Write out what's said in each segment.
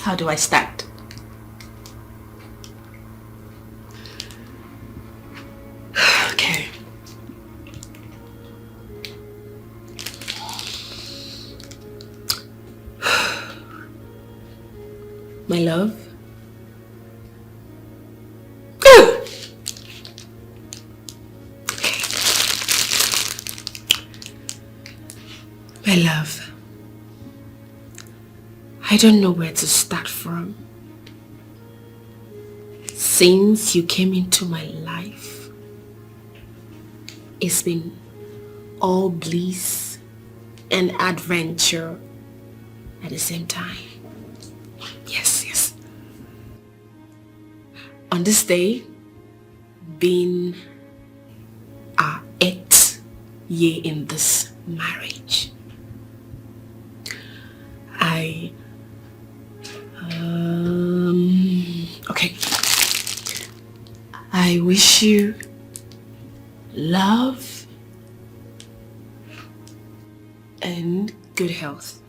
How do I start? Okay. My love. My love, I don't know where to start from. Since you came into my life, it's been all bliss and adventure at the same time. Yes, yes. On this day, being our 8th year in this marriage, okay. I wish you love and good health.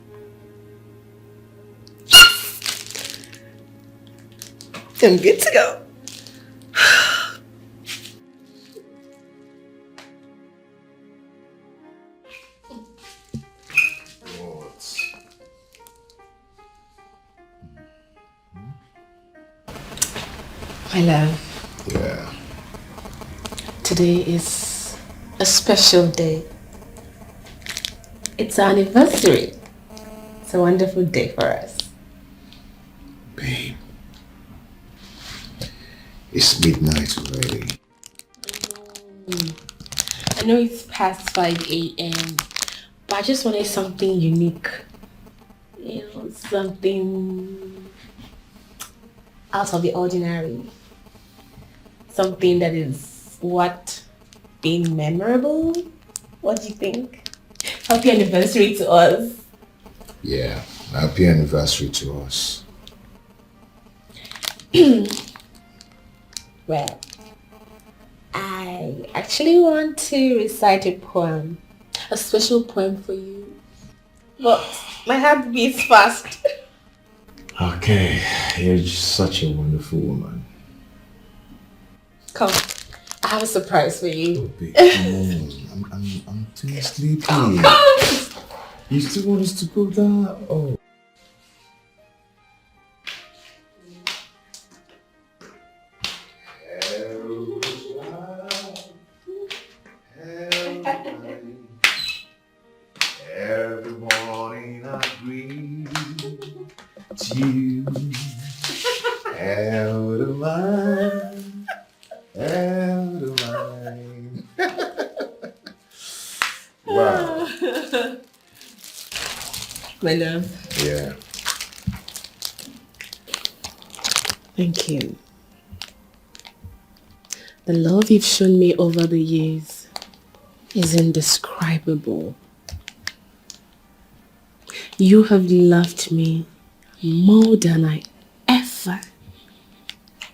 I'm good to go. My love. Yeah. Today is a special day. It's our anniversary. It's a wonderful day for us. Babe. It's midnight already. I know it's past 5 a.m. but I just wanted something unique. You know, something out of the ordinary. Something that is being memorable. What do you think? Happy anniversary to us. Yeah, happy anniversary to us. Well, I actually want to recite a poem. A special poem for you. But my heart beats fast. Okay, you're just such a wonderful woman. Come, I have a surprise for you. Oh, babe, come on. I'm too sleepy. Oh, come! You still want us to go down? Oh. Every morning I greet you. Out of mind. Out of mind. Wow. My love. Yeah. Thank you. The love you've shown me over the years is indescribable. You have loved me more than I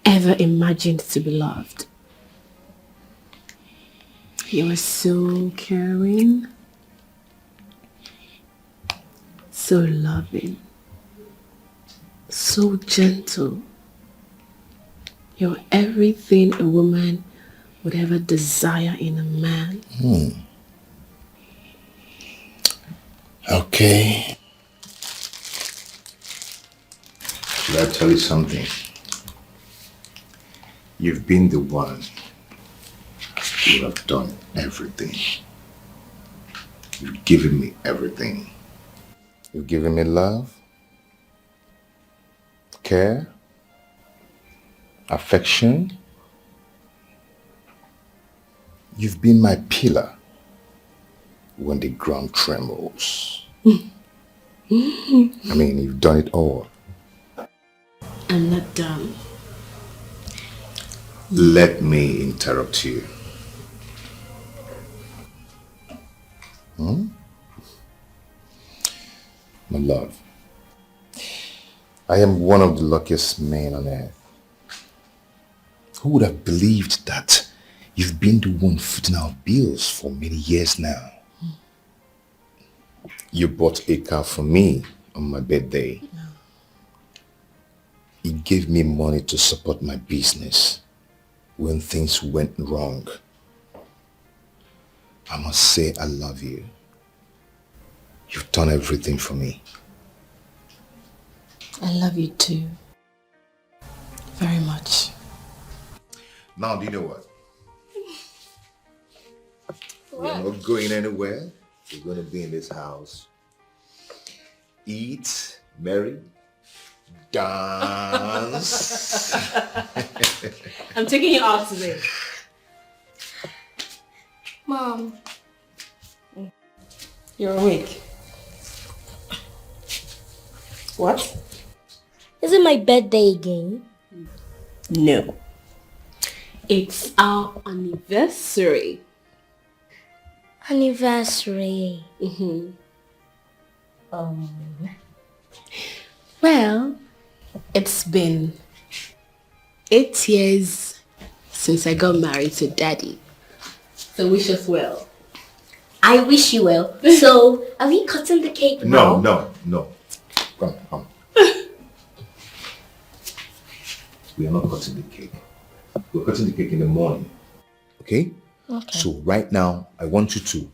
ever imagined to be loved. You are so caring, so loving, so gentle. You're everything a woman would ever desire in a man. Okay. Should I tell you something? You've been the one. You have done everything. You've given me everything. You've given me love, care, affection. You've been my pillar when the ground trembles. I mean, you've done it all. I'm not done. Let me interrupt you. My love, I am one of the luckiest men on earth. Who would have believed that you've been the one footing our bills for many years now? You bought a car for me on my birthday. He gave me money to support my business when things went wrong. I must say I love you. You've done everything for me. I love you too. Very much. Now, do you know what? We're not going anywhere. We're going to be in this house. Eat, marry, dance. I'm taking you out today. Mom. You're awake. What? Is it my birthday again? No. It's our anniversary. Anniversary. Well, it's been 8 years since I got married to Daddy. So wish us well. I wish you well. So, are we cutting the cake now? No. Come. We are not cutting the cake. We're cutting the cake in the morning. Okay? Okay. So right now, I want you to...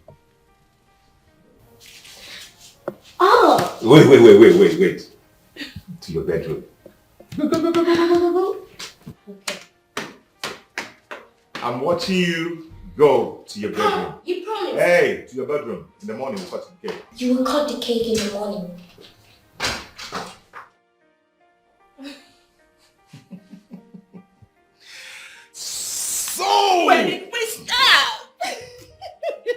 Oh! Wait. To your bedroom. Go. Okay. I'm watching you go to your bedroom. You promise? Hey, to your bedroom. In the morning, we'll cut the cake. You will cut the cake in the morning. So! When did we start?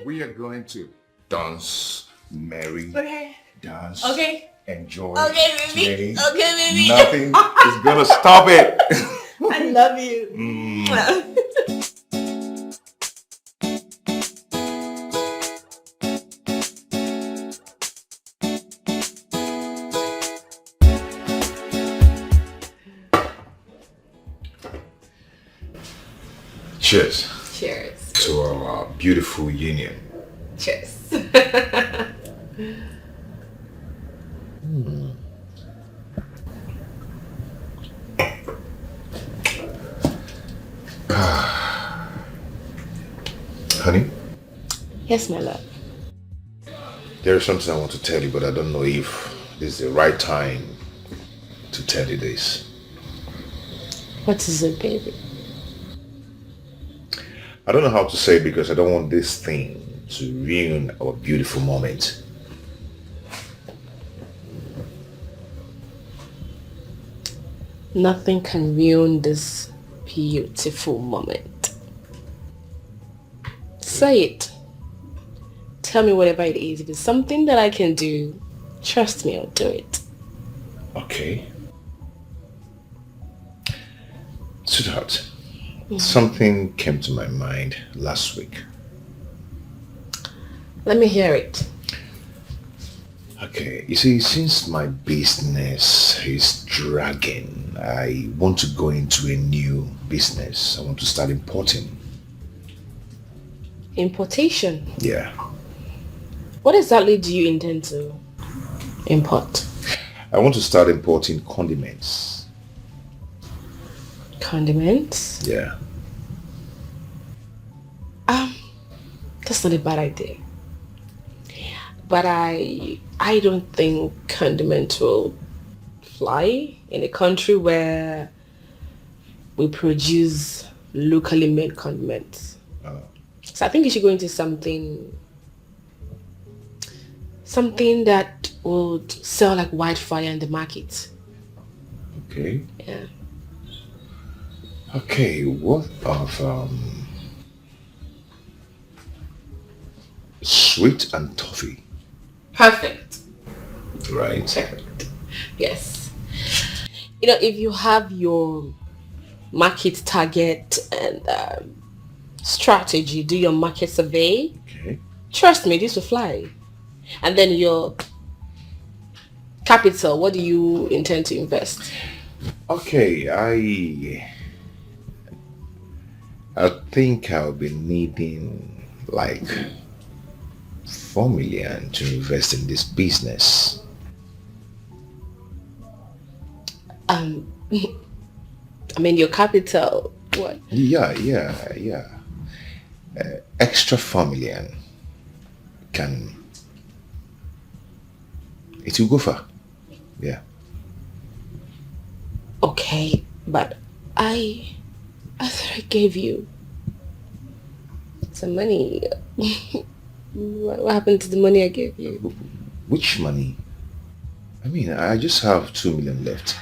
We are going to dance, marry, Okay. dance, Okay. enjoy. Okay, baby. Today. Okay, baby. Nothing is gonna stop it. I love you. Cheers Cheers. to our beautiful union. Cheers. Honey, Yes, my love. there is something I want to tell you, but I don't know if this is the right time to tell you this. What is it, baby? I don't know how to say it because I don't want this thing to ruin our beautiful moment. Nothing can ruin this beautiful moment. Say it. Tell me whatever it is. If it's something that I can do, trust me, I'll do it. Okay. Sweetheart, something came to my mind last week. Let me hear it. Okay, you see, since my business is dragging, I want to go into a new business. I want to start importing. Importation. Yeah. What exactly do you intend to import? I want to start importing condiments. Condiments? Yeah. That's not a bad idea. But I don't think condiment will fly in a country where we produce locally made condiments. So I think you should go into something that would sell like wildfire in the market. Okay. Yeah. Okay, what of sweet and toffee? Perfect. Right. Perfect. Yes. You know, if you have your market target and strategy, do your market survey, Okay. trust me, this will fly. And then your capital, what do you intend to invest? Okay, I think I'll be needing like 4 million to invest in this business. Um, I mean, your capital. What? Yeah. Extra familiar can... It will go far. Yeah. Okay, but I thought I gave you some money. What happened to the money I gave you? Which money? I mean, I just have 2 million left.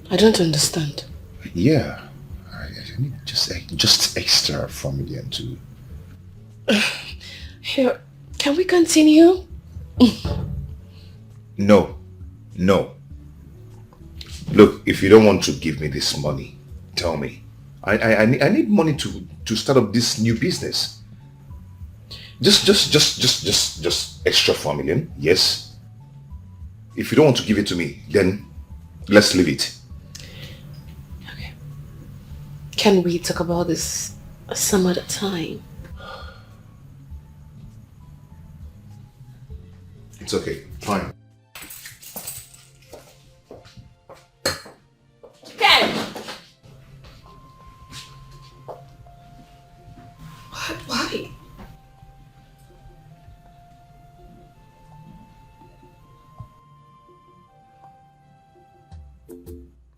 I don't understand. Yeah. I need just extra 4 million to... Here, can we continue? No. Look, if you don't want to give me this money, tell me. I need money to start up this new business. Just extra 4 million. Yes. If you don't want to give it to me, then let's leave it. Okay. Can we talk about this some other time? It's okay. Fine. Ken! Why?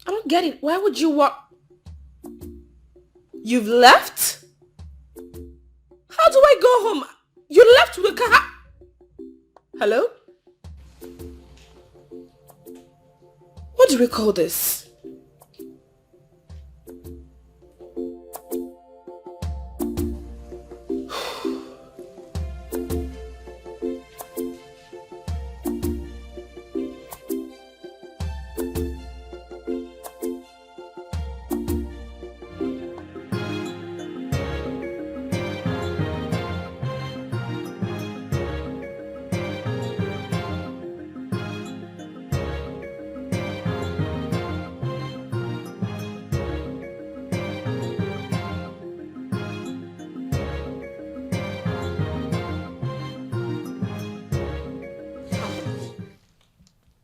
I don't get it. Why would you walk? You've left? How do I go home? You left with a car? Hello? What do we call this?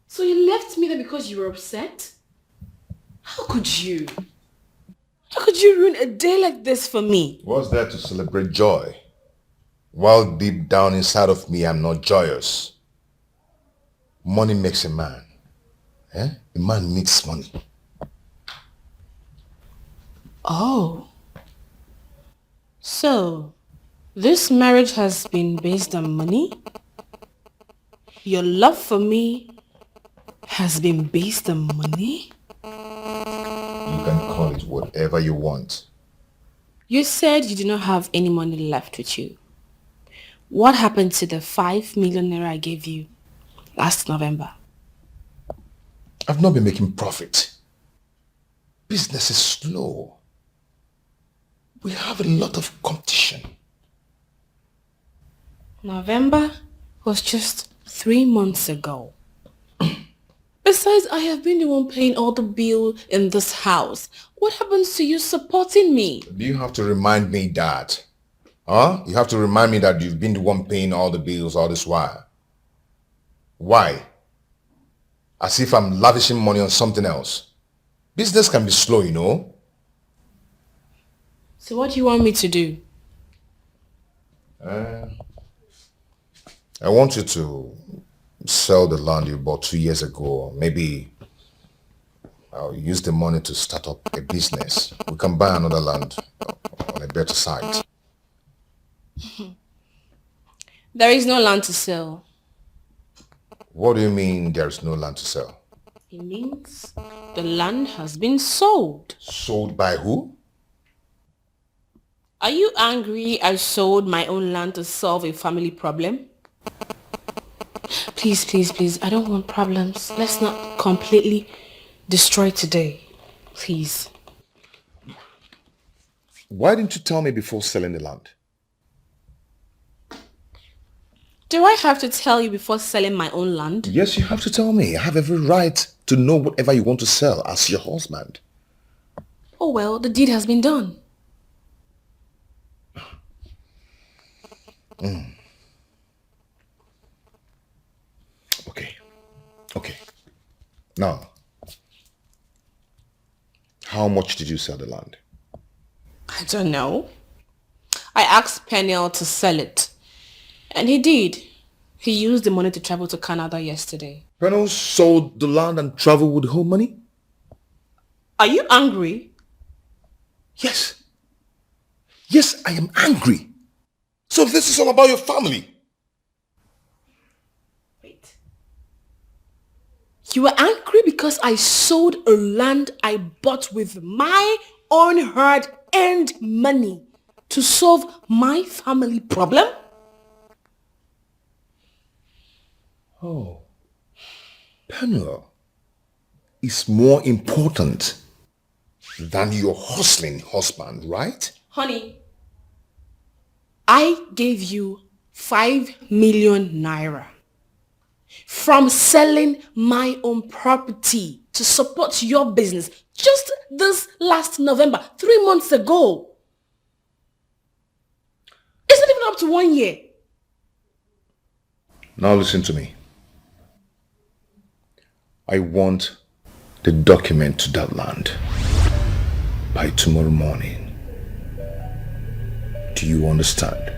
So you left me there because you were upset? How could you? How could you ruin a day like this for me? What's there to celebrate joy? While deep down inside of me, I'm not joyous. Money makes a man. Eh? A man needs money. Oh. So, this marriage has been based on money? Your love for me has been based on money? You can call it whatever you want. You said you do not have any money left with you. What happened to the 5 million naira I gave you last November? I've not been making profit. Business is slow. We have a lot of competition. November was just 3 months ago. Besides, I have been the one paying all the bill in this house. What happens to you supporting me? Do you have to remind me that? Huh? You have to remind me that you've been the one paying all the bills all this while. Why? As if I'm lavishing money on something else. Business can be slow, you know. So what do you want me to do? I want you to sell the land you bought 2 years ago. Maybe I'll use the money to start up a business. We can buy another land on a better site. There is no land to sell. What do you mean there's no land to sell? It means the land has been sold. Sold by who? Are you angry I sold my own land to solve a family problem? Please, I don't want problems. Let's not completely destroy today. Please. Why didn't you tell me before selling the land? Do I have to tell you before selling my own land? Yes, you have to tell me. I have every right to know whatever you want to sell as your husband. Oh well, the deed has been done. Okay. Now, how much did you sell the land? I don't know. I asked Peniel to sell it. And he did. He used the money to travel to Canada yesterday. Reynolds sold the land and traveled with the whole money? Are you angry? Yes. Yes, I am angry. So this is all about your family. Wait. You were angry because I sold a land I bought with my own hard-earned money to solve my family problem? Oh. Peniel is more important than your hustling husband, right? Honey, I gave you 5 million naira from selling my own property to support your business just this last November, 3 months ago. It's not even up to 1 year. Now listen to me. I want the document to that land by tomorrow morning. Do you understand?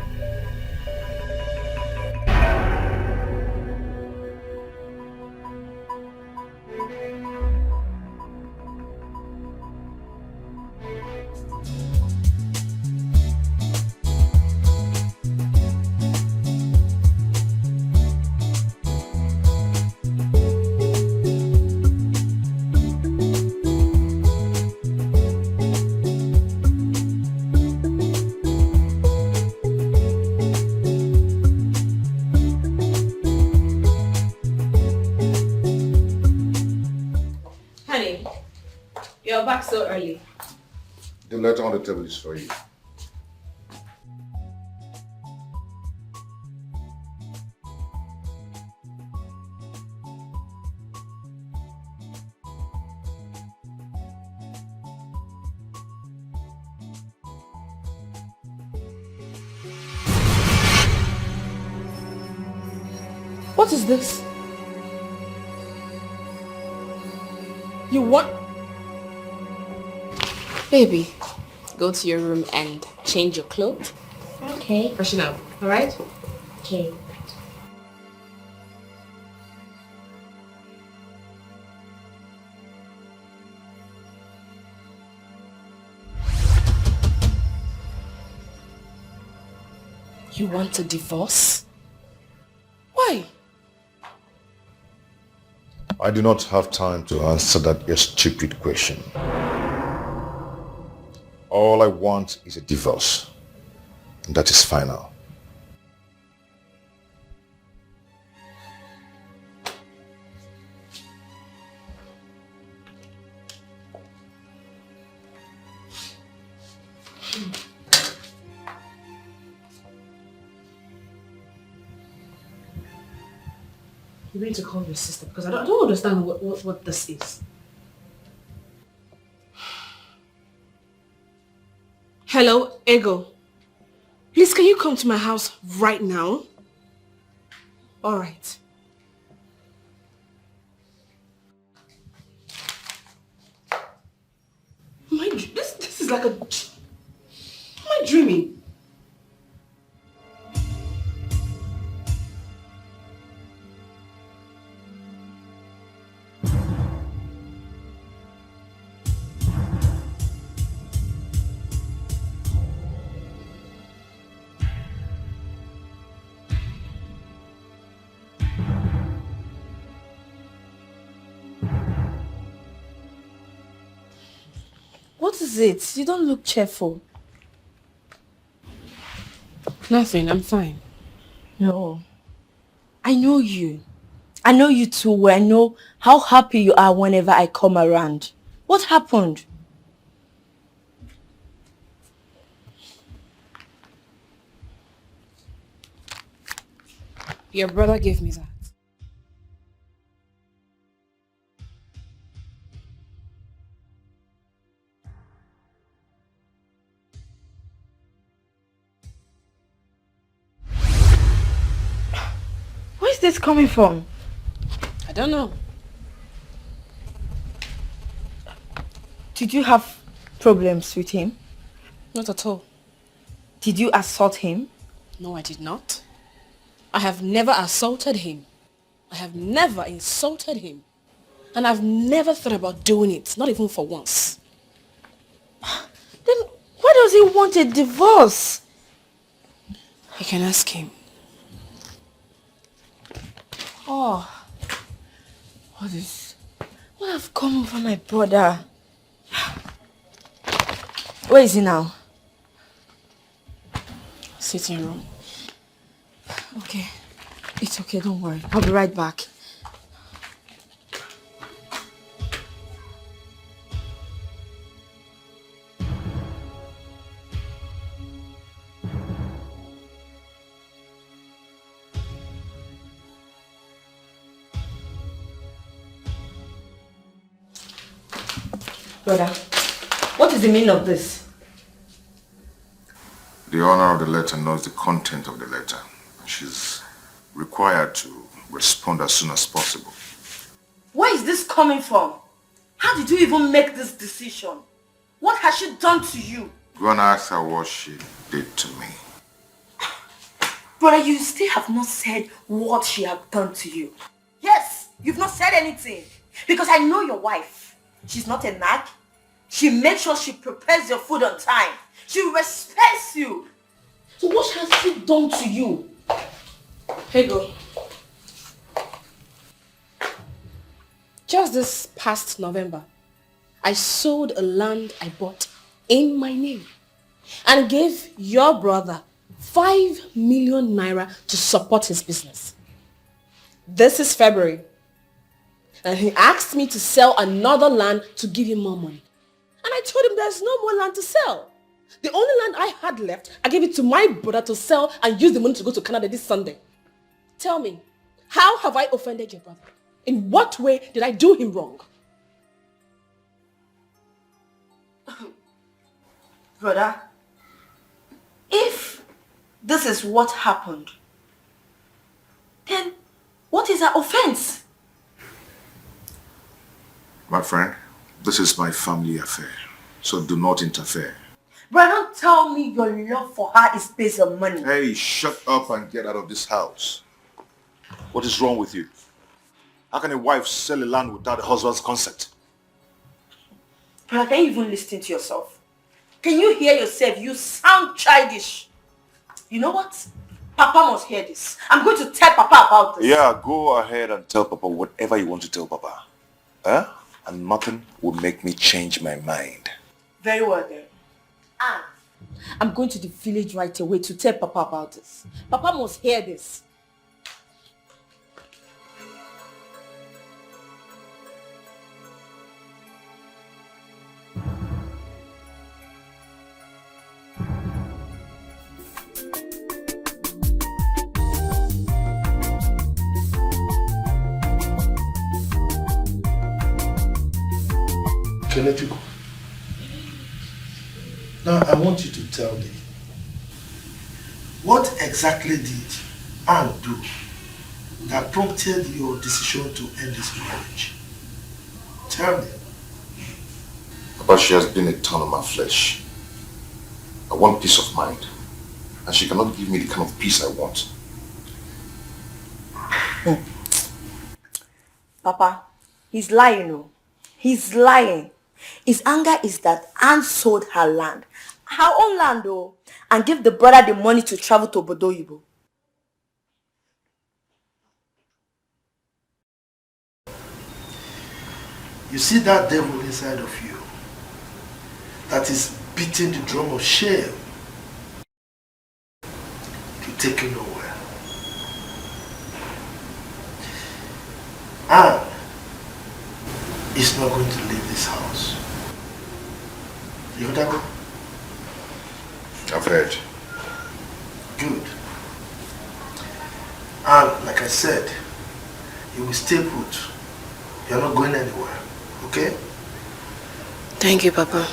You're back so early. The letter on the table is for you. What is this? You want... Baby, go to your room and change your clothes. Okay. Freshen up, alright? Okay. You want a divorce? Why? I do not have time to answer that your stupid question. All I want is a divorce. And that is final. You need to call your sister because I don't understand what this is. Hello, Ego. Please, can you come to my house right now? All right. This is like a... Am I dreaming? What is it? You don't look cheerful. Nothing, I'm fine. No. I know you. I know you too well. I know how happy you are whenever I come around. What happened? Your brother gave me that. Where is this coming from? I don't know. Did you have problems with him? Not at all. Did you assault him? No, I did not. I have never assaulted him. I have never insulted him. And I've never thought about doing it, not even for once. Then why does he want a divorce? You can ask him. Oh, what have come over my brother? Where is he now? Sitting room. Okay, it's okay, don't worry. I'll be right back. Brother, what is the meaning of this? The owner of the letter knows the content of the letter. She's required to respond as soon as possible. Where is this coming from? How did you even make this decision? What has she done to you? Go and ask her what she did to me. Brother, you still have not said what she has done to you. Yes, you've not said anything. Because I know your wife. She's not a nag. She makes sure she prepares your food on time. She respects you. So what has she done to you? Here you go. Just this past November, I sold a land I bought in my name and gave your brother 5 million naira to support his business. This is February, and he asked me to sell another land to give him more money. And I told him there's no more land to sell. The only land I had left, I gave it to my brother to sell and use the money to go to Canada this Sunday. Tell me, how have I offended your brother? In what way did I do him wrong? Brother, if this is what happened, then what is her offense? My friend, this is my family affair, so do not interfere. Brother, don't tell me your love for her is based on money. Hey, shut up and get out of this house. What is wrong with you? How can a wife sell a land without a husband's consent? Brother, can you even listen to yourself? Can you hear yourself? You sound childish. You know what? Papa must hear this. I'm going to tell Papa about this. Yeah, go ahead and tell Papa whatever you want to tell Papa. Huh? And nothing will make me change my mind. Very well then. I'm going to the village right away to tell Papa about this. Papa must hear this. Can I let you go? Now I want you to tell me, what exactly did Anne do that prompted your decision to end this marriage? Tell me. But she has been a thorn on my flesh. I want peace of mind, and she cannot give me the kind of peace I want. Papa, he's lying, no? He's lying. His anger is that Anne sold her land, her own land though, and gave the brother the money to travel to Bodoyibo. You see that devil inside of you that is beating the drum of shame to take you nowhere. Anne is not going to leave this house. You heard that? I've heard. Good. And like I said, you will stay put. You're not going anywhere. Okay? Thank you, Papa.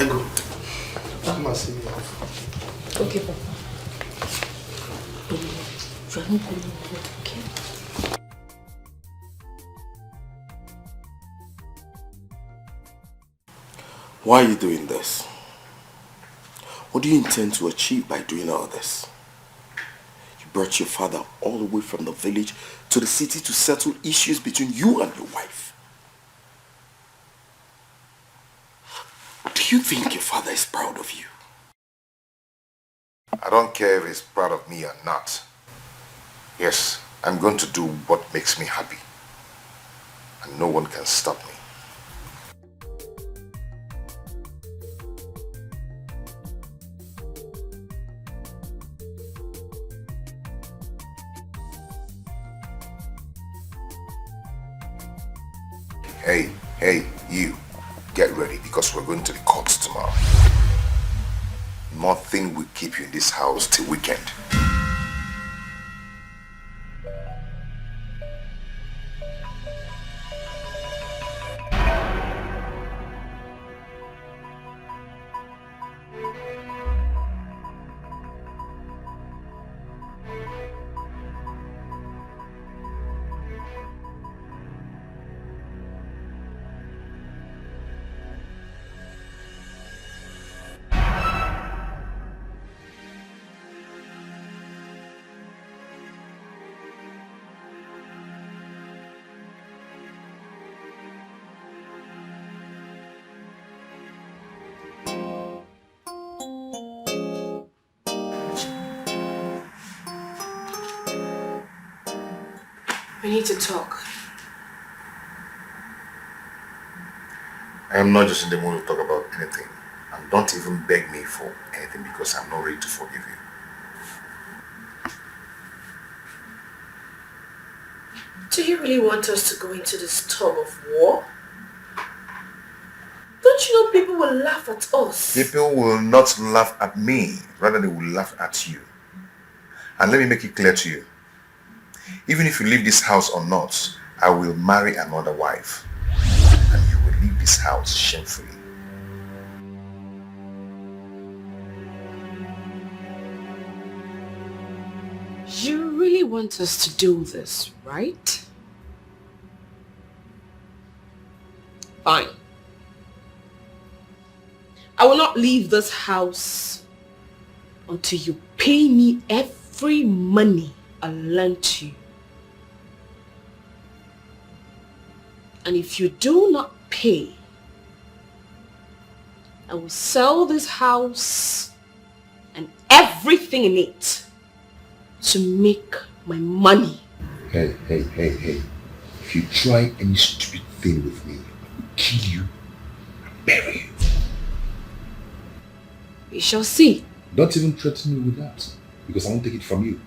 Ego, come and see me off. Okay, Papa. You are not going anywhere, okay? Why are you doing this? What do you intend to achieve by doing all this? You brought your father all the way from the village to the city to settle issues between you and your wife. Do you think your father is proud of you? I don't care if he's proud of me or not. Yes, I'm going to do what makes me happy. And no one can stop me. Hey, you. Get ready because we're going to the courts tomorrow. Nothing will keep you in this house till weekend. We need to talk. I am not just in the mood to talk about anything. And don't even beg me for anything because I'm not ready to forgive you. Do you really want us to go into this tug of war? Don't you know people will laugh at us? People will not laugh at me. Rather, they will laugh at you. And let me make it clear to you. Even if you leave this house or not, I will marry another wife. And you will leave this house shamefully. You really want us to do this, right? Fine. I will not leave this house until you pay me every money I lent you. And if you do not pay, I will sell this house and everything in it to make my money. Hey. If you try any stupid thing with me, I will kill you and bury you. We shall see. Don't even threaten me with that, because I won't take it from you.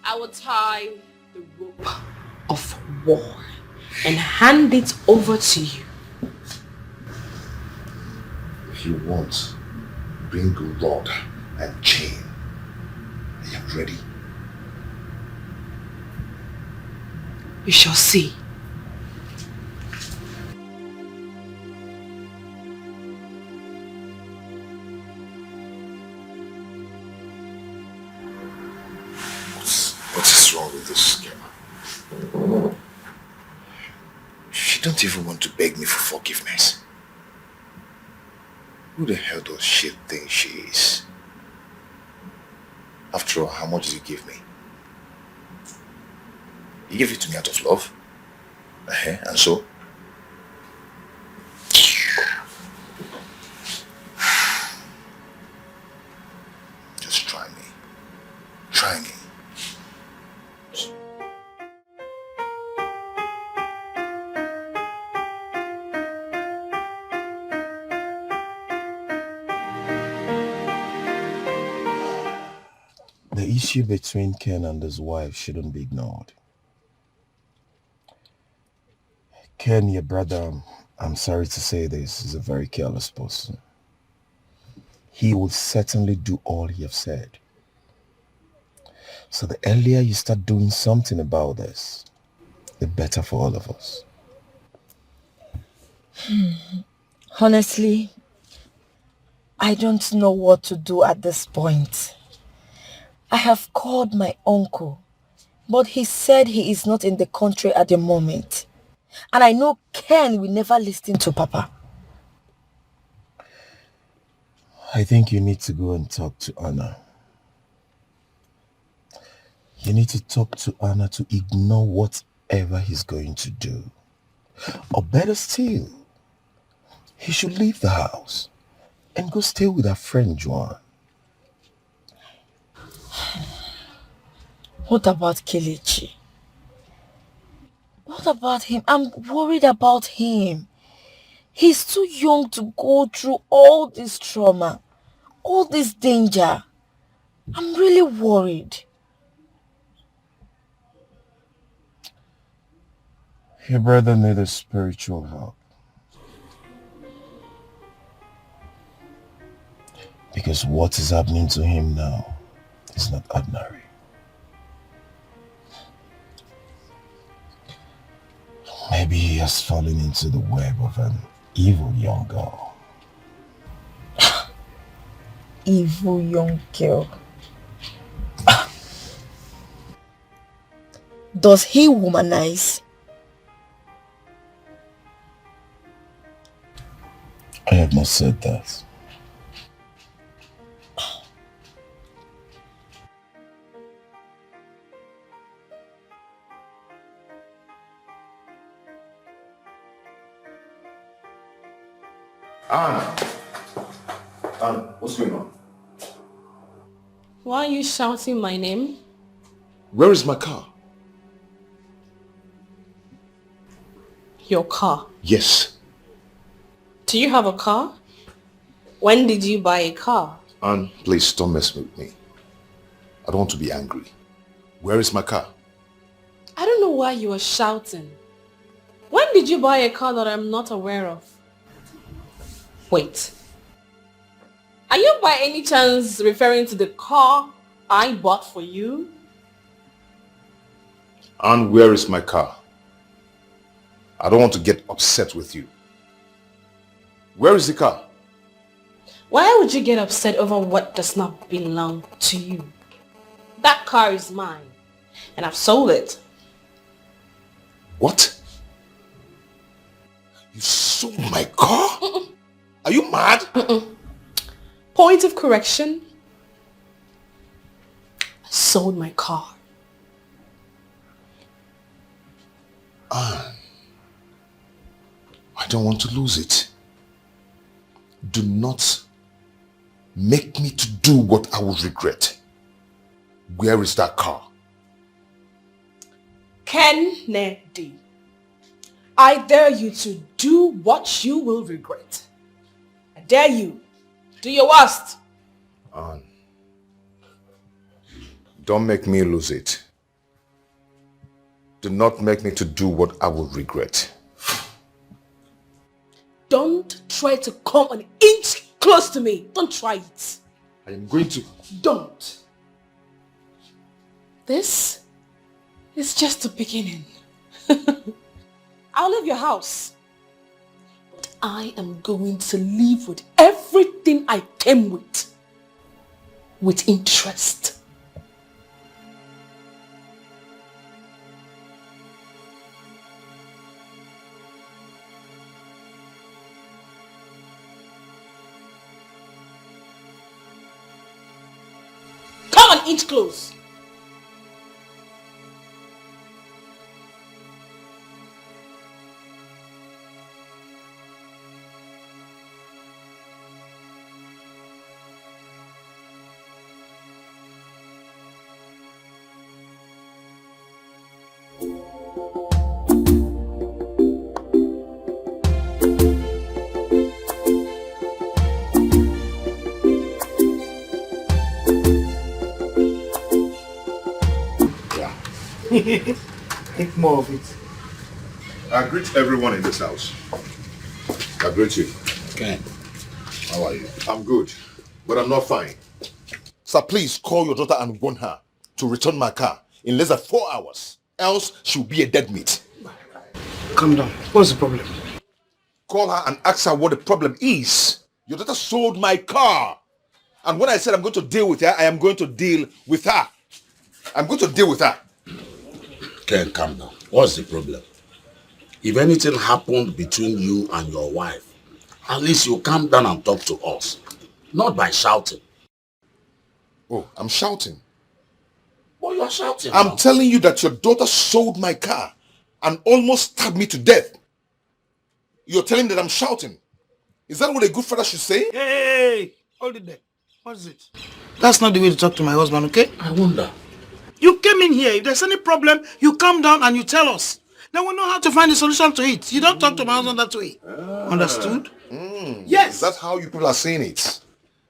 I will tie the rope of war and hand it over to you. If you want, bring rod and chain. I am ready. We shall see. What is wrong with this girl? She don't even want to beg me for forgiveness. Who the hell does she think she is? After all, how much did you give me? You gave it to me out of love. And so? Just try me. Try me. The issue between Ken and his wife shouldn't be ignored. Ken, your brother, I'm sorry to say this, is a very careless person. He will certainly do all he has said. So the earlier you start doing something about this, the better for all of us. Honestly, I don't know what to do at this point. I have called my uncle, but he said he is not in the country at the moment. And I know Ken will never listen to Papa. I think you need to go and talk to Anna. You need to talk to Anna to ignore whatever he's going to do. Or better still, he should leave the house and go stay with her friend Joan. What about Kelechi? What about him? I'm worried about him. He's too young to go through all this trauma, all this danger. I'm really worried. Your brother needs spiritual help. Because what is happening to him now is not ordinary. Maybe he has fallen into the web of an evil young girl. Evil young girl. Does he womanize? I have not said that. Anne, what's going on? Why are you shouting my name? Where is my car? Your car. Yes. Do you have a car? When did you buy a car? Anne, please don't mess with me. I don't want to be angry. Where is my car? I don't know why you are shouting. When did you buy a car that I'm not aware of? Wait. Are you by any chance referring to the car I bought for you? Anne, where is my car? I don't want to get upset with you. Where is the car? Why would you get upset over what does not belong to you? That car is mine, and I've sold it. What? You sold my car? Are you mad? Point of correction. I sold my car. Anne, I don't want to lose it. Do not make me to do what I will regret. Where is that car? Kennedy, I dare you to do what you will regret. I dare you. Do your worst. Anne, don't make me lose it. Do not make me to do what I will regret. Don't try to come an inch close to me. Don't try it. I am going to... Don't. This is just the beginning. I'll leave your house. But I am going to leave with everything I came with. With interest. Come an inch close. Take more of it. I greet everyone in this house. I greet you. Okay. How are you? I'm good, but I'm not fine. Sir, please call your daughter and warn her to return my car in less than 4 hours. Else, she'll be a dead meat. Calm down. What's the problem? Call her and ask her what the problem is. Your daughter sold my car. And when I said I'm going to deal with her, I am going to deal with her. I'm going to deal with her. Ken, calm down. What's the problem? If anything happened between you and your wife, at least you calm down and talk to us. Not by shouting. Oh, I'm shouting. Well, you're shouting I'm now. telling you that your daughter sold my car and almost stabbed me to death. You're telling me that I'm shouting. Is that what a good father should say? Hey, hold it there. What is it? That's not the way to talk to my husband, okay? I wonder. You came in here. If there's any problem, you come down and you tell us. Then we'll know how to find a solution to it. You don't talk to my husband that way. Understood? Yes. Is that how you people are saying it?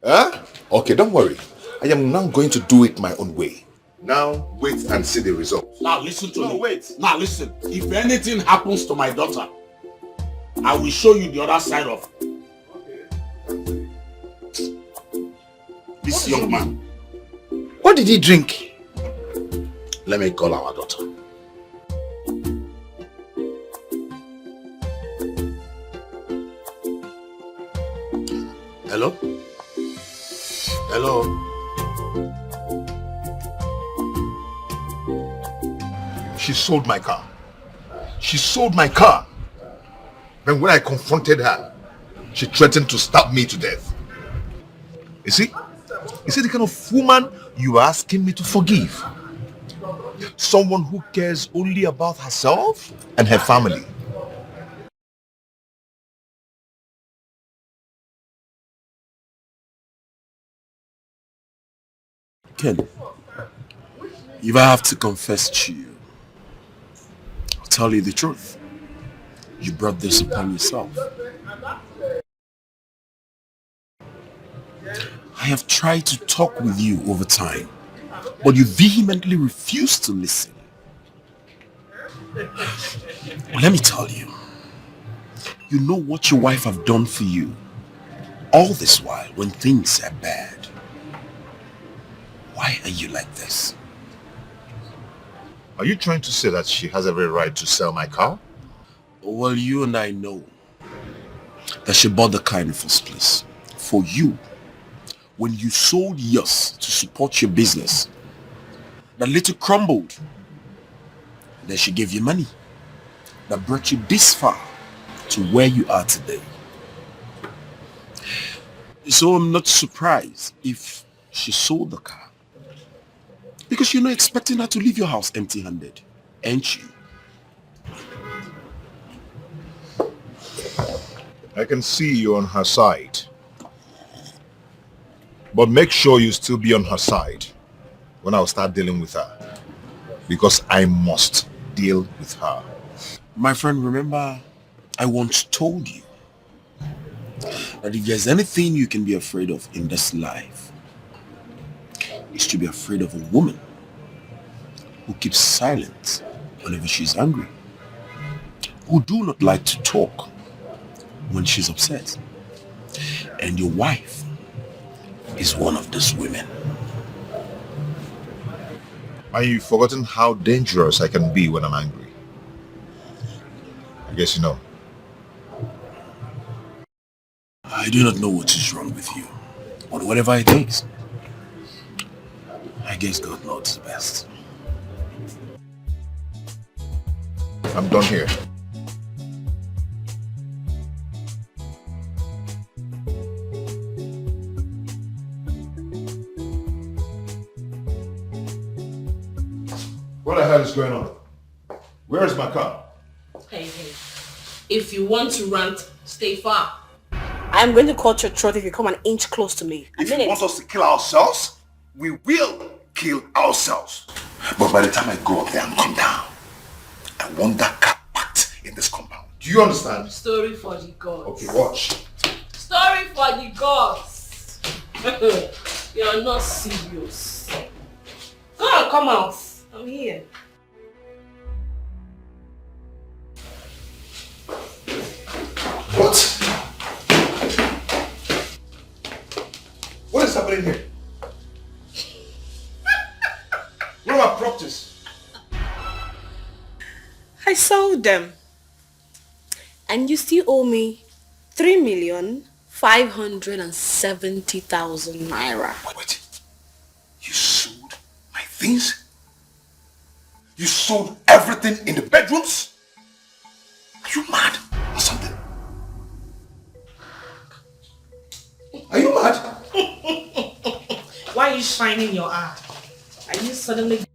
Huh? Okay, don't worry. I am now going to do it my own way. Now, wait and see the result. Now listen to me. No, wait. Now listen. If anything happens to my daughter, I will show you the other side of this young man. What did he drink? Let me call our daughter. Hello? Hello? She sold my car. She sold my car. Then when I confronted her, she threatened to stab me to death. You see? Is it the kind of woman you are asking me to forgive? Someone who cares only about herself and her family. Ken, if I have to confess to you, I'll tell you the truth. You brought this upon yourself. I have tried to talk with you over time, but you vehemently refuse to listen. Well, let me tell you, you know what your wife have done for you all this while when things are bad. Why are you like this? Are you trying to say that she has every right to sell my car? Well, you and I know that she bought the car in the first place for you. When you sold yours to support your business, that little crumbled. Then she gave you money that brought you this far to where you are today. So I'm not surprised if she sold the car. Because you're not expecting her to leave your house empty-handed, ain't you? I can see you on her side. But make sure you still be on her side when I'll start dealing with her. Because I must deal with her. My friend, remember, I once told you that if there's anything you can be afraid of in this life, it's to be afraid of a woman who keeps silent whenever she's angry, who do not like to talk when she's upset. And your wife is one of those women. Are you forgotten how dangerous I can be when I'm angry? I guess you know. I do not know what is wrong with you, but whatever it is, I guess God knows best. I'm done here. What the hell is going on? Where is my car? Hey, if you want to rant, stay far. I'm going to cut your throat if you come an inch close to me. If you want us to kill ourselves, we will kill ourselves. But by the time I go up there and come down, I want that car packed in this compound. Do you understand? Story for the gods. Okay, watch. Story for the gods. You're not serious. Go on, come out. I'm here. What? What is happening here? Where are my properties? I sold them. And you still owe me 3,570,000 naira. Wait. You sold my things? You sold everything in the bedrooms? Are you mad or something? Are you mad? Why are you shining your eye? Are you suddenly...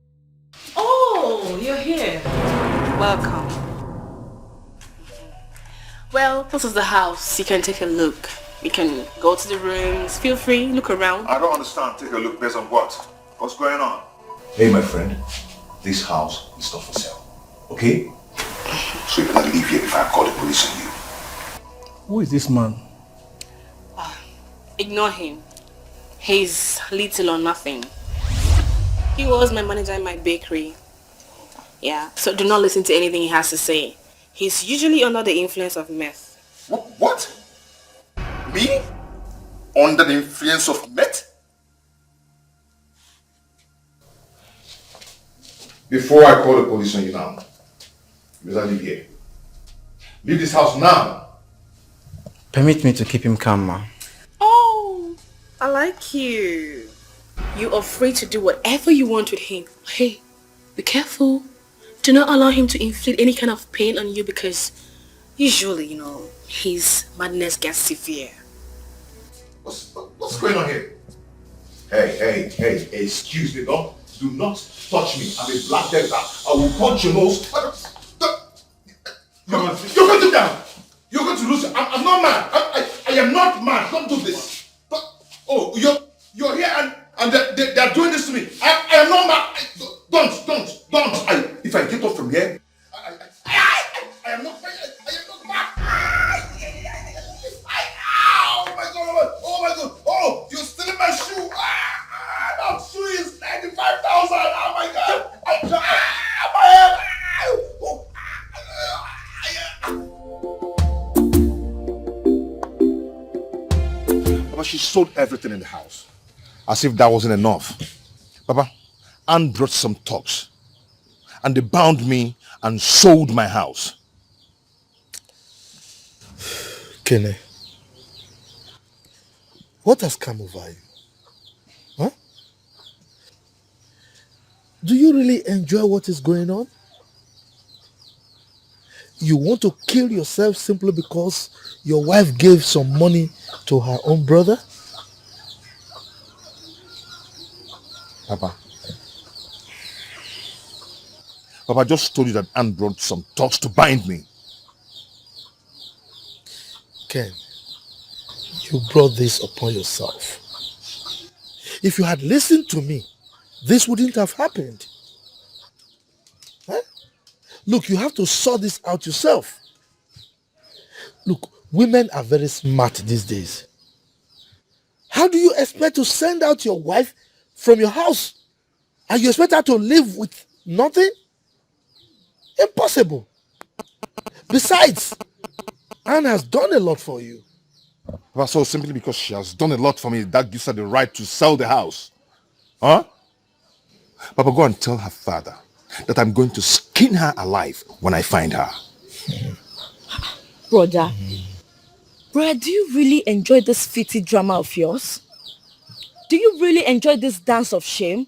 Oh, you're here. Welcome. Well, this is the house. You can take a look. You can go to the rooms. Feel free, look around. I don't understand. Take a look based on what? What's going on? Hey, my friend. This house is not for sale. Okay? So you cannot leave here if I call the police on you. Who is this man? Ignore him. He's little or nothing. He was my manager in my bakery. Yeah, so do not listen to anything he has to say. He's usually under the influence of meth. What? Me? Under the influence of meth? Before I call the police on you now, you better leave here. Leave this house now. Permit me to keep him calm, ma. Oh, I like you. You are free to do whatever you want with him. Hey, be careful. Do not allow him to inflict any kind of pain on you because usually, his madness gets severe. What's going on here? Hey, excuse me, no? Do not touch me. I'm a black devil. I will punch your nose. You're going to down. You're going to lose. I'm not mad. I am not mad. Don't do this. Oh, you're here and they're doing this to me. I am not mad. Don't. If I get up from here, I am not mad. Oh my god. Oh, you're stealing my shoe. That shoe is 95,000. Oh my god. My head. Papa, she sold everything in the house. As if that wasn't enough. Papa, Anne brought some thugs. And they bound me and sold my house. Kenny, what has come over you? Huh? Do you really enjoy what is going on? You want to kill yourself simply because your wife gave some money to her own brother? Papa, I just told you that Anne brought some thugs to bind me. Ken, you brought this upon yourself. If you had listened to me, this wouldn't have happened. Huh? Look, you have to sort this out yourself. Look, women are very smart these days. How do you expect to send out your wife from your house and you expect her to live with nothing? Impossible. Besides, Anne has done a lot for you. Papa, so simply because she has done a lot for me, that gives her the right to sell the house. Huh? Papa, go and tell her father that I'm going to skin her alive when I find her. Brother, do you really enjoy this fitty drama of yours? Do you really enjoy this dance of shame?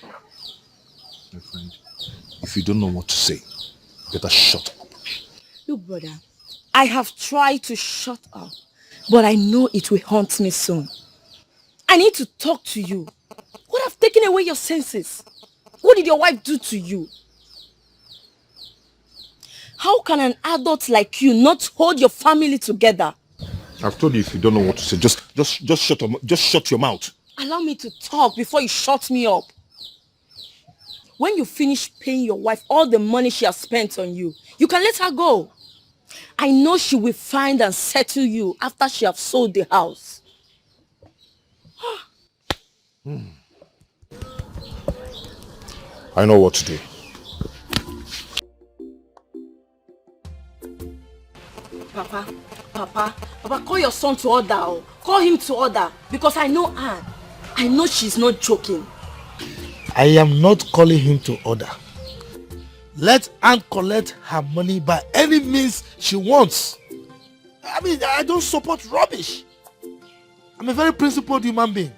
My friend, if you don't know what to say, better shut up. Look, brother, I have tried to shut up, but I know it will haunt me soon. I need to talk to you. What have taken away your senses? What did your wife do to you? How can an adult like you not hold your family together? I've told you if you don't know what to say, just shut your mouth. Allow me to talk before you shut me up. When you finish paying your wife all the money she has spent on you, you can let her go. I know she will find and settle you after she has sold the house. I know what to do. Papa, call your son to order. Oh. Call him to order because I know Anne. I know she's not joking. I am not calling him to order. Let Anne collect her money by any means she wants. I mean, I don't support rubbish. I'm a very principled human being.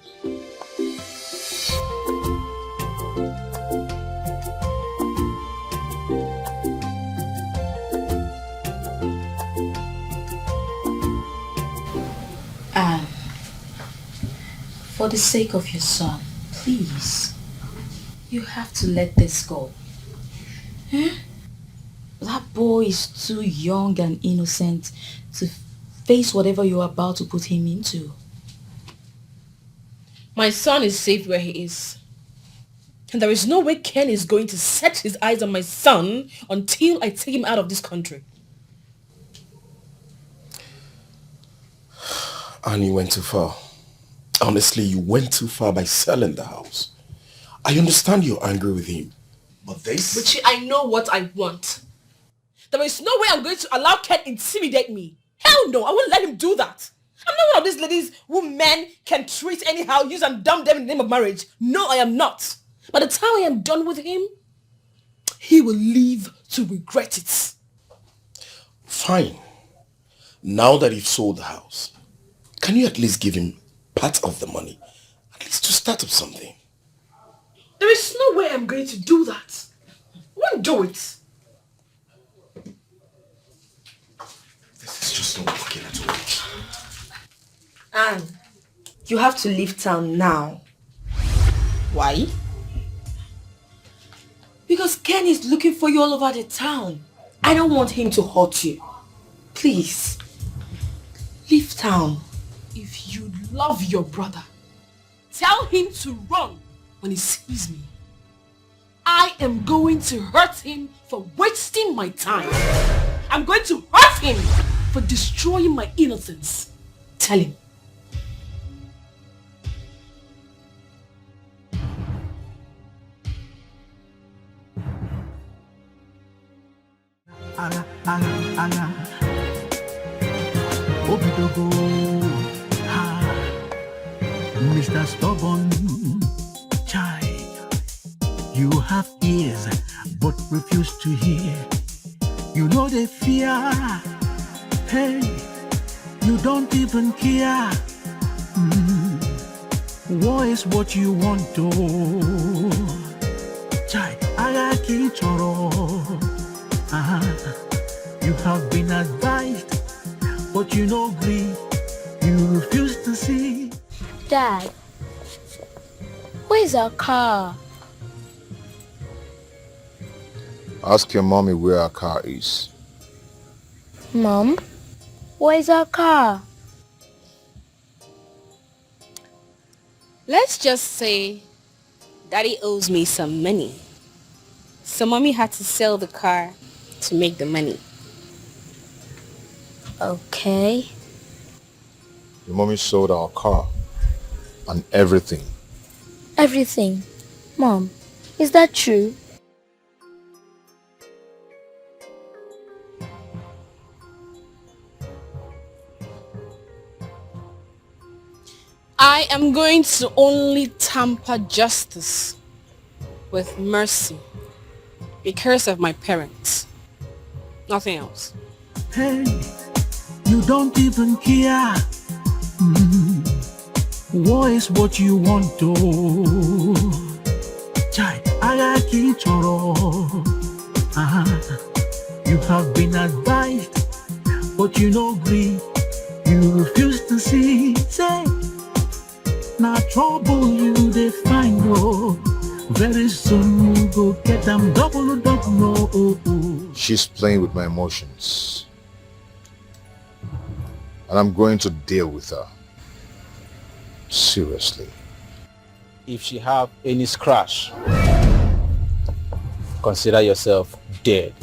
For the sake of your son, please, you have to let this go. Eh? That boy is too young and innocent to face whatever you're about to put him into. My son is safe where he is. And there is no way Ken is going to set his eyes on my son until I take him out of this country. And you went too far. Honestly, you went too far by selling the house. I understand you're angry with him. But this... Richie, I know what I want. There is no way I'm going to allow Ken intimidate me. Hell no, I won't let him do that. I'm not one of these ladies who men can treat anyhow, use and dump them in the name of marriage. No, I am not. By the time I am done with him, he will live to regret it. Fine. Now that you've sold the house, can you at least give him part of the money? At least to start up something. There is no way I'm going to do that. I won't do it. This is just not working at all. Anne, you have to leave town now. Why? Because Ken is looking for you all over the town. I don't want him to hurt you. Please, leave town. If you love your brother, tell him to run when he sees me. I am going to hurt him for wasting my time. I'm going to hurt him for destroying my innocence. Tell him. Obidogo, Mr. Stubborn, child. You have ears but refuse to hear. You know the fear. Hey, you don't even care. War is what you want to. Child, Agaki Choro. You have been advised, but you no agree. You refuse to see. Dad, where's our car? Ask your mommy where our car is. Mom, where's our car? Let's just say Daddy owes me some money. So Mommy had to sell the car to make the money. Okay. Your mommy sold our car and everything. Everything. Mom, is that true? I am going to only tamper justice with mercy because of my parents. Nothing else. Hey, you don't even care. War is what you want to. Child, Agaki Choro. You have been advised, but you no agree. You refuse to see. Say, now trouble you they find oh. Very soon you go get them double. She's playing with my emotions. And I'm going to deal with her. Seriously. If she have any scratch, consider yourself dead.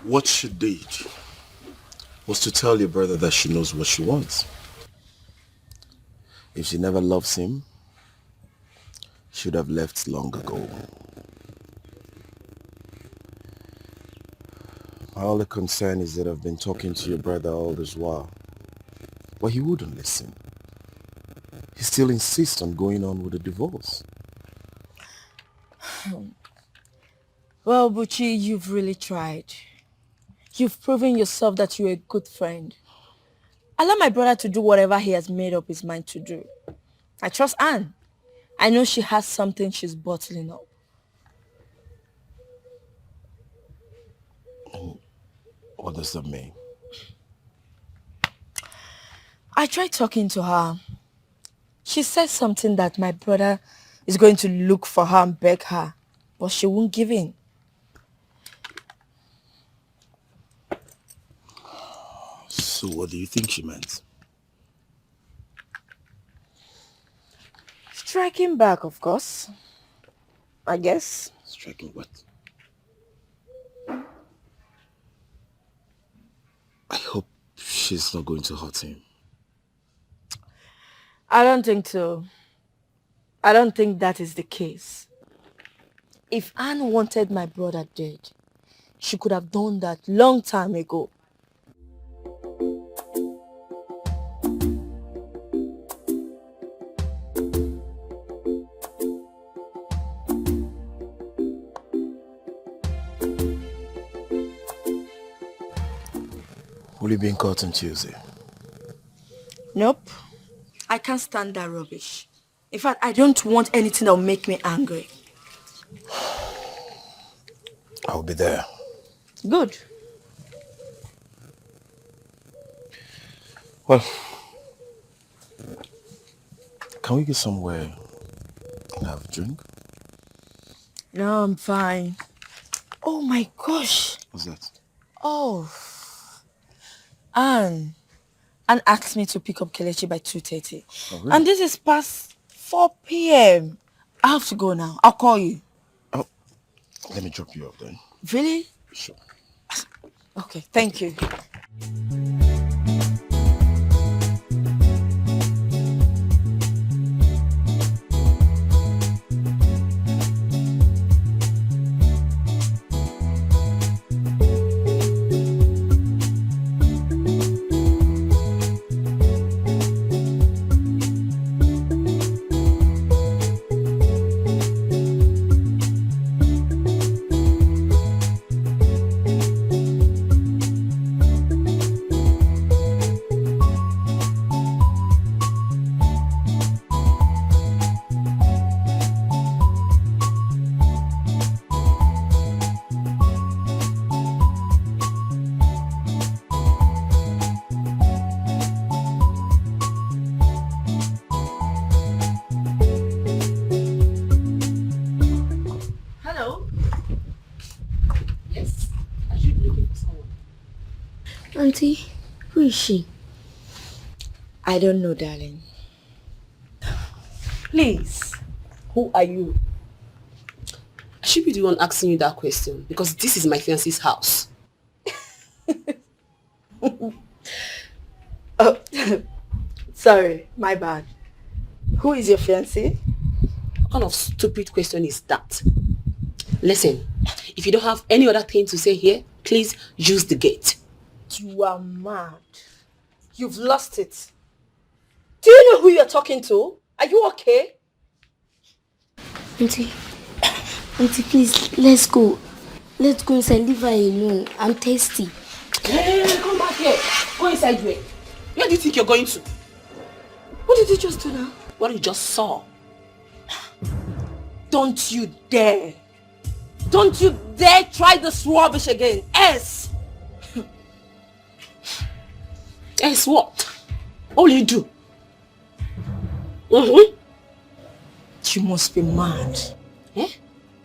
What she did was to tell your brother that she knows what she wants. If she never loves him, she would have left long ago. My only concern is that I've been talking to your brother all this while, but he wouldn't listen. He still insists on going on with the divorce. Well, Buchi, you've really tried. You've proven yourself that you're a good friend. Allow my brother to do whatever he has made up his mind to do. I trust Anne. I know she has something she's bottling up. What does that mean? I tried talking to her. She said something that my brother is going to look for her and beg her, but she won't give in. So what do you think she meant? Striking back, of course. I guess. Striking what? I hope she's not going to hurt him. I don't think so. I don't think that is the case. If Anne wanted my brother dead, she could have done that long time ago. Will you be in court on Tuesday? Nope. I can't stand that rubbish. In fact, I don't want anything that will make me angry. I'll be there. Good. Well, can we get somewhere and have a drink? No, I'm fine. Oh my gosh. What's that? Oh. Anne asked me to pick up Kelechi by 2:30. Oh, really? And this is past 4 p.m. I have to go now. I'll call you. Oh, let me drop you off then. Really? Sure. Okay, thank you. Auntie, who is she? I don't know, darling. Please, who are you? I should be the one asking you that question because this is my fiancé's house. Oh, sorry, my bad. Who is your fiancé? What kind of stupid question is that? Listen, if you don't have any other thing to say here, please use the gate. You are mad. You've lost it. Do you know who you're talking to? Are you okay? Auntie, please, let's go. Let's go inside. Leave her alone. I'm thirsty. Hey, come back here. Go inside where? Where do you think you're going to? What did you just do now? What you just saw. Don't you dare. Don't you dare try this rubbish again. S. S what? All you do. Mm-hmm. You must be mad. Eh?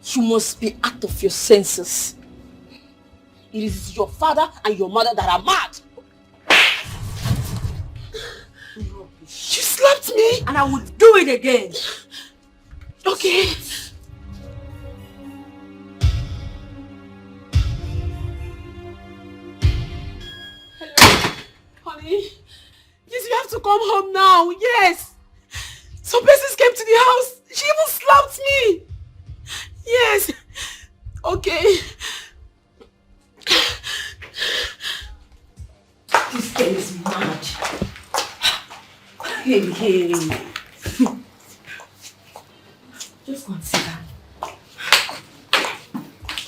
You must be out of your senses. It is your father and your mother that are mad. You slapped me. And I would do it again. Okay. Shit. come home now. Yes. Some persons came to the house. She even slapped me. Yes. Okay. This girl is mad. Hey. Just go and sit down.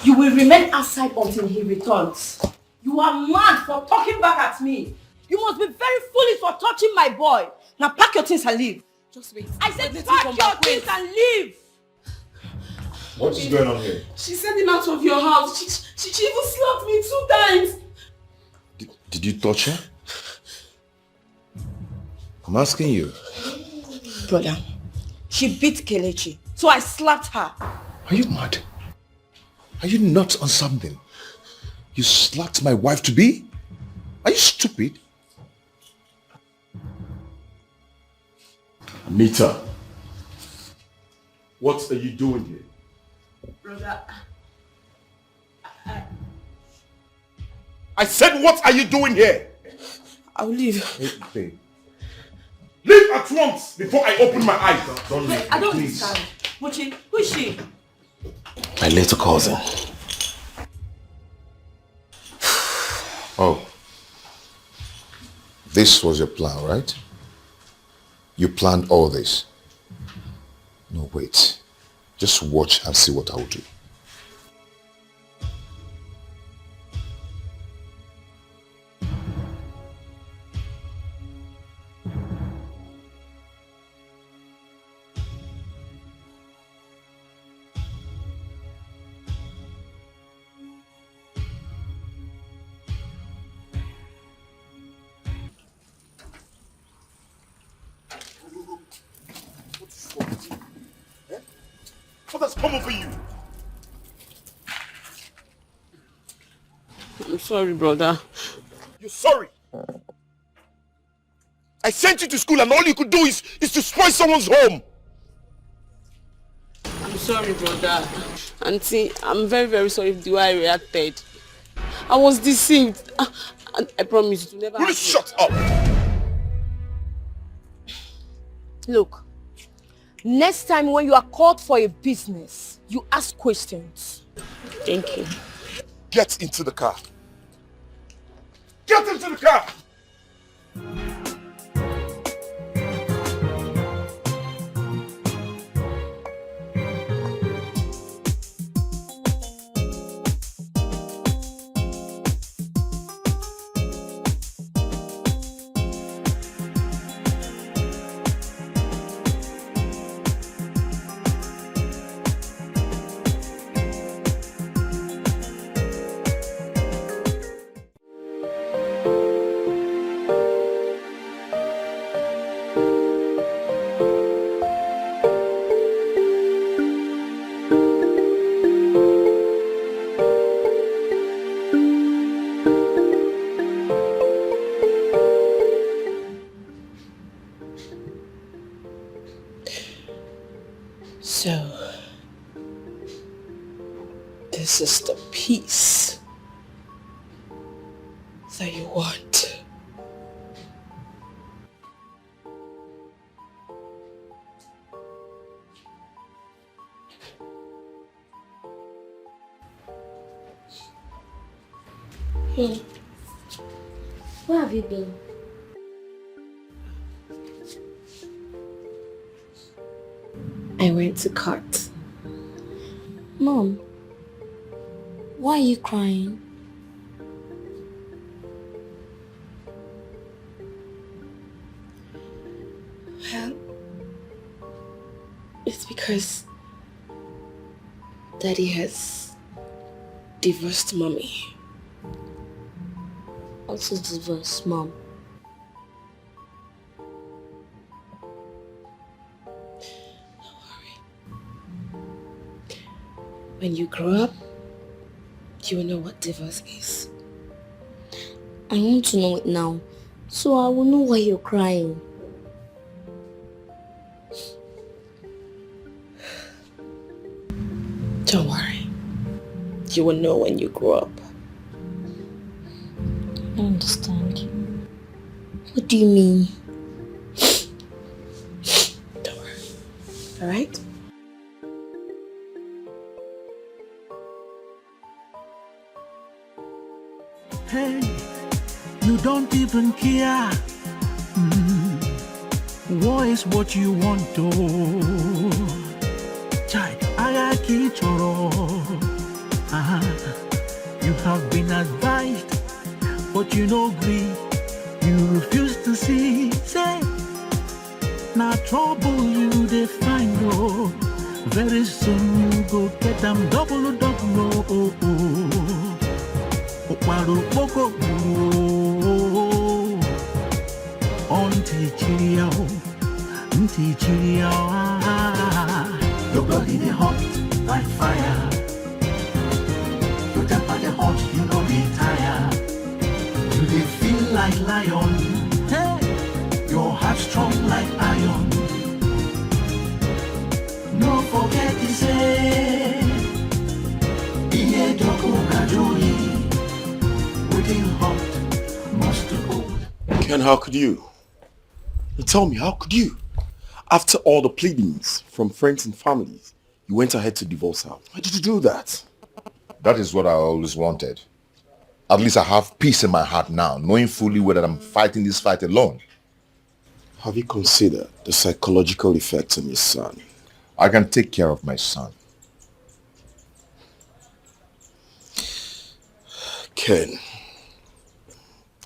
You will remain outside until he returns. You are mad for talking back at me. You must be very foolish for touching my boy. Now pack your things and leave. Just wait. I said pack your things and leave. What is going on here? She sent him out of your house. She even slapped me 2 times. Did you touch her? I'm asking you. Brother, she beat Kelechi, so I slapped her. Are you mad? Are you not on something? You slapped my wife to be? Are you stupid? Anita, what are you doing here? Brother, I said, what are you doing here? I'll leave. Hey. Leave at once before I open my eyes. Don't leave. I don't understand. Mochi, who is she? My little cousin. Oh. This was your plan, right? You planned all this. No, wait. Just watch and see what I'll do. What has come over you? I'm sorry, brother. You're sorry? I sent you to school and all you could do is to spoil someone's home. I'm sorry, brother. Auntie, I'm very, very sorry for the way I reacted. I was deceived. And I promise you to never. Will you shut up? Look, next time when you are called for a business, you ask questions. Thank you. Get into the car. Get into the car! So, this is the peace that you want. Hey, where have you been? I went to court. Mom, why are you crying? Well, it's because Daddy has divorced Mommy. Also divorced, Mom. When you grow up, you will know what divorce is. I want to know it now, so I will know why you're crying. Don't worry. You will know when you grow up. I don't understand. What do you mean? Hey, you don't even care. What is what you want to? Chai, ayaki choro. You have been advised, but you no agree. You refuse to see. Say, now trouble you they find oh. Very soon you go get them double. Okwaru boko Auntie Chiria, your body they hot like fire. Your temper they hot, you know they tire. You they feel like lion. Hey, your heart strong like iron. No forget to say, Iye doko kajoi. Waiting hot, must hold. Ken, how could you? Tell me, how could you? After all the pleadings from friends and families, you went ahead to divorce her. Why did you do that? That is what I always wanted. At least I have peace in my heart now, knowing fully well that I'm fighting this fight alone. Have you considered the psychological effects on your son? I can take care of my son. Ken,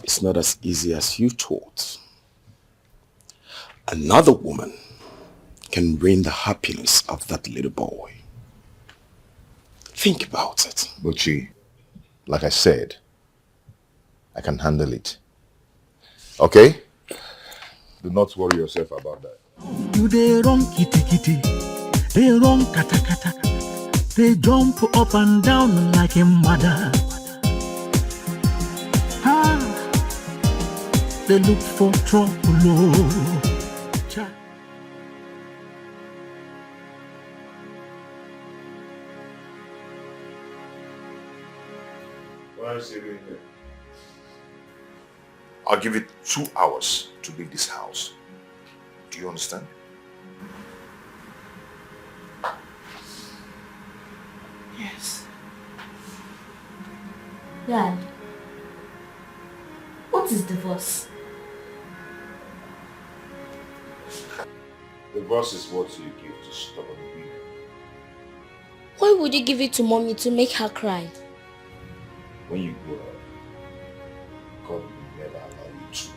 it's not as easy as you thought. Another woman can ruin the happiness of that little boy. Think about it. Buchi, like I said, I can handle it. Okay? Do not worry yourself about that. You they wrong kitty, they wrong kata. They jump up and down like a mother. They look for trouble. I'll give it 2 hours to leave this house. Do you understand? Yes. Dad, what is divorce? Divorce is what you give to stubborn women. Why would you give it to mommy to make her cry? When you grow up, God will never allow you to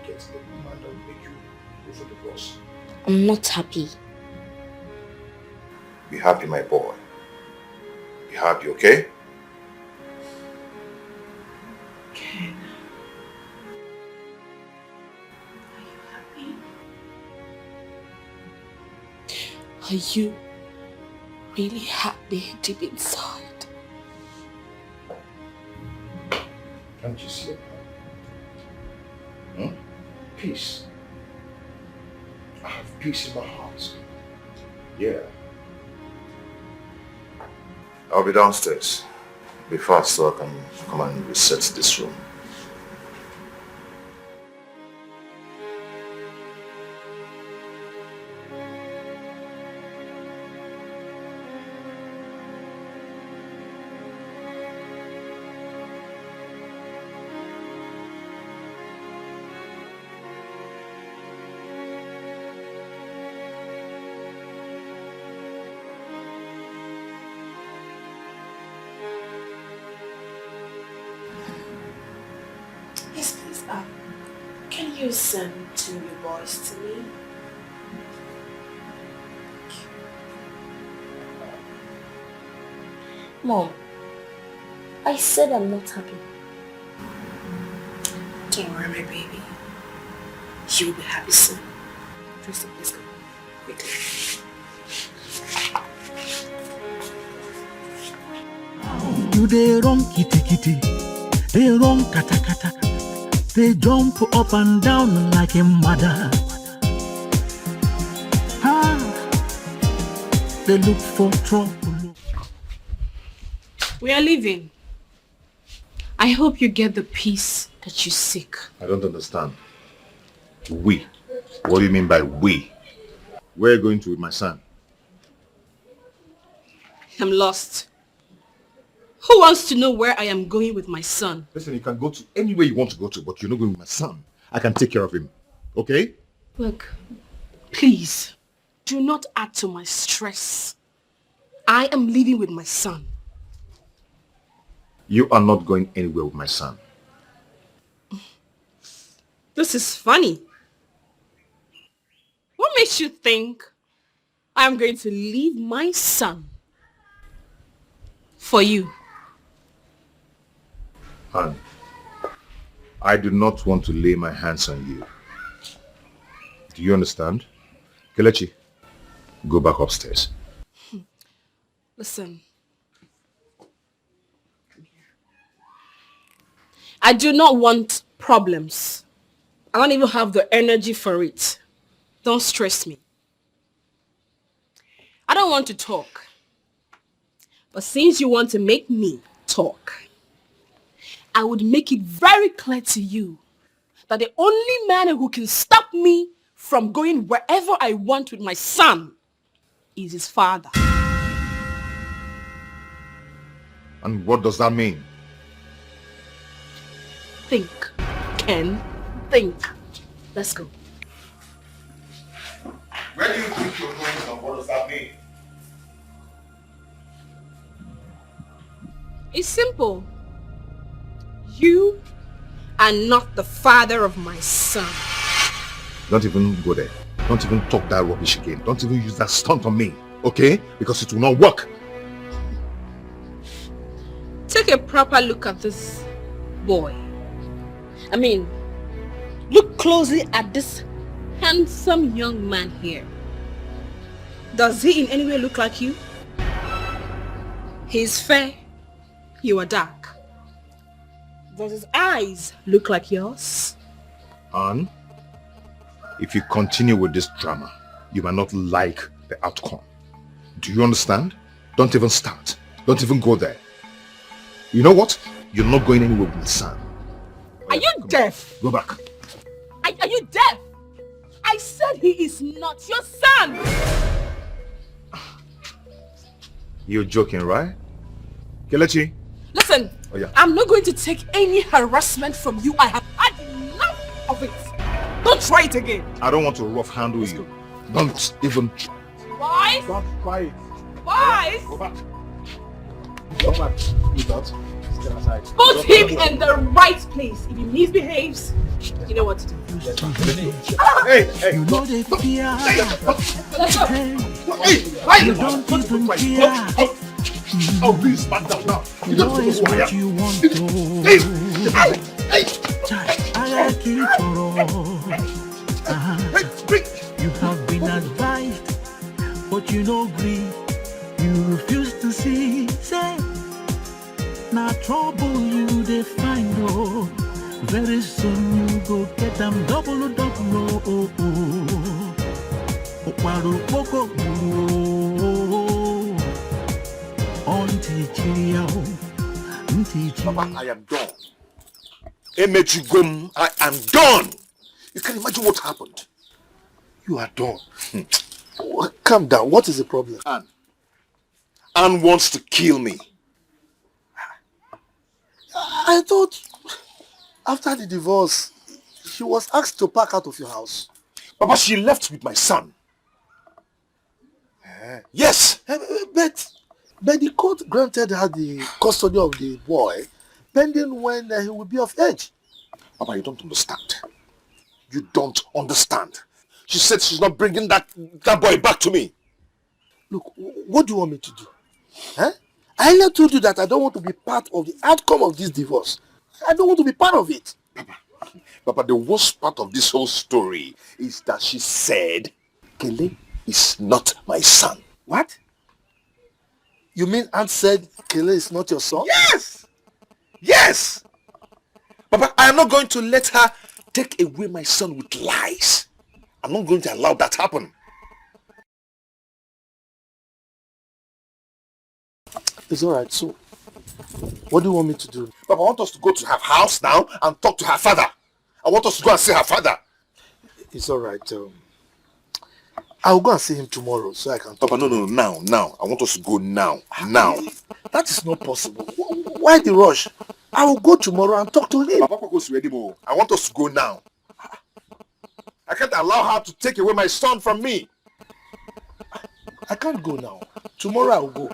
get the woman that will make you go for divorce. I'm not happy. Be happy, my boy. Be happy, okay? Ken, are you happy? Are you really happy deep inside? Can't you see it? Peace. I have peace in my heart. Yeah. I'll be downstairs. Be fast so I can come and reset this room. Yes, please. Can you send 2 new boys to me? Mom, I said I'm not happy. Don't worry, my baby. You'll be happy soon. Tristan, please go. Quickly. You they wrong kitty, they wrong kata. They jump up and down like a mother. They look for trouble. We are leaving. I hope you get the peace that you seek. I don't understand. We? What do you mean by we? Where are you going to with my son? I'm lost. Who wants to know where I am going with my son? Listen, you can go to anywhere you want to go to, but you're not going with my son. I can take care of him. Okay? Look, please, do not add to my stress. I am leaving with my son. You are not going anywhere with my son. This is funny. What makes you think I'm going to leave my son for you? Han, I do not want to lay my hands on you. Do you understand? Kelechi, go back upstairs. Listen. I do not want problems. I don't even have the energy for it. Don't stress me. I don't want to talk. But since you want to make me talk, I would make it very clear to you that the only man who can stop me from going wherever I want with my son is his father. And what does that mean? Think, Ken. Think. Let's go. Where do you think you're going and what does that mean? It's simple. You are not the father of my son. Don't even go there. Don't even talk that rubbish again. Don't even use that stunt on me, okay? Because it will not work. Take a proper look at this boy. I mean, look closely at this handsome young man here. Does he in any way look like you? He's fair, you are dark. Does his eyes look like yours? And if you continue with this drama, you might not like the outcome. Do you understand? Don't even start. Don't even go there. You know what? You're not going anywhere with my son. Are you deaf? Go back. Are you deaf? I said he is not your son. You're joking, right? Kelechi. Listen, yeah. I'm not going to take any harassment from you. I have had enough of it. Don't try it again. I don't want to rough handle you. Don't even try. Why? Don't try it. Why? Go back. Go back. Leave that. Stay aside. Put him in the right place. If he misbehaves, you know what to do. Hey! You know they fear. Hey! You don't even care. Oh, please back down now. You know don't it's know who I what am. you want to. Hey! I like it all. You have been advised, but you no agree. You refuse to see. Say, now trouble you they find oh. Very soon you go get them double. Oh. Okwaru poko Papa, I am done. Emechigum, I am done. You can imagine what happened. You are done. Calm down. What is the problem? Anne wants to kill me. I thought after the divorce, she was asked to pack out of your house. Papa, she left with my son. Yes. But the court granted her the custody of the boy pending when he will be of age. Papa, you don't understand. You don't understand. She said she's not bringing that boy back to me. Look, what do you want me to do? Huh? I earlier told you that I don't want to be part of the outcome of this divorce. I don't want to be part of it. Papa, the worst part of this whole story is that she said Kele is not my son. What? You mean Aunt said Kele is not your son? Yes! Yes! Papa, I am not going to let her take away my son with lies. I'm not going to allow that happen. It's alright, so what do you want me to do? Papa, I want us to go to her house now and talk to her father. I want us to go and see her father. It's alright. I'll go and see him tomorrow so I can talk. Papa, no, now. I want us to go now. Now. That is not possible. Why the rush? I will go tomorrow and talk to him. Papa goes ready, Mo. I want us to go now. I can't allow her to take away my son from me. I can't go now. Tomorrow I will go.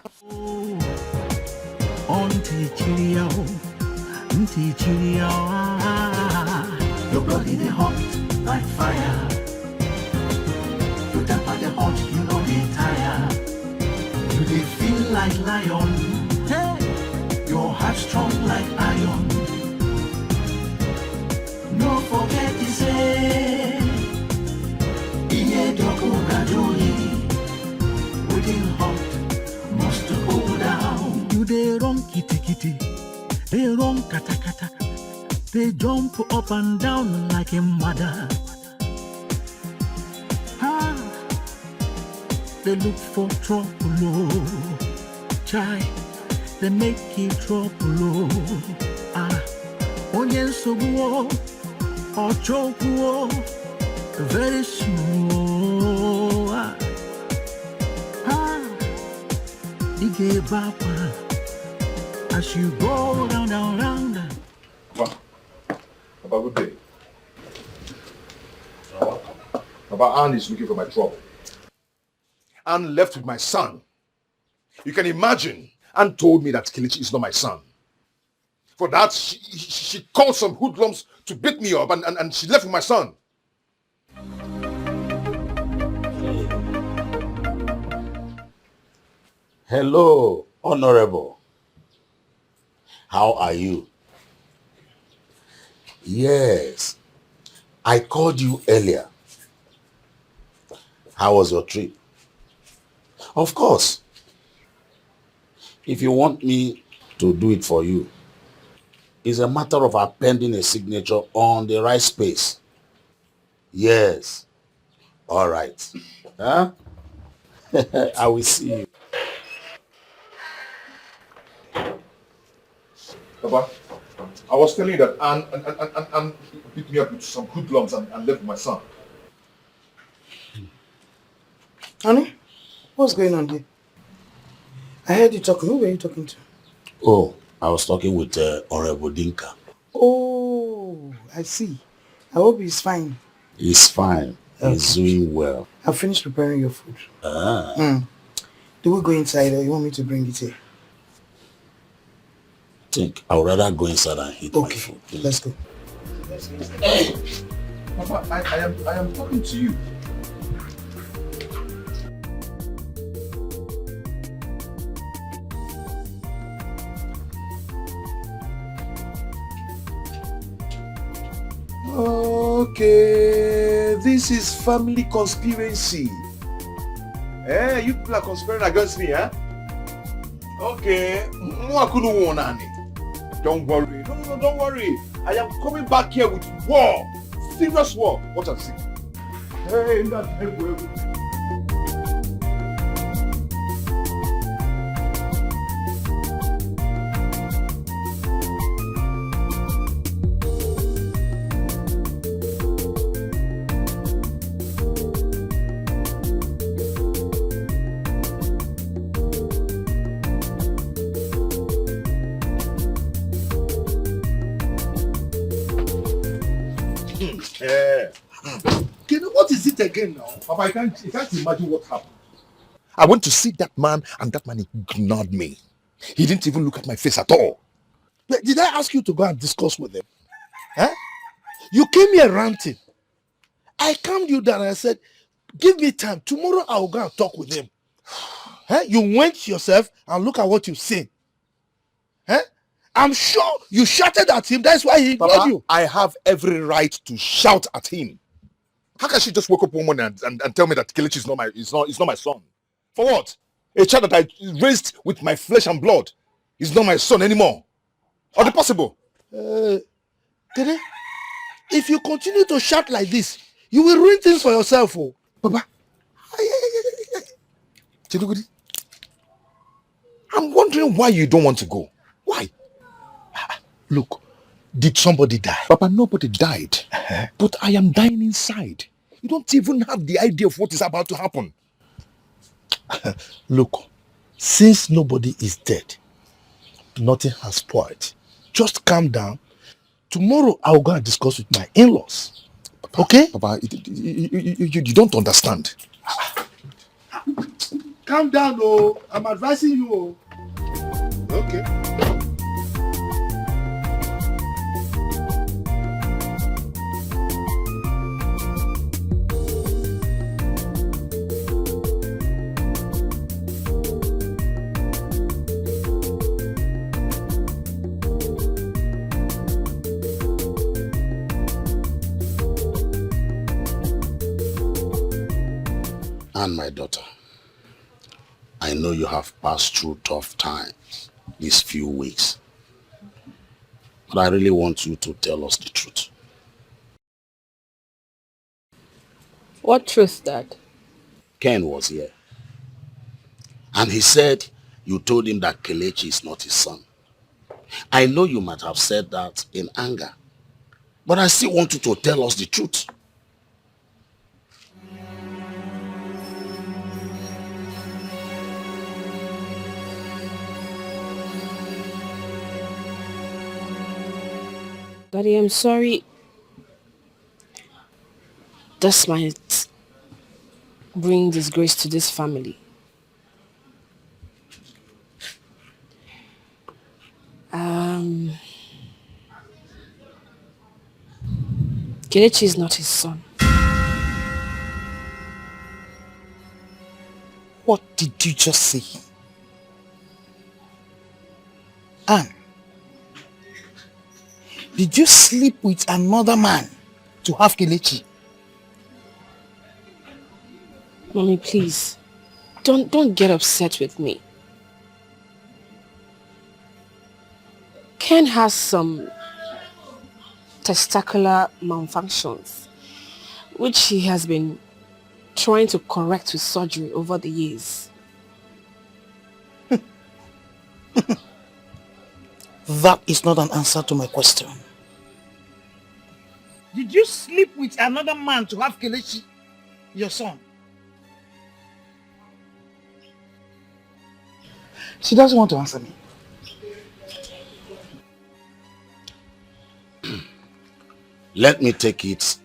Your body they hot like fire. You temper the hot, you know they tire. You they feel like lion. Hey, your heart strong like iron. No forget to say, Iye doko gadoli. Within hot, must go down. You they run kitty kitty, they run kata kata. They jump up and down like a mother. They look for trouble, oh. Chai, they make it trouble, oh. Onyen sobuo, or chokuo, very soon, oh. He gave up as you go round, round, round. Papa, good day. Papa, Anne is looking for my trouble. Anne left with my son. You can imagine, Anne told me that Kelechi is not my son. For that, she called some hoodlums to beat me up and she left with my son. Hello, Honorable. How are you? Yes, I called you earlier. How was your trip? Of course. If you want me to do it for you, it's a matter of appending a signature on the right space. Yes. All right. Huh? I will see you. Papa, I was telling you that Anne beat me up with some hoodlums and left with my son. Honey, what's going on here? I heard you talking. Who were you talking to? Oh, I was talking with Honorable Dinka. Oh, I see. I hope he's fine. He's fine. He's doing well. I've finished preparing your food. Do we go inside or you want me to bring it here? I think I would rather go inside and eat my food. Let's go. Hey! Papa, I am talking to you. Okay, this is family conspiracy. Eh, you people are conspiring against me, eh? Okay, don't worry. No, don't worry. I am coming back here with war. Serious war. Watch and see. Hey, What is it again now? Papa, you can't imagine what happened. I went to see that man and that man ignored me. He didn't even look at my face at all. Did I ask you to go and discuss with him? Huh? You came here ranting. I calmed you down and I said, give me time. Tomorrow I will go and talk with him. Huh? You went yourself and look at what you say. Huh? I'm sure you shouted at him. That's why he ignored you. I have every right to shout at him. How can she just wake up one morning and tell me that Kelechi is not my son? For what? A child that I raised with my flesh and blood is not my son anymore. Are they possible? Dede, if you continue to shout like this, you will ruin things for yourself. Oh. Papa, I'm wondering why you don't want to go. Why? Look, did somebody die? Papa, nobody died. But I am dying inside. You don't even have the idea of what is about to happen. Look, since nobody is dead, Nothing has spoiled. Just calm down. Tomorrow I'll go and discuss with my in-laws. Okay? Papa, you don't understand. Calm down, oh. I'm advising you, oh. Okay. And my daughter, I know you have passed through tough times these few weeks. But I really want you to tell us the truth. What truth, Dad? Ken was here. And he said you told him that Kelechi is not his son. I know you might have said that in anger. But I still want you to tell us the truth. Daddy, I'm sorry. This might bring disgrace to this family. Kelechi is not his son. What did you just say? Anne, did you sleep with another man to have Kelechi? Mommy, please. Don't get upset with me. Ken has some testicular malfunctions, which he has been trying to correct with surgery over the years. That is not an answer to my question. Did you sleep with another man to have Kelechi, your son? She doesn't want to answer me. Let me take it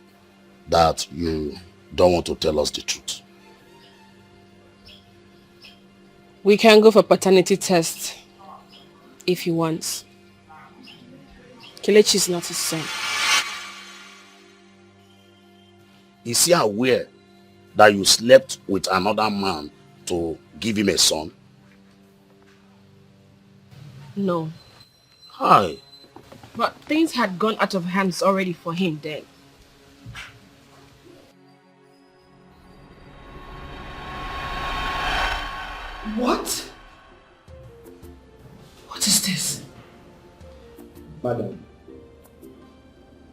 that you don't want to tell us the truth. We can go for paternity test if he wants. Kelechi is not his son. Is he aware that you slept with another man to give him a son? No. Hi. But things had gone out of hands already for him then. What? What is this? Madam,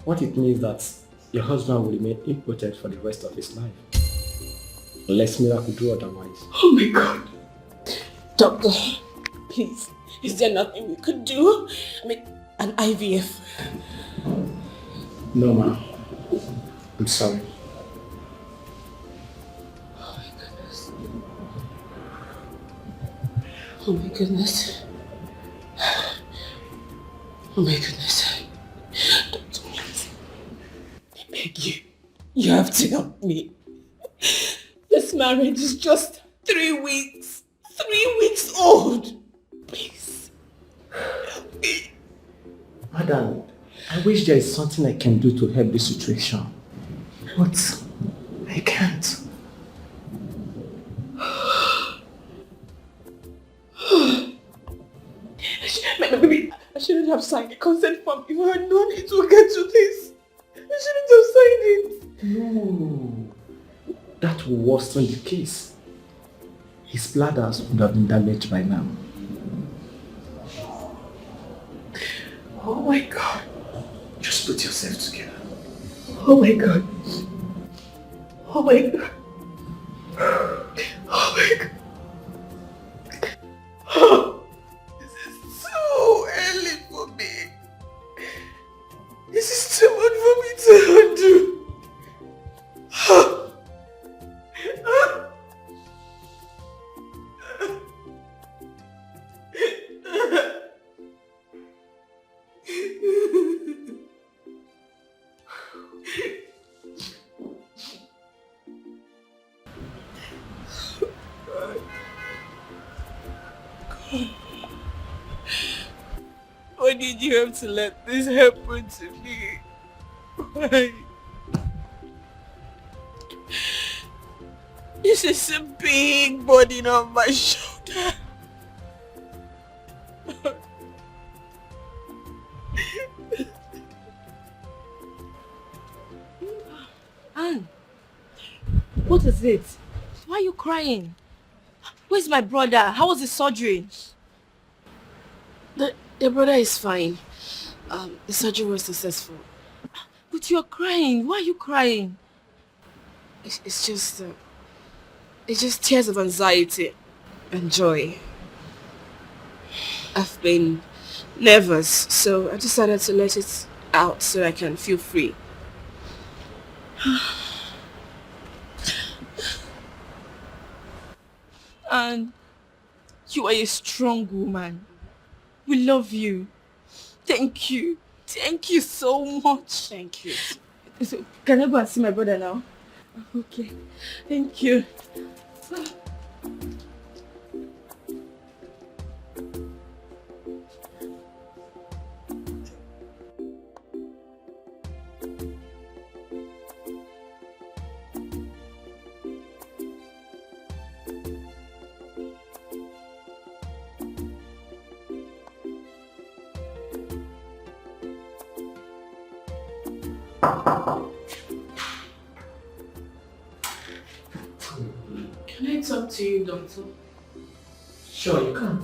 what it means that your husband will remain impotent for the rest of his life. Unless miracle do otherwise. Oh my God. Doctor, please, is there nothing we could do? I mean, an IVF. No, ma'am. I'm sorry. Oh my goodness. Oh my goodness. Oh my goodness. Doctor, please. I beg you. You have to help me. This marriage is just 3 weeks. 3 weeks old. Please. Help me. Madam, I wish there is something I can do to help this situation. But I can't. Maybe I shouldn't have signed the consent form if I had known it would get to this. I shouldn't have signed it. No. That will worsen the case. His bladders would have been damaged by now. Oh my God. Just put yourself together. Oh my God. Oh my God. Oh my God. Oh, this is too early for me. This is too much for me to undo. Why did you have to let this happen to me? Why? This is a big burden on my shoulder. Anne, what is it? Why are you crying? Where's my brother? How was the surgery? The brother is fine. The surgery was successful. But you're crying. Why are you crying? It's just tears of anxiety and joy. I've been nervous, so I decided to let it out so I can feel free. And you are a strong woman. We love you. Thank you. Thank you so much. Thank you. So, can I go and see my brother now? Okay. Thank you. Can I talk to you, doctor? Sure, you can.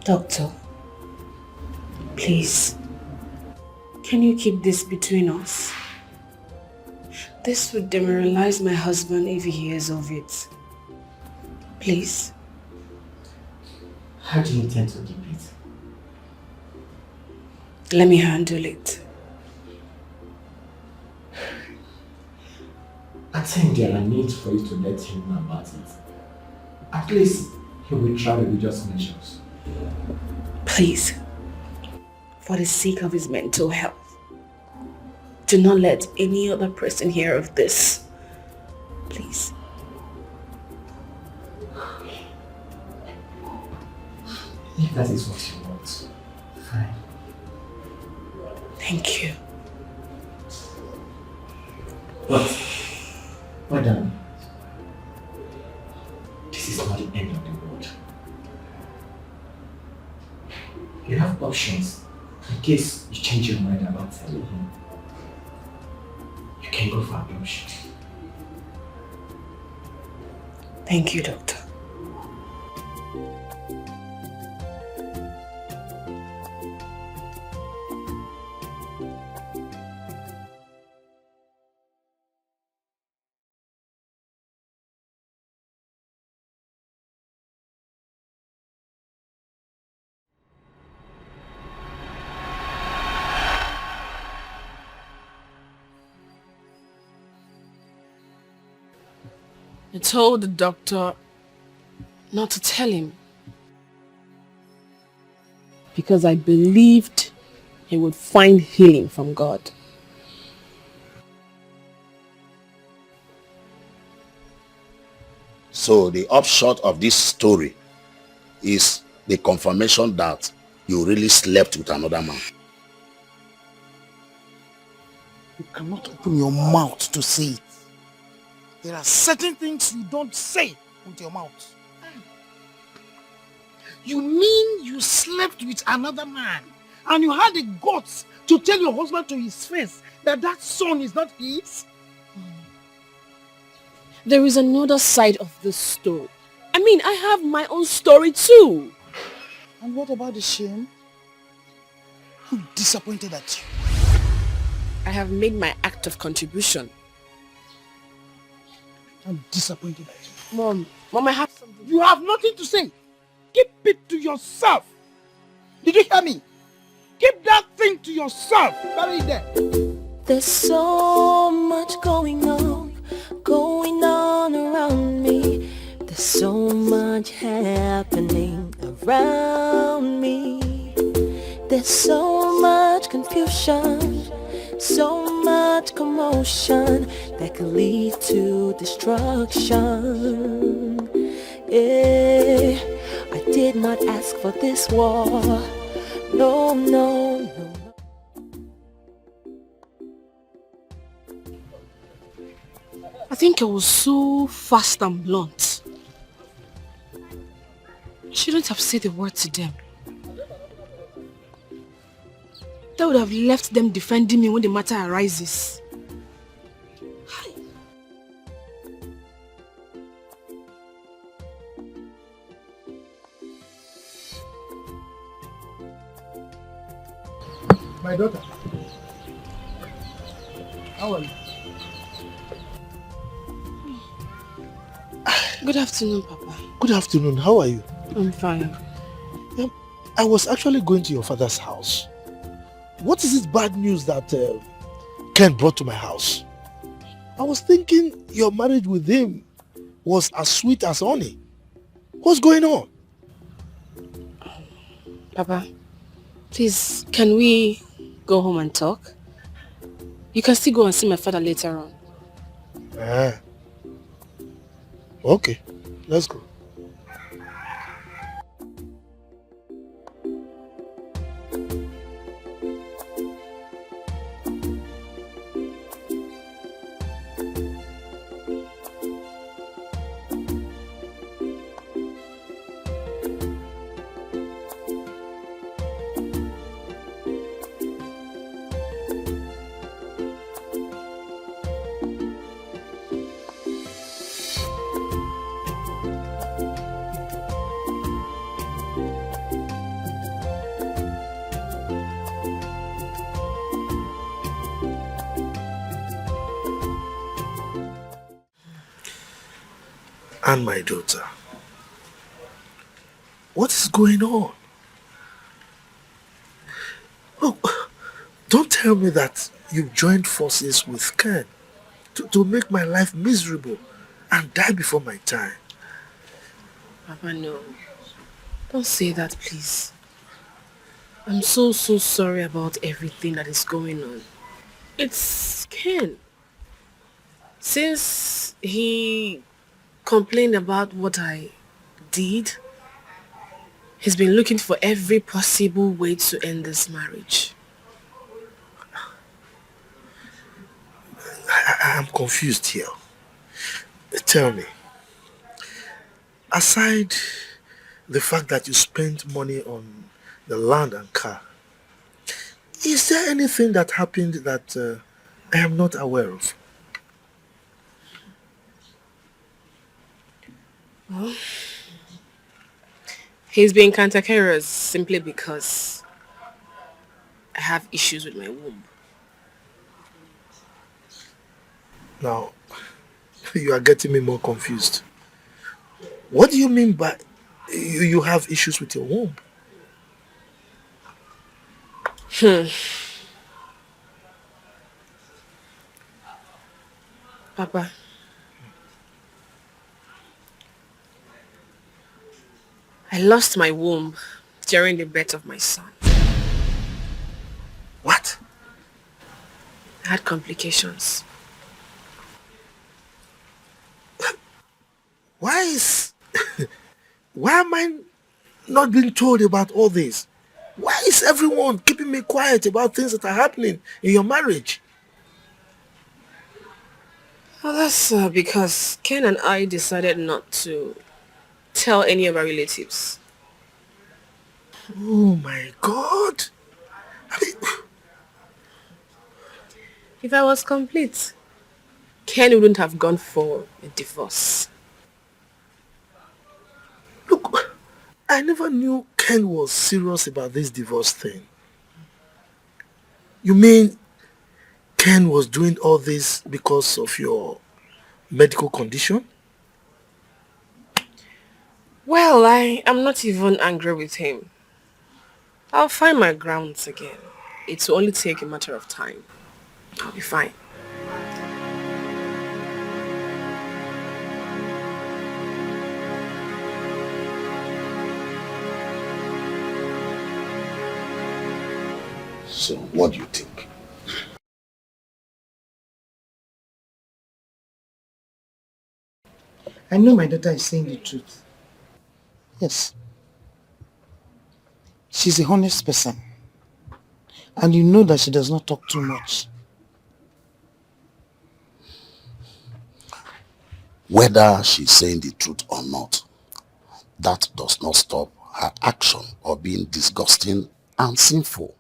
Doctor, please, can you keep this between us? This would demoralize my husband if he hears of it. Please. How do you intend to keep it? Let me handle it. I think there are needs for you to let him know about it. At least he will try religious measures. Please, for the sake of his mental health, do not let any other person hear of this. Please. If that is what you want, fine. Thank you. But, madam, this is not the end of the world. You have options in case you change your mind about telling him. You can go for adoption. Thank you, doctor. I told the doctor not to tell him because I believed he would find healing from God. So the upshot of this story is the confirmation that you really slept with another man. You cannot open your mouth to say it. There are certain things you don't say with your mouth. You mean you slept with another man and you had the guts to tell your husband to his face that that son is not his? There is another side of this story. I mean, I have my own story too. And what about the shame? I'm disappointed at you. I have made my act of contribution. I'm disappointed at you. Mom, I have something. You have nothing to say. Keep it to yourself. Did you hear me? Keep that thing to yourself. Bury it there. There's so much going on around me. There's so much happening around me. There's so much confusion, so much much commotion that could lead to destruction. Yeah, I did not ask for this war. No, no, no. I think I was so fast and blunt. I shouldn't have said a word to them. That would have left them defending me when the matter arises. My daughter. How are you? Good afternoon, Papa. Good afternoon. How are you? I'm fine. I was actually going to your father's house. What is this bad news that Ken brought to my house? I was thinking your marriage with him was as sweet as honey. What's going on? Papa, please, can we go home and talk? You can still go and see my father later on. Okay, let's go. And my daughter, what is going on? Oh, don't tell me that you've joined forces with Ken to make my life miserable and die before my time. Papa, no. Don't say that, please. I'm so sorry about everything that is going on. It's Ken. Since he complained about what I did, he's been looking for every possible way to end this marriage. I'm confused here. Tell me, aside the fact that you spent money on the land and car, is there anything that happened that I am not aware of? Well, he's being cantankerous simply because I have issues with my womb. Now, you are getting me more confused. What do you mean by you have issues with your womb? Papa, I lost my womb during the birth of my son. What? I had complications. Why am I not being told about all this? Why is everyone keeping me quiet about things that are happening in your marriage? Well, that's because Ken and I decided not to tell any of our relatives. Oh my God! If I was complete, Ken wouldn't have gone for a divorce. Look, I never knew Ken was serious about this divorce thing. You mean Ken was doing all this because of your medical condition? Well, I am not even angry with him. I'll find my grounds again. It will only take a matter of time. I'll be fine. So what do you think? I know my daughter is saying the truth. Yes. She's a honest person. And you know that she does not talk too much. Whether she's saying the truth or not, that does not stop her action of being disgusting and sinful.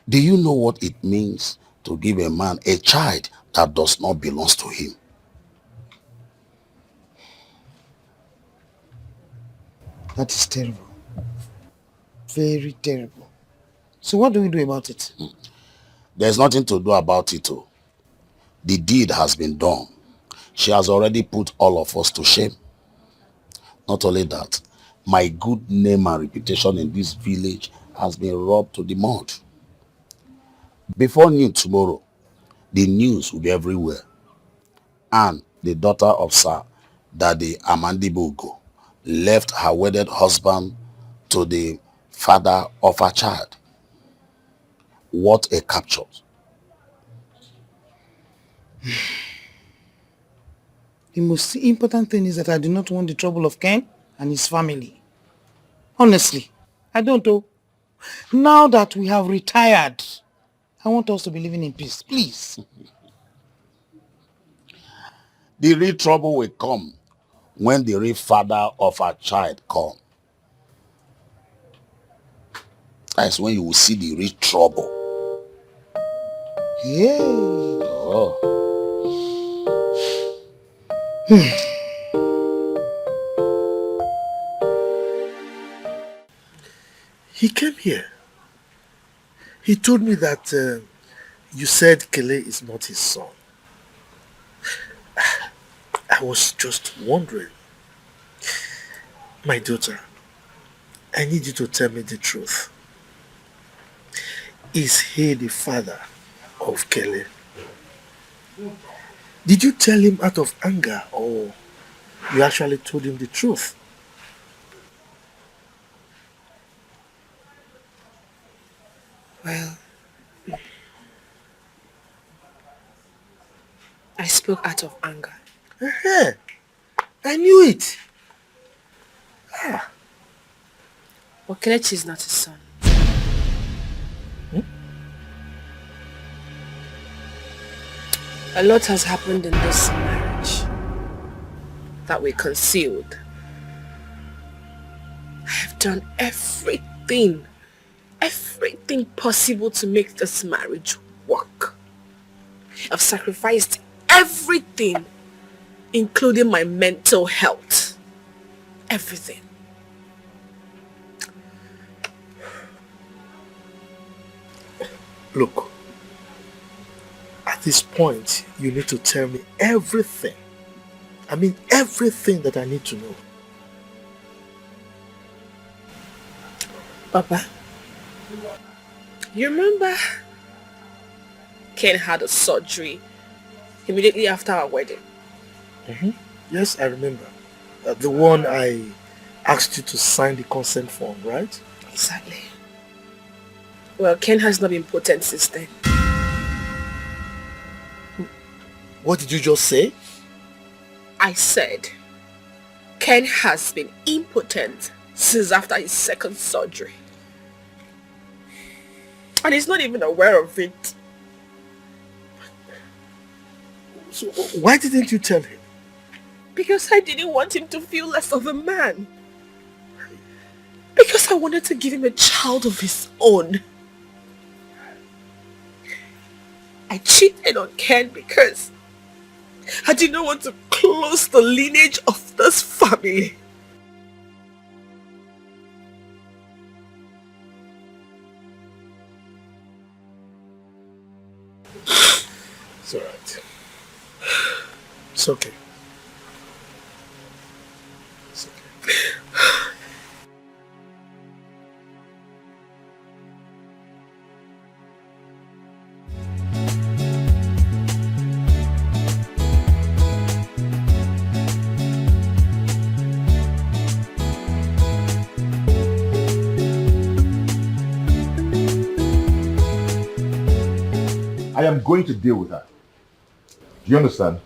Do you know what it means to give a man a child that does not belong to him? That is terrible. Very terrible. So what do we do about it? There's nothing to do about it. Oh. The deed has been done. She has already put all of us to shame. Not only that, my good name and reputation in this village has been rubbed to the mud. Before noon tomorrow, the news will be everywhere. And the daughter of Sir Daddy Amandibogo left her wedded husband to the father of her child. What a capture. The most important thing is that I do not want the trouble of Ken and his family. Honestly, I don't know. Now that we have retired, I want us to be living in peace, please. The real trouble will come when the real father of her child come. That's when you will see the real trouble. Yeah. Oh. He came here. He told me that you said Kele is not his son. I was just wondering. My daughter, I need you to tell me the truth. Is he the father of Kele? Did you tell him out of anger or you actually told him the truth? Well, I spoke out of anger. I knew it. But Kelechi is not his son. A lot has happened in this marriage that we concealed. I have done everything possible to make this marriage work. I've sacrificed everything, including my mental health. Everything. Look, at this point, you need to tell me everything. I mean everything that I need to know. Papa, you remember Ken had a surgery immediately after our wedding? Yes, I remember. The one I asked you to sign the consent form, right? Exactly. Well, Ken has not been potent since then. What did you just say? I said Ken has been impotent since after his second surgery. And he's not even aware of it. So why didn't you tell him? Because I didn't want him to feel less of a man. Because I wanted to give him a child of his own. I cheated on Ken because I did not want to close the lineage of this family. It's alright. It's okay. It's okay. I am going to deal with her. Do you understand?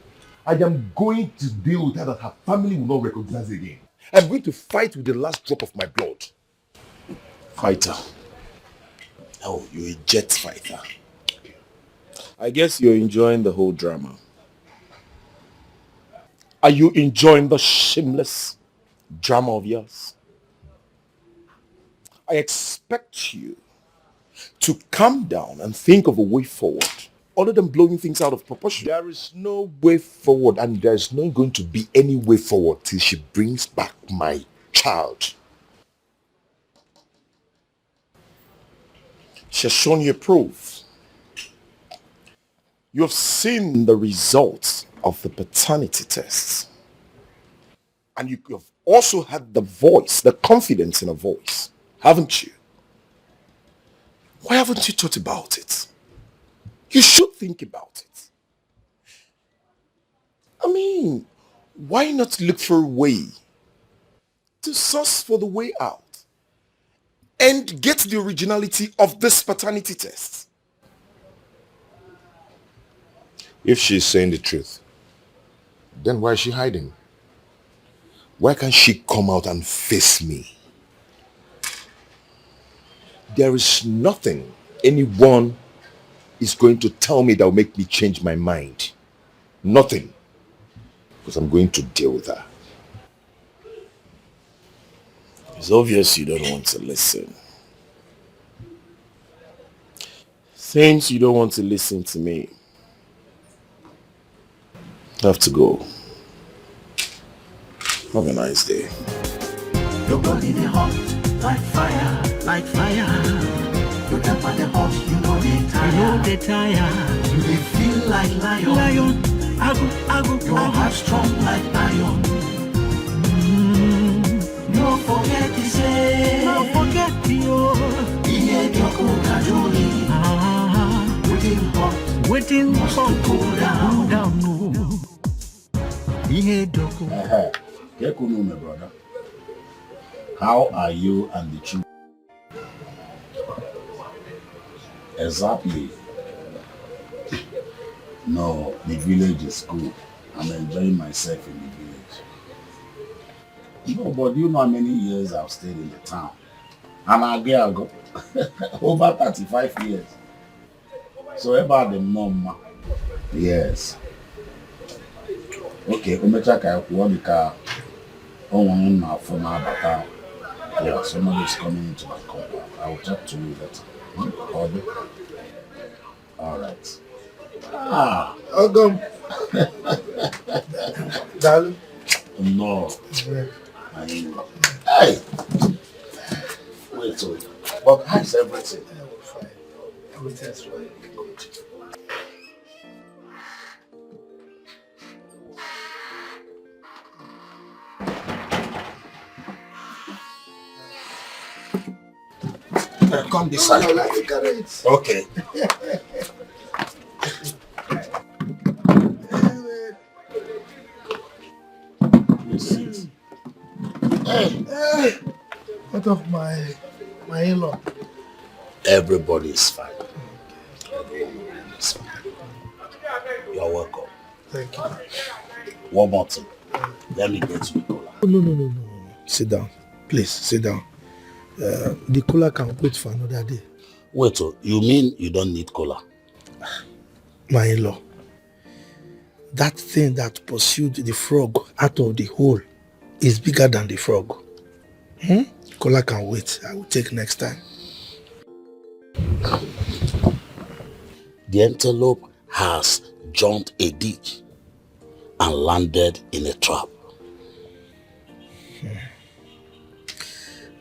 I am going to deal with her that her family will not recognize again. I'm going to fight with the last drop of my blood. Fighter. Oh, you're a jet fighter. I guess you're enjoying the whole drama. Are you enjoying the shameless drama of yours? I expect you to calm down and think of a way forward other than blowing things out of proportion. There is no way forward, and there's not going to be any way forward till she brings back my child. She has shown you proof. You have seen the results of the paternity tests. And you have also had the voice, the confidence in a voice, haven't you? Why haven't you thought about it? You should think about it. I mean, why not look for a way to source for the way out and get the originality of this paternity test? If she's saying the truth, then why is she hiding? Why can't she come out and face me? There is nothing anyone is going to tell me that will make me change my mind. Nothing. Because I'm going to deal with her. It's obvious you don't want to listen. Since you don't want to listen to me, I have to go. Have a nice day. Your body they hot like fire, like fire. Your temper they hot, you know they tire. You know they tire. You they feel like lion. Lion, I go. Your heart strong like iron. No forget to say. No forget to you. Iye doko kajuli. Waiting hot. Waiting hot. Cool down. No. Iye doko. Kekuno, my brother. How are you and the children? Exactly. No, the village is cool. I'm enjoying myself in the village. No, but you know how many years I've stayed in the town? And I go over 35 years. So about the norm. Yes. Okay, umechaka kuwabika on my phone about. Yeah, somebody is coming into my compound. I will talk to you later. All right. Welcome. Darling. No. Hey. Wait, so, but how's everything? Fine. Everything's fine. Good. Come this side. Okay. What of my in-law? Everybody is fine. Everyone is fine. You're welcome. Thank you. One more thing. Let me get you a cola. No. Sit down. Please, sit down. The cola can wait for another day. Wait, you mean you don't need cola? My in-law. That thing that pursued the frog out of the hole is bigger than the frog. Cola can wait. I will take next time. The antelope has jumped a ditch and landed in a trap.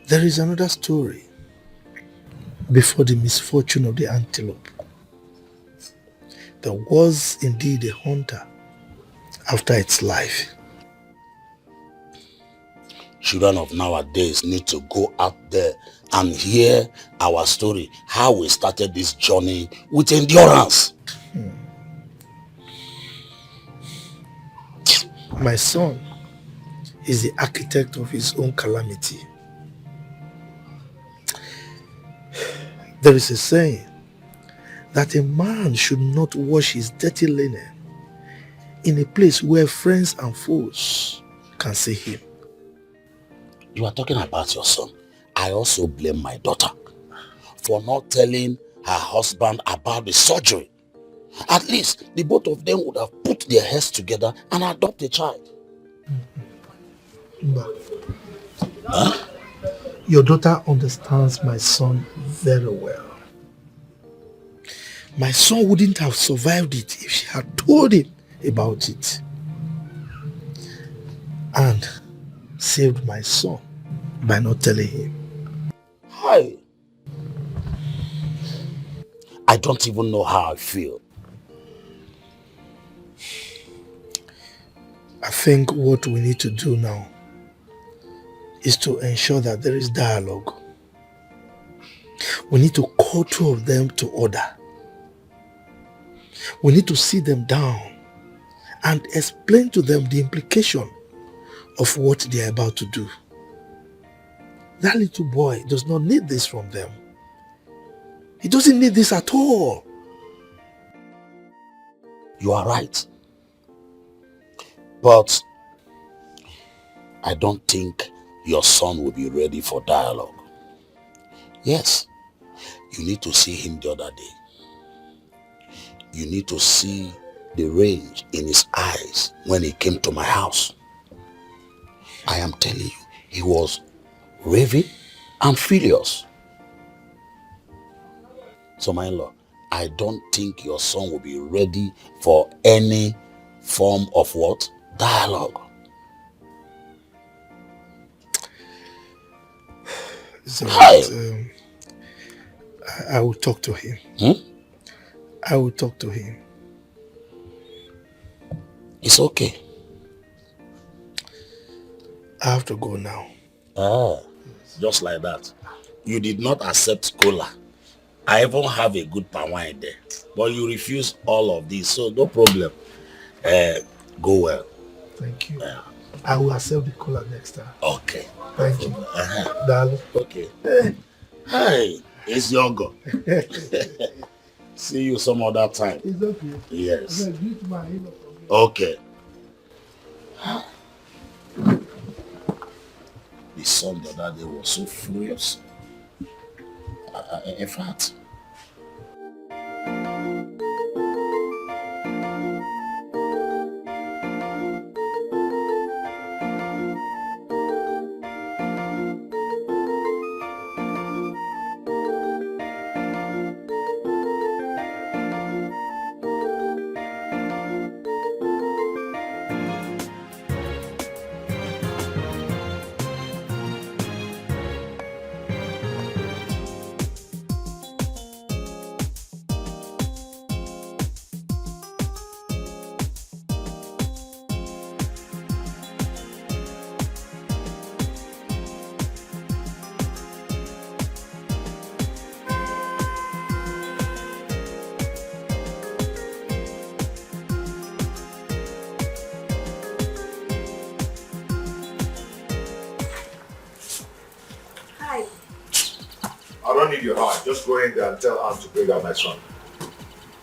There is another story before the misfortune of the antelope. There was indeed a hunter after its life. Children of nowadays need to go out there and hear our story, how we started this journey with endurance. My son is the architect of his own calamity. There is a saying that a man should not wash his dirty linen in a place where friends and foes can see him. You are talking about your son. I also blame my daughter for not telling her husband about the surgery. At least the both of them would have put their heads together and adopt a child. Mba. Huh? Your daughter understands my son very well. My son wouldn't have survived it if she had told him about it. And saved my son by not telling him. Hi. I don't even know how I feel. I think what we need to do now is to ensure that there is dialogue. We need to call two of them to order. We need to sit them down and explain to them the implication of what they are about to do. That little boy does not need this from them. He doesn't need this at all. You are right. But I don't think your son will be ready for dialogue. Yes, you need to see him the other day. You need to see the rage in his eyes when he came to my house. I am telling you, he was raving and furious. So my in-law, I don't think your son will be ready for any form of what? Dialogue. So I will talk to him. I will talk to him. It's okay. I have to go now. Ah, just like that. You did not accept cola. I even have a good palm wine there. But you refuse all of this, so no problem. Go well. Thank you. I will accept the cola next time. Okay. Thank you. Darling. Okay. Hi, it's Yogo. See you some other time. It's okay. Yes. Okay. The son the other day was so furious. In fact, I don't need your heart. Just go in there and tell Aunt to bring out my son.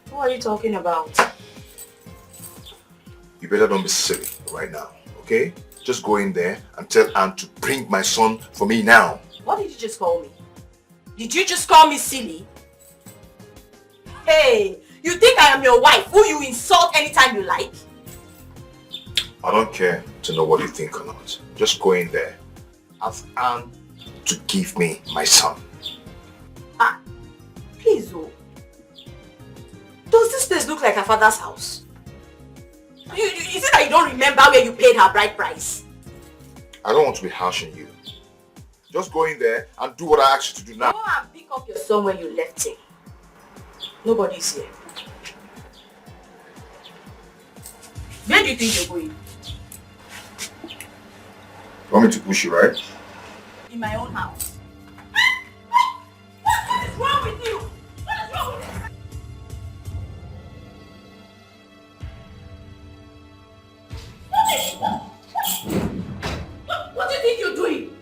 What are you talking about? You better don't be silly right now, okay? Just go in there and tell Aunt to bring my son for me now. What did you just call me? Did you just call me silly? Hey, you think I am your wife who you insult anytime you like? I don't care to know what you think or not. Just go in there. Ask Aunt to give me my son. Ah, please, oh. Does this place look like her father's house? Is it that you don't remember where you paid her bride price? I don't want to be harsh on you. Just go in there and do what I asked you to do now. Go and pick up your son when you left him. Nobody's here. Where do you think you're going? You want me to push you, right? In my own house. What is wrong with you? What is wrong with you? What do you think you're doing?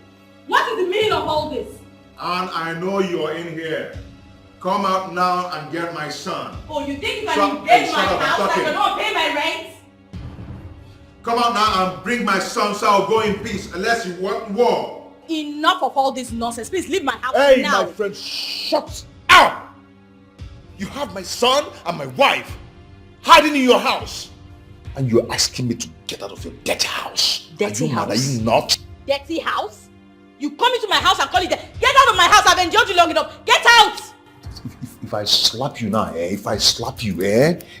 What is the meaning of all this? And I know you're in here. Come out now and get my son. Oh, you think if I invade my house, I cannot pay my rent? Come out now and bring my son so I'll go in peace unless you want war. Enough of all this nonsense. Please leave my house Hey, now. my friend, shut up! You have my son and my wife hiding in your house. And you're asking me to get out of your dirty house. Dirty Are you house? mad? Are you not? Dirty house? You come into my house and call it that. Get out of my house. I've endured you long enough. Get out! If I slap you now, if I slap you,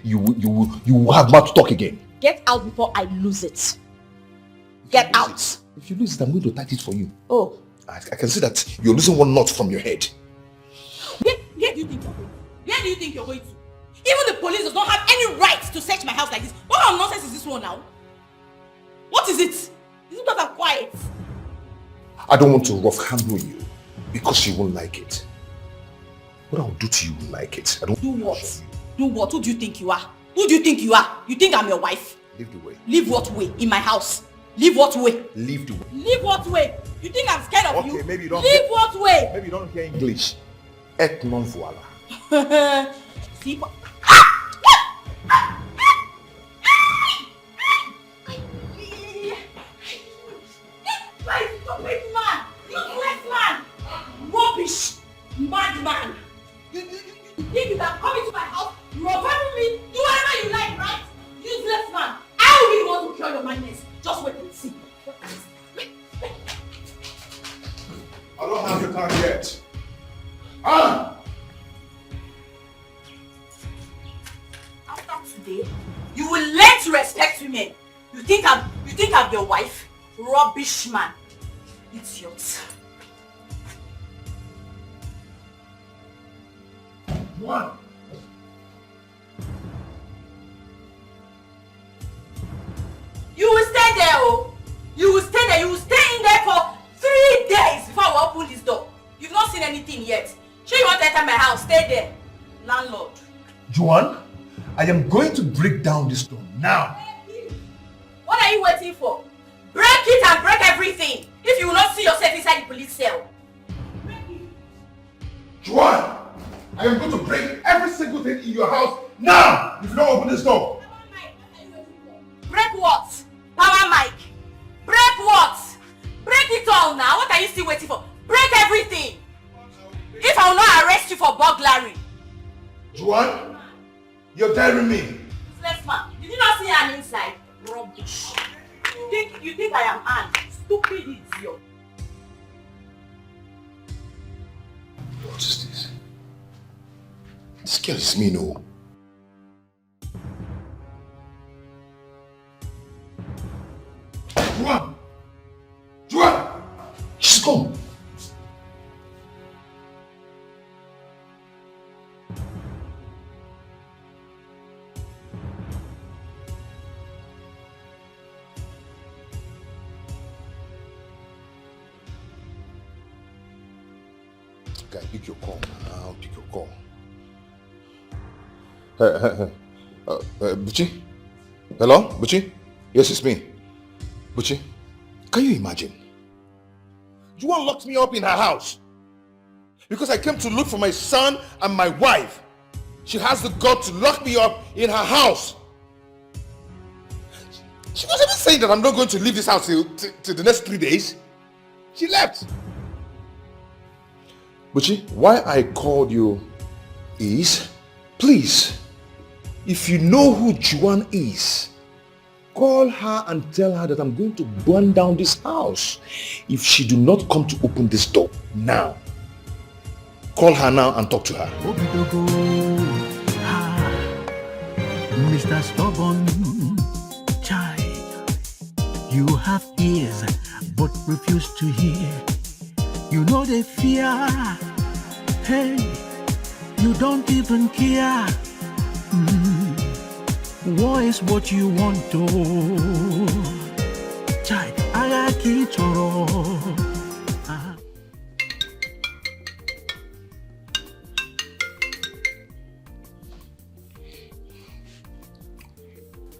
you will have mouth to talk again. Get out before I lose it. Get out. If you lose it, I'm going to tight it for you. Oh. I can see that you're losing one knot from your head. Where do you think you're going? Where do you think you're going to? Even the police does not have any right to search my house like this. What kind of nonsense is this one now? What is it? Is it because I'm quiet? I don't want to rough handle you because you won't like it. What I'll do to you will like it. I don't do what? Do what? Who do you think you are? Who do you think you are? You think I'm your wife? Leave the way. Leave what way? In my house? Leave what way? Leave the way. Leave what way? You think I'm scared of you? Okay, maybe you don't. Leave what way? Maybe you don't hear English. Et non voila. See what? Stupid man! Useless man! Rubbish! Madman! You think you can come into my house, robber me, do whatever you like, right? Useless man! I will be the one to cure your madness. Just wait and see. I don't have the time yet. After today, you will learn to respect women. You think I'm your wife? Rubbish man. Idiot. One. You will stay there, oh. You will stay there. You will stay in there for 3 days before I open this door. You've not seen anything yet. Sure you want to enter my house? Stay there. Landlord. Juan, I am going to break down this door now. What are you waiting for? Break it and break everything. If you will not see yourself inside the police cell. Juan, I am going to break every single thing in your house now if you don't open this door. Break what? Power mic. Break what? Break it all now. What are you still waiting for? Break everything. If I will not arrest you for burglary. Juan, you're daring me. Useless man. Did you not see Anne inside? Rubbish. You think I am Anne? Stupid idiot. What is this? This girl is me, no. Juan! Juan! She's gone. Guy, pick your call now. Pick your call. Buchi? Hello, Buchi? Yes, it's me. Buchi, can you imagine? Juan locked me up in her house because I came to look for my son and my wife. She has the gut to lock me up in her house. She was even saying that I'm not going to leave this house till the next 3 days. She left. Buchi, why I called you is, please, if you know who Juan is, call her and tell her that I'm going to burn down this house if she do not come to open this door now. Call her now and talk to her. Mr. Stubborn Child, you have ears but refuse to hear. You know the fear. Hey, you don't even care. What is what you want to? Child, I keep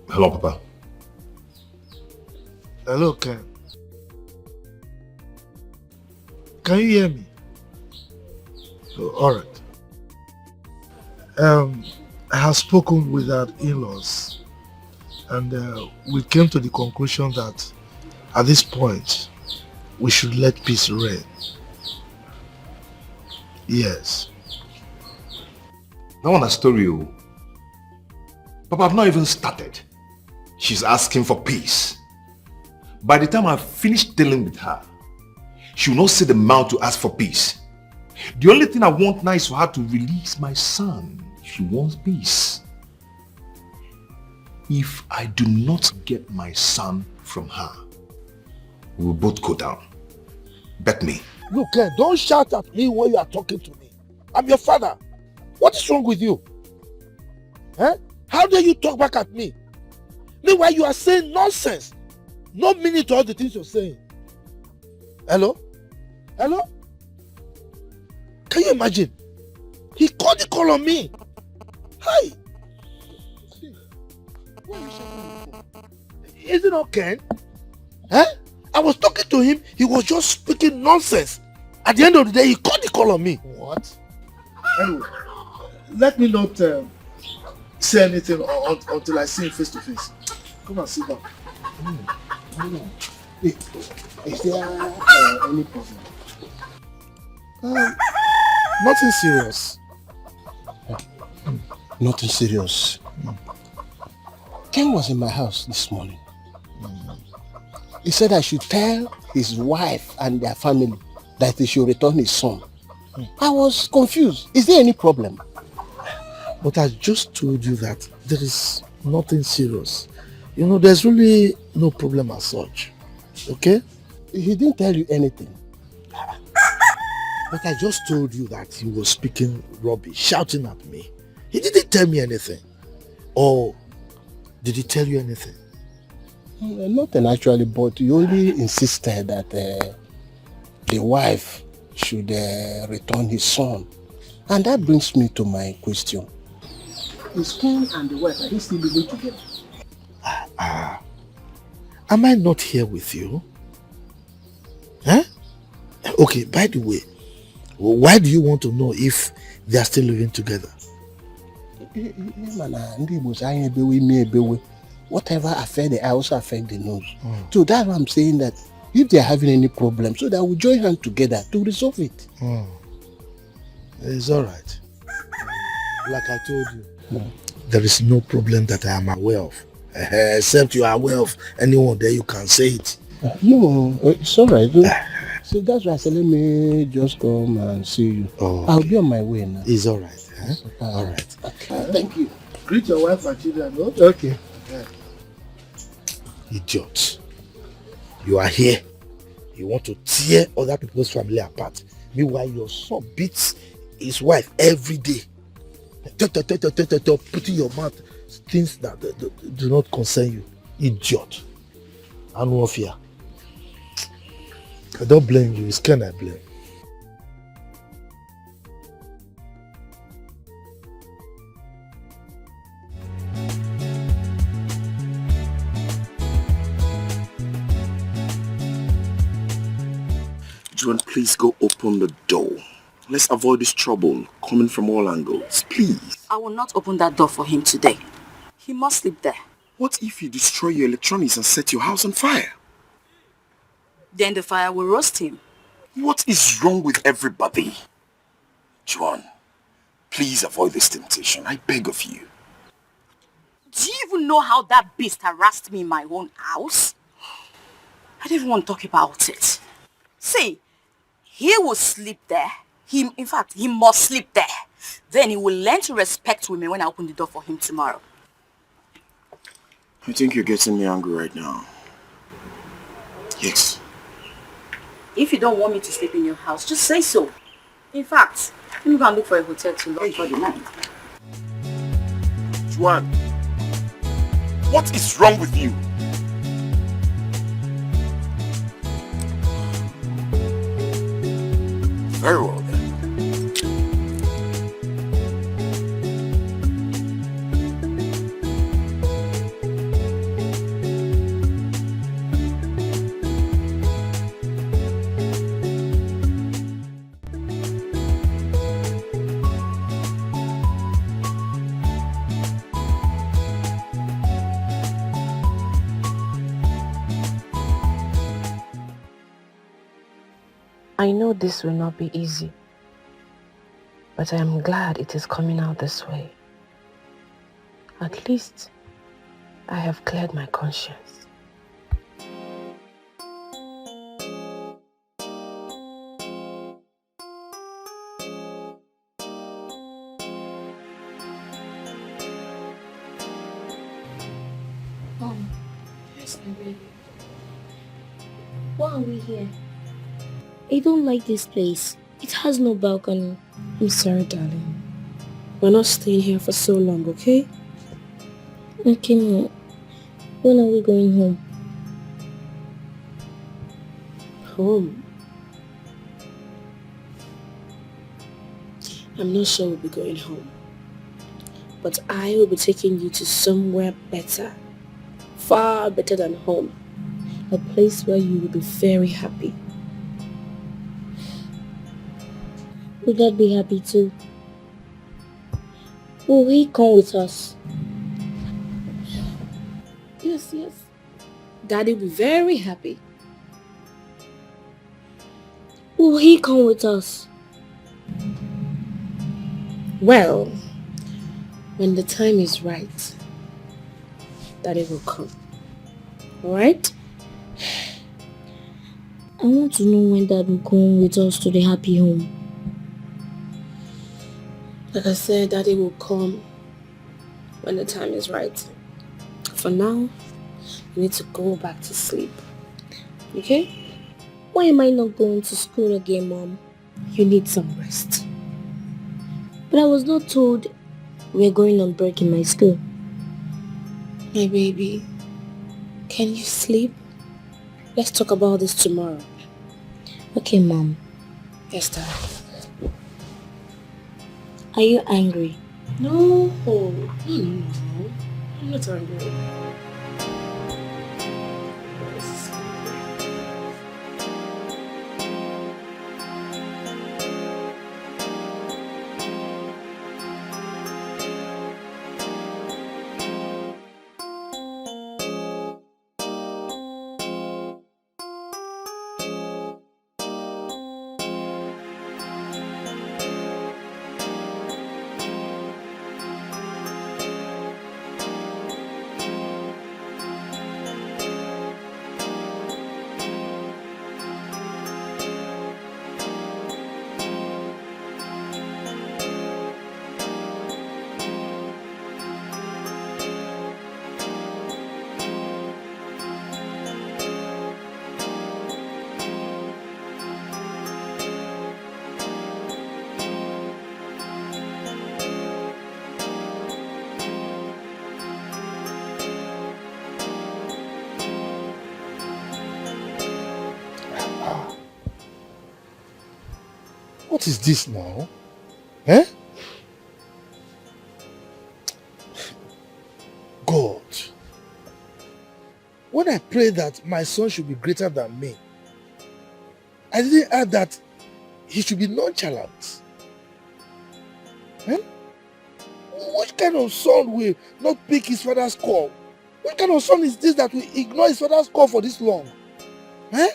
Hello, Papa. Hello, Ken. Can you hear me? Oh, all right. I have spoken with our in-laws And we came to the conclusion that at this point, we should let peace reign. Yes. I want a story. Papa, I've not even started. She's asking for peace. By the time I've finished dealing with her, she will not see the mouth to ask for peace. The only thing I want now is for her to release my son. She wants peace. If I do not get my son from her, we will both go down. Bet me. Look, don't shout at me when you are talking to me. I'm your father. What is wrong with you? Eh? How dare you talk back at me? Meanwhile, you are saying nonsense. No meaning to all the things you're saying. Hello? Hello? Can you imagine? He called the call on me. Hi. Is it okay? Huh? I was talking to him. He was just speaking nonsense. At the end of the day, he called the call on me. What? Anyway, let me not say anything until I see him face to face. Come and sit down. Is there any problem? Nothing serious. Nothing serious. Ken was in my house this morning. He said I should tell his wife and their family that he should return his son. I was confused. Is there any problem? But I just told you that there is nothing serious. You know, there's really no problem as such. Okay? He didn't tell you anything. But I just told you that he was speaking rubbish, shouting at me. He didn't tell me anything. Or did he tell you anything? Nothing actually, but he only insisted that the wife should return his son. And that brings me to my question. Is Ken and the wife, are they still living together? Am I not here with you? Huh? Okay, by the way, why do you want to know if they are still living together? Whatever affect the eye also affect the nose. So that's why I'm saying that if they're having any problem, so that we join hands together to resolve it. It's alright. Like I told you, there is no problem that I am aware of. Except you are aware of anyone there, you can say it. No, it's alright. So that's why I said, let me just come and see you. I'll be on my way now. It's alright. Alright. Okay, thank you. Greet your wife and children. Okay. Idiot. You are here. You want to tear other people's family apart. Meanwhile, your son beats his wife every day. Putting your mouth things that do not concern you. Idiot. And no fear. I don't blame you. It's Ken I blame. John, please go open the door. Let's avoid this trouble coming from all angles. Please. I will not open that door for him today. He must sleep there. What if you destroy your electronics and set your house on fire? Then the fire will roast him. What is wrong with everybody? John, please avoid this temptation. I beg of you. Do you even know how that beast harassed me in my own house? I don't even want to talk about it. See, he will sleep there. In fact, he must sleep there. Then he will learn to respect women when I open the door for him tomorrow. I think you're getting me angry right now. Yes. If you don't want me to sleep in your house, just say so. In fact, let me go and look for a hotel to lodge for the night. Juan, what is wrong with you? Very well then. I know this will not be easy, but I am glad it is coming out this way. At least I have cleared my conscience. Mom, Yes, my baby. why are we here? I don't like this place. It has no balcony. I'm sorry, darling. We're not staying here for so long, okay? Okay, Mom. When are we going home? Home? I'm not sure we'll be going home. But I will be taking you to somewhere better. Far better than home. A place where you will be very happy. Will Dad be happy too? Will he come with us? Yes, yes. Daddy will be very happy. Will he come with us? Well, when the time is right, Daddy will come. Alright? I want to know when Dad will come with us to the happy home. Like I said, Daddy will come when the time is right. For now, you need to go back to sleep. Okay? Why am I not going to school again, Mom? You need some rest. But I was not told we're going on break in my school. My baby, can you sleep? Let's talk about this tomorrow. Okay, Mom. Yes, Dad. Are you angry? No. No. I'm not angry. What is this now? Eh? God. When I pray that my son should be greater than me, I didn't add that he should be nonchalant. Eh? Which kind of son will not pick his father's call? What kind of son is this that will ignore his father's call for this long? Eh?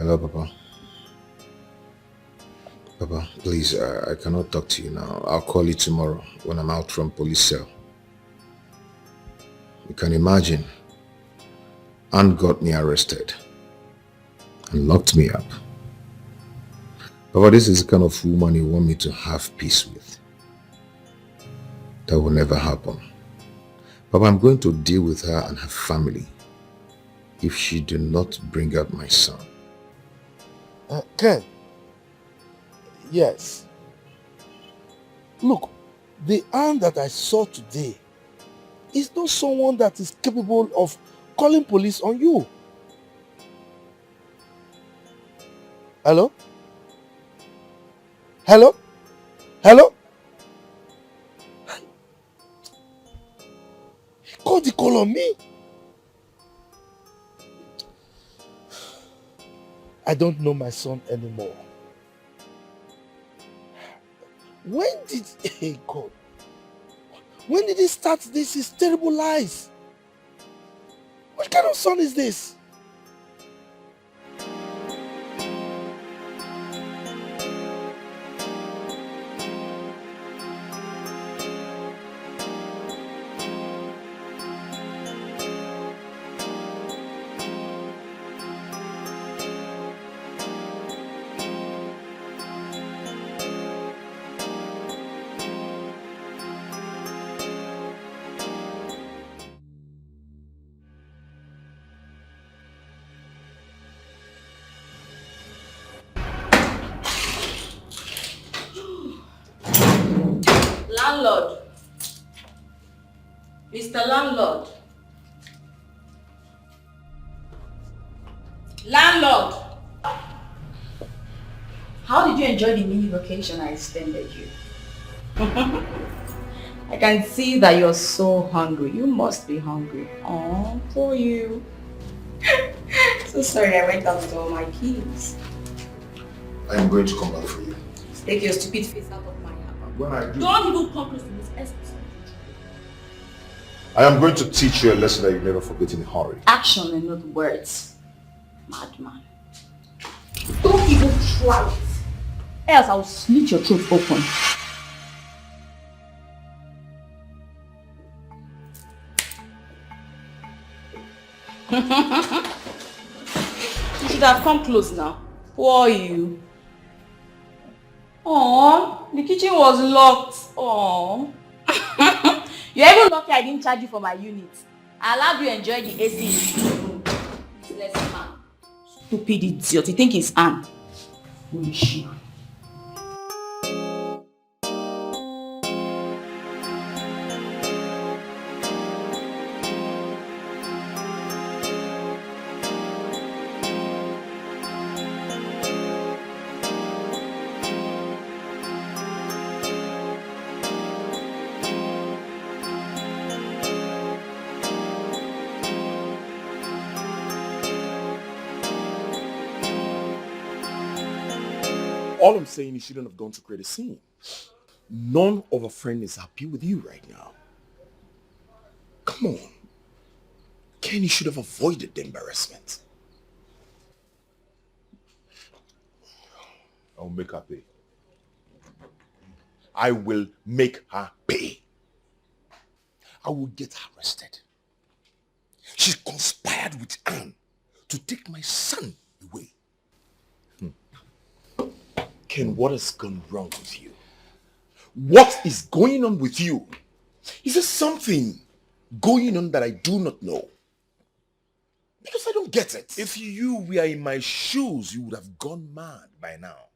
Hello, Papa. Papa, please, I cannot talk to you now. I'll call you tomorrow when I'm out from police cell. You can imagine, Aunt got me arrested and locked me up. Papa, this is the kind of woman you want me to have peace with. That will never happen. Papa, I'm going to deal with her and her family if she do not bring out my son. Ken. Yes. Look, the aunt that I saw today is not someone that is capable of calling police on you. Hello? Hello? Hello? He called the call on me. I don't know my son anymore. When did... Hey God. When did he start this? His terrible lies. What kind of son is this? Landlord. Mr. Landlord. Landlord. How did you enjoy the mini vacation I extended you? I can see that you're so hungry. You must be hungry. Oh, poor you. So sorry I went out with all my keys. I am going to come back for you. Take your stupid face out of my house. When I do, Don't even come close to this episode. I am going to teach you a lesson that you never forget in a hurry. Action and not words. Madman. Don't even try it. Else I'll slit your throat open. You should have come close now. Who are you? Oh, the kitchen was locked. Oh. You're even lucky I didn't charge you for my unit. I allowed you to enjoy the AC in the room. Useless man. Stupid idiot. You think he's Anne? Foolish you. All I'm saying, you shouldn't have gone to create a scene. None of a friend is happy with you right now. Come on. Ken, you should have avoided the embarrassment. I will make her pay. I will make her pay. I will get her arrested. She conspired with Anne to take my son away. Ken, what has gone wrong with you? What is going on with you? Is there something going on that I do not know? Because I don't get it. If you were in my shoes, you would have gone mad by now.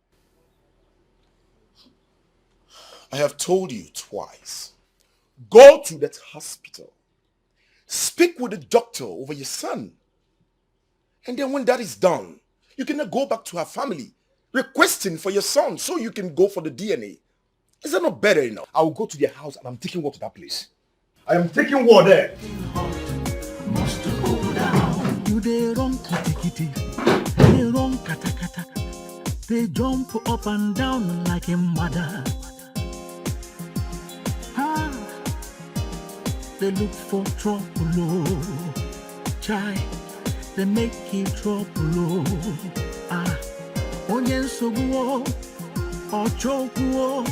I have told you twice. Go to that hospital. Speak with the doctor over your son. And then when that is done, you can go back to her family, requesting for your son so you can go for the DNA. Is that not better enough? I will go to their house and I'm taking war to that place. I am taking war there. You they run kitty kitty, they run kata kata, they jump up and down like a mother. They look for trouble, oh. Chai, they make it trouble, oh. Onyen soguo, or chokuo,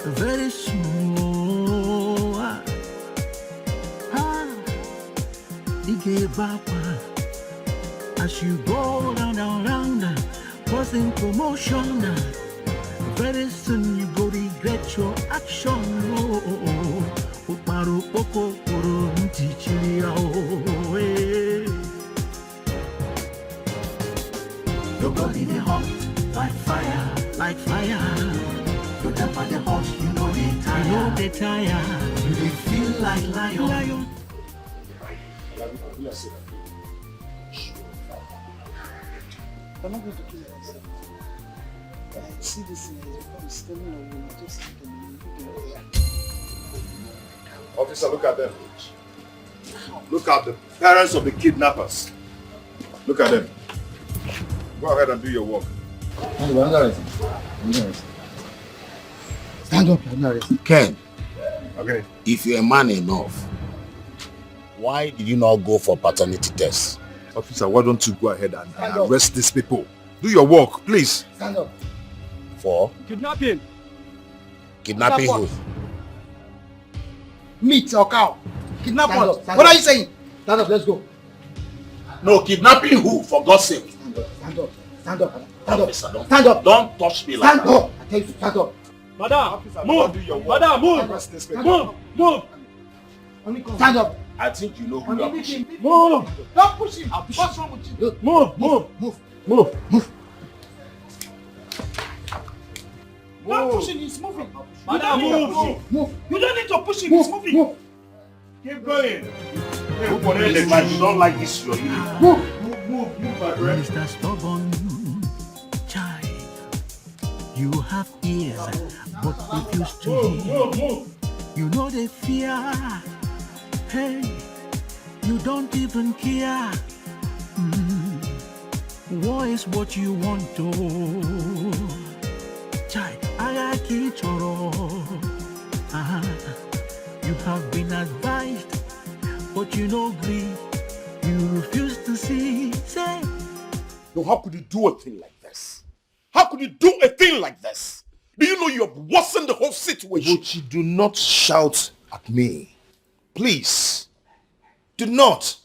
very small. Ige bapa, as you go round, causing commotion. Very soon you go regret your action. Uparu poko puru ntichiri your body they hot like fire, like fire. Your temper they hot, you know they tire. You know they tire. You they feel like lion. I'm not going to kill myself. I see this in it's telling of you, just Officer, look at them. Look at the parents of the kidnappers. Look at them. Go ahead and do your work. Stand up, I'm not arrested. Ken, okay. If you're a man enough, why did you not go for paternity test? Officer, why don't you go ahead and arrest these people? Do your work, please. Stand up. For? Kidnapping. Kidnapping who? Meat or cow? Kidnap us. What are you saying? Stand up, let's go. No, kidnapping who? For God's sake. Stand up. Stand up. Stand up. Officer, Stand up. Don't touch me like stand that. Up. I tell you to stand up. Madam, Officer, move. do your work. Madam, move. Move. Stand up. I think you know who you are pushing. Move. Don't push him. What's wrong with you? Move. Move. Don't push him. He's moving. Madam, move. You don't need to push him. He's moving. Move. Keep going. You don't like this, you're leaving. Move, my friend. Mr. Stubborn child, you have ears, but refuse to hear. You know the fear. Hey, you don't even care. War is what you want to. Child, I keep you have been advised, but you no agree. You refuse to see. Say, No, how could you do a thing like this? How could you do a thing like this? Do you know you have worsened the whole situation? But you do not shout at me. Please. Do not.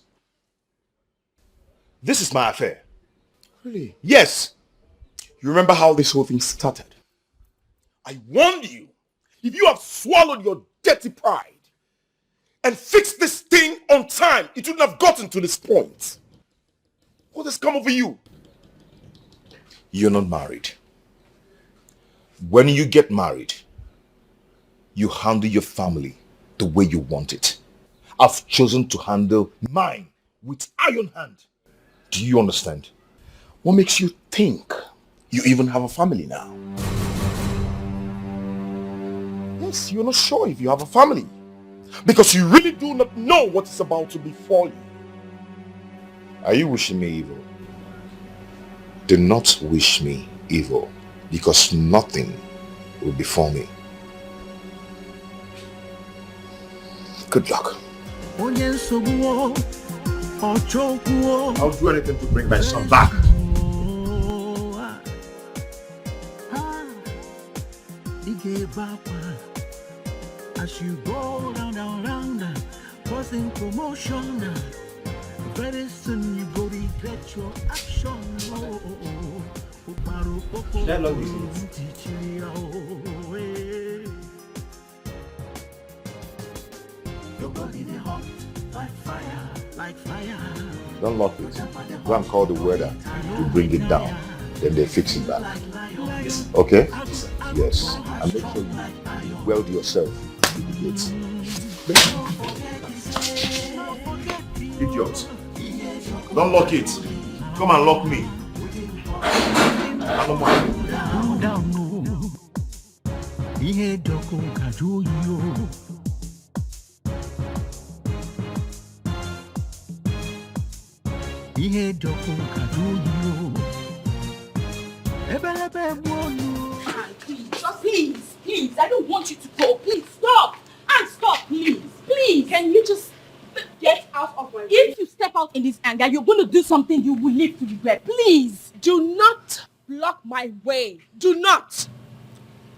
This is my affair. Really? Yes. You remember how this whole thing started? I warned you. If you have swallowed your dirty pride and fixed this thing on time, it wouldn't have gotten to this point. What has come over you? You're not married. When you get married, you handle your family the way you want it. I've chosen to handle mine with iron hand. Do you understand? What makes you think you even have a family now? Yes, you're not sure if you have a family. Because you really do not know what is about to befall you. Are you wishing me evil? Do not wish me evil, because nothing will befall me. Good luck. I'll do anything to bring my son back. As you go round, causing commotion. Very soon you go regret your action. That love is your body they hot like fire. Don't lock it. Go and call the weather to bring it down. Then they fix it back. Okay? Yes. And make sure you weld yourself to the gates. Idiot. Don't lock it. Come and lock me. Please, I don't want you to go. Please, stop. And stop, please. Please. Can you just get out of my way? If you step out in this anger, you're going to do something you will live to regret. Please. Do not block my way. Do not.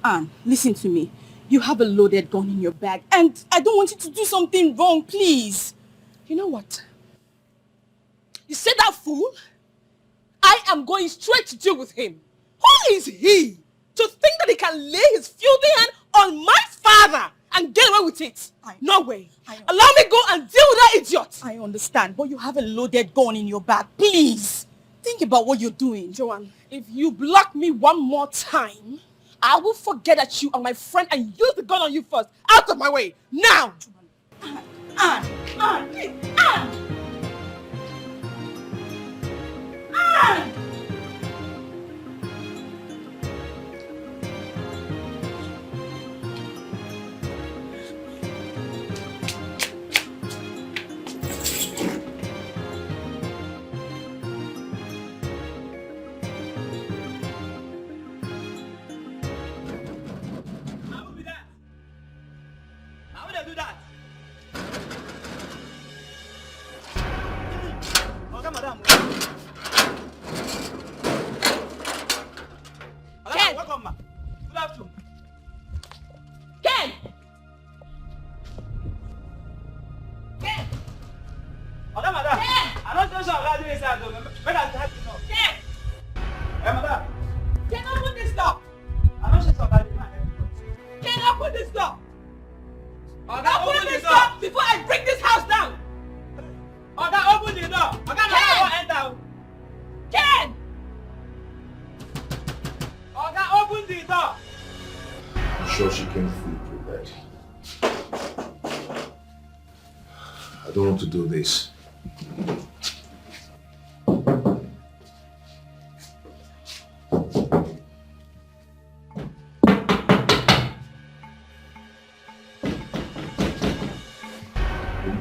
Anne, listen to me. You have a loaded gun in your bag, and I don't want you to do something wrong, please. You know what? You said that fool? I am going straight to deal with him. Who is he to think that he can lay his filthy hand on my father and get away with it? No way. Allow me go and deal with that idiot. I understand, but you have a loaded gun in your bag. Please, think about what you're doing. Joanne, if you block me one more time, I will forget that you are my friend and use the gun on you first. Out of my way, now! Sure she came fully prepared. I don't want to do this.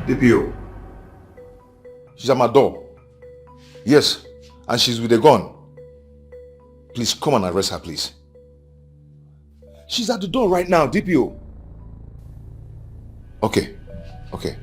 DPO. She's at my door. Yes, and she's with a gun. Please come and arrest her, please. She's at the door right now, DPO. Okay, okay.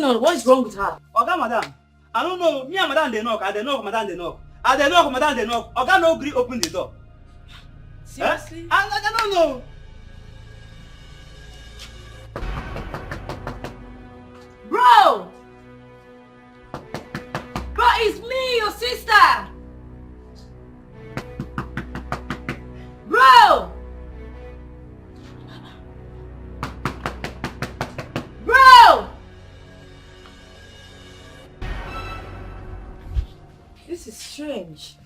What is wrong with her? Oga, madam, I don't know. Me and madam they knock. I they knock, madam they knock. I they knock, madam they knock. Oga no agree open the door. Seriously? I don't know. Bro! Bro, it's me, your sister! Bro! Bro! This is strange.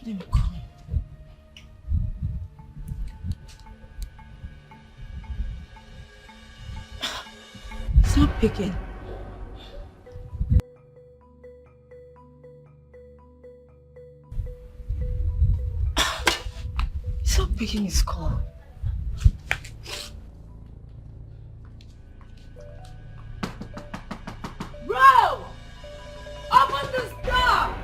Let me call. It's not picking. It's not picking his call. Bro! Open this door!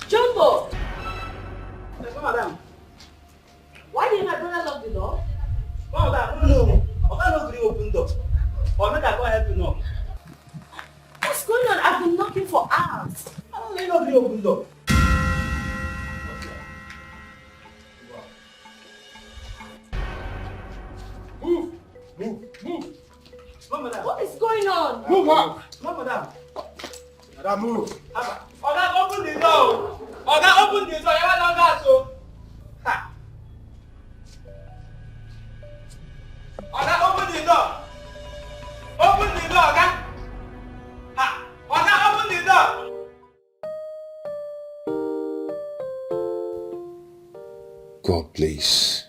Jumbo! Yes, madam. Why didn't my brother lock the door? Come madam, no. Oga no agree open door. Or make I go help you knock. What's going on? I've been knocking for hours. I don't know, no agree open door. Move. No, madam. What is going on? Move up. No, madam. Madam, move. Oga, open the door. Oga, open the door. You want to gas, so. Ha. Oga, open the door. Open the door, Oga. Ha. Oga, open the door. God, please.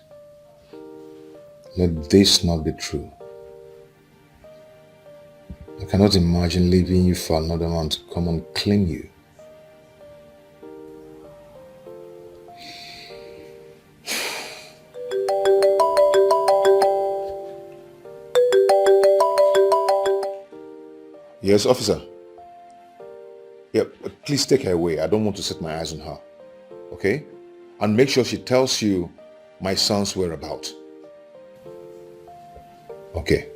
Let this not be true. I cannot imagine leaving you for another man to come and claim you. Yes, officer. Yeah, please take her away. I don't want to set my eyes on her. Okay? And make sure she tells you my son's whereabouts. Okay.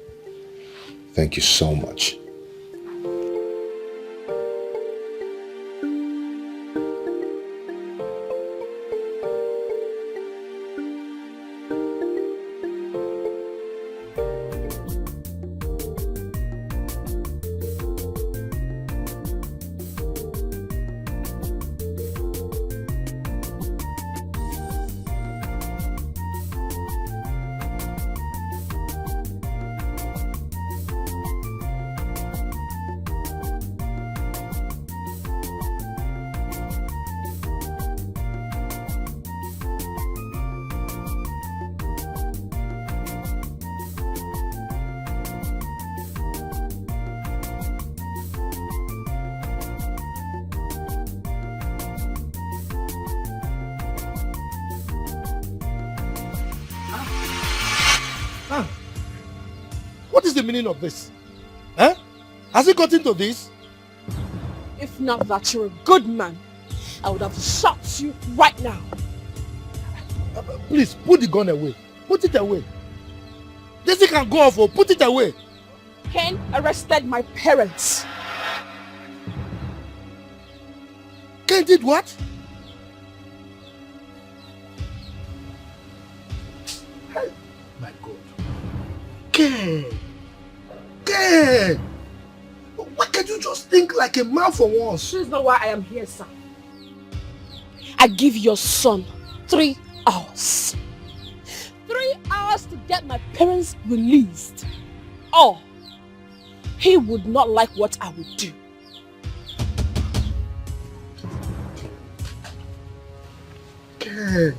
Thank you so much. What is the meaning of this? Huh? Has it got into this? If not that you're a good man, I would have shot you right now. Please, put the gun away. Put it away. This thing can go off, or put it away. Ken arrested my parents. Ken did what? My God. Ken! Ken! Why can't you just think like a man for once? This is not why I am here, sir. I give your son 3 hours. 3 hours to get my parents released. Or he would not like what I would do. Ken.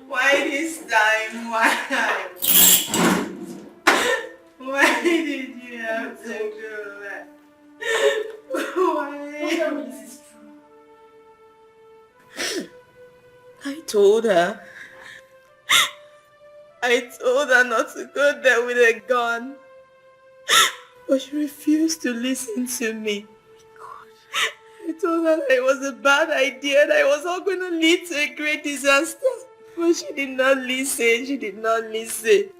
Why this time? Why? Why did you have to go back? Why? This is true. I told her not to go there with a gun. But she refused to listen to me. I told her that it was a bad idea, that it was all going to lead to a great disaster. But she did not listen. She did not listen.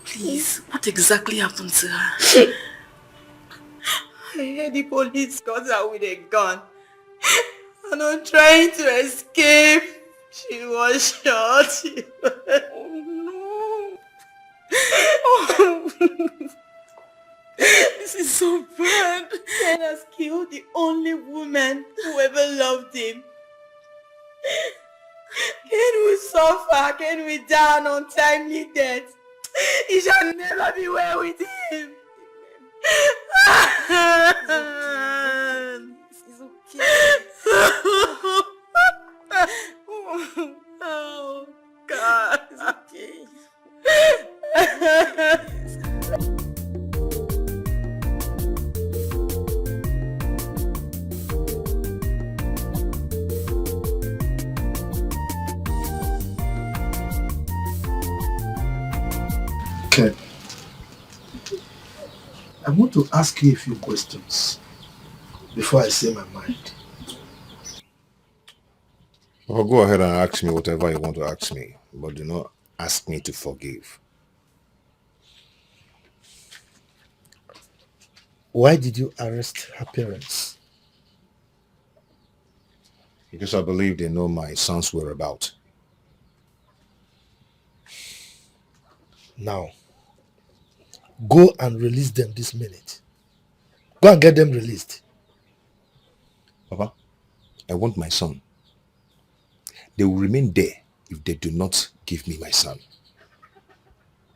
Please, what exactly happened to her? I heard the police got her with a gun. And on trying to escape, she was shot. Oh no. Oh. This is so bad. Ken has killed the only woman who ever loved him. Ken will suffer. Ken will die an untimely death. He shall never be well with him. This is okay. Oh God. It's okay. Ken, I want to ask you a few questions before I say my mind. Well, go ahead and ask me whatever you want to ask me, but do not ask me to forgive. Why did you arrest her parents? Because I believe they know my son's whereabouts. Now, go and release them this minute. Go and get them released. Papa, I want my son. They will remain there if they do not give me my son.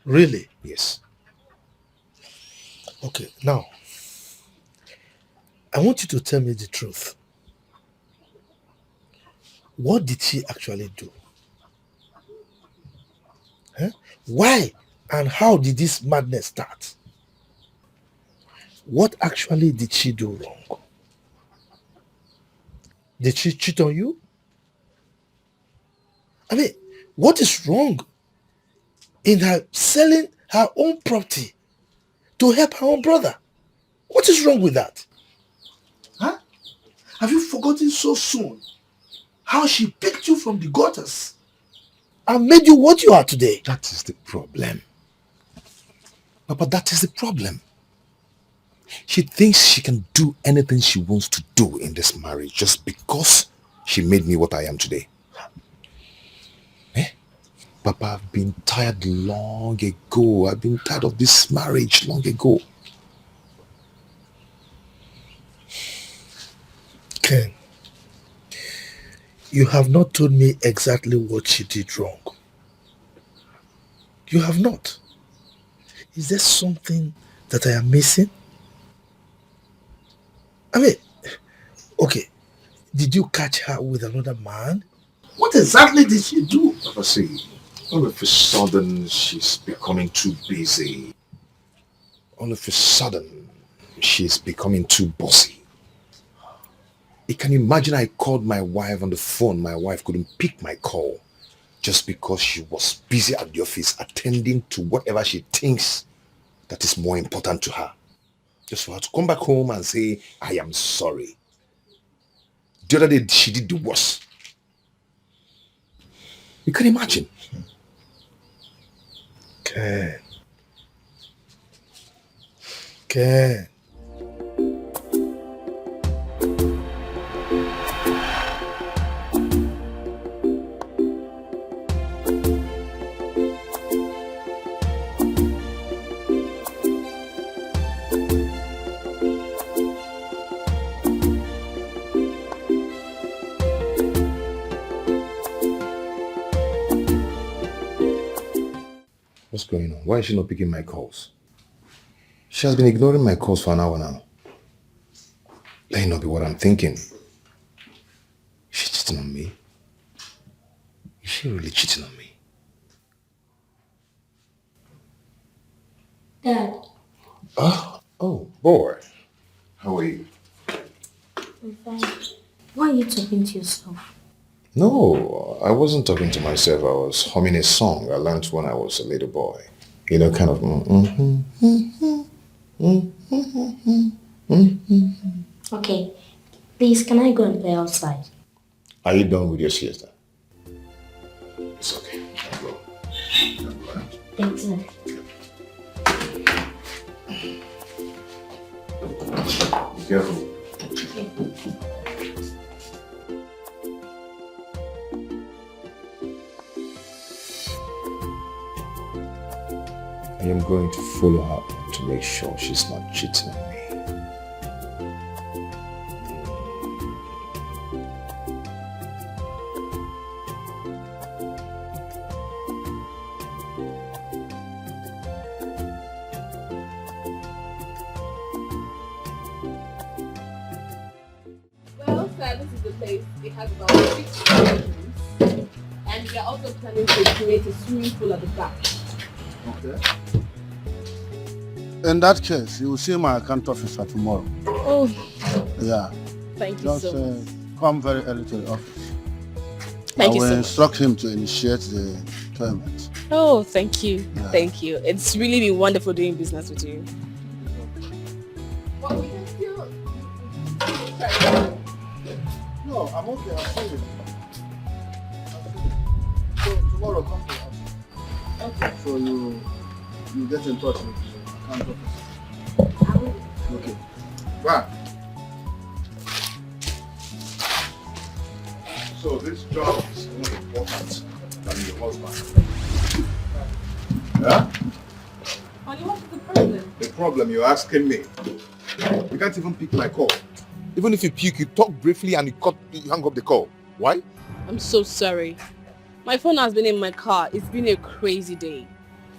Really? Yes. Okay, now, I want you to tell me the truth. What did she actually do? Huh? Why and how did this madness start? What actually did she do wrong? Did she cheat on you? I mean, what is wrong in her selling her own property to help her own brother? What is wrong with that? Huh? Have you forgotten so soon how she picked you from the gutters and made you what you are today? That is the problem. Papa, that is the problem. She thinks she can do anything she wants to do in this marriage just because she made me what I am today. Papa, I've been tired long ago. I've been tired of this marriage long ago. Ken, you have not told me exactly what she did wrong. You have not. Is there something that I am missing? I mean, okay, did you catch her with another man? What exactly did she do? Papa, see, all of a sudden she's becoming too busy. All of a sudden she's becoming too bossy. You can imagine I called my wife on the phone. My wife couldn't pick my call just because she was busy at the office attending to whatever she thinks that is more important to her. Just for her to come back home and say, I am sorry. The other day she did the worst. You can imagine. Ken. What's going on? Why is she not picking my calls? She has been ignoring my calls for an hour now. Let it not be what I'm thinking. She's cheating on me. Is she really cheating on me? Dad. Oh, boy. How are you? I'm fine. Why are you talking to yourself? No, I wasn't talking to myself. I was humming a song I learned when I was a little boy. You know, kind of. Okay, please, can I go and play outside? Are you done with your siesta? It's okay. I'll go. Thanks, sir. Be careful. Okay. I am going to follow her to make sure she's not cheating on me. Well, sir, this is the place. It has about 6 bedrooms. And we are also planning to create a swimming pool at the back. Okay. In that case, you will see my account officer tomorrow. Oh, Yeah. thank you Just so much. come very early to the office. Thank I you will so much. instruct him to initiate the payment. Oh, thank you. Yeah. Thank you. It's really been wonderful doing business with you. Well, we can still... No, I'm okay. I'll see you. So tomorrow, come to the office. Okay. So you get in touch with the account officer. No Okay. Fine. So this job is more important than your husband. Yeah? Honey, what is the problem? The problem you're asking me. You can't even pick my call. Even if you pick, you talk briefly and you hang up the call. Why? I'm so sorry. My phone has been in my car. It's been a crazy day.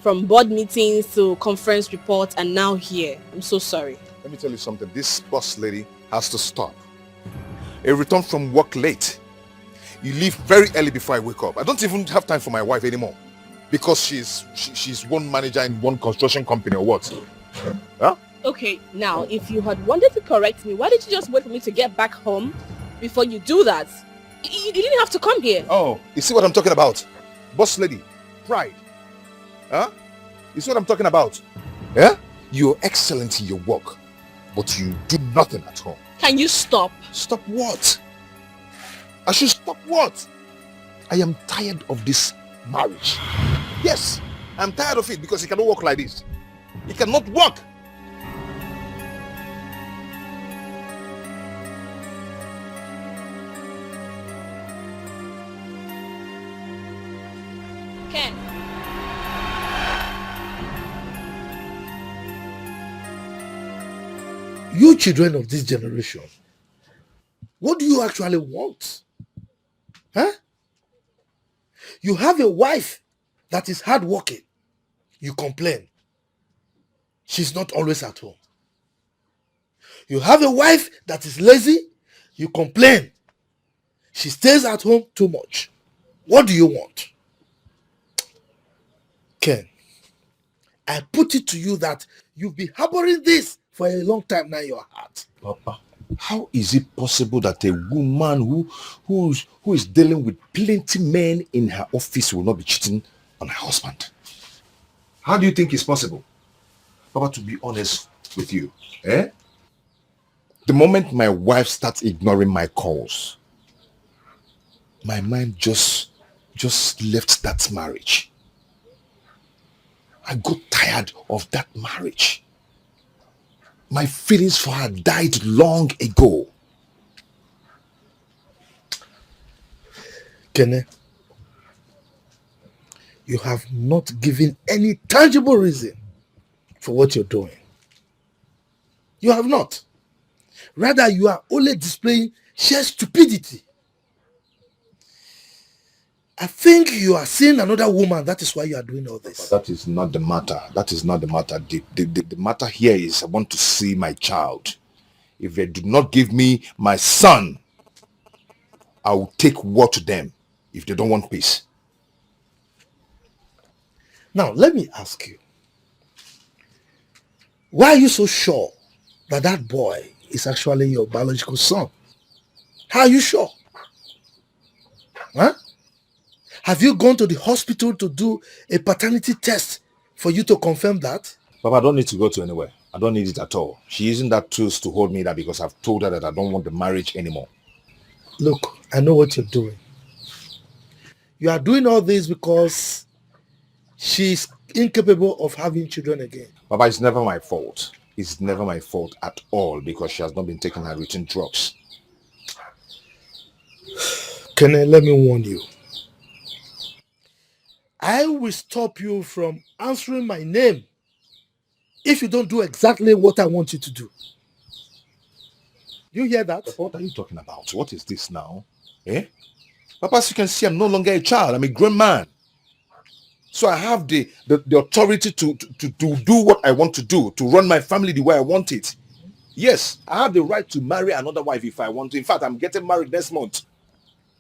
From board meetings to conference reports and now here. I'm so sorry. Let me tell you something. This boss lady has to stop. I return from work late. You leave very early before I wake up. I don't even have time for my wife anymore. Because she's one manager in one construction company or what? Huh? Okay, now, if you had wanted to correct me, why did you just wait for me to get back home before you do that? You didn't have to come here. Oh, you see what I'm talking about? Boss lady, pride. Huh? You see what I'm talking about? Yeah? You're excellent in your work, but you do nothing at home. Can you stop? Stop what? I should stop what? I am tired of this marriage. Yes, I'm tired of it because it cannot work like this. It cannot work. Ken. You children of this generation, what do you actually want? Huh? You have a wife that is hardworking. You complain. She's not always at home. You have a wife that is lazy. You complain. She stays at home too much. What do you want? Ken, I put it to you that you've been harboring this for a long time now in your heart. Papa, how is it possible that a woman who is dealing with plenty men in her office will not be cheating on her husband? How do you think it's possible? Papa, to be honest with you, the moment my wife starts ignoring my calls, my mind just left that marriage. I got tired of that marriage. My feelings for her died long ago. Kene, you have not given any tangible reason for what you're doing. You have not. Rather, you are only displaying sheer stupidity. I think you are seeing another woman. That is why you are doing all this. But that is not the matter. That is not the matter. The matter here is I want to see my child. If they do not give me my son, I will take war to them if they don't want peace. Now, let me ask you. Why are you so sure that that boy is actually your biological son? How are you sure? Huh? Have you gone to the hospital to do a paternity test for you to confirm that? Papa, I don't need to go to anywhere. I don't need it at all. She using that tools to hold me that because I've told her that I don't want the marriage anymore. Look, I know what you're doing. You are doing all this because she's incapable of having children again. Papa, it's never my fault. It's never my fault at all because she has not been taking her routine drugs. Kenny, let me warn you. I will stop you from answering my name if you don't do exactly what I want you to do. You hear that? Papa, what are you talking about? What is this now? Papa, as you can see, I'm no longer a child. I'm a grown man. So I have the authority to do what I want to do, to run my family the way I want it. Yes, I have the right to marry another wife if I want to. In fact, I'm getting married next month.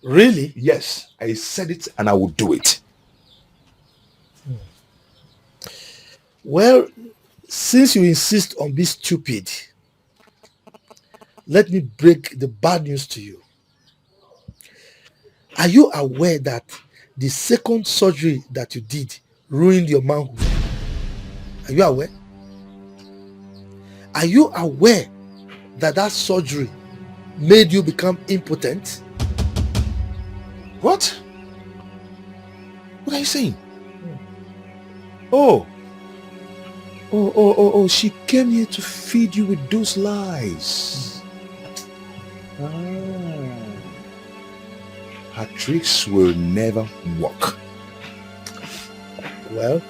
Really? Yes, I said it and I will do it. Well, since you insist on being stupid, let me break the bad news to you. Are you aware that the second surgery that you did ruined your manhood? Are you aware? Are you aware that that surgery made you become impotent? What? What are you saying? Oh, Oh, she came here to feed you with those lies. Her tricks will never work. Well,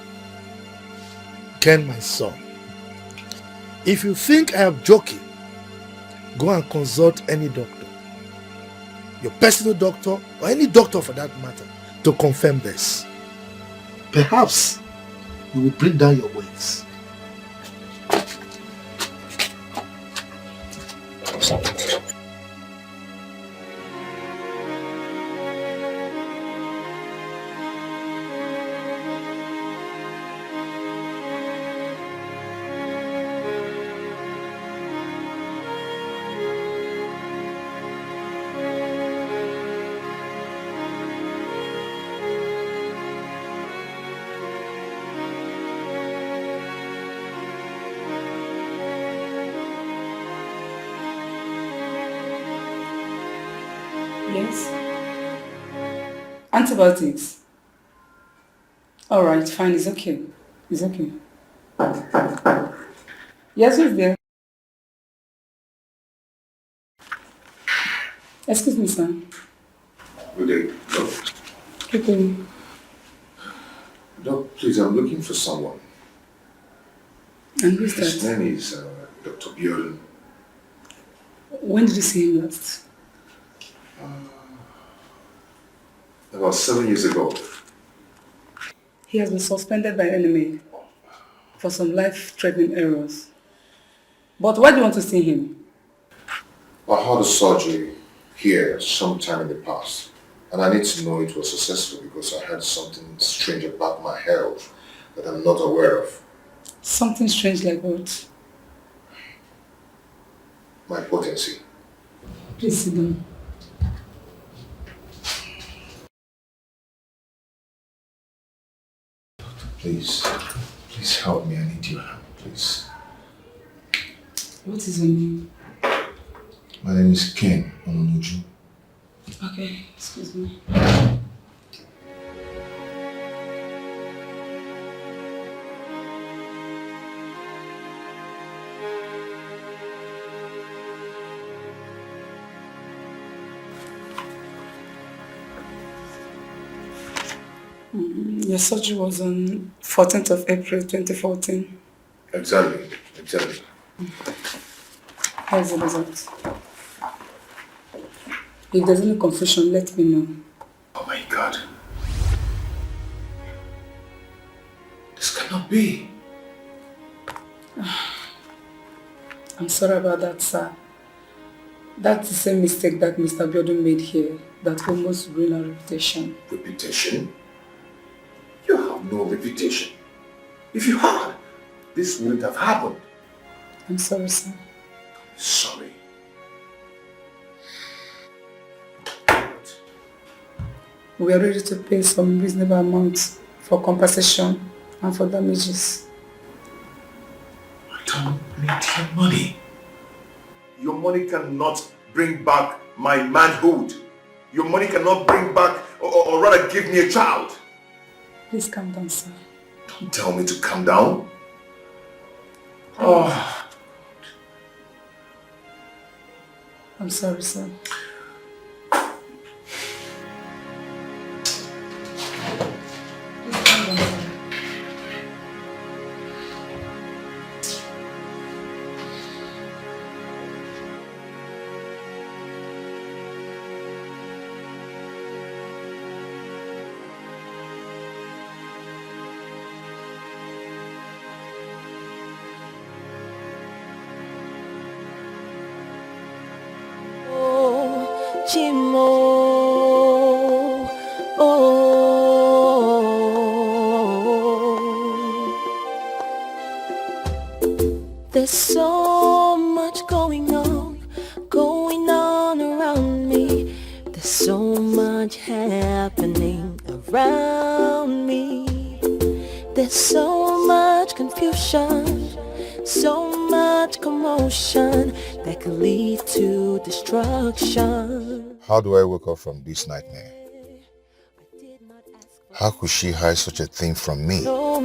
Ken, my son, if you think I am joking, go and consult any doctor, your personal doctor or any doctor for that matter, to confirm this. Perhaps you will bring down your weights. Yes. Antibiotics. All right, fine. It's okay. It's okay. Yes, who's there? Excuse me, sir. Good day, Doc. Good day. Doc, please, I'm looking for someone. And who's His that? name is Dr. Bjorn. When did you see him last? About 7 years ago. He has been suspended by enemy for some life-threatening errors. But why do you want to see him? I had a surgery here sometime in the past, and I need to know it was successful because I had something strange about my health that I'm not aware of. Something strange like what? My potency. Please sit down. Please help me. I need your help, please. What is your name? My name is Ken Ononuju. Okay, excuse me. Your surgery was on 14th of April 2014. Exactly. Here's the result. If there's any confusion, let me know. Oh my God. This cannot be. I'm sorry about that, sir. That's the same mistake that Mr. Biodun made here that almost ruined our reputation. Reputation? You have no reputation. If you had, this wouldn't have happened. I'm sorry, sir. Sorry. We are ready to pay some reasonable amounts for compensation and for damages. I don't need your money. Your money cannot bring back my manhood. Your money cannot bring back, or rather give me a child. Please calm down, sir. Don't tell me to calm down. Oh. I'm sorry, sir. Chimo, there's so much going on around me. There's so much happening around me. There's so much confusion, so much commotion that could lead to destruction. How do I wake up from this nightmare? How could she hide such a thing from me? No,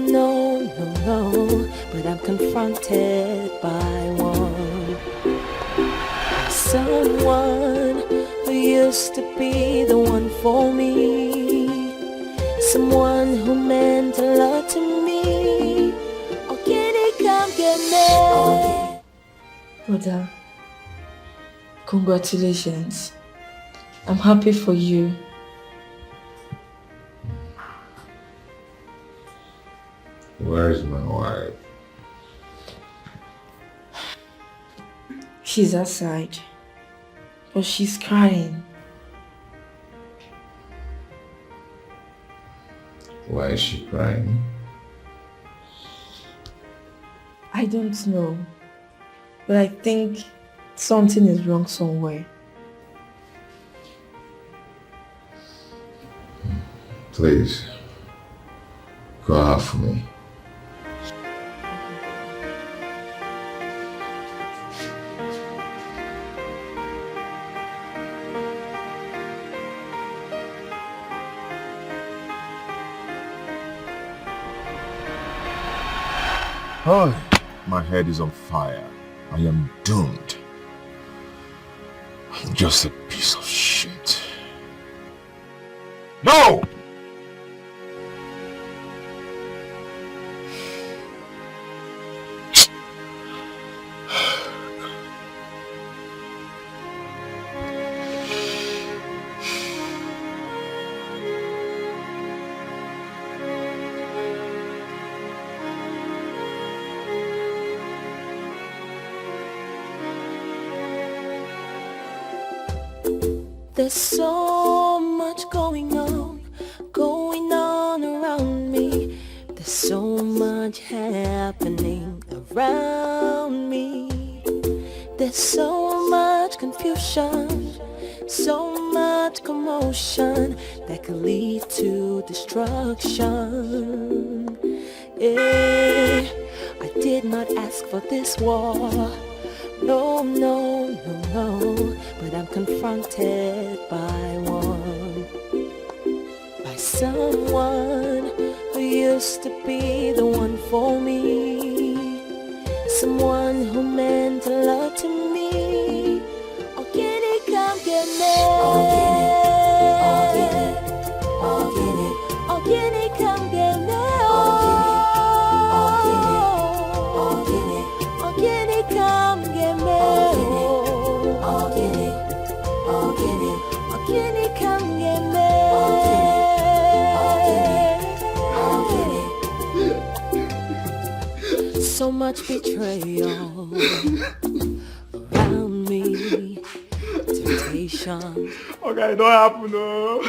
no, but I'm confronted by one. Someone who used to be the one for me. Someone who meant a lot to me. Oh, can he come get me? Brother, congratulations. I'm happy for you. Where is my wife? She's outside, but she's crying. Why is she crying? I don't know, but I think something is wrong somewhere. Please, go out for me. Oh, my head is on fire. I am doomed. I'm just a piece of shit. No! There's so much going on around me. There's so much happening around me. There's so much confusion, so much commotion that could lead to destruction. Yeah, I did not ask for this war. No, but I'm confronted by one. By someone who used to be the one for me. Someone who meant a lot to me. Oh, can he come get me? Oh, get it, oh, get it, oh, get it, oh, can he come get me? Oh, get it, oh, can he come get me? Oh, get it, oh, get it, oh, can he come get me? Oh, get it, so much betrayal around me, temptation. Okay, it don't happen, no.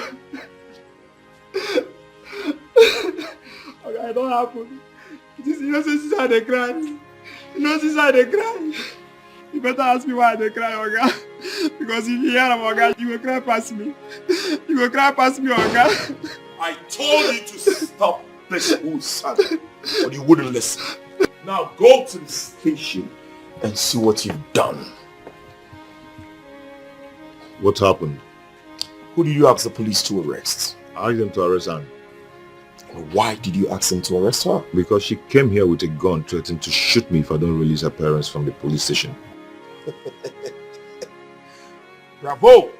Okay, it don't happen. You know, since I they cry. You know, since I they cry. You better ask me why they cry, Oga. Because if you hear them, Oga, you will cry past me. You will cry past me, Oga. I told you to stop this whole son, but you wouldn't listen. Now go to the station and see what you've done. What happened? Who did you ask the police to arrest? I asked them to arrest her. Why did you ask them to arrest her? Because she came here with a gun threatening to shoot me if I don't release her parents from the police station. Bravo!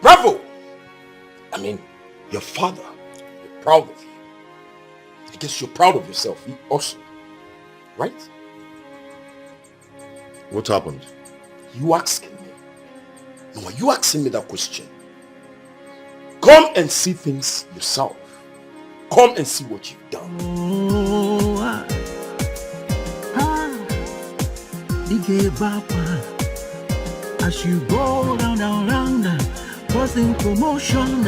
Bravo! I mean, your father, you're proud of you. I guess you're proud of yourself also, right? What happened? You asking me? No, are you asking me that question? Come and see things yourself. Come and see what you've done. As you go round, causing commotion.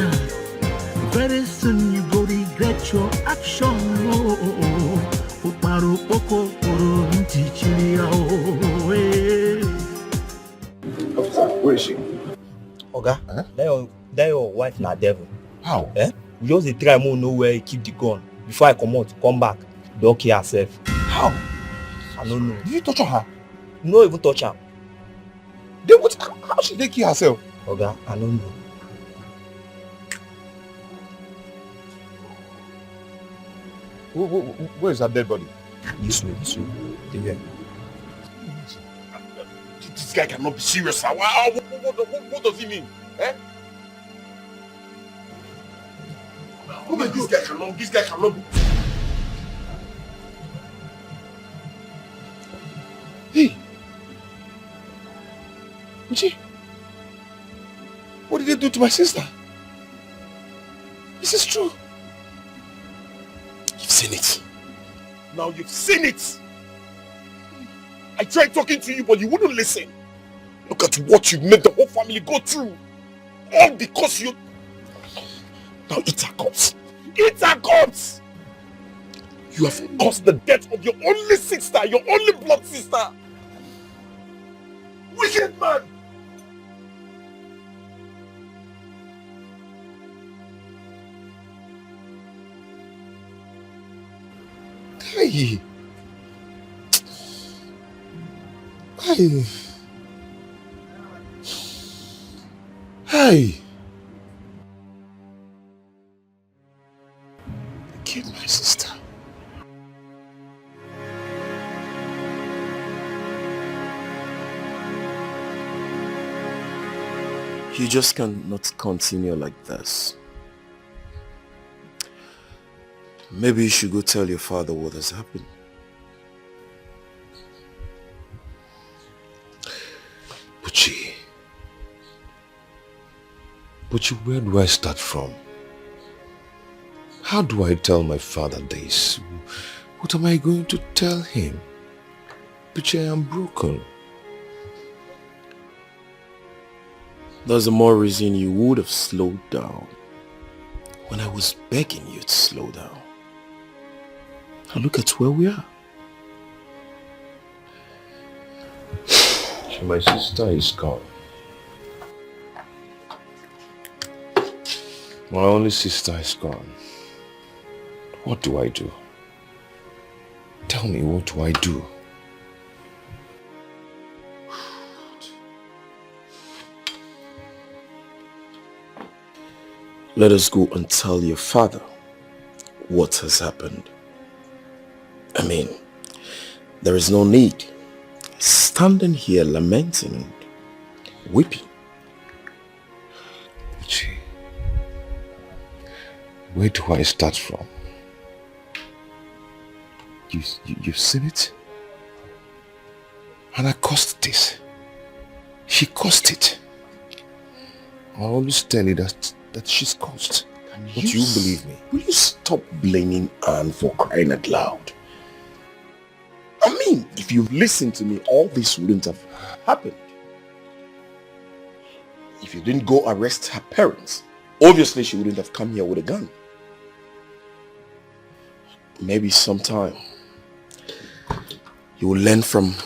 Very soon you go regret your action. Where is she? Oga, that your wife na devil. How? We just dey try more know where he keep the gun. Before I come back, don't kill herself. How? I don't know. Did you touch her? No even touch her. Then what? How should they kill herself? Oga, I don't know. Where is that dead body? This way. Yeah. This guy cannot be serious, sir. What does he mean? Eh? This guy cannot be. Hey! Uchi! What did they do to my sister? This is true. You've seen it. Now you've seen it. I tried talking to you, but you wouldn't listen. Look at what you made the whole family go through. All because you... Now eat our corpse. Eat our corpse! You have caused the death of your only sister, your only blood sister. Wicked man! Hey! Hey! Hey! I killed my sister. You just cannot continue like this. Maybe you should go tell your father what has happened. Buchi, where do I start from? How do I tell my father this? What am I going to tell him? Buchi, I am broken. There's the more reason you would have slowed down when I was begging you to slow down. Now look at where we are. My sister is gone. My only sister is gone. What do I do? Tell me, what do I do? Let us go and tell your father what has happened. I mean, there is no need standing here lamenting and weeping. Gee, where do I start from? You've seen it? And I caused this. She caused it. I always tell you that she's caused. But you believe me. Will you stop blaming Anne for crying out loud? I mean, if you listened to me, all this wouldn't have happened. If you didn't go arrest her parents, obviously she wouldn't have come here with a gun. Maybe sometime you will learn from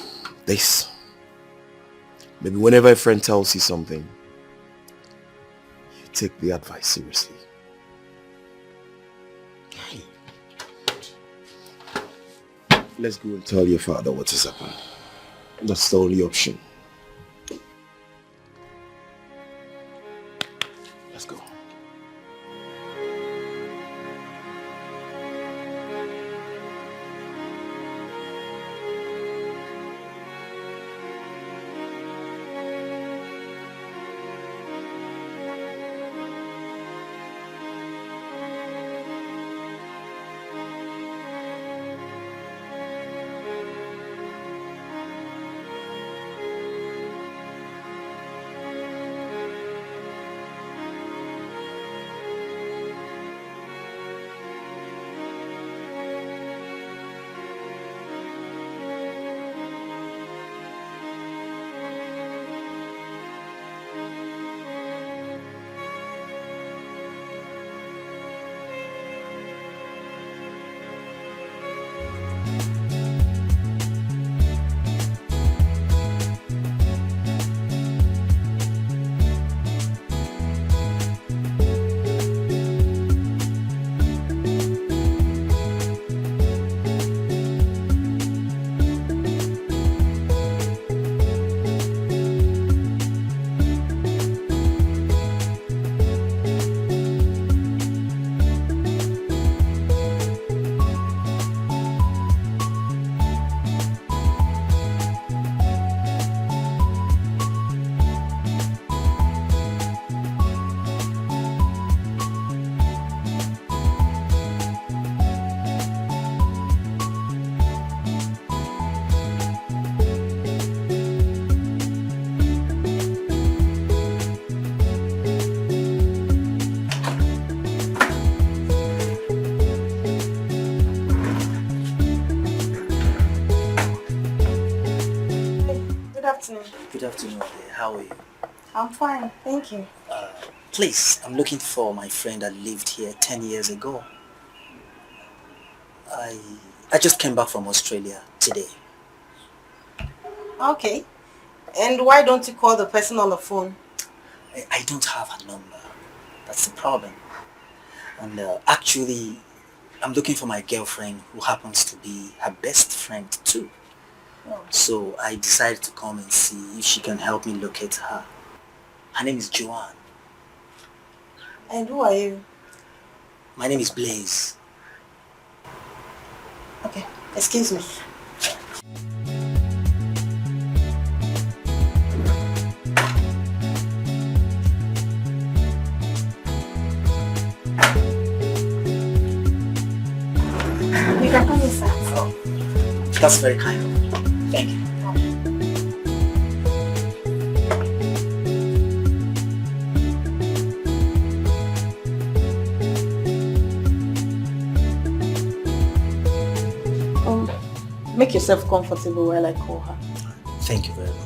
this. Maybe whenever a friend tells you something, you take the advice seriously. Let's go and tell your father what has happened. That's the only option. Let's go. afternoon. Good afternoon, dear. How are you? I'm fine, thank you. Please, I'm looking for my friend that lived here 10 years ago. I just came back from Australia today. Okay. And why don't you call the person on the phone? I don't have her number. That's the problem. And actually, I'm looking for my girlfriend who happens to be her best friend too. Oh. So I decided to come and see if she can help me locate her. Her name is Joanne. And who are you? My name is Blaze. Okay, excuse me. You can come inside. Oh, that's very kind of you. Thank you. Make yourself comfortable while I call her. Thank you very much.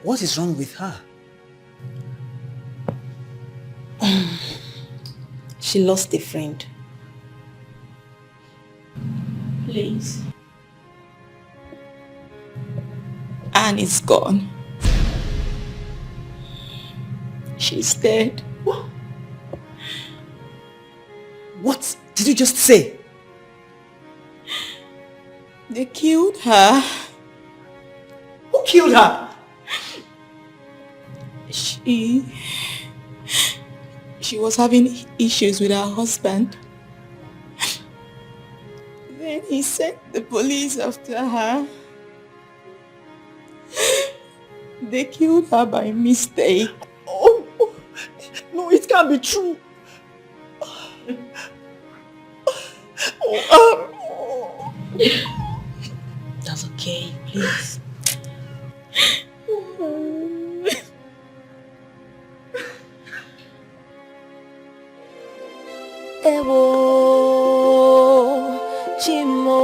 What is wrong with her? She lost a friend. Please. Anne is gone. She's dead. What did you just say? They killed her. Who killed her? She was having issues with her husband. Then he sent the police after her. They killed her by mistake. Oh, no, it can't be true. That's okay, please. Ewo Chimo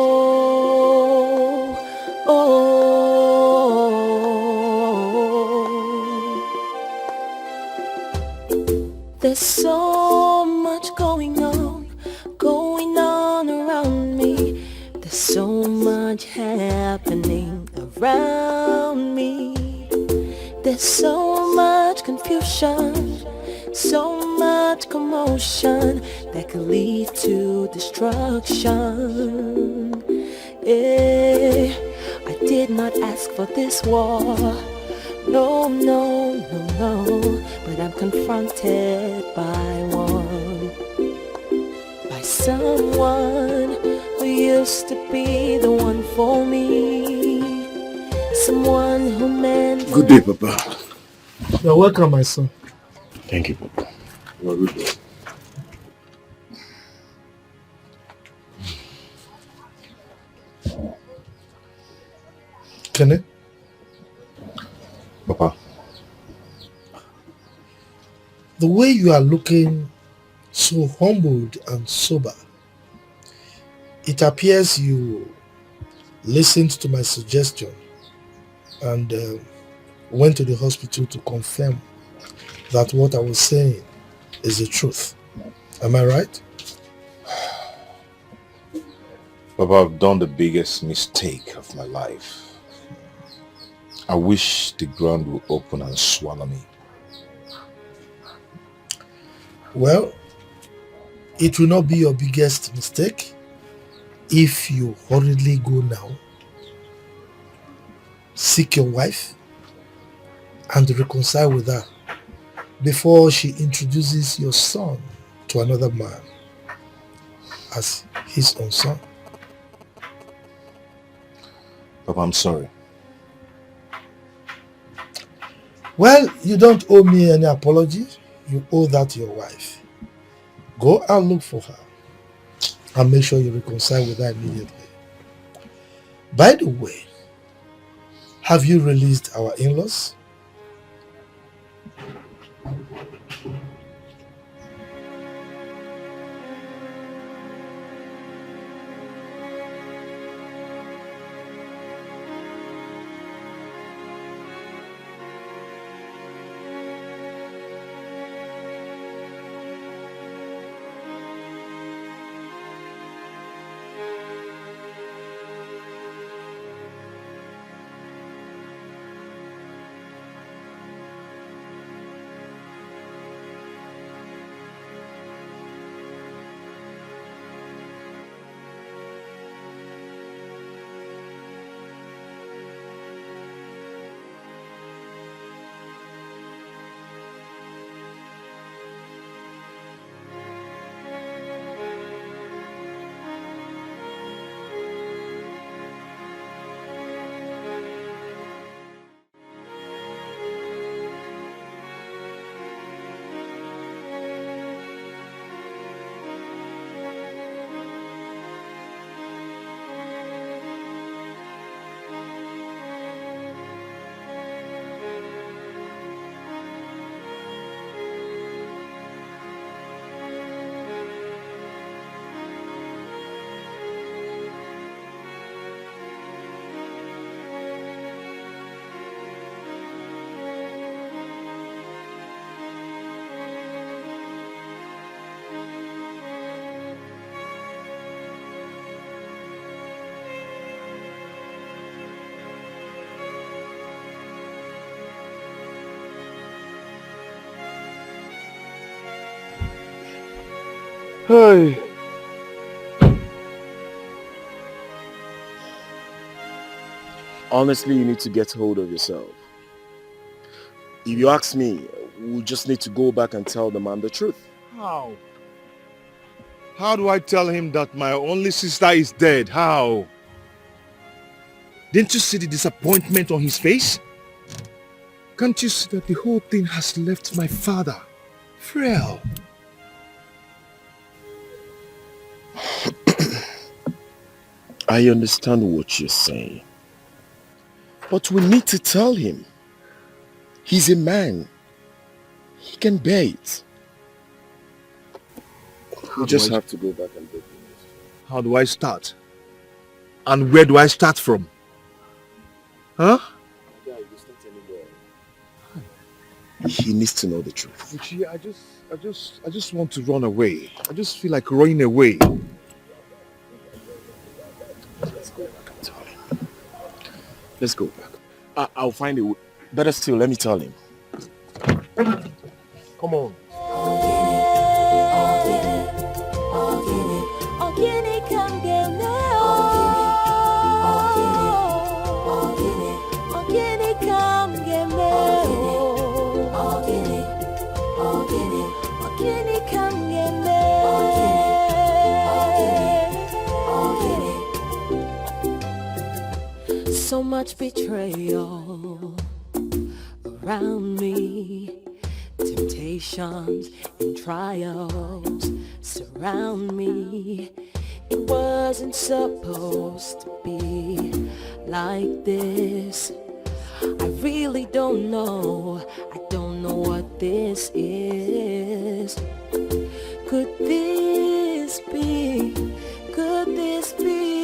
There's so much going on around me. There's so much happening around me. There's so much confusion, so much commotion that could lead to destruction. I did not ask for this war. No, no, no, no. But I'm confronted by one. By someone who used to be the one for me. Someone who meant... Good day, Papa. You're welcome, my son. Thank you, Papa. You're good day. Kenneth? Papa. The way you are looking so humbled and sober, it appears you listened to my suggestion and went to the hospital to confirm that what I was saying is the truth. Am I right? Papa, I've done the biggest mistake of my life. I wish the ground would open and swallow me. Well, it will not be your biggest mistake if you hurriedly go now, seek your wife, and reconcile with her before she introduces your son to another man as his own son. Papa, I'm sorry. Well, you don't owe me any apology. You owe that to your wife. Go and look for her and make sure you reconcile with her immediately. By the way, have you released our in-laws? Hey. Honestly, you need to get hold of yourself. If you ask me, we just need to go back and tell the man the truth. How? How do I tell him that my only sister is dead? How? Didn't you see the disappointment on his face? Can't you see that the whole thing has left my father frail? I understand what you're saying. But we need to tell him. He's a man. He can bear it. We just have to go back and break the news. How do I start? And where do I start from? Huh? He needs to know the truth. Uchi, I just want to run away. I just feel like running away. Let's go back and tell him. Let's go back. I'll find it. Better still, let me tell him. Come on. So much betrayal around me, temptations and trials surround me. It wasn't supposed to be like this. I really don't know, I don't know what this is. Could this be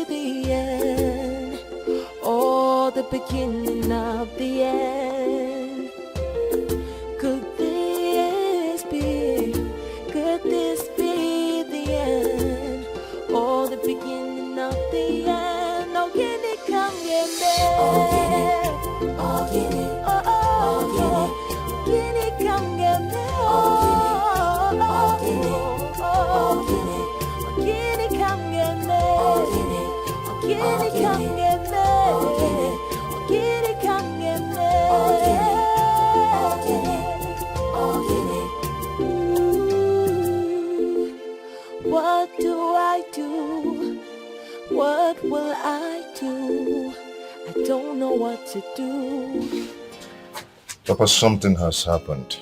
the end? Or the beginning of the end? Could this be the end? Or the beginning of the end? Oh, can it come get me? Oh, can it? Oh, can it come get me? Oh, can it come get me? Oh, can it come get me? Oh, can it come get me? I do? What will I do? I don't know what to do. Papa, something has happened.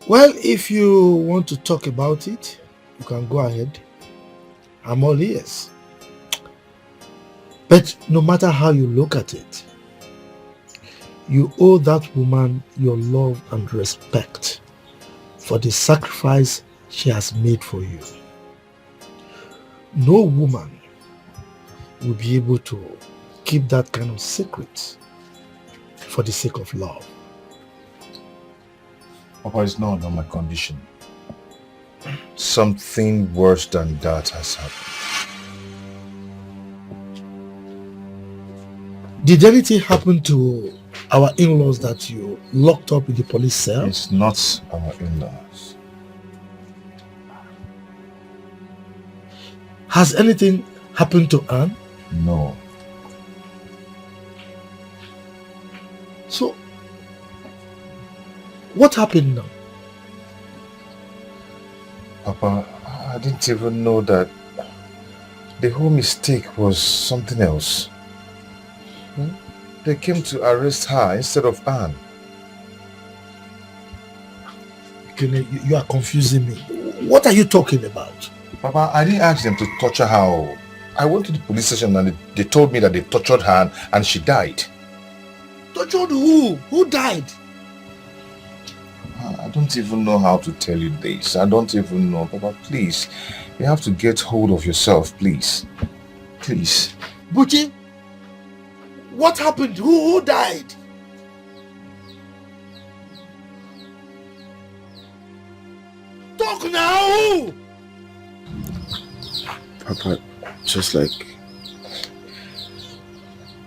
Well, if you want to talk about it, you can go ahead. I'm all ears. But no matter how you look at it, you owe that woman your love and respect for the sacrifice she has made for you. No woman will be able to keep that kind of secret for the sake of love. Papa, it's not on my condition. Something worse than that has happened. Did anything happen to our in-laws that you locked up in the police cell? It's not our in-laws. Has anything happened to Anne? No. So, what happened now? Papa, I didn't even know that the whole mistake was something else. They came to arrest her instead of Anne. You are confusing me. What are you talking about? Papa, I didn't ask them to torture her. I went to the police station and they told me that they tortured her and she died. Tortured who? Who died? I don't even know how to tell you this. I don't even know. Papa, please. You have to get hold of yourself, please. Please. Buchi, what happened? Who died? Talk now! Papa, just like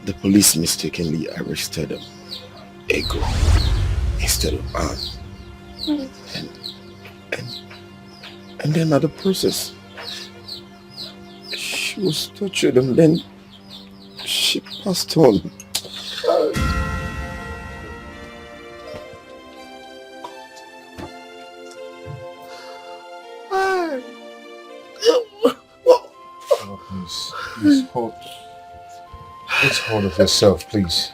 the police mistakenly arrested Ego instead of Anne. And then at the process, she was tortured and then she passed on. Please hold. Get hold of yourself, please.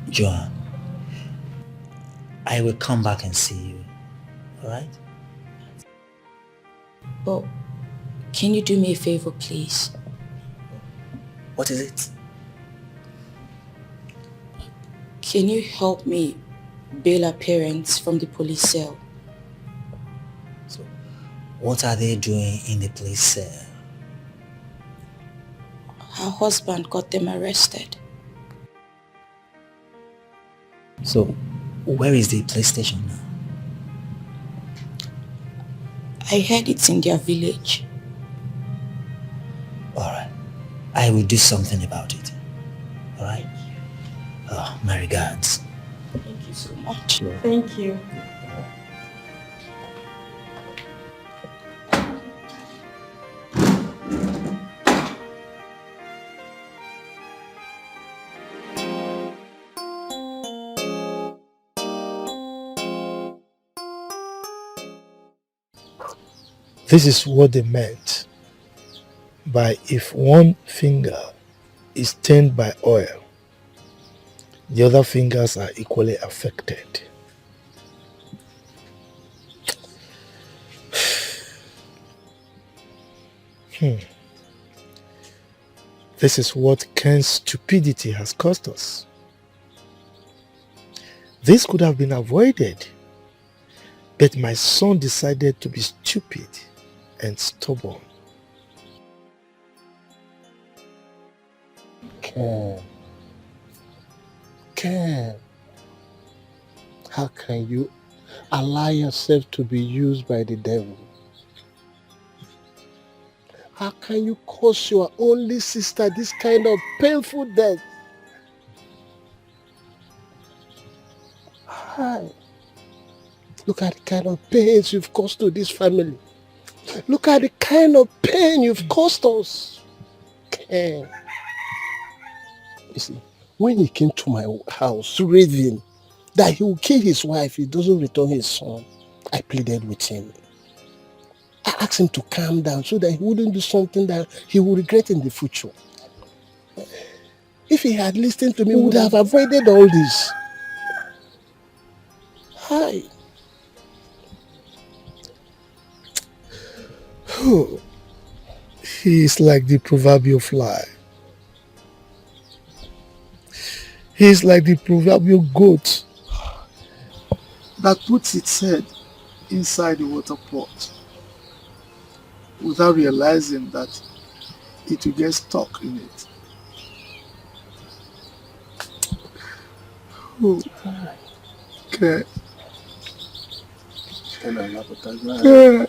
Joanne, I will come back and see you, alright? But can you do me a favor, please? What is it? Can you help me bail her parents from the police cell? So, what are they doing in the police cell? Her husband got them arrested. So, where is the police station now? I heard it's in their village. Alright. I will do something about it. Alright? Oh, my regards. Thank you so much. Thank you. This is what they meant by if one finger is stained by oil, the other fingers are equally affected. This is what Ken's stupidity has cost us. This could have been avoided, but my son decided to be stupid and stubborn. Ken, how can you allow yourself to be used by the devil? How can you cause your only sister this kind of painful death? Hi. Look at the kind of pains you've caused to this family. Look at the kind of pain you've caused us. Ken. You see, when he came to my house raving that he will kill his wife if he doesn't return his son, I pleaded with him. I asked him to calm down so that he wouldn't do something that he would regret in the future. If he had listened to me, we would have avoided all this. Hi. He is like the proverbial fly. He is like the proverbial goat that puts its head inside the water pot without realizing that it will get stuck in it. Oh, okay. Yeah.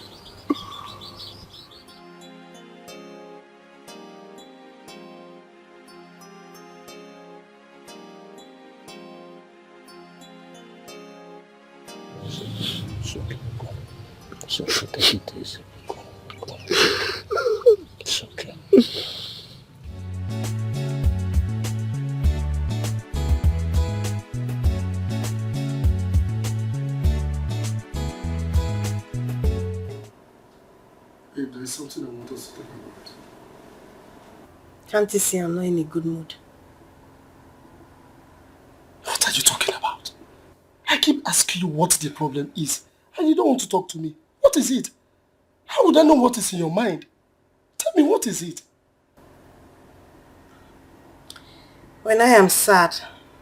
It's okay, take it easy. It's okay. Babe, there is something I want us to talk about. Can't you see I'm not in a good mood? What are you talking about? I keep asking you what the problem is, and you don't want to talk to me. What is it? How would I know what is in your mind? Tell me, what is it? When I am sad,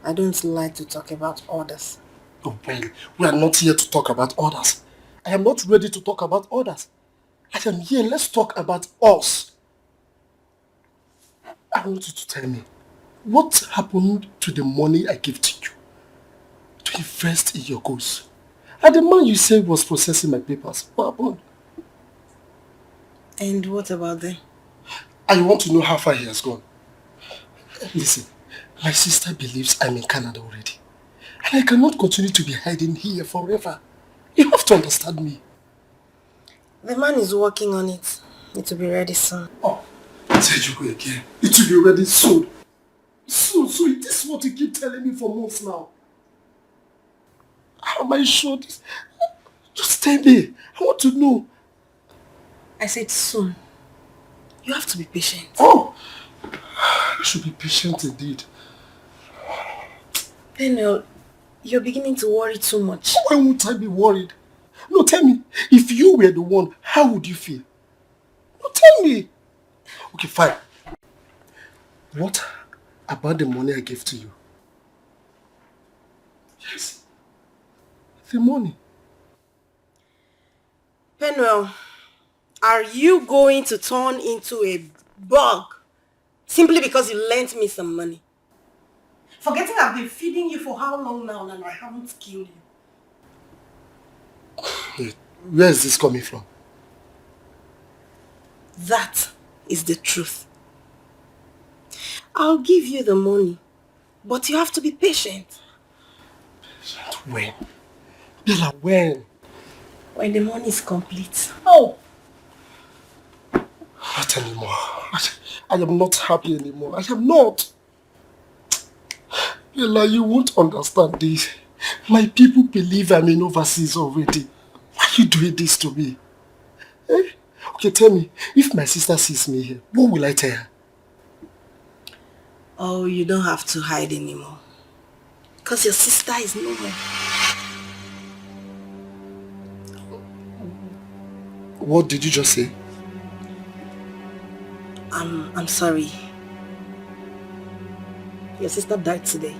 I don't like to talk about others. Oh, well, we are not here to talk about others. I am not ready to talk about others. I am here, let's talk about us. I want you to tell me, what happened to the money I gave to you to invest in your goals? And the man you said was processing my papers, what happened? And what about them? I want to know how far he has gone. Listen, my sister believes I'm in Canada already. And I cannot continue to be hiding here forever. You have to understand me. The man is working on it. It will be ready soon. Oh, I said you go again. It will be ready soon. Soon. This is what you keep telling me for months now. How am I sure this? Just tell me. I want to know. I said soon. You have to be patient. Oh, I should be patient indeed. Daniel, you're beginning to worry too much. Why won't I be worried? No, tell me. If you were the one, how would you feel? No, tell me. Okay, fine. What about the money I gave to you? Yes. The money. Penuel, are you going to turn into a bug simply because you lent me some money? Forgetting I've been feeding you for how long now and I haven't killed you. Wait, where is this coming from? That is the truth. I'll give you the money, but you have to be patient. When? Bella, when? When the money is complete. Oh! Not anymore. I am not happy anymore. I am not. Bella, you won't understand this. My people believe I'm in overseas already. Why are you doing this to me? Eh? Okay, tell me, if my sister sees me here, what will I tell her? Oh, you don't have to hide anymore. Because your sister is nowhere. What did you just say? I'm sorry. Your sister died today.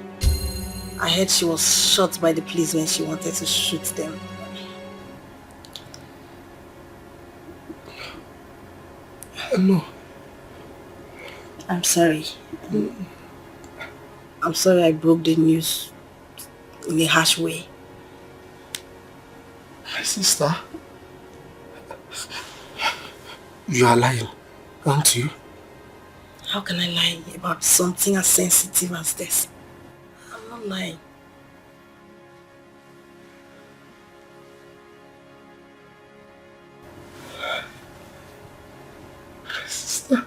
I heard she was shot by the police when she wanted to shoot them. No. I'm sorry. I'm sorry I broke the news in a harsh way. My sister? You are lying, aren't you? How can I lie about something as sensitive as this? I'm not lying. Sister.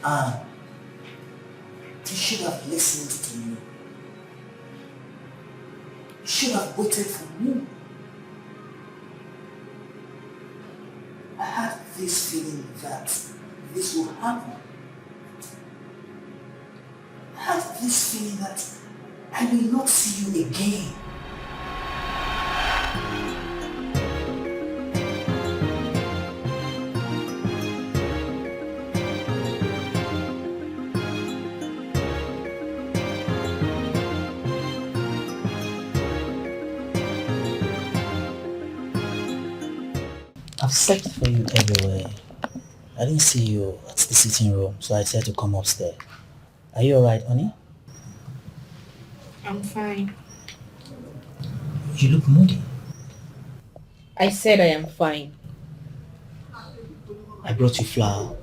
Anne, you should have listened to me. You should have waited for me. I had this feeling that this will happen. I had this feeling that I will not see you again. I've searched for you everywhere. I didn't see you at the sitting room, so I said to come upstairs. Are you alright, honey? I'm fine. You look moody. I said I am fine. I brought you flour.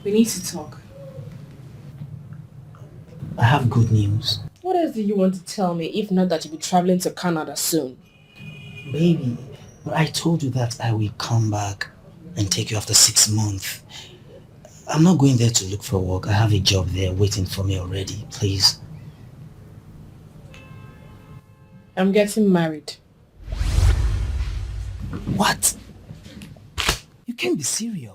We need to talk. I have good news. What else do you want to tell me if not that you'll be traveling to Canada soon? Baby, I told you that I will come back and take you after 6 months. I'm not going there to look for work. I have a job there waiting for me already. Please. I'm getting married. What? You can't be serious.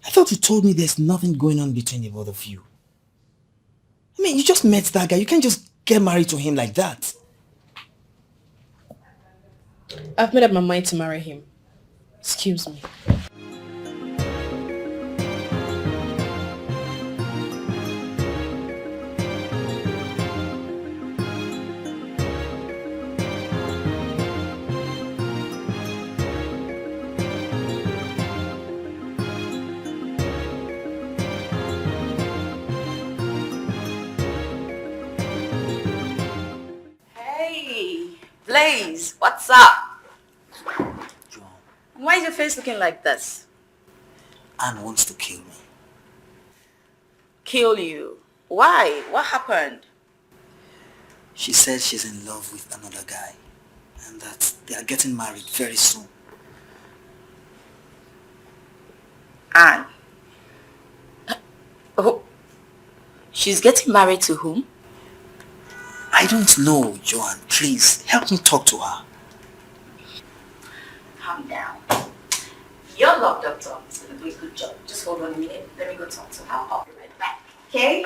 I thought you told me there's nothing going on between the both of you. I mean, you just met that guy. You can't just get married to him like that. I've made up my mind to marry him. Excuse me. Hey, Blaze, what's up? Why is your face looking like this? Anne wants to kill me. Kill you? Why? What happened? She says she's in love with another guy and that they are getting married very soon. Anne. Oh, she's getting married to whom? I don't know, Joanne. Please, help me talk to her. Calm down. You're locked up, Tom. It's going to do a good job. Just hold on a minute. Let me go talk to her. I'll be right back. Okay?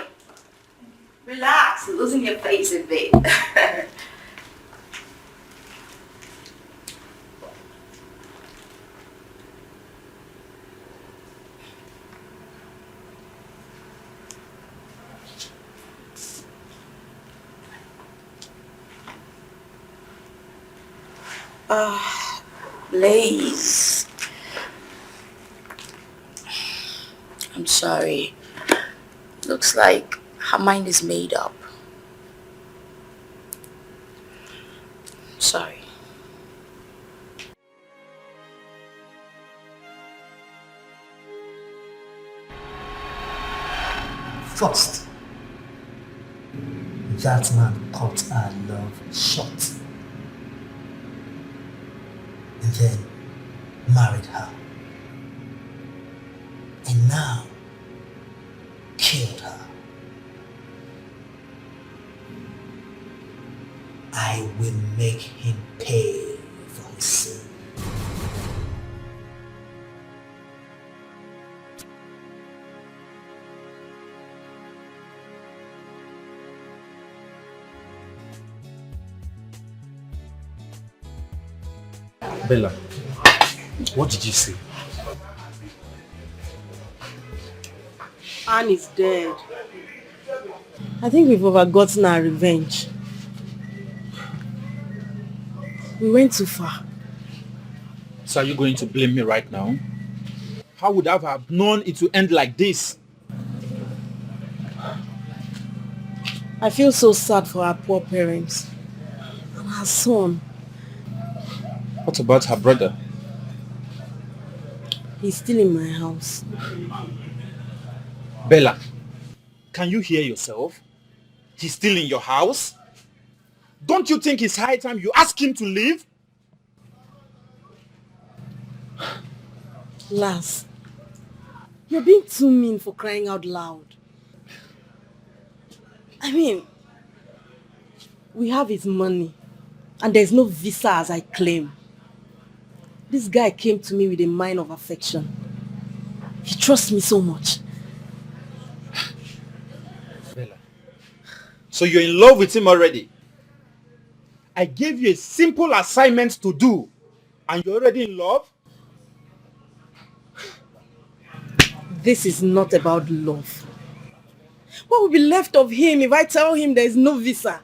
Relax. You're losing your face a bit. Blaze. I'm sorry. Looks like her mind is made up. Sorry. First, that man cut her love short. And then married her. And now killed her. I will make him pay for his sin. Bella, what did you say? Anne is dead. I think we've overgotten our revenge. We went too far. So are you going to blame me right now? How how would I have known it would end like this? I feel so sad for her poor parents and her son. What about her brother? He's still in my house. Bella, can you hear yourself? He's still in your house? Don't you think it's high time you ask him to leave? Lars, you're being too mean for crying out loud. I mean, we have his money and there's no visa as I claim. This guy came to me with a mind of affection. He trusts me so much. Bella, so you're in love with him already? I gave you a simple assignment to do and you're already in love? This is not about love. What will be left of him if I tell him there is no visa?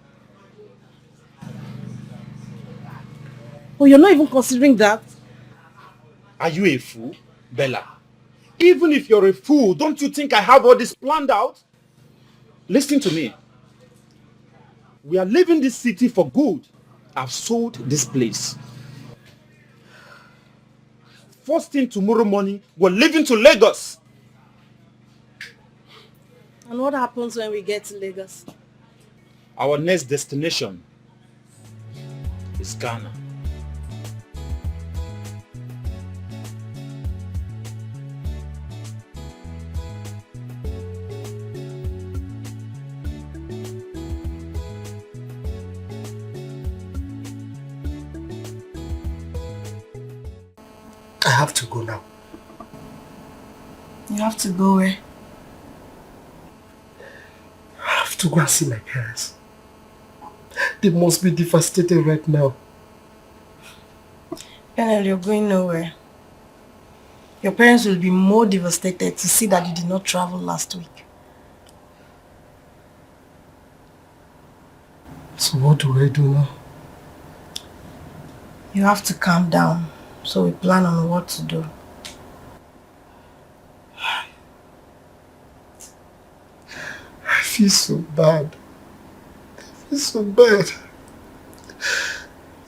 Oh, you're not even considering that? Are you a fool, Bella? Even if you're a fool, don't you think I have all this planned out? Listen to me. We are leaving this city for good. I've sold this place. First thing tomorrow morning, we're leaving to Lagos. And what happens when we get to Lagos? Our next destination is Ghana. I have to go now. You have to go where? I have to go and see my parents. They must be devastated right now. Penel, you're going nowhere. Your parents will be more devastated to see that you did not travel last week. So what do I do now? You have to calm down, so we plan on what to do. I feel so bad. I feel so bad.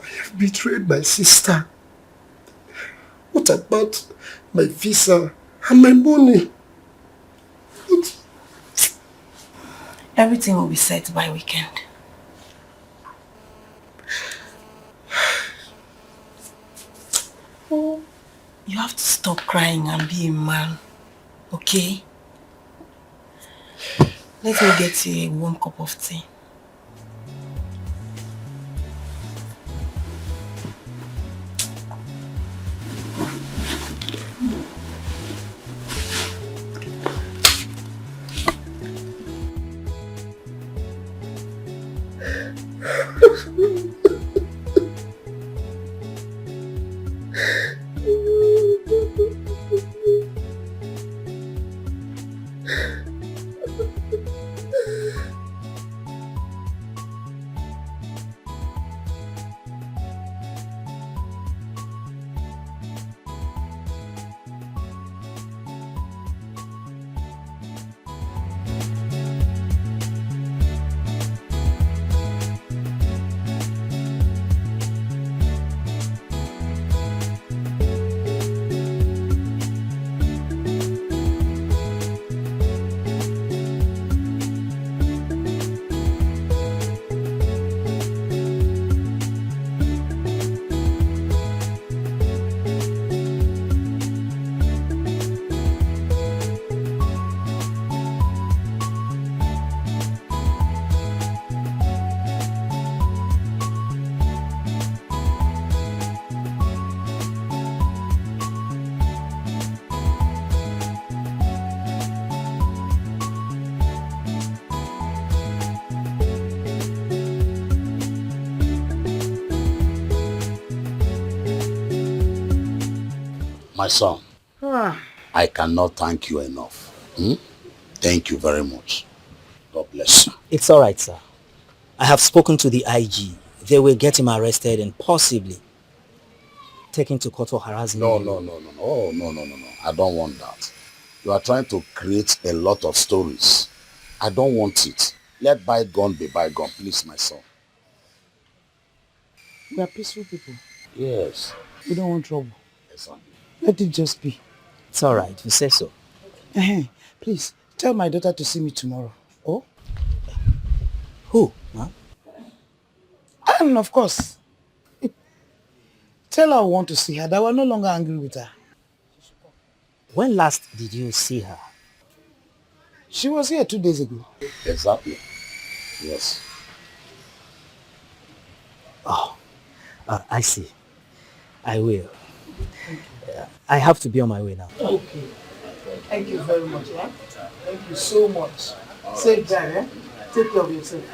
I have betrayed my sister. What about my visa and my money? Everything will be set by weekend. You have to stop crying and be a man, okay? Let me get you a warm cup of tea. My son, I cannot thank you enough. Thank you very much. God bless you. It's all right, sir. I have spoken to the IG. They will get him arrested and possibly taken to court for harassing No, you. no, no, no, no. Oh, no, no, no, no. I don't want that. You are trying to create a lot of stories. I don't want it. Let bygone be bygone, please, my son. We are peaceful people. Yes. We don't want trouble. Exactly. Let it just be. It's all right. You say so. Please, tell my daughter to see me tomorrow. Oh? Who, huh? And of course, tell her I want to see her, that we're no longer angry with her. When last did you see her? She was here 2 days ago. Exactly. Yes. Oh, I see. I will. I have to be on my way now. Okay. Thank you very much. Yeah? Thank you so much. Safe drive, eh? Take care of yourself.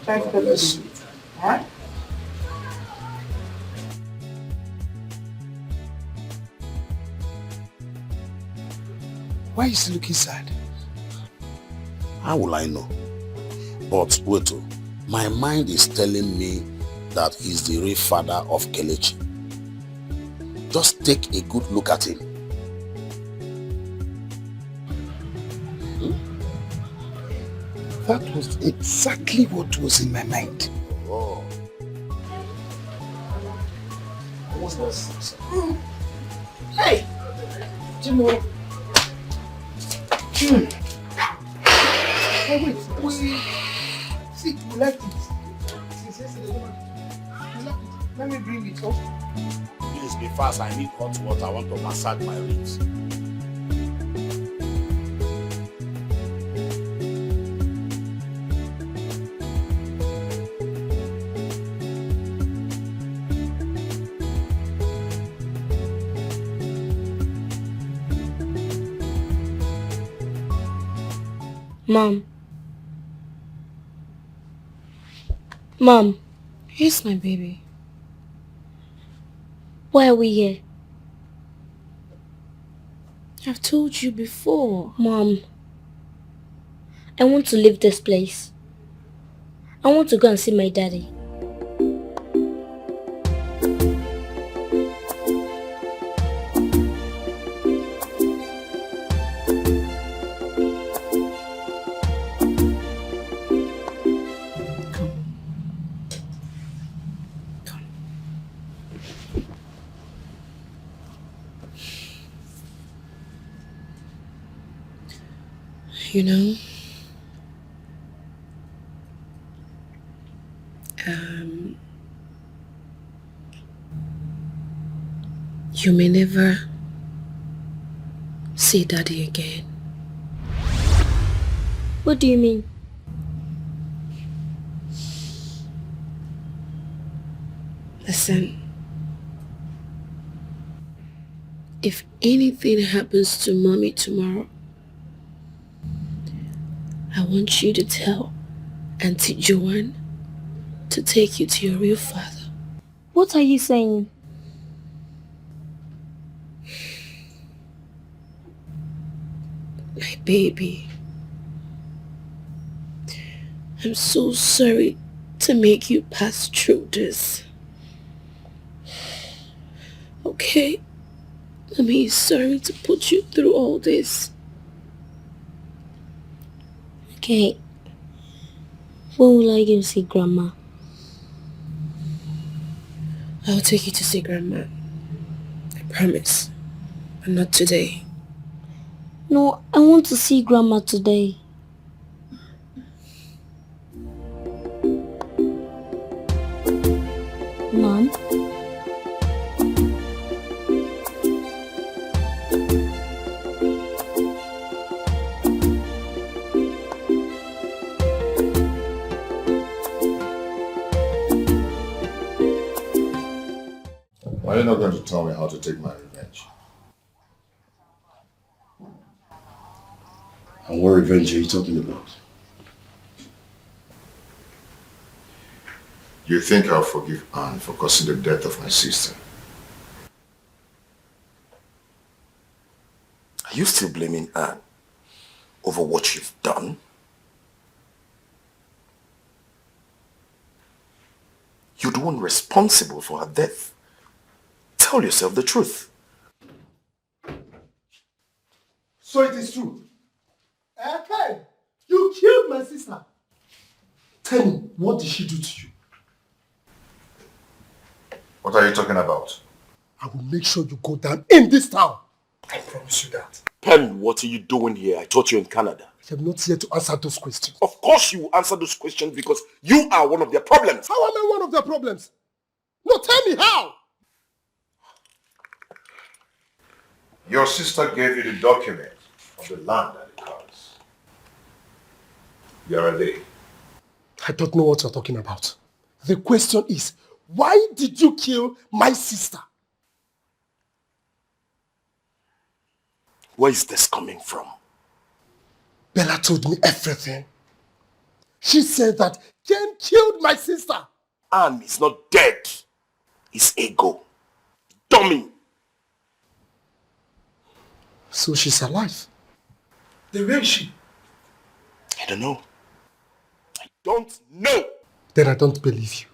Try to get to the meet. Huh? Why is he looking sad? How will I know? But wait, my mind is telling me that he's the real father of Kelechi. Just take a good look at him. That was exactly what was in my mind. Oh. What's this? Hey! Jimo! Hey, wait. See, you left it. Since yesterday, you left it. Let me bring it up. Please be fast. I need hot water. I want to massage my ribs. Mom. Mom. Yes, my baby. Why are we here? I've told you before. Mom. I want to leave this place. I want to go and see my daddy. You know, you may never see Daddy again. What do you mean? Listen, if anything happens to Mommy tomorrow, I want you to tell Auntie Joanne to take you to your real father. What are you saying? My baby, I'm so sorry to make you pass through this. Okay? Mommy is sorry to put you through all this. Okay. When will I go see Grandma? I'll take you to see Grandma. I promise. But not today. No, I want to see Grandma today. Mom? Why are you not going to tell me how to take my revenge? And what revenge are you talking about? You think I'll forgive Anne for causing the death of my sister? Are you still blaming Anne over what you've done? You're the one responsible for her death. tell yourself the truth. So it is true. Ken, you killed my sister. Tell me, what did she do to you? What are you talking about? I will make sure you go down in this town. I promise you that. Pen, what are you doing here? I thought you were in Canada. I am not here to answer those questions. Of course you will answer those questions because you are one of their problems. How am I one of their problems? No, tell me how. Your sister gave you the document of the land and the cars. Where are they? I don't know what you're talking about. The question is, why did you kill my sister? Where is this coming from? Bella told me everything. She said that Ken killed my sister. Anne is not dead. It's ego. Dummy. So she's alive. Then where is she? I don't know. I don't know. Then I don't believe you.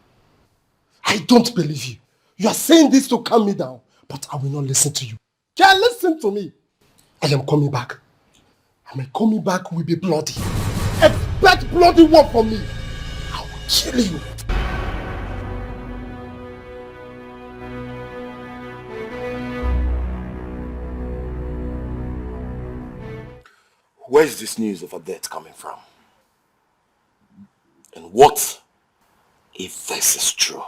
I don't believe you. You are saying this to calm me down, but I will not listen to you. Ken, listen to me. I am coming back. And my coming back will be bloody. Expect bloody one from me. I will kill you. Where is this news of her death coming from? And what if this is true?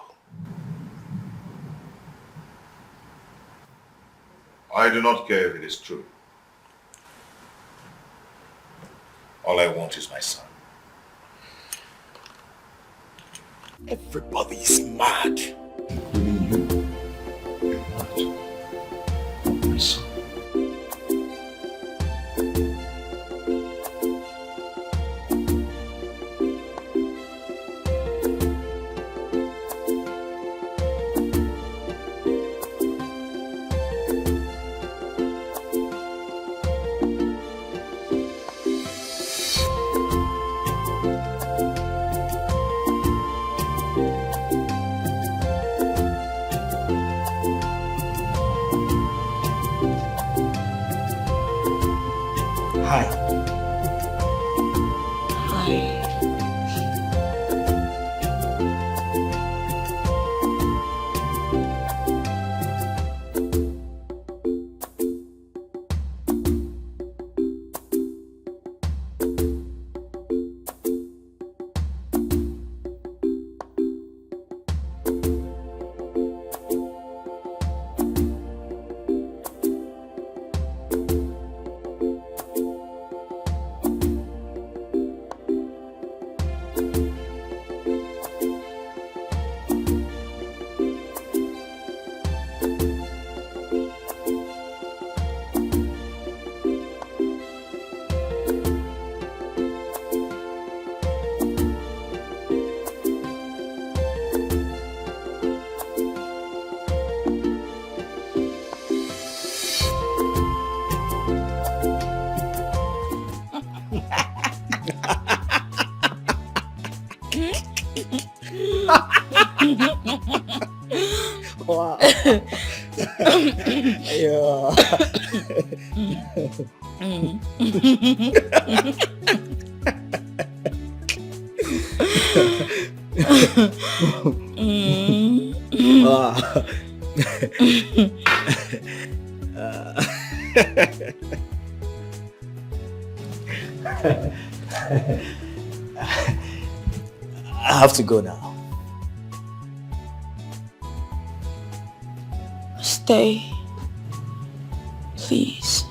I do not care if it is true. All I want is my son. Everybody is mad. Including you. You're not. My son. Wow. Yeah. I have to go now. Stay. Please.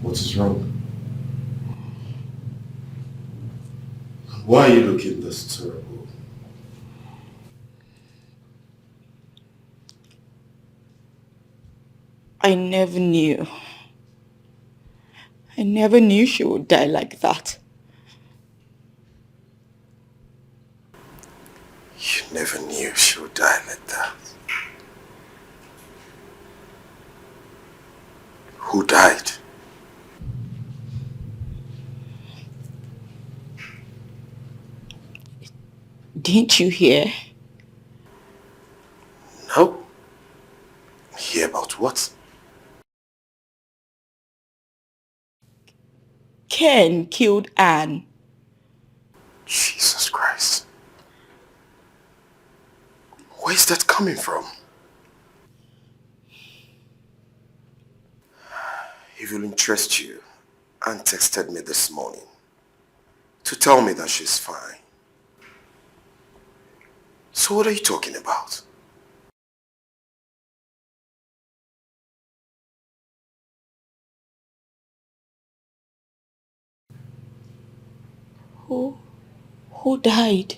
What is wrong? Why are you looking this terrible? I never knew. I never knew she would die like that. You never knew she would die like that. Who died? Didn't you hear? No. Hear about what? Ken killed Anne. Jesus Christ. Where's that coming from? If it will interest you, Anne texted me this morning to tell me that she's fine. So what are you talking about? Who died?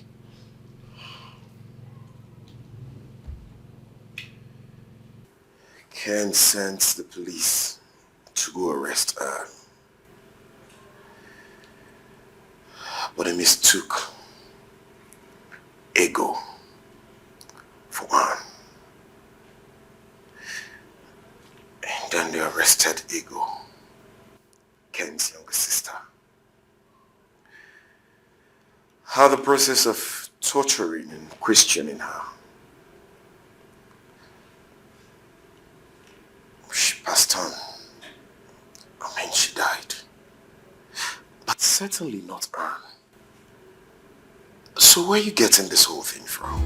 Ken sent the police to go arrest Anne. But they mistook Ego for Anne. And then they arrested Ego, Ken's younger sister. How the process of torturing and questioning her. She passed on. I mean, she died. But certainly not Anne. So where are you getting this whole thing from?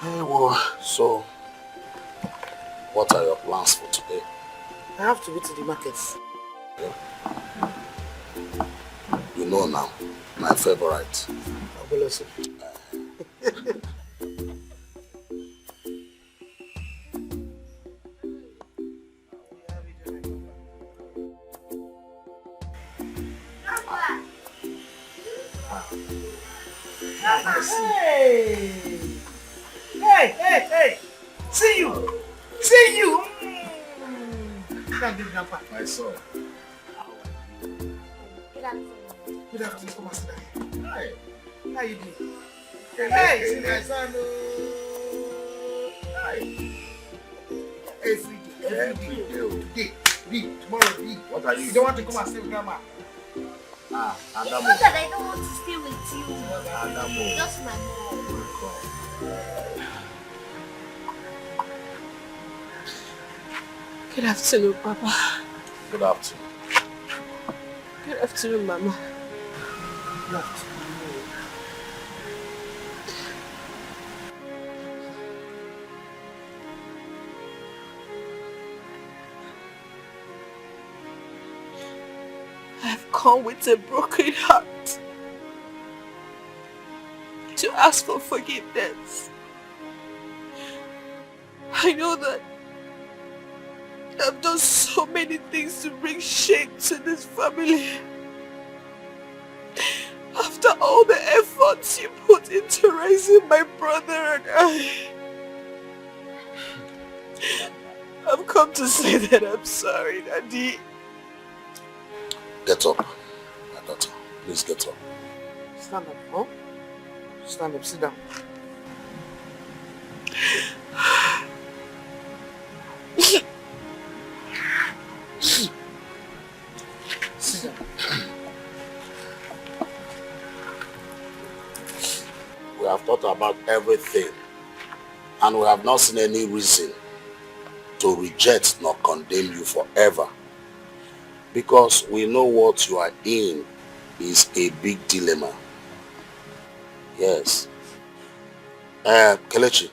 Hey, well, so what are your plans for today? I have to go to the markets. You know now, my favorite. Abuloso. Hey! Hey! See you! See you! Thank you, Grandpa. My son. Good afternoon, come and sit down. Hi. How you doing? Hey, see my son. Hi. Every day. Today, big. Tomorrow, big. What are you? You don't want to come and stay with Grandma? It's not that I don't want to stay with you. Adamo. Just my mom. Good afternoon, Papa. Good afternoon. Good afternoon, Mama. Good afternoon. I've come with a broken heart to ask for forgiveness. I know that I've done so many things to bring shame to this family. After all the efforts you put into raising my brother and I, I've come to say that I'm sorry, Daddy. Get up, my daughter. Please get up. Stand up, huh? Stand up, sit down. Sit down. We have thought about everything, and we have not seen any reason to reject nor condemn you forever. Because we know what you are in is a big dilemma. Yes. Kelechi.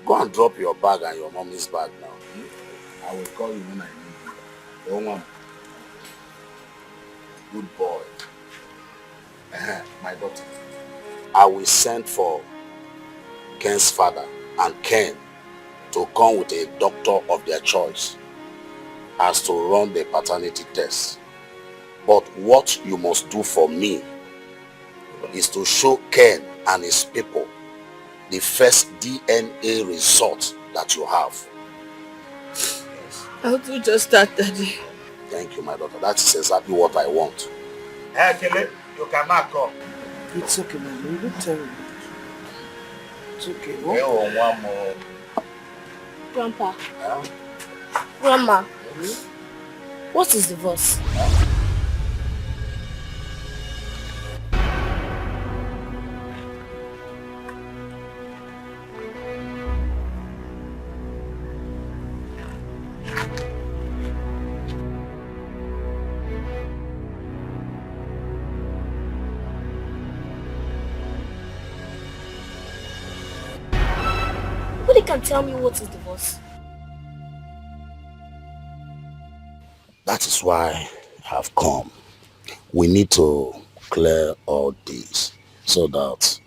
Go and drop your bag and your mommy's bag now. I will call you when I need you. Woman. Good boy. My daughter. I will send for Ken's father and Ken to come with a doctor of their choice as to run the paternity test. But what you must do for me is to show Ken and his people the first DNA result that you have. I'll do just that, Daddy. Thank you, my daughter. That is exactly what I want. Hey, Kele, you cannot come. It's okay, man. Don't tell me. It's okay. One more. Grandpa. Grandma. What is divorce? Nobody can tell me what is divorce. That is why I have come. We need to clear all this so that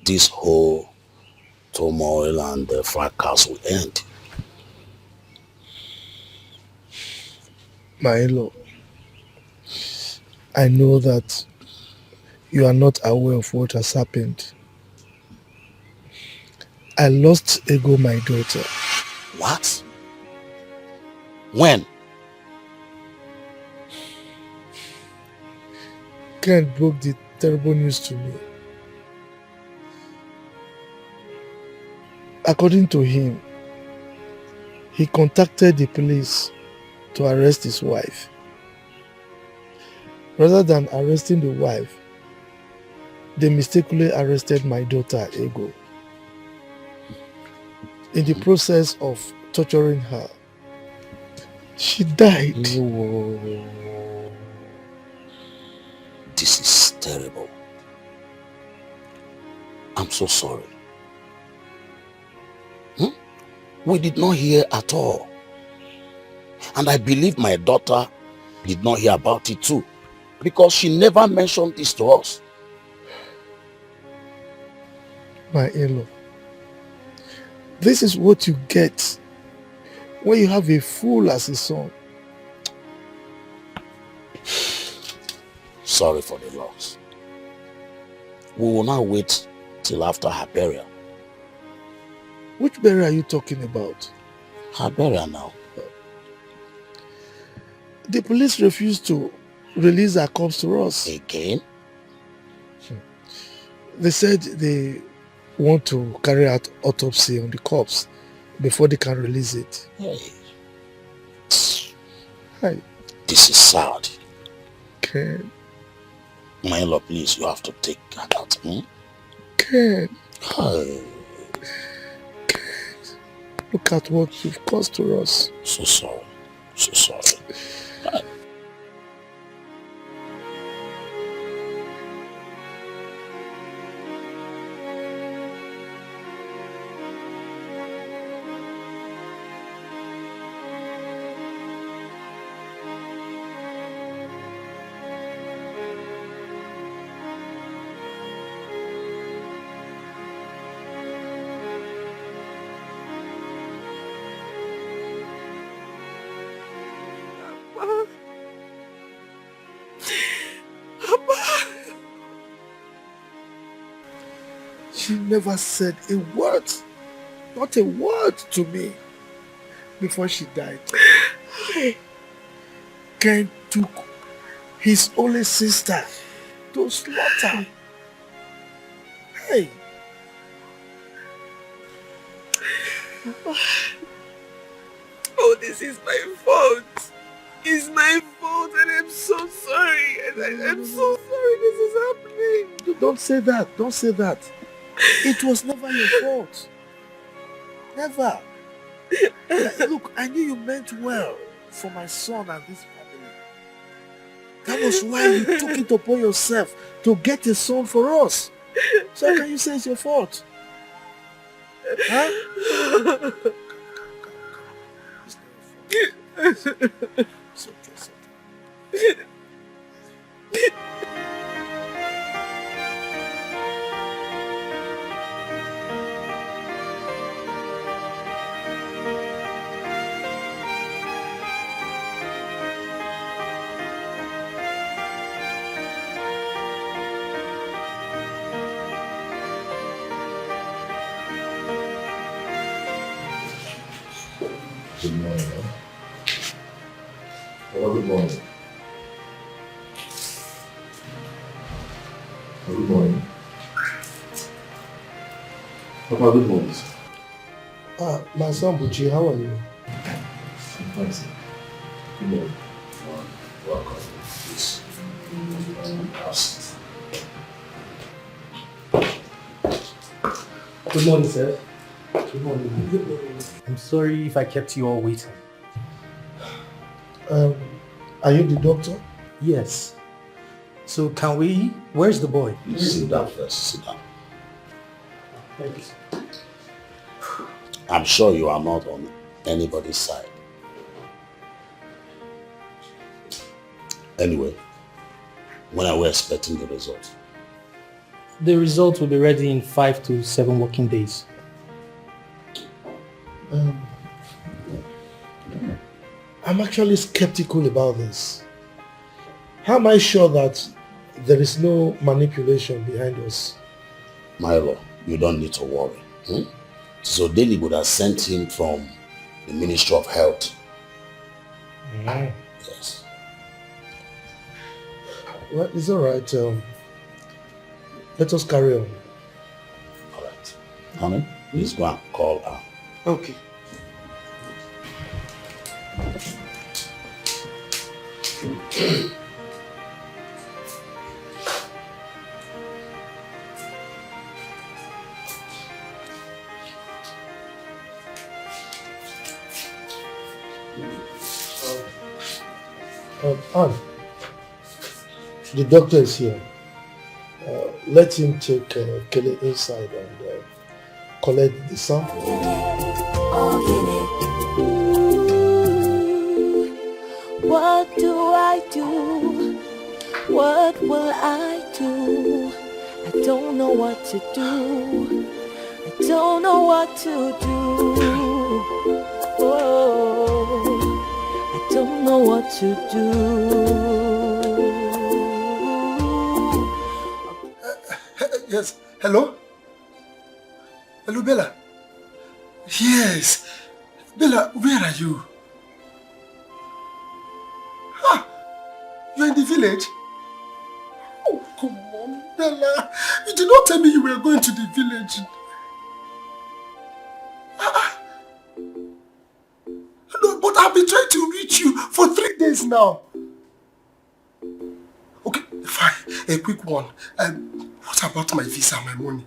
this whole turmoil and the fracas will end. My in-law, I know that you are not aware of what has happened. I lost Ego, my daughter. What? When? Ken broke the terrible news to me. According to him, he contacted the police to arrest his wife. Rather than arresting the wife, they mistakenly arrested my daughter, Ego. In the process of torturing her, she died. This is terrible. I'm so sorry. We did not hear at all. And I believe my daughter did not hear about it too, because she never mentioned this to us. My in-law, this is what you get when you have a fool as a son. Sorry for the loss. We will now wait till after her burial. Which burial are you talking about? Her burial now. The police refused to release her corpse to us. Again? They said they want to carry out autopsy on the corpse before they can release it. Hey. Hi. This is sad. Ken. My in-law, please, you have to take her out. Ken. Hi. Ken. Look at what you've caused to us. So sorry. So sorry. She never said a word, not a word to me before she died. Ken took his only sister to slaughter. Hey. Oh, this is my fault. It's my fault and I'm so sorry. And I'm so sorry this is happening. Don't say that. Don't say that. It was never your fault. Never. Look, I knew you meant well for my son and this family. That was why you took it upon yourself to get a son for us. So how can you say it's your fault? Huh? It's okay. Good morning, man. Well, good morning. Good morning. Papa, good morning. My son Buchi, how are you? I'm fine, sir. Good morning. Welcome. Please. Good morning, sir. Good morning. Good morning. I'm sorry if I kept you all waiting. Are you the doctor? Yes. So where's the boy? Sit down first, sit down. Thank you, sir. I'm sure you are not on anybody's side. Anyway, when are we expecting the result? The result will be ready in 5 to 7 working days. I'm actually skeptical about this. How am I sure that there is no manipulation behind us? Milo, you don't need to worry. So Daily would have sent him from the Ministry of Health. Yes. Well, it's all right. Let us carry on. All right. Honey, please go and call her. Okay. Anne, the doctor is here. Let him take Kelly inside and collect the sample. What do I do? What will I do? I don't know what to do. I don't know what to do. Oh, I don't know what to do. Yes. Hello? Hello, Bella? Yes. Bella, where are you? You're in the village? Oh, come on, Bella. You did not tell me you were going to the village. No, but I've been trying to reach you for 3 days now. Okay, fine. A quick one. What about my visa and my money?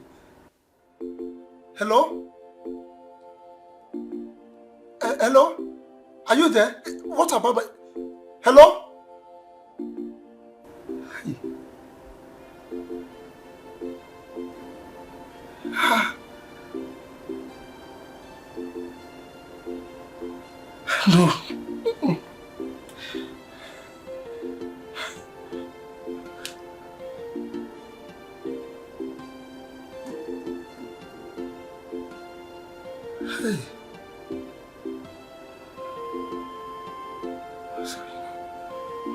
Hello? Hello? Are you there? What about my... Hello? No. Hey.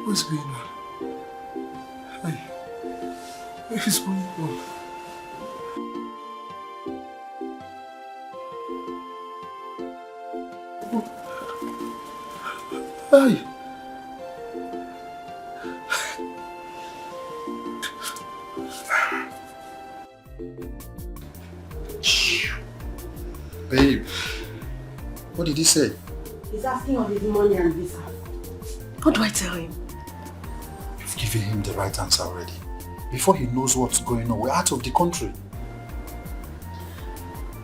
What's going on? Hey. What is going on? Hey. Babe, what did he say? He's asking of his money and visa. What do I tell him? You've given him the right answer already. Before he knows what's going on, we're out of the country.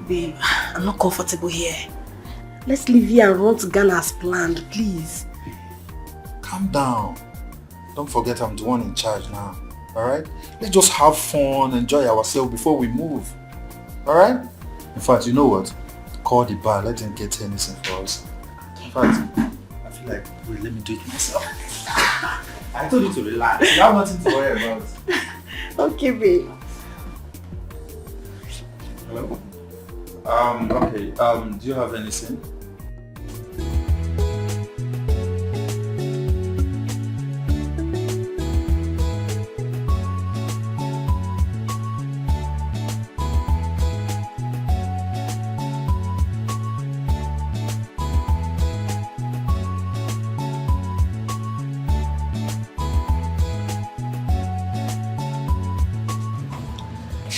Babe, I'm not comfortable here. Let's leave here and run to Ghana as planned, please. Calm down. Don't forget I'm the one in charge now. Alright? Let's just have fun, enjoy ourselves before we move. Alright? In fact, you know what? Call the bar, let them get anything for us. In fact, feel like, wait, let me do it myself. I told you to relax. You have nothing to worry about. Okay, babe. Hello? Okay. Do you have anything?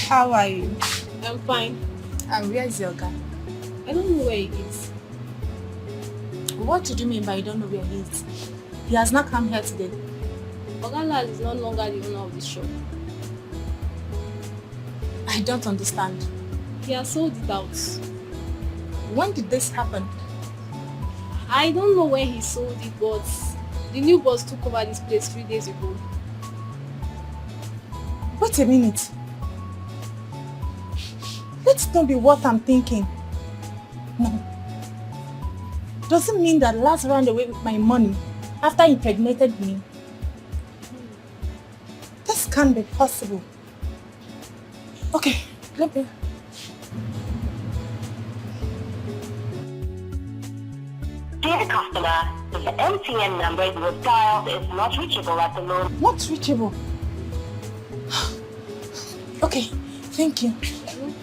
How are you? I'm fine. And where is your guy? I don't know where he is. What do you mean by you don't know where he is? He has not come here today. Ogala is no longer the owner of the shop. I don't understand. He has sold it out. When did this happen? I don't know when he sold it, but the new boss took over this place 3 days ago. Wait a minute. Let's not be what I'm thinking. No. Doesn't mean that Lars ran away with my money after he impregnated me. This can't be possible. Okay, let me... Dear customer, the MTN number you have dialed is not reachable at the moment. Not reachable? Okay, thank you.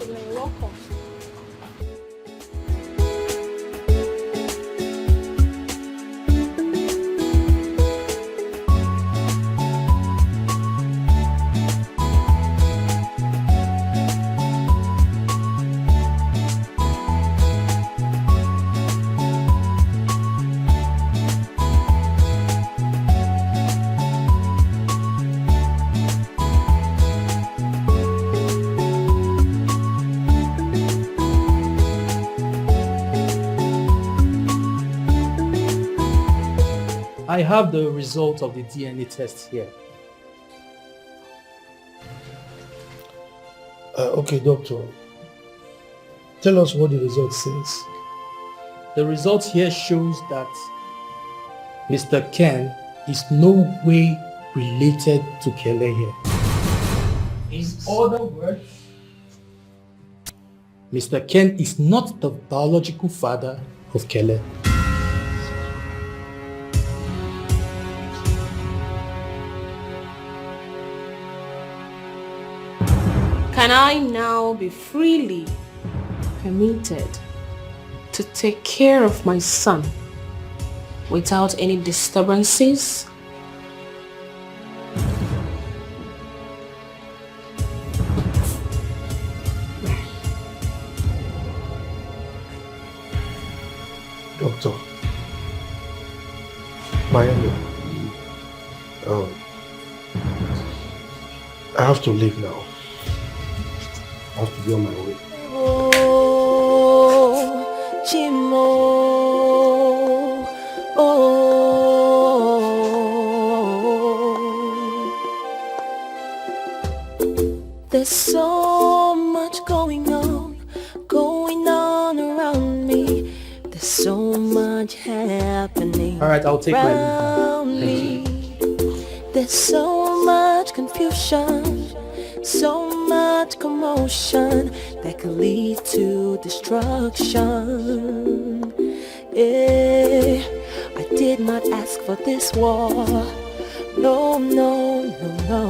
You're welcome. I have the result of the DNA test here. Okay, doctor. Tell us what the result says. The result here shows that Mr. Ken is no way related to Kele here. In other words, Mr. Ken is not the biological father of Kele. Can I now be freely permitted to take care of my son without any disturbances? Doctor. Miami. I have to leave now. I have to be on my way. Oh, Chimo. Oh. There's so much going on around me. There's so much happening. All right, I'll take my leave. There's so much confusion, so much commotion that could lead to destruction. I did not ask for this war. No, no, no, no.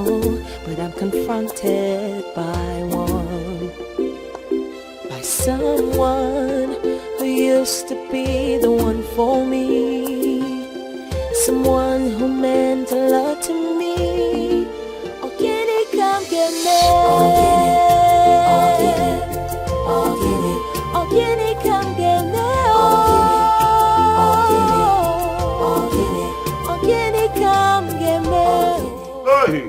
But I'm confronted by one. By someone who used to be the one for me. Someone who meant a lot to me. Oh, can he come get me? Oh, can he come get me? Oh, can he come get me? Hey!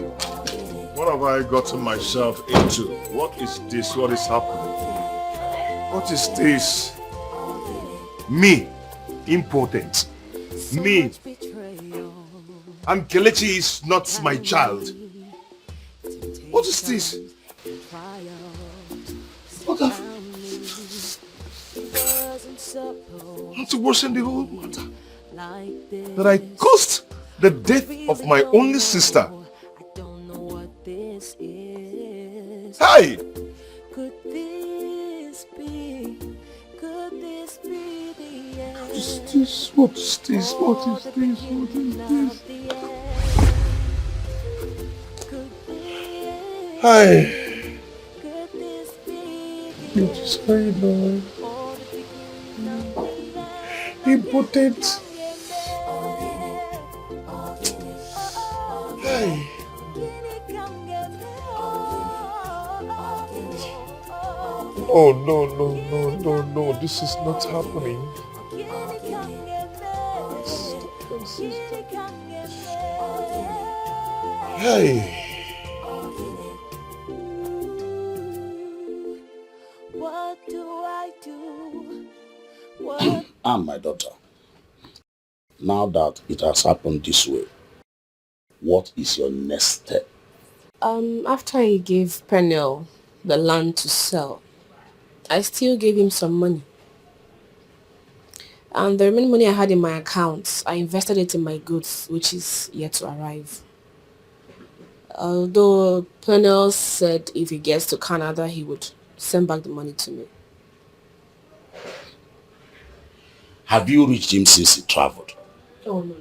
What have I gotten myself into? What is this? What is happening? What is this? Me, impotent. Me. And Kelechi is not my child. What is this? What have... Not to worsen the whole matter. that I caused the death of my only sister. Hey! Could this be? Could this be the end? What is this? What is this? What is this? What is this? Hey! What is going on? Impotent. Hey! Oh no, no, no, no, no, this is not happening. Hey! What do I do? What? And my daughter, now that it has happened this way, what is your next step? After I gave Pernell the land to sell, I still gave him some money. And the remaining money I had in my accounts, I invested it in my goods, which is yet to arrive. Although Pernell said if he gets to Canada, he would send back the money to me. Have you reached him since he traveled? Oh, no.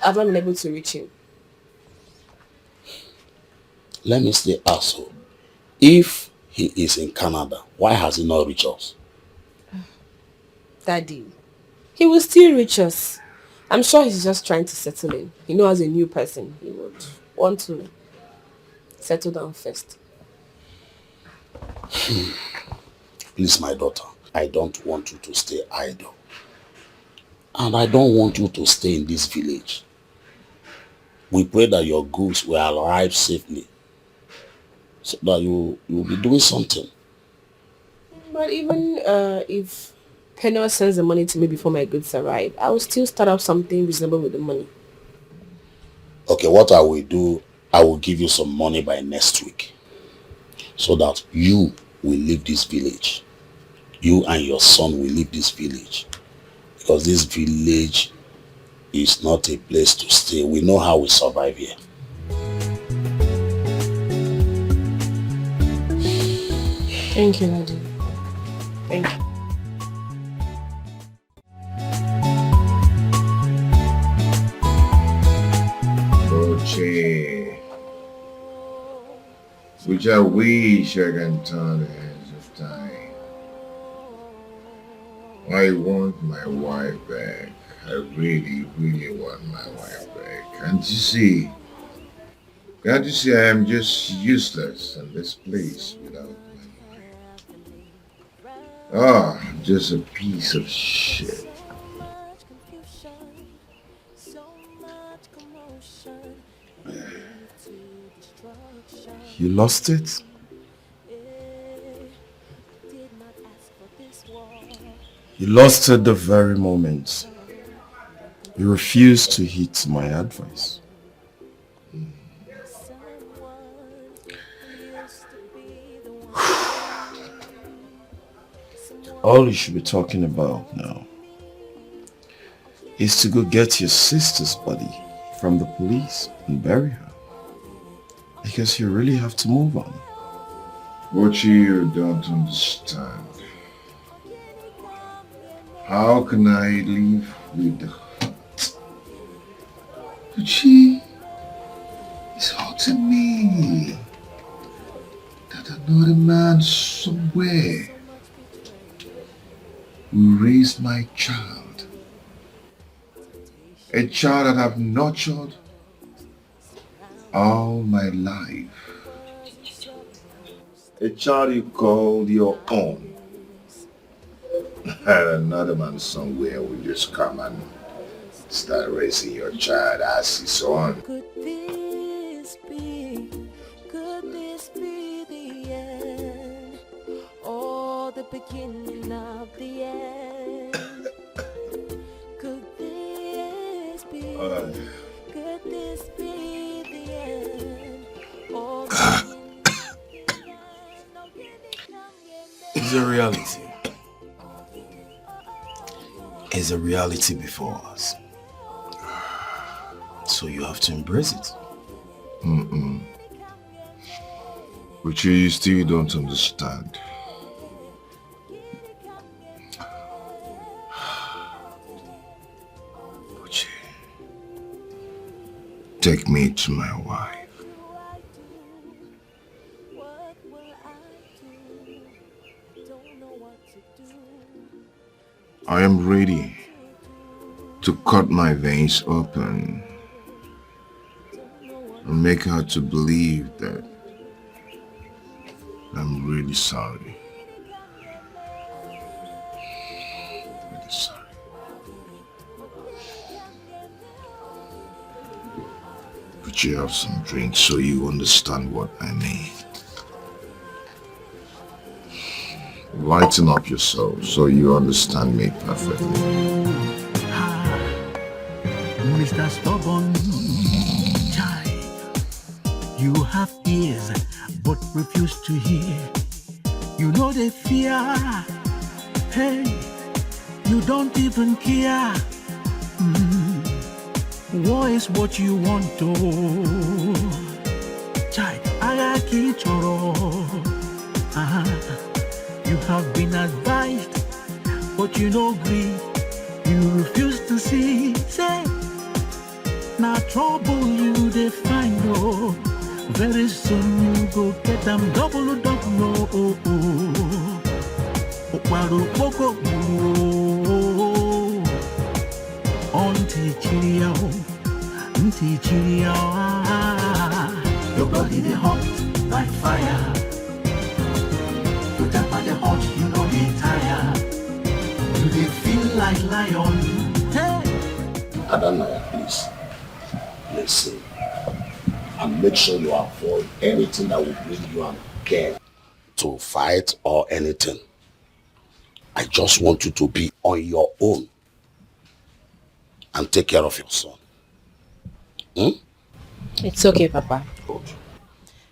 I've not been able to reach him. Let me stay asshole. If he is in Canada, why has he not reached us? Daddy, he will still reach us. I'm sure he's just trying to settle in. You know, as a new person, he would want to settle down first. Please, my daughter, I don't want you to stay idle. And I don't want you to stay in this village. We pray that your goods will arrive safely, so that you will be doing something. But even if Pernell sends the money to me before my goods arrive, I will still start up something reasonable with the money. Okay, what I will do, I will give you some money by next week, so that you will leave this village. You and your son will leave this village, because this village is not a place to stay. We know how we survive here. Thank you, Daddy. Thank you. Boche, which I wish I can turn the hands of time. I want my wife back. I really, really want my wife back. Can't you see? Can't you see I am just useless in this place without my wife? Ah, just a piece of shit. You lost it? You lost it the very moment you refused to heed my advice. All you should be talking about now is to go get your sister's body from the police and bury her. Because you really have to move on. What you don't understand. How can I live with the hurt? But she is hurting me. That another man somewhere will raise my child. A child that I've nurtured all my life. A child you called your own. And another man somewhere will just come and start raising your child as his own. Could this be the end? Or the beginning of the end? Could this be the end? Or It's a reality. is a reality before us. So you have to embrace it. But you still don't understand. But take me to my wife. I am ready to cut my veins open and make her to believe that I'm really sorry. Really sorry. But you have some drink so you understand what I mean. Lighten up your soul so you understand me perfectly. Mr. Stubborn, child, you have ears but refuse to hear. You know the fear. Hey, you don't even care. War is what you want to. Child, I can't You have been advised, but you no agree. You refuse to see. Say, now trouble you they find oh. Very soon you go get them double. Your body they hot like fire. You tap on the hot, you know they tire. You they feel like lion. Hey. Adonai, please. Listen. And make sure you avoid anything that will bring you and Ken to fight or anything. I just want you to be on your own and take care of your son. It's okay, Papa. Good.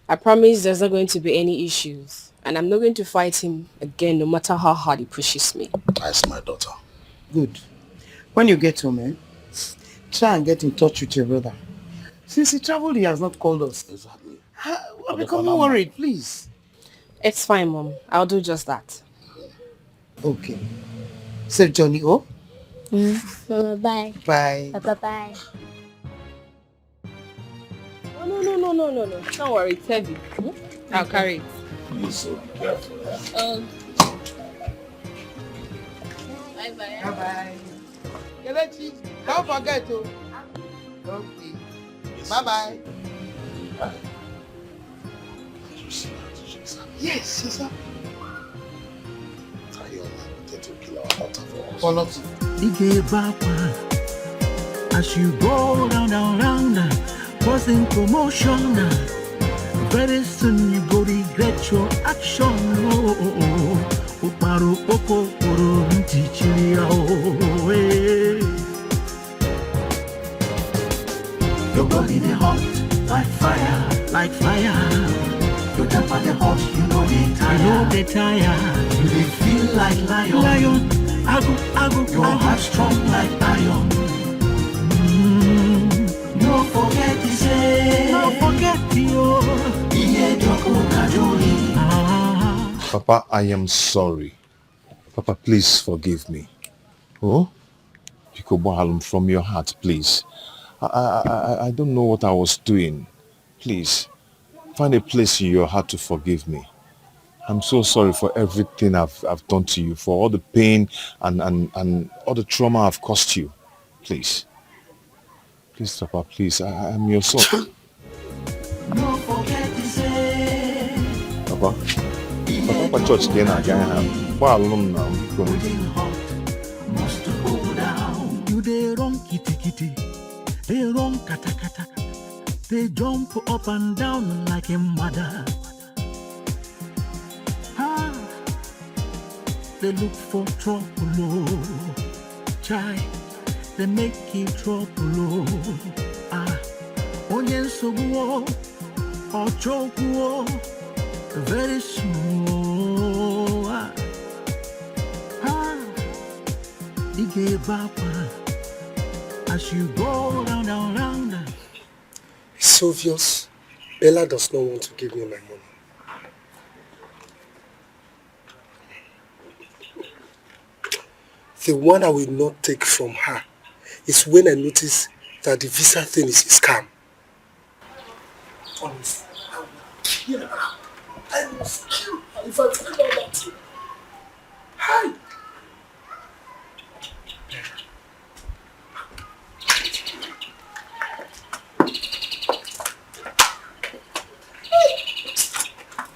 I promise there's not going to be any issues. And I'm not going to fight him again, no matter how hard he pushes me. That's my daughter. Good. When you get home, try and get in touch with your brother. Since he traveled, he has not called us. Exactly. I'm becoming worried, please. It's fine, Mom. I'll do just that. Okay. Safe journey, oh? Bye. Bye. Bye. No. Don't worry, it's heavy. I'll carry it. Please, so be careful. Bye-bye. Bye-bye. Kelechi, don't forget to. Okay. Bye-bye. Yes, sir. As you go round, causing commotion. Very soon you go regret your action. Your body they hot like fire. You tap on the hot, you know they tire. You they feel like lion. I go. Your heart strong like iron. No forget to say. No forget you. Papa, I am sorry. Papa, please forgive me. Oh? From your heart, please. I don't know what I was doing. Please, find a place in your heart to forgive me. I'm so sorry for everything I've done to you, for all the pain and all the trauma I've caused you. Please. Please, Papa, please. I'm your son. No forget to say. Papa church again now. Why alone now? Must go down. You they run kitty. They run kata. They jump up and down like a mother. They look for trouble. Chai, they make it trouble. Onion so or choke very slow. get backward as you go round and round. It's obvious Bella does not want to give me my money. The one I will not take from her is when I notice that the visa thing is a scam. Honestly, I will kill her. I will kill her if I tell her that. Hi!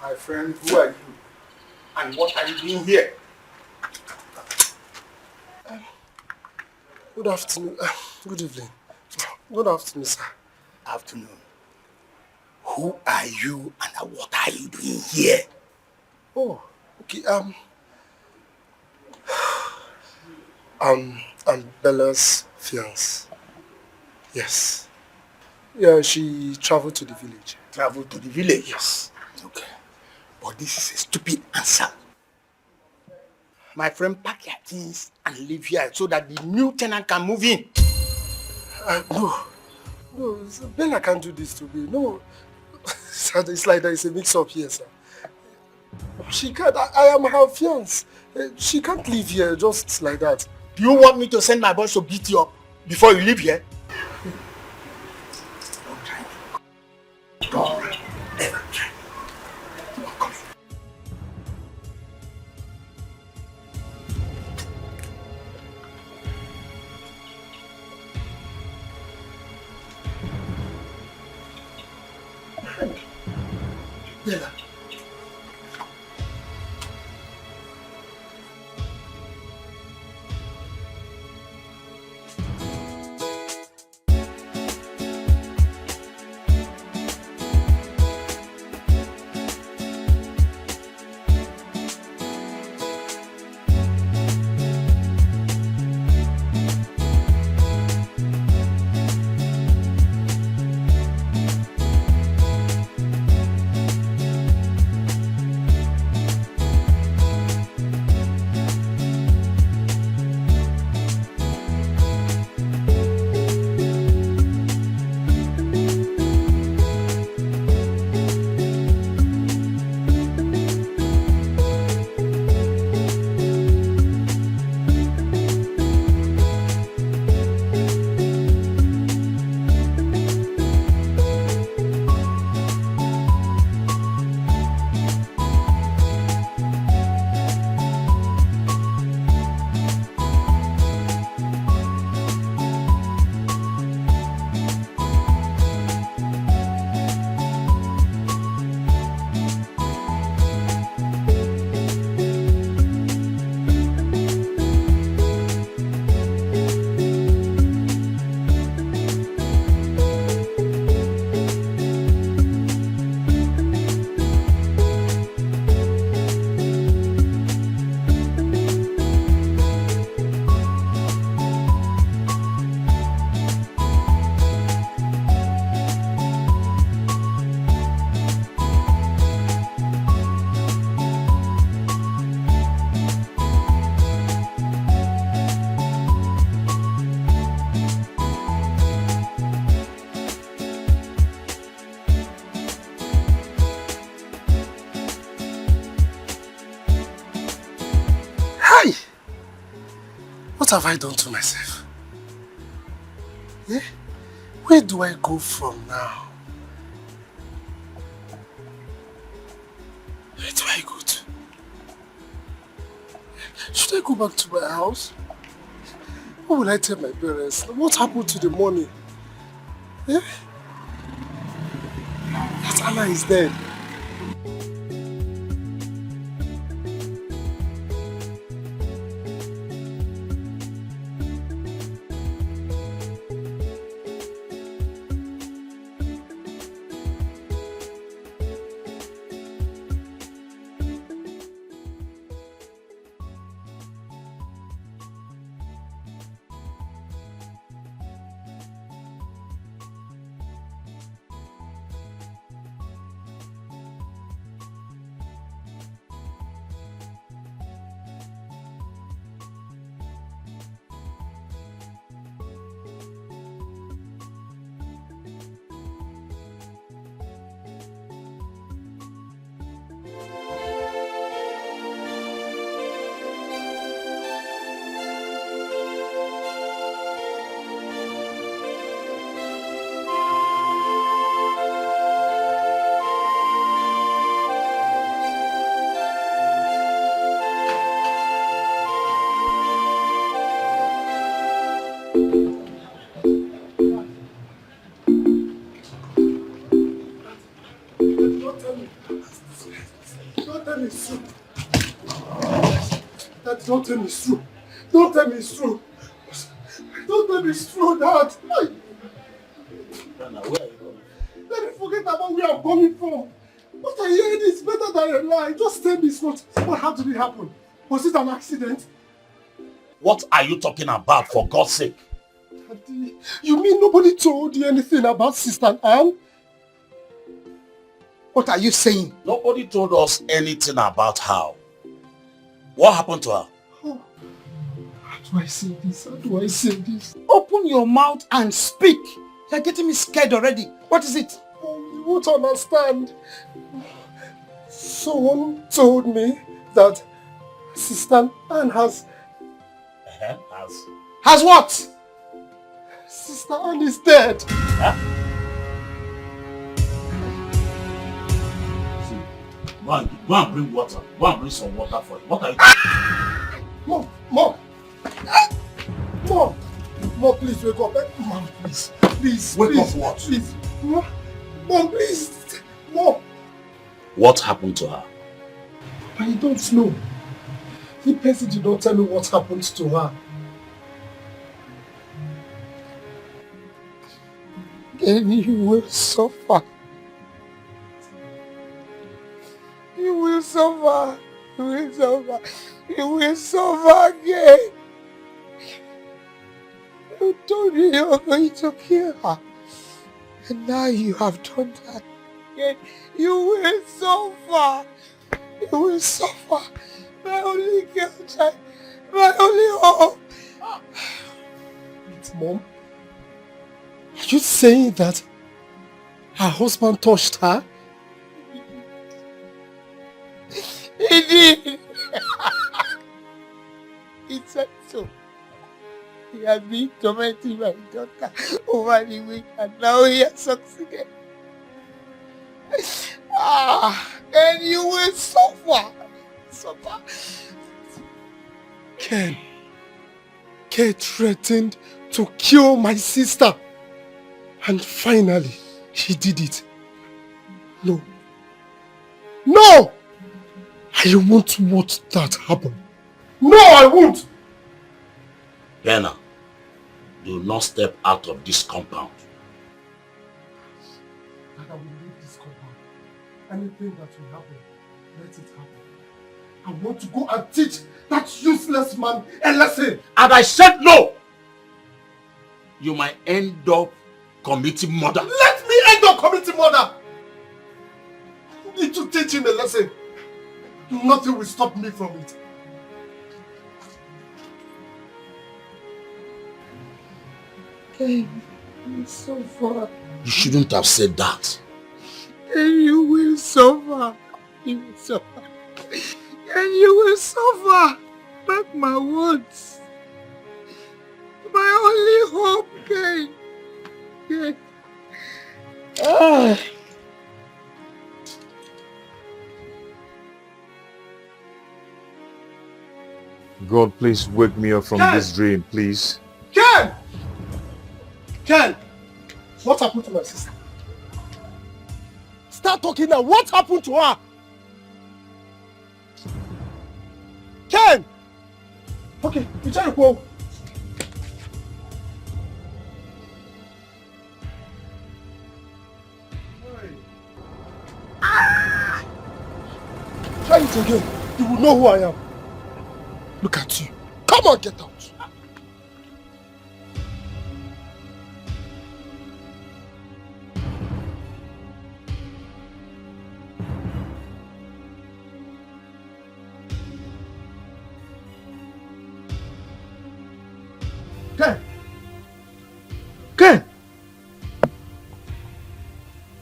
My friend, who are you? And what are you doing here? Good afternoon. Good evening. Good afternoon, sir. Afternoon. Who are you and what are you doing here? Oh, okay. I'm Bella's fiance. Yes. Yeah, she traveled to the village. Traveled to the village? Yes. Okay. But this is a stupid answer. My friend, pack your things and leave here so that the new tenant can move in. No, Bella can't do this to me. No, it's like there is a mix-up here, sir. She can't. I am her fiance. She can't live here just like that. Do you want me to send my boys to beat you up before you leave here? Don't ever try. Come. Bella. What have I done to myself? Where do I go from now? Where do I go to? Should I go back to my house? What will I tell my parents? What happened to the money? That Anna is dead. Don't tell me it's true. Dad, don't tell me it's true. Don't tell me it's true. Don't tell me it's true, Dad. Dana, where are you coming from? Let me forget about where I'm coming from. What I heard is better than a lie. Just tell me it's not. How did it happen? Was it an accident? What are you talking about, for God's sake? Daddy, you mean nobody told you anything about Sister Anne? What are you saying? Nobody told us anything about her. What happened to her? Oh, how do I say this? How do I say this? Open your mouth and speak. You're getting me scared already. What is it? Oh, you won't understand. Someone told me that Sister Anne has... Has what? Sister Anne is dead. Huh? Go and bring water. Go and bring some water for you. What are you doing? Mom! Mom, please wake up. Mom, please. Wake up what? Please. Mom, please. Mom. What happened to her? I don't know. The person did not tell me what happened to her. Then you will suffer. You will suffer. You will suffer. You will suffer again. You told me you were going to kill her. And now you have done that again. You will suffer. You will suffer. My only girl child. My only hope. Wait, Mom. Are you saying that her husband touched her? He did. He said so. He has been tormenting my daughter over the week and now he has succeeded. And you will suffer. Ken threatened to kill my sister. And finally, he did it. No! I won't watch that happen. No, I won't! Bena, do not step out of this compound. That I will leave this compound. Anything that will happen, let it happen. I want to go and teach that useless man a lesson. And I said no! You might end up committing murder. Let me end up committing murder! You need to teach him a lesson. Nothing will stop me from it. Okay, you suffer. You shouldn't have said that. And you will suffer. You will suffer. And you will suffer. Mark my words. My only hope, Kay. God, please wake me up from this dream, please. Ken! What happened to my sister? Start talking now. What happened to her? Ken! Okay, you try to go. Try it again. You will know who I am. Look at you. Come on, get out.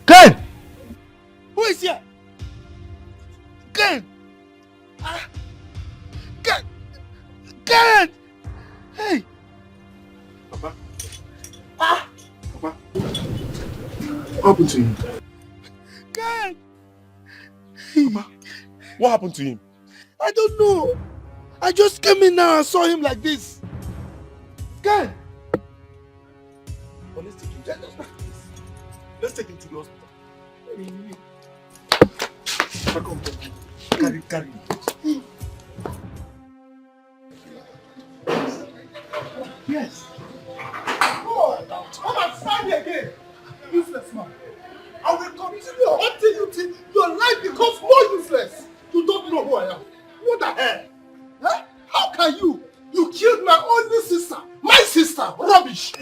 Ken! Who is here? Ken! Ken! Hey! Papa? Papa? What happened to him? Ken! Papa, what happened to him? I don't know. I just came in now and saw him like this. Ken! take him to the hospital. Carry. Yes. Oh, come and find me again. Useless man. I will continue hunting you till your life becomes more useless. You don't know who I am. What the hell? Huh? How can you? You killed my only sister. My sister. Rubbish.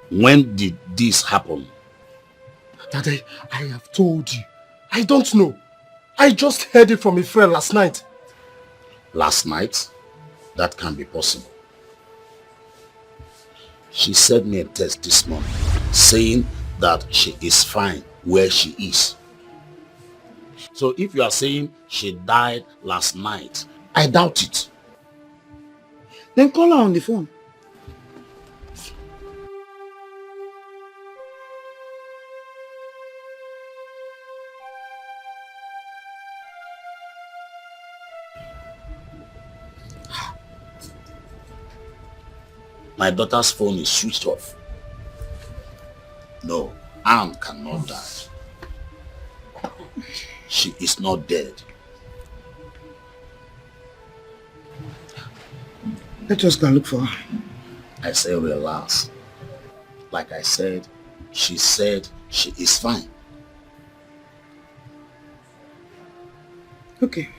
When did this happen? Daddy, I have told you. I don't know. I just heard it from a friend last night. Last night? That can't be possible. She sent me a text this morning saying that she is fine where she is. So if you are saying she died last night, I doubt it. Then call her on the phone. My daughter's phone is switched off. No, Anne cannot die. She is not dead. Let us go and look for her. I say relax. Like I said, she said she is fine. Okay.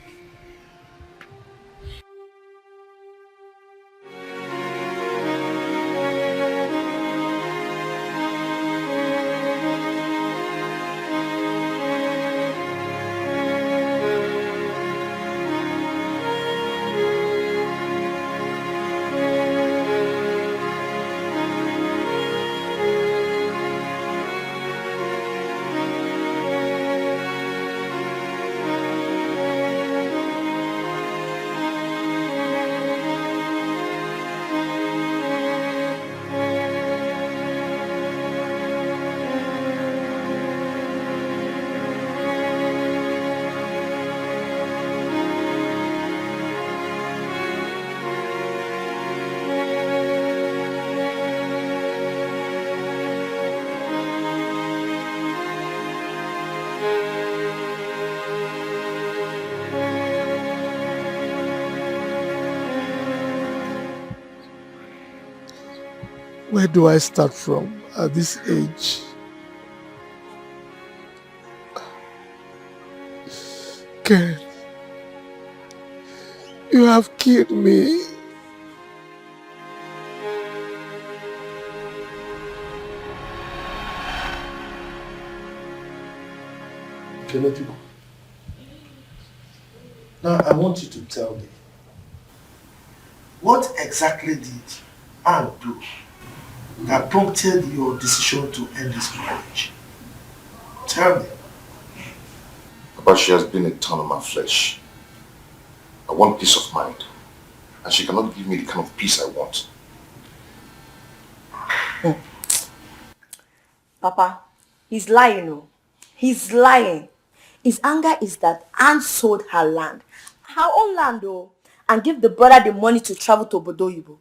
Where do I start from at this age? Ken, you have killed me. Kennedy, now I want you to tell me, what exactly did Anne do that prompted your decision to end this marriage? Tell me. But she has been a thorn in my flesh. I want peace of mind, and she cannot give me the kind of peace I want. Papa, he's lying, oh. He's lying. His anger is that Anne sold her land, her own land, oh, and give the brother the money to travel to Obodoyibo.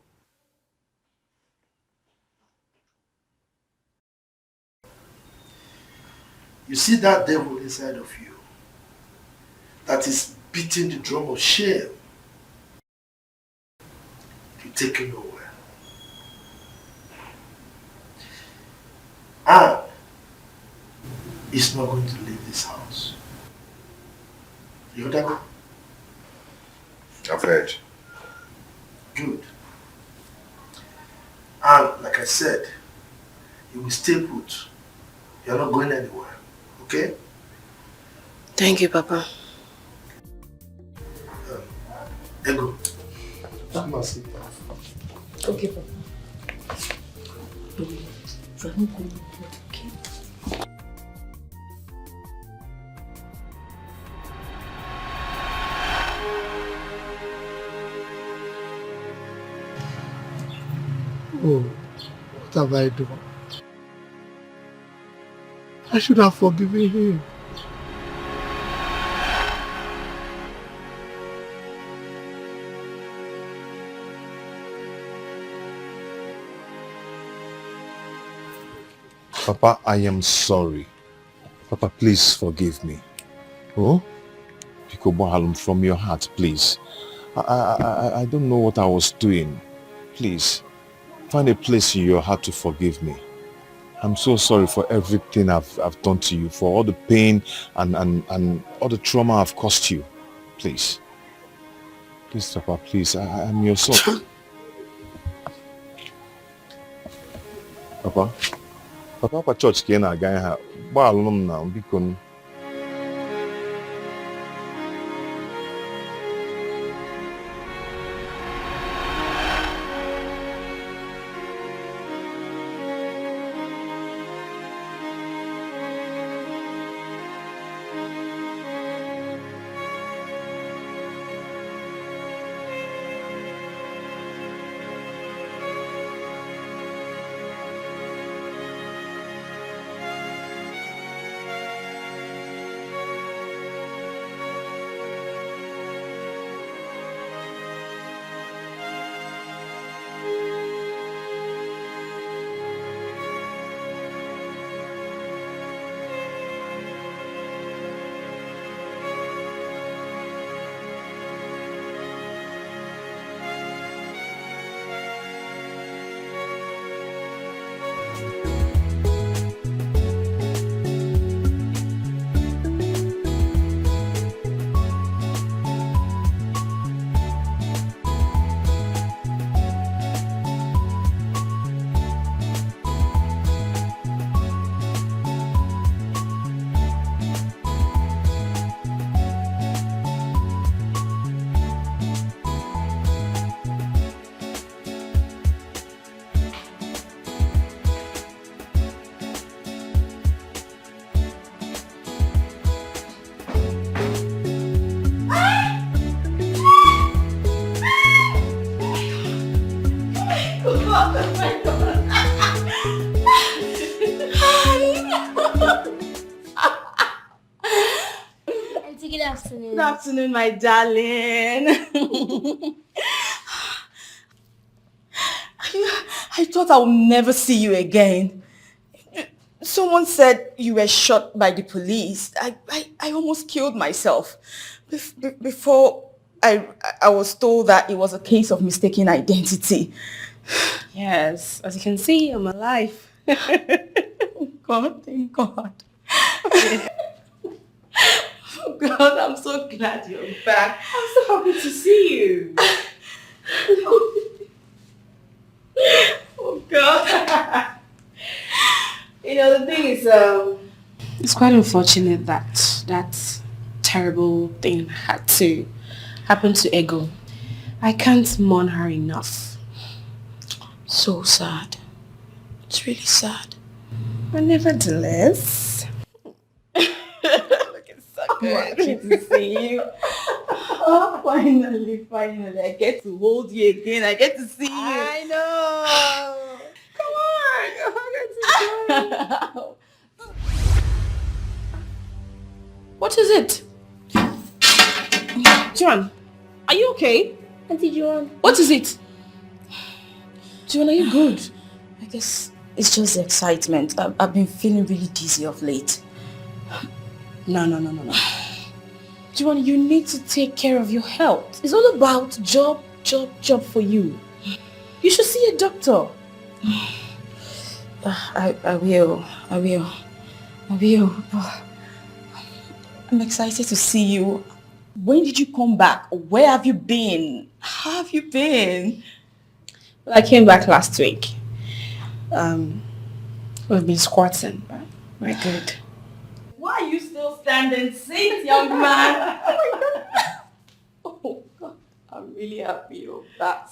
You see that devil inside of you that is beating the drum of shame. You take it nowhere. Anne is not going to leave this house. You heard that? I've heard. Good. And like I said, you will stay put. You're not going anywhere. Okay? Thank you, Papa. Ego. Come and sit down. Okay, Papa. You are not going anywhere, okay? Oh, what have I done? I should have forgiven him. Papa, I am sorry. Papa, please forgive me. Oh? Pikobo from your heart, please. I don't know what I was doing. Please, find a place in your heart to forgive me. I'm so sorry for everything I've done to you, for all the pain and all the trauma I've caused you. Please. Please, Papa, please. I'm your son. Papa? Papa, church ka ị na-aga ha. Gbaalụ m na biko. Good afternoon. Good afternoon, my darling. I thought I would never see you again. Someone said you were shot by the police. I almost killed myself before I was told that it was a case of mistaken identity. Yes, as you can see, I'm alive. God, thank God. Oh God, I'm so glad you're back. I'm so happy to see you. Oh God. You know, the thing is, it's quite unfortunate that that terrible thing had to happen to Ego. I can't mourn her enough. So sad. It's really sad. But nevertheless, I'm happy to see you. Oh, finally, I get to hold you again. I get to see you. I know. Come on. What is it? John, are you okay? Auntie Joan. What is it? John, are you good? I guess it's just the excitement. I've been feeling really dizzy of late. No. John, you need to take care of your health. It's all about job for you. You should see a doctor. I will. I'm excited to see you. When did you come back? Where have you been? How have you been? Well, I came back last week. We've been squatting, but we're good. Why are you still standing? Sit, young man. Oh my God. Oh God. I'm really happy you're back.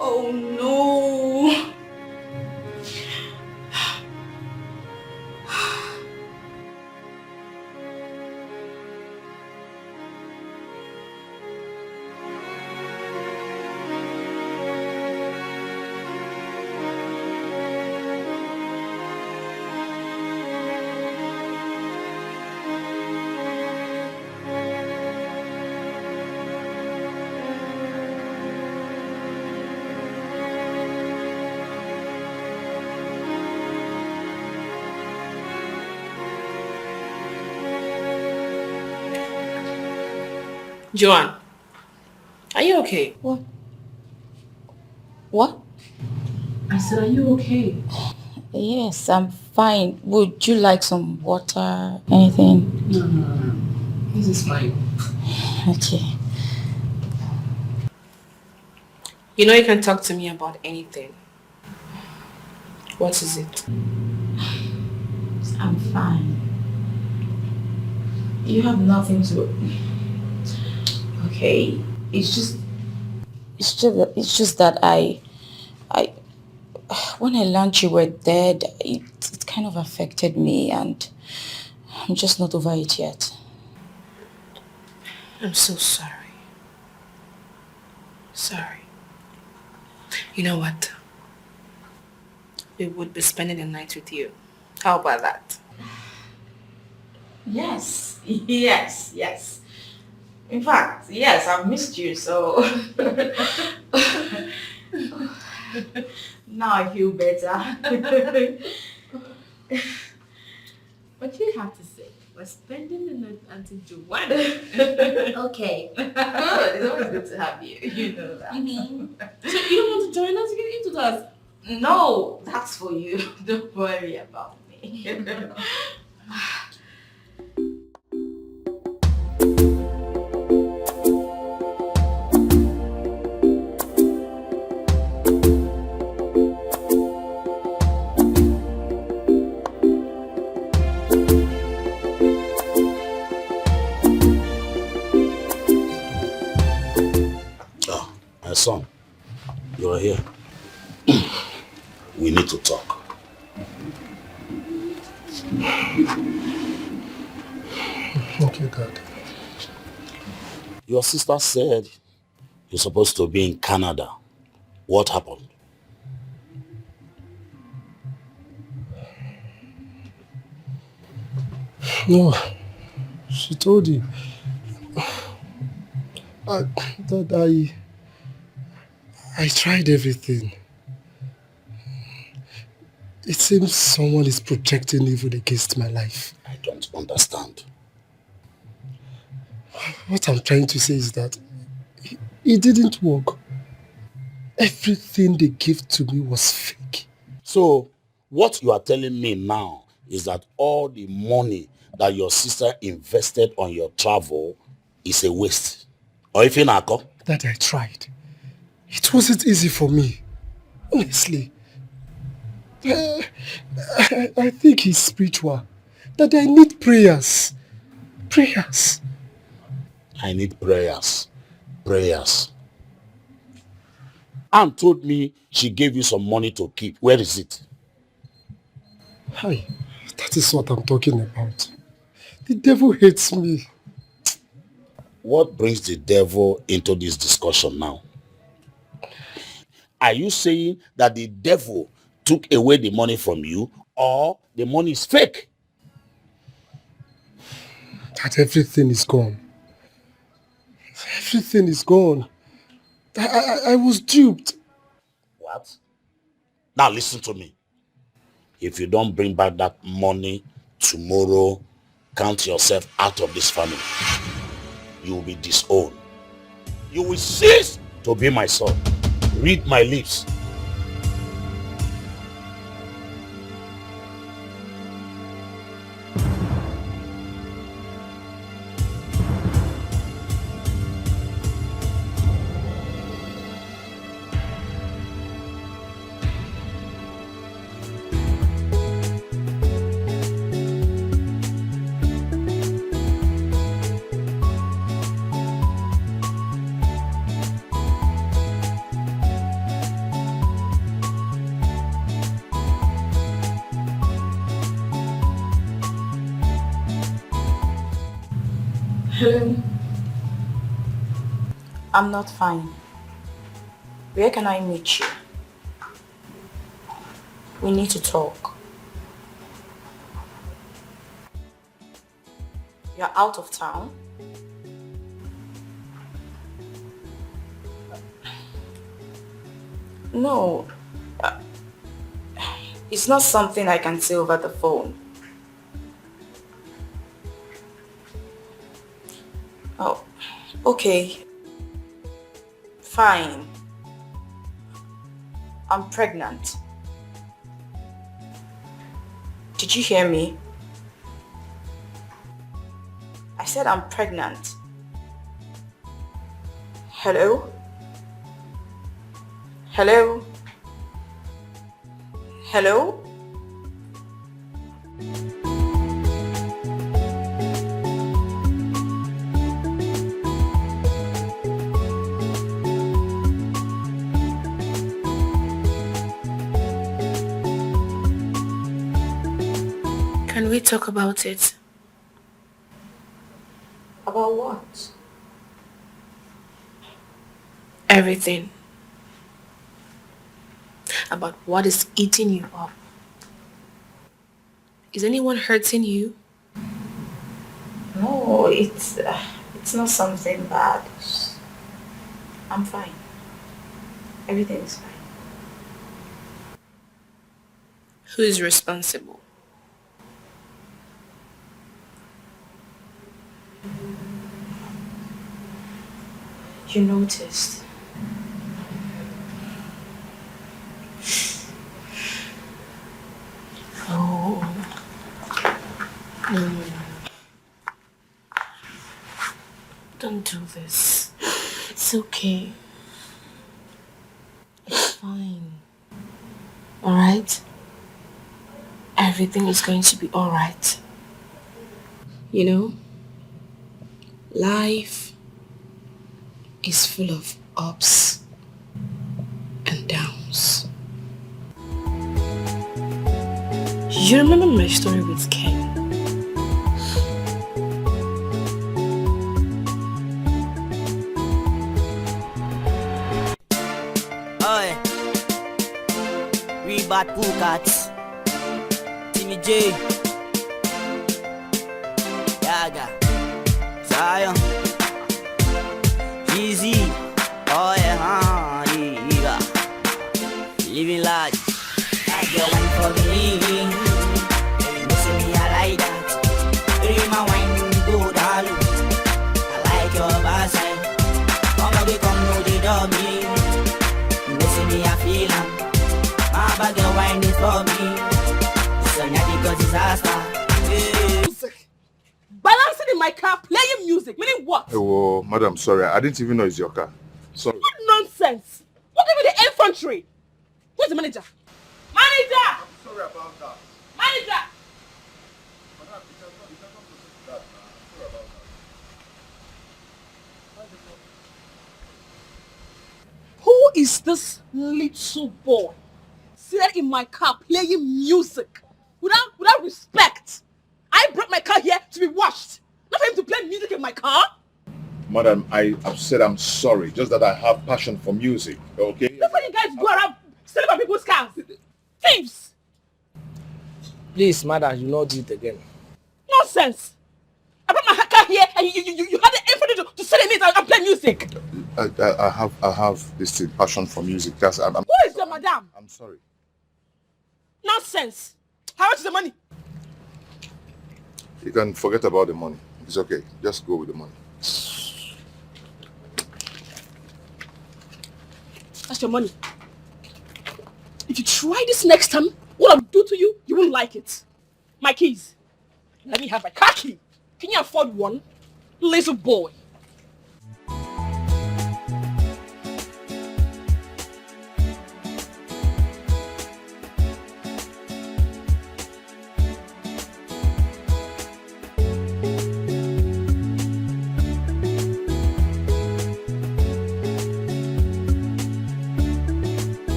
Oh no. Joanne, are you okay? What? What? I said, are you okay? Yes, I'm fine. Would you like some water? Anything? No. This is fine. Okay. You know you can talk to me about anything. What is it? I'm fine. You have nothing to... Okay. It's just that I when I learned you were dead, it kind of affected me, and I'm just not over it yet. I'm so sorry. Sorry. You know what? We would be spending the night with you. How about that? Yes. In fact, yes, I've missed you, so now I feel better. What do you have to say? We're spending the night until Joanne. Okay. Good. It's always good to have you. You know that. So you don't want to join us? Get into that. No, that's for you. Don't worry about me. My son, you're here. We need to talk. Okay, Dad. Your sister said you're supposed to be in Canada. What happened? No, she told you. That I tried everything. It seems someone is projecting evil against my life. I don't understand. What I'm trying to say is that it didn't work. Everything they gave to me was fake. So, what you are telling me now is that all the money that your sister invested on your travel is a waste. Or if in Ako? That I tried. It wasn't easy for me. Honestly. I think he's spiritual. That I need prayers. Prayers. I need prayers. Prayers. Anne told me she gave you some money to keep. Where is it? Hi. That is what I'm talking about. The devil hates me. What brings the devil into this discussion now? Are you saying that the devil took away the money from you, or the money is fake? That everything is gone. Everything is gone. I was duped. What? Now listen to me. If you don't bring back that money tomorrow, count yourself out of this family. You will be disowned. You will cease to be my son. Read my lips. Hello. I'm not fine. Where can I meet you? We need to talk. You're out of town? No. It's not something I can say over the phone. Oh, Okay, fine. I'm pregnant. Did you hear me? I said I'm pregnant. Hello? Hello? Hello? Can we talk about it? About what? Everything. About what is eating you up. Is anyone hurting you? No, it's not something bad. I'm fine. Everything is fine. Who is responsible? You noticed. Oh. No. Don't do this. It's okay. It's fine. Alright? Everything is going to be alright. You know, life is full of ups and downs. You remember my story with Ken? Oi, we bad pool cats. Timmy J, Yaga, Zion, Easy, oh yeah, living large. I get one for me. You see me, I like that. Bring my wine, go down low. I like your backside. Come on, come know the dummy. You see me, I feel am. My bag of wine is for me. So now because disaster. Balancing in my car, playing music, meaning what? Oh, madam, sorry. I didn't even know it's your car. Sorry. What nonsense! What gave you the infantry? Who's the manager? Manager! I'm sorry about that. Manager! Madam, it has not that. I'm sorry about that. Who is this little boy sitting in my car playing music without respect? I brought my car here to be washed, not for him to play music in my car. Madam, I've said I'm sorry. Just that I have passion for music, okay? That's why you guys go around stealing my people's cars. Thieves! Please, madam, you not do it again. Nonsense! I brought my car here and you had the infantry to sit in it and play music. I have this thing, passion for music. That's Who is the madam? I'm sorry. Nonsense! How much is the money? You can forget about the money. It's okay. Just go with the money. That's your money. If you try this next time, what I'll do to you, you won't like it. My keys. Let me have my car key. Can you afford one? Little boy.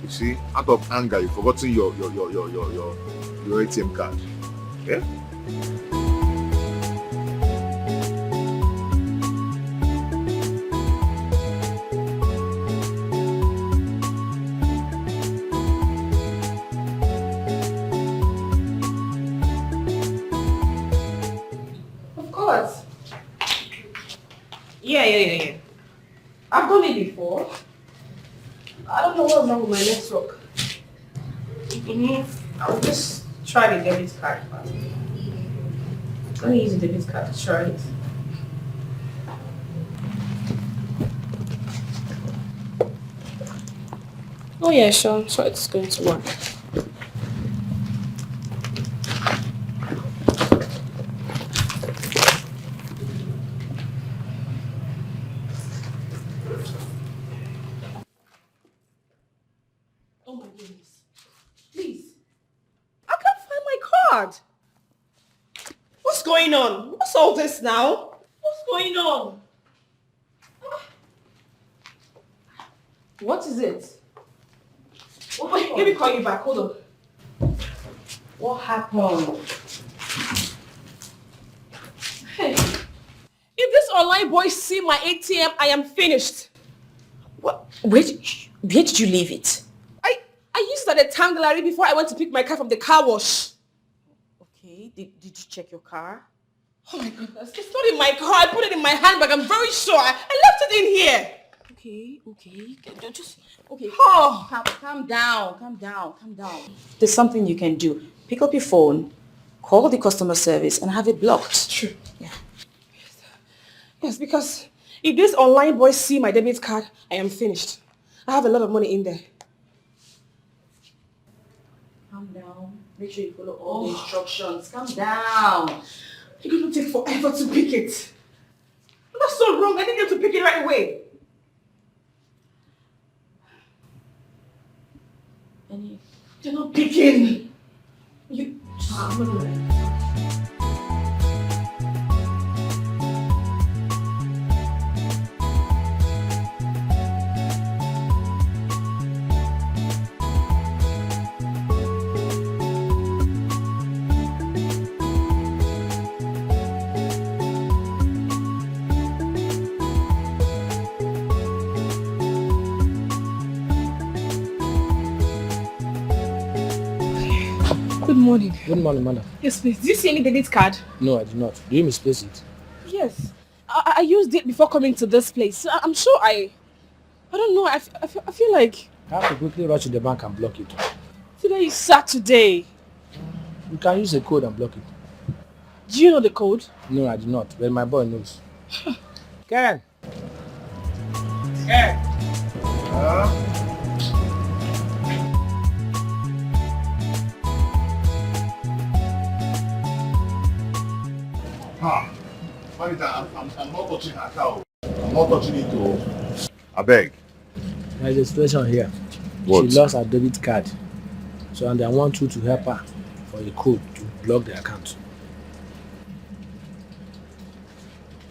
See, out of anger, you've forgotten your ATM card. Yeah? Yeah. I've done it before. I don't know what's wrong with my network. I'll just try the debit card. Let me use the debit card to try it. Oh yeah, sure. So it's going to work. Oh my goodness. Please. I can't find my card. What's going on? What's all this now? What's going on? What is it? Oh, wait, let me call you back. Hold on. What happened? Hey. If this online boy see my ATM, I am finished. What? Where did you leave it? I used it at the town gallery before I went to pick my car from the car wash. Okay, did you check your car? Oh my goodness, it's not in my car. I put it in my handbag. I'm very sure. I left it in here. Okay. Just okay. Oh. Calm down. There's something you can do. Pick up your phone, call the customer service, and have it blocked. True. Yeah. Yes, because if this online boy see my debit card, I am finished. I have a lot of money in there. Calm down. Make sure you follow all the instructions. Calm down. It will take forever to pick it. That's so wrong. I need you to pick it right away. You're not picking. I'm gonna... Good morning. Good morning, madam. Yes, please. Did you see any debit card? No, I did not. Do you misplace it? Yes. I used it before coming to this place. I'm sure I don't know. I feel like... I have to quickly rush to the bank and block it. Today is Saturday. You can use the code and block it. Do you know the code? No, I do not. But my boy knows. Karen! Manager, I'm not touching her cow. I'm not touching it too. I beg. There is a situation here. What? She lost her debit card. And I want you to help her for a code to block the account.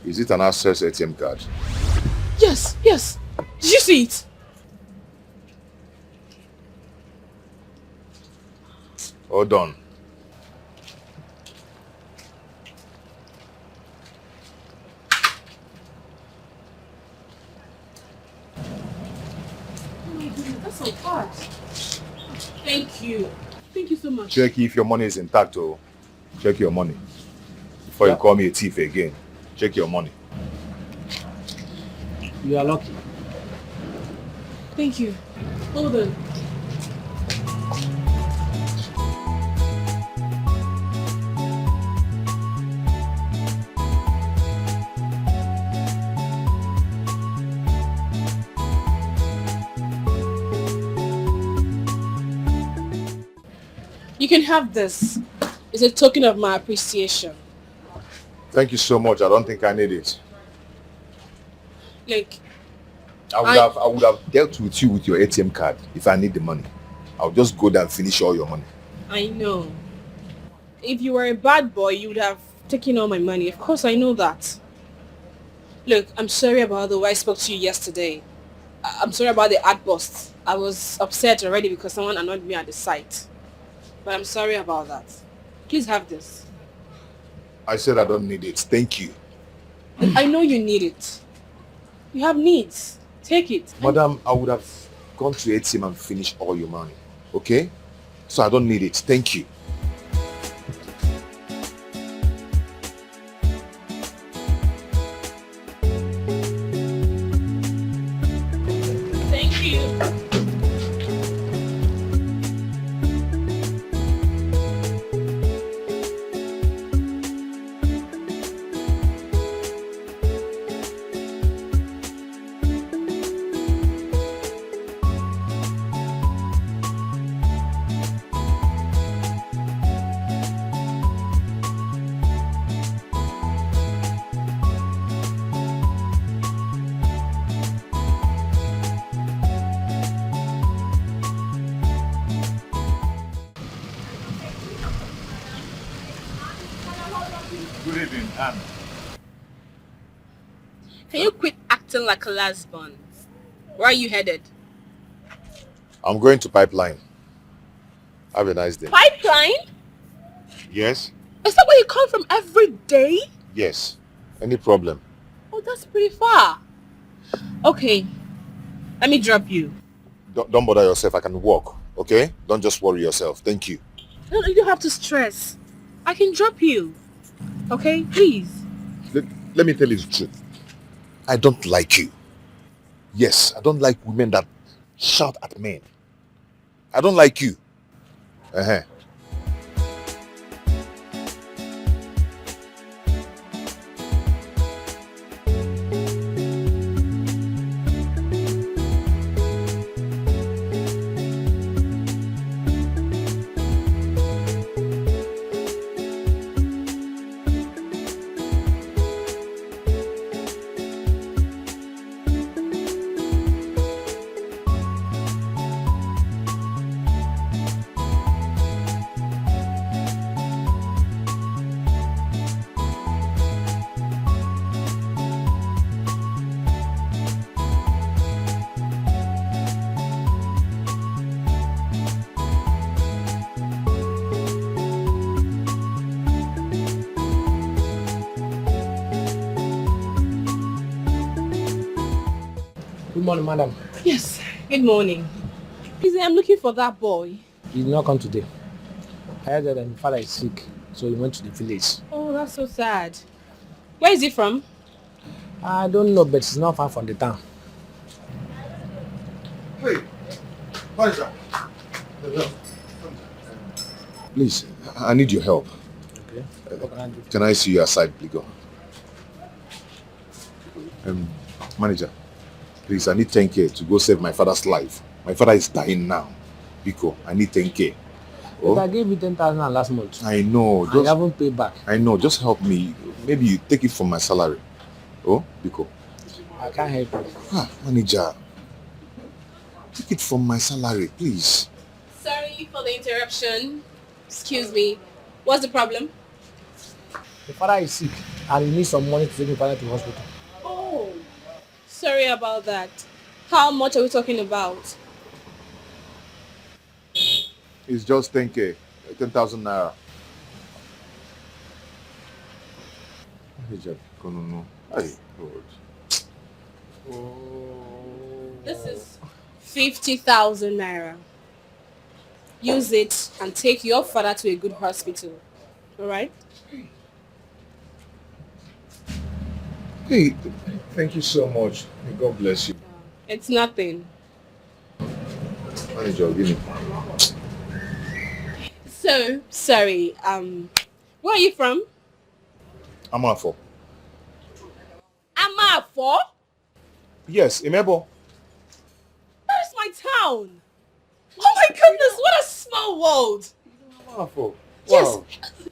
Is it an access ATM card? Yes. Did you see it? Hold on. Oh my goodness, that's so fast. Thank you. Thank you so much. Check if your money is intact, or check your money. Before you call me a thief again, check your money. You are lucky. Thank you. Hold on. You can have this. It's a token of my appreciation. Thank you so much. I don't think I need it. Like, I would have dealt with you with your ATM card if I need the money. I'll just go there and finish all your money. I know. If you were a bad boy, you would have taken all my money. Of course, I know that. Look, I'm sorry about the way I spoke to you yesterday. I'm sorry about the ad bust. I was upset already because someone annoyed me at the site. But I'm sorry about that. Please have this. I said I don't need it. Thank you. I know you need it. You have needs. Take it. Madam, I would have gone to ATM and finished all your money. Okay? So I don't need it. Thank you. Good evening, Anne. Can you quit acting like a last bun? Where are you headed? I'm going to Pipeline. Have a nice day. Pipeline? Yes? Is that where you come from every day? Yes. Any problem? Oh, that's pretty far. Okay, let me drop you. Don't bother yourself. I can walk, okay? Don't just worry yourself. Thank you. No, you don't have to stress. I can drop you. Okay, please. Let me tell you the truth. I don't like you. Yes, I don't like women that shout at men. I don't like you. Uh-huh. Good morning, madam. Yes, good morning. Please, I'm looking for that boy. He did not come today. I heard that my father is sick, so he went to the village. Oh, that's so sad. Where is he from? I don't know, but it's not far from the town. Hey, what is that? Please, I need your help. Okay. What can I do? Can I see you aside, Pligo? Manager, please, I need 10K to go save my father's life. My father is dying now. Biko, I need 10K. But I gave you 10,000 last month. I know. I haven't paid back. I know. Just help me. Maybe you take it from my salary. Oh, Biko. I can't help you. Manager. Take it from my salary, please. Sorry for the interruption. Excuse me. What's the problem? The father is sick and he needs some money to take his father to the hospital. Oh, sorry about that. How much are we talking about? It's just 10K. 10,000 naira. Manager, no. Hey, God. This is 50,000 naira. Use it and take your father to a good hospital. Alright? Hey, thank you so much. May God bless you. It's nothing. Manager, give me. So, sorry, where are you from? Amafo. Amafo? Yes, Imebo. Where's my town? Oh my goodness, what a small world! Amafo. Yes. Wow.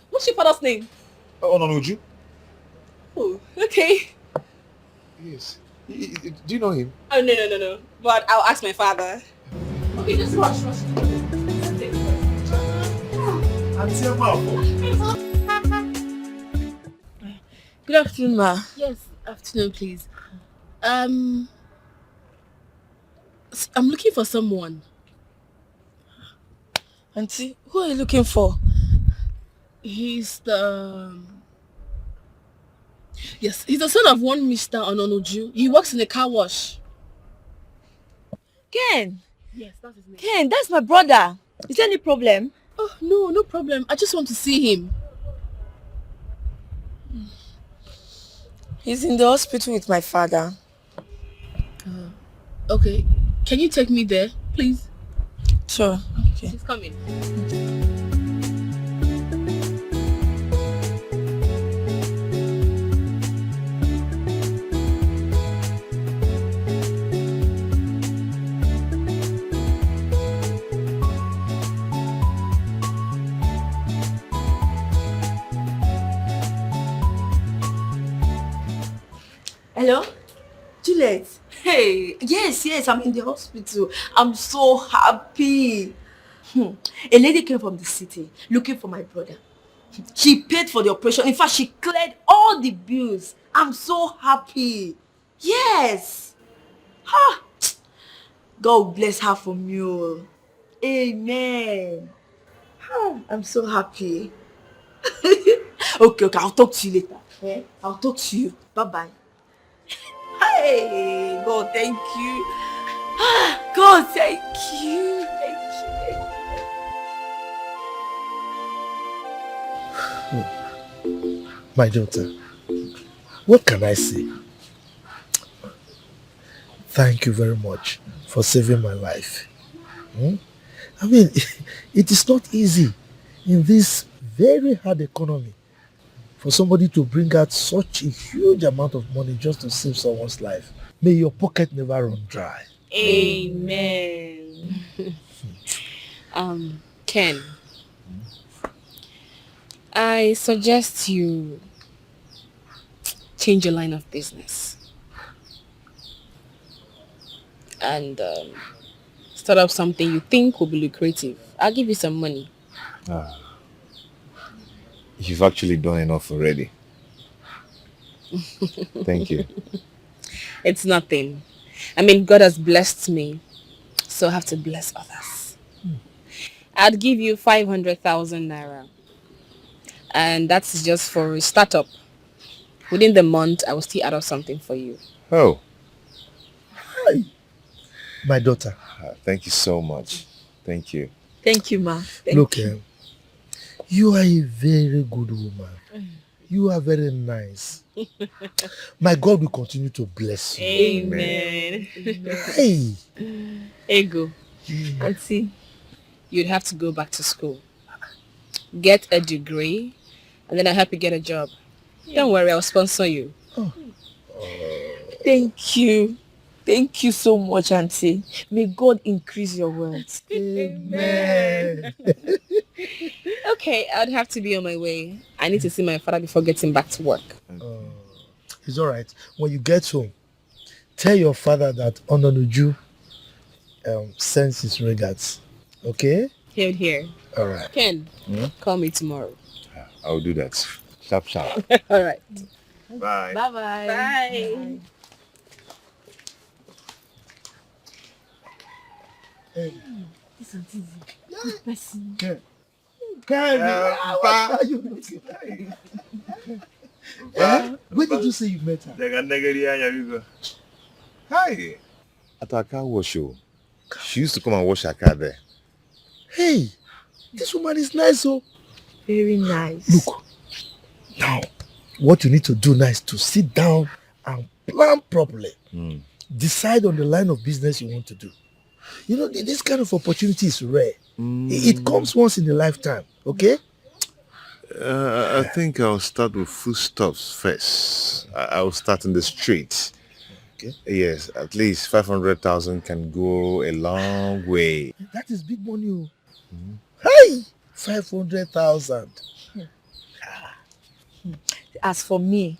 What's your father's name? Ononuju. Oh, okay. Yes. Do you know him? Oh, no. But I'll ask my father. Okay, just rush. Good afternoon, ma. Yes, afternoon, please. I'm looking for someone. Auntie, who are you looking for? He's the... Yes, he's the son of one Mr. Ononuju. He works in a car wash. Ken! Yes, that's his name. Ken, that's my brother. Is there any problem? Oh, no problem. I just want to see him. He's in the hospital with my father. Okay, can you take me there, please? Sure. Okay. He's coming. Hello? Juliet? Hey, yes, I'm in the hospital. I'm so happy. A lady came from the city looking for my brother. She paid for the operation. In fact, she cleared all the bills. I'm so happy. Yes. Ha. God bless her for me. Oh. Amen. I'm so happy. Okay, I'll talk to you later. Yeah? I'll talk to you. Bye-bye. Hey, God, thank you. God, thank you. Thank you. My daughter, what can I say? Thank you very much for saving my life. I mean, it is not easy in this very hard economy for somebody to bring out such a huge amount of money just to save someone's life. May your pocket never run dry. Amen. Ken, I suggest you change your line of business and start up something you think will be lucrative. I'll give you some money. You've actually done enough already. Thank you. It's nothing. I mean, God has blessed me, so I have to bless others. I'd give you 500,000 naira. And that's just for a startup. Within the month, I will still add up something for you. Oh. Hi. My daughter. Thank you so much. Thank you. Thank you, ma. Look, you are a very good woman. You are very nice. My God will continue to bless you. Amen. Hey. Ego. Auntie. You'd have to go back to school. Get a degree, and then I'll help you get a job. Don't worry, I'll sponsor you. Thank you. Thank you so much, Auntie. May God increase your wealth. Amen. Okay, I'd have to be on my way. I need to see my father before getting back to work. It's all right. When you get home, tell your father that Ononuju sends his regards. Okay? Here. All right. Ken, call me tomorrow. I'll do that. Sharp. All right. Bye. Bye-bye. Bye. Hey. This is easy. Good person. Where did you say you met her? Hi. At our car wash show. She used to come and wash her car there. Hey, this woman is nice, oh. Very nice. Look, now, what you need to do now is to sit down and plan properly. Decide on the line of business you want to do. You know, this kind of opportunity is rare. It comes once in a lifetime, okay? I think I'll start with foodstuffs first. I'll start in the street. Okay. Yes, at least 500,000 can go a long way. That is big money, oh. Hey, 500,000. As for me,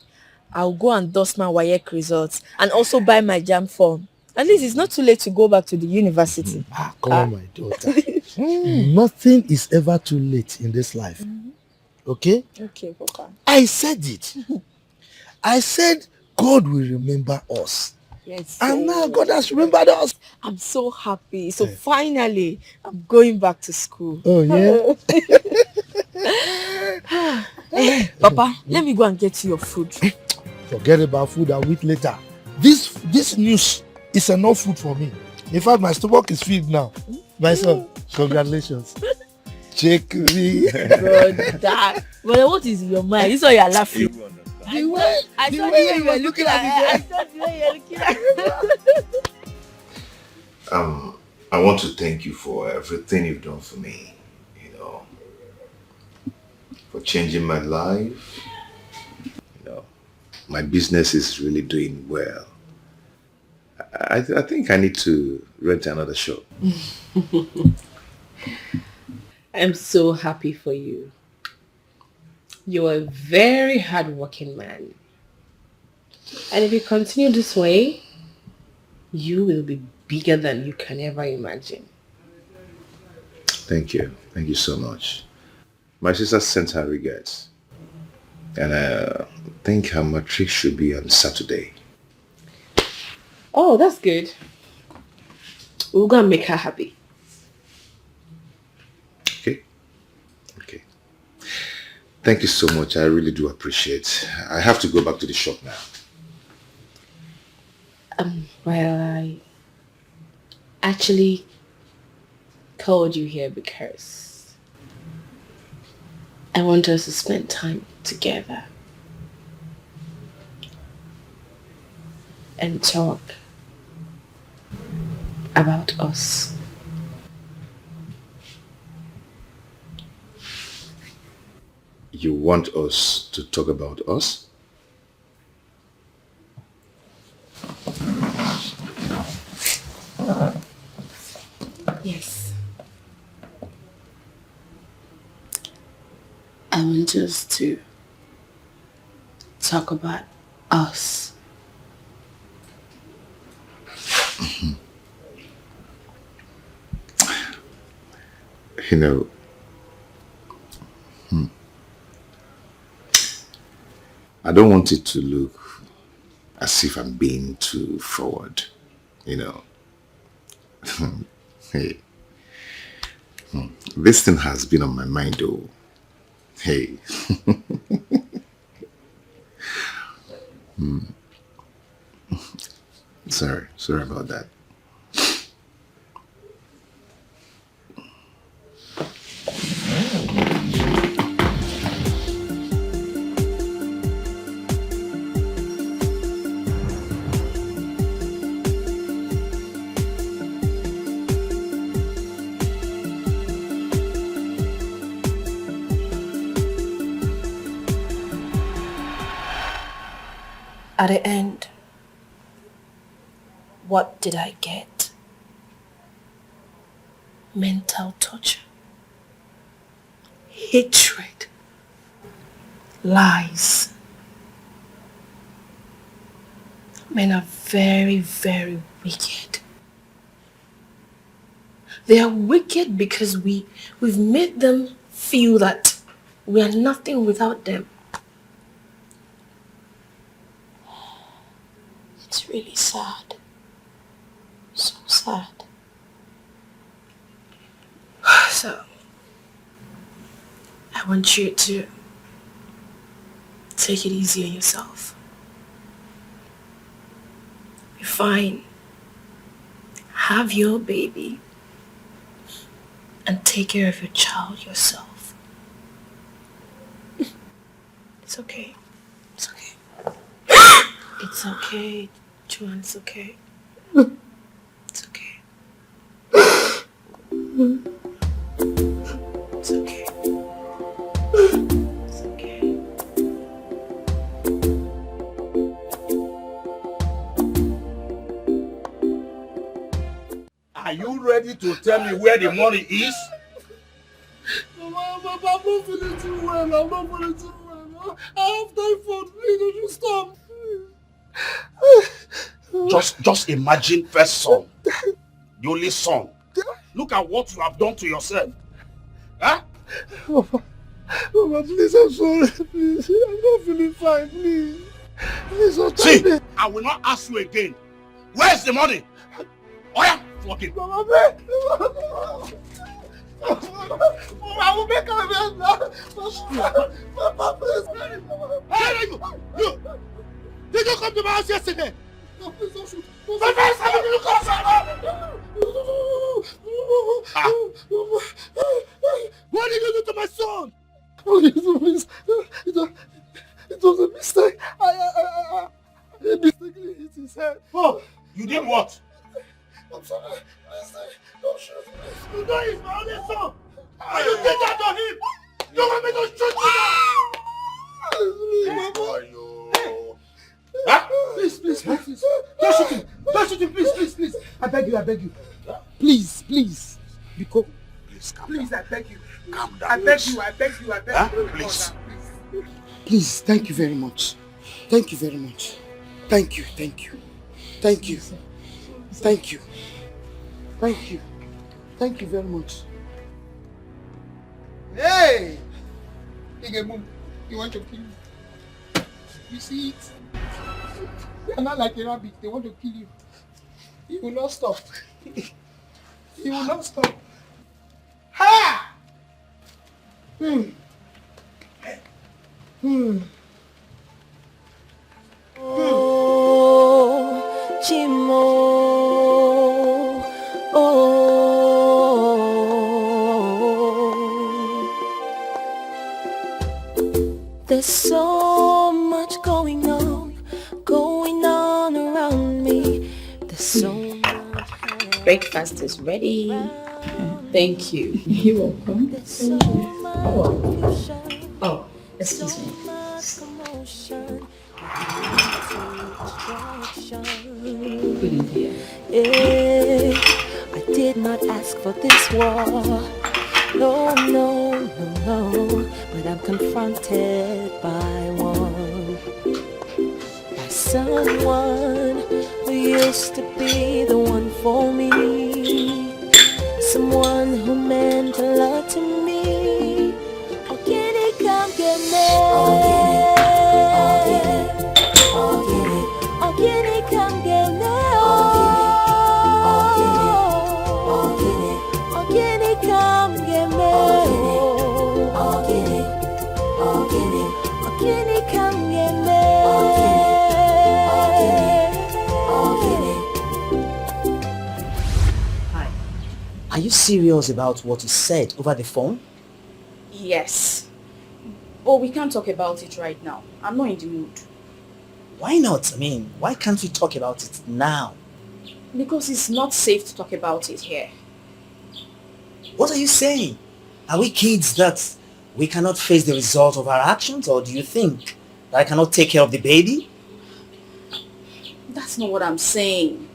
I'll go and dust my WAEC results and also buy my JAM form. At least it's not too late to go back to the university. Come on, my daughter. Nothing is ever too late in this life. Okay? Okay, Papa. I said it. I said God will remember us. Yes. And now God has remembered us. I'm so happy. So finally, I'm going back to school. Oh, yeah? Papa, let me go and get you your food. Forget about food, I'll eat later. This news is enough food for me. In fact, my stomach is filled now. My son, congratulations. Check me. God, Dad. Well, what is in your mind? This is why you're laughing. The way you were looking at me. I saw the way you're looking at me. I want to thank you for everything you've done for me. You know, for changing my life. You know, my business is really doing well. I think I need to rent another shop. I'm so happy for you. You're a very hardworking man. And if you continue this way, you will be bigger than you can ever imagine. Thank you. Thank you so much. My sister sent her regards. And I think her matric should be on Saturday. Oh, that's good. We're gonna make her happy. Okay. Okay. Thank you so much. I really do appreciate. I have to go back to the shop now. Well, I actually called you here because I want us to spend time together and talk about us. You want us to talk about us? Yes. I want us to talk about us. You know, I don't want it to look as if I'm being too forward, you know. Hey, this thing has been on my mind though. Hey. Sorry about that. At the end, what did I get? Mental torture, hatred, lies. Men are very, very wicked. They are wicked because we've made them feel that we are nothing without them. It's really sad. So sad. So, I want you to take it easy on yourself. Be fine. Have your baby. And take care of your child yourself. It's okay. It's okay. It's okay, Joanne, it's okay. It's okay. It's okay. It's okay. Are you ready to tell me where the money is? Mama, I'm not feeling too well. I'm not feeling too well. I have typhoid. Please, don't you stop. Just imagine first son, the only son. Look at what you have done to yourself. Huh? Mama, please, I'm sorry. Please, I'm not feeling fine. Please. Please, don't See, me. I will not ask you again. Where's the money? Oh yeah, fuck it. Mama, I will make amends now. Mama, please. Hey, you! Did you come to my house yesterday? No, please don't shoot. My friends, how did you come What did you do to my son? Oh, please. It was a mistake. I mistakenly hit his head. Oh, you did what? I'm sorry. Please, don't shoot. Please. You know he's my only son. And you did that to him. You want me to shoot you now? Please, Mama. Huh? Please. Don't shoot him. Don't shoot him, please. I beg you. Please. Because... Please, I beg you. Calm down. I beg you. Huh? Please. Please, thank you very much. Thank you very much. Thank you. Thank you very much. Hey! Igemum, they want to kill you. You see it? They are not like a rabbit. They want to kill you. You will not stop. You will not stop. Ha! Oh, Chimo. Oh, there's so much going on around me. There's so much. Breakfast is ready. Thank you. You're welcome. Oh, excuse me. I did not ask for this war. No, but I'm confronted by one. By someone who used to be the one for me. Someone who meant a lot to me. Oh, can he come get me? Oh, can he come get me? Oh, can he come get me? Oh, can he come get me? Are you serious about what you said over the phone? Yes. But we can't talk about it right now. I'm not in the mood. Why not? I mean, why can't we talk about it now? Because it's not safe to talk about it here. What are you saying? Are we kids that we cannot face the result of our actions, or do you think that I cannot take care of the baby? That's not what I'm saying.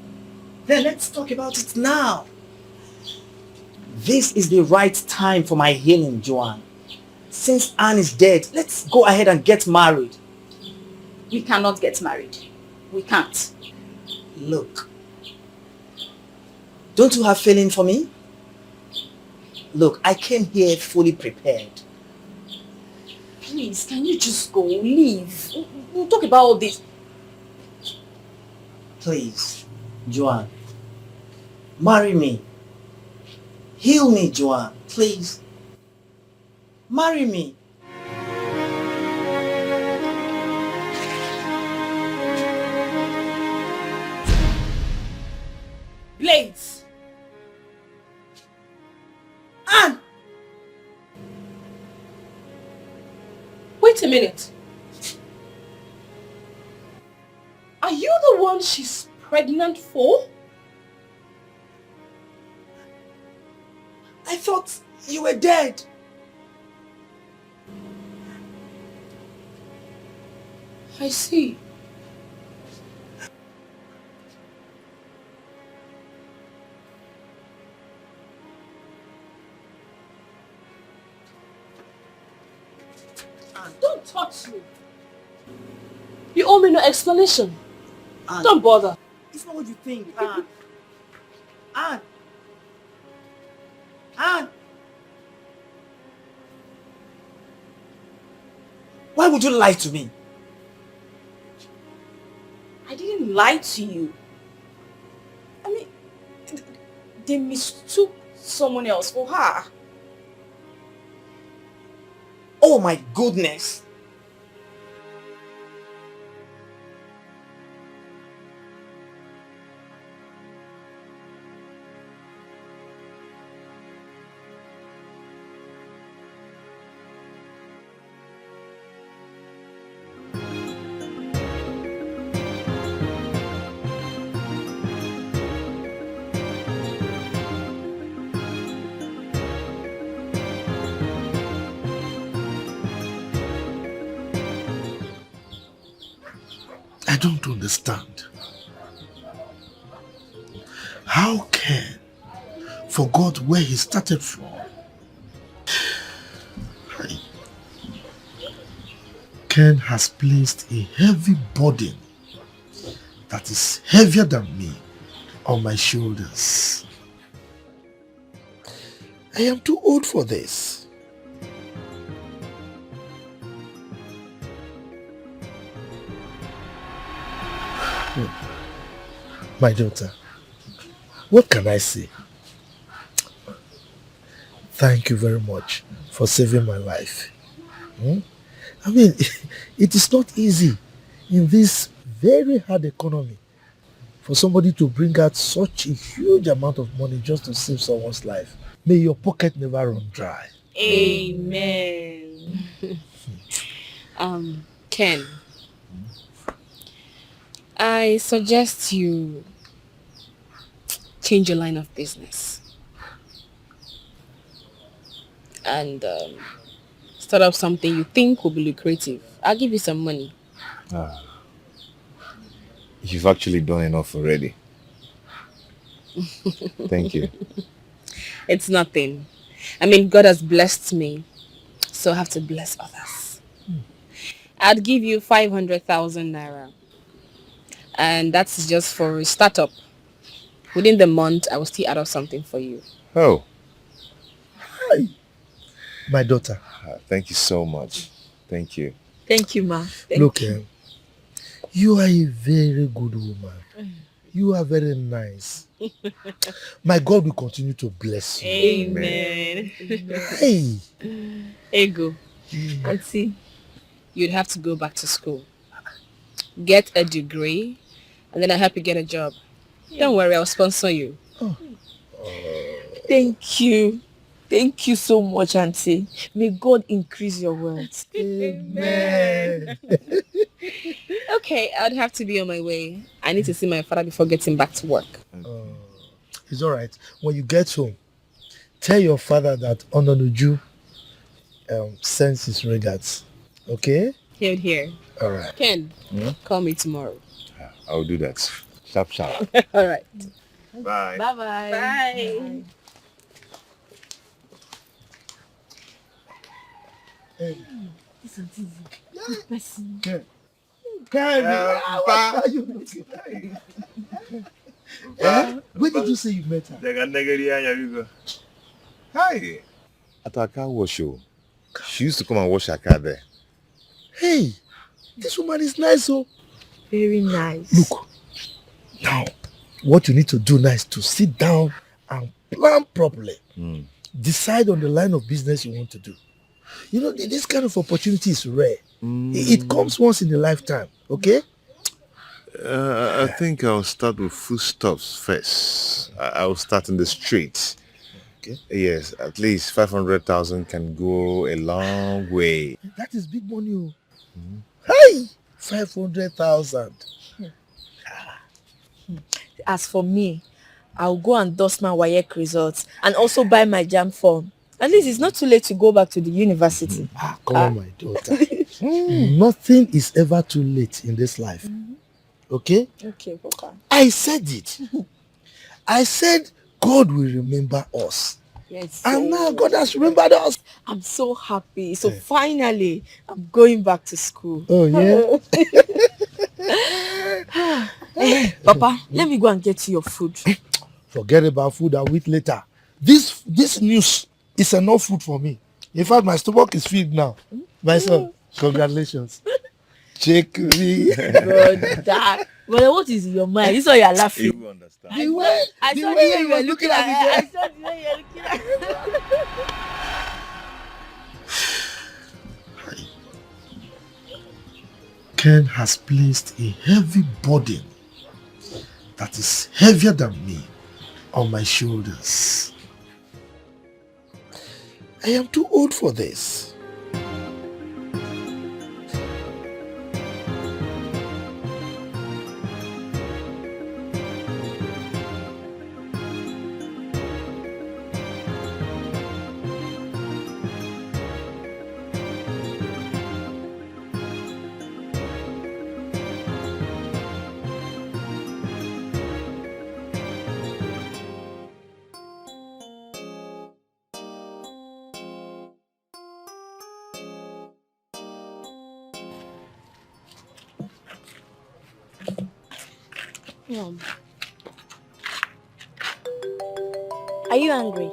Then let's talk about it now. This is the right time for my healing, Joanne. Since Anne is dead, let's go ahead and get married. We cannot get married. We can't. Look. Don't you have feeling for me? Look, I came here fully prepared. Please, can you just go? Leave. We'll talk about all this. Please, Joanne. Marry me. Heal me, Joanne. Please. Marry me. Blades! Anne! Wait a minute. Are you the one she's pregnant for? I thought you were dead. I see. Don't touch me. You owe me no explanation. Anne, don't bother. It's not what you think, Anne. Anne. Anne. Why would you lie to me? I didn't lie to you. I mean, they mistook someone else for her. Oh my goodness. I don't understand. How Ken forgot where he started from? Ken has placed a heavy burden that is heavier than me on my shoulders. I am too old for this. My daughter, what can I say? Thank you very much for saving my life. I mean, it is not easy in this very hard economy for somebody to bring out such a huge amount of money just to save someone's life. May your pocket never run dry. Amen. Ken, I suggest you change your line of business and start up something you think will be lucrative. I'll give you some money. You've actually done enough already. Thank you. It's nothing. I mean, God has blessed me, so I have to bless others. I'd give you 500,000 naira. And that's just for a startup. Within the month, I will still add up something for you. Oh. Hi. My daughter. Thank you so much. Thank you. Thank you, ma. Look, you are a very good woman. You are very nice. My God will continue to bless you. Amen. Hey. Ego. Auntie. You'd have to go back to school. Get a degree, and then I'll help you get a job. Don't worry, I'll sponsor you. Thank you. Thank you so much, Auntie. May God increase your wealth. Amen. Okay, I'd have to be on my way. I need to see my father before getting back to work. It's all right. When you get home, tell your father that Ononuju sends his regards. Okay? Here. All right. Ken, call me tomorrow. I'll do that. Sharp. All right. Bye. Bye-bye. Bye. Hey. This auntie is a good person. Where did you say you met her? Hi. At our car wash show. She used to come and wash her car there. Hey, this woman is nice, oh. Very nice. Look, now, what you need to do now is to sit down and plan properly. Decide on the line of business you want to do. You know, this kind of opportunity is rare. It comes once in a lifetime, okay? I think I'll start with foodstuffs first. I'll start in the streets. Okay. Yes, at least 500,000 can go a long way. That is big money, oh. Hey, 500,000. As for me, I'll go and dust my WAEC results and also buy my JAM form. At least it's not too late to go back to the university. Come on, my daughter. Nothing is ever too late in this life. Okay? Okay, Papa. I said it. I said God will remember us. Yes. And now God has remembered us. I'm so happy. So finally, I'm going back to school. Oh, yeah? Papa, let me go and get you your food. Forget about food, I'll eat later. This news is enough food for me. In fact, my stomach is filled now. My son, congratulations. Check me. Brother. Well, what is in your mind? This is why you're laughing. You will understand. I saw the way you were looking at me. I saw the way you were looking at me. Ken has placed a heavy burden that is heavier than me on my shoulders. I am too old for this. Are you angry?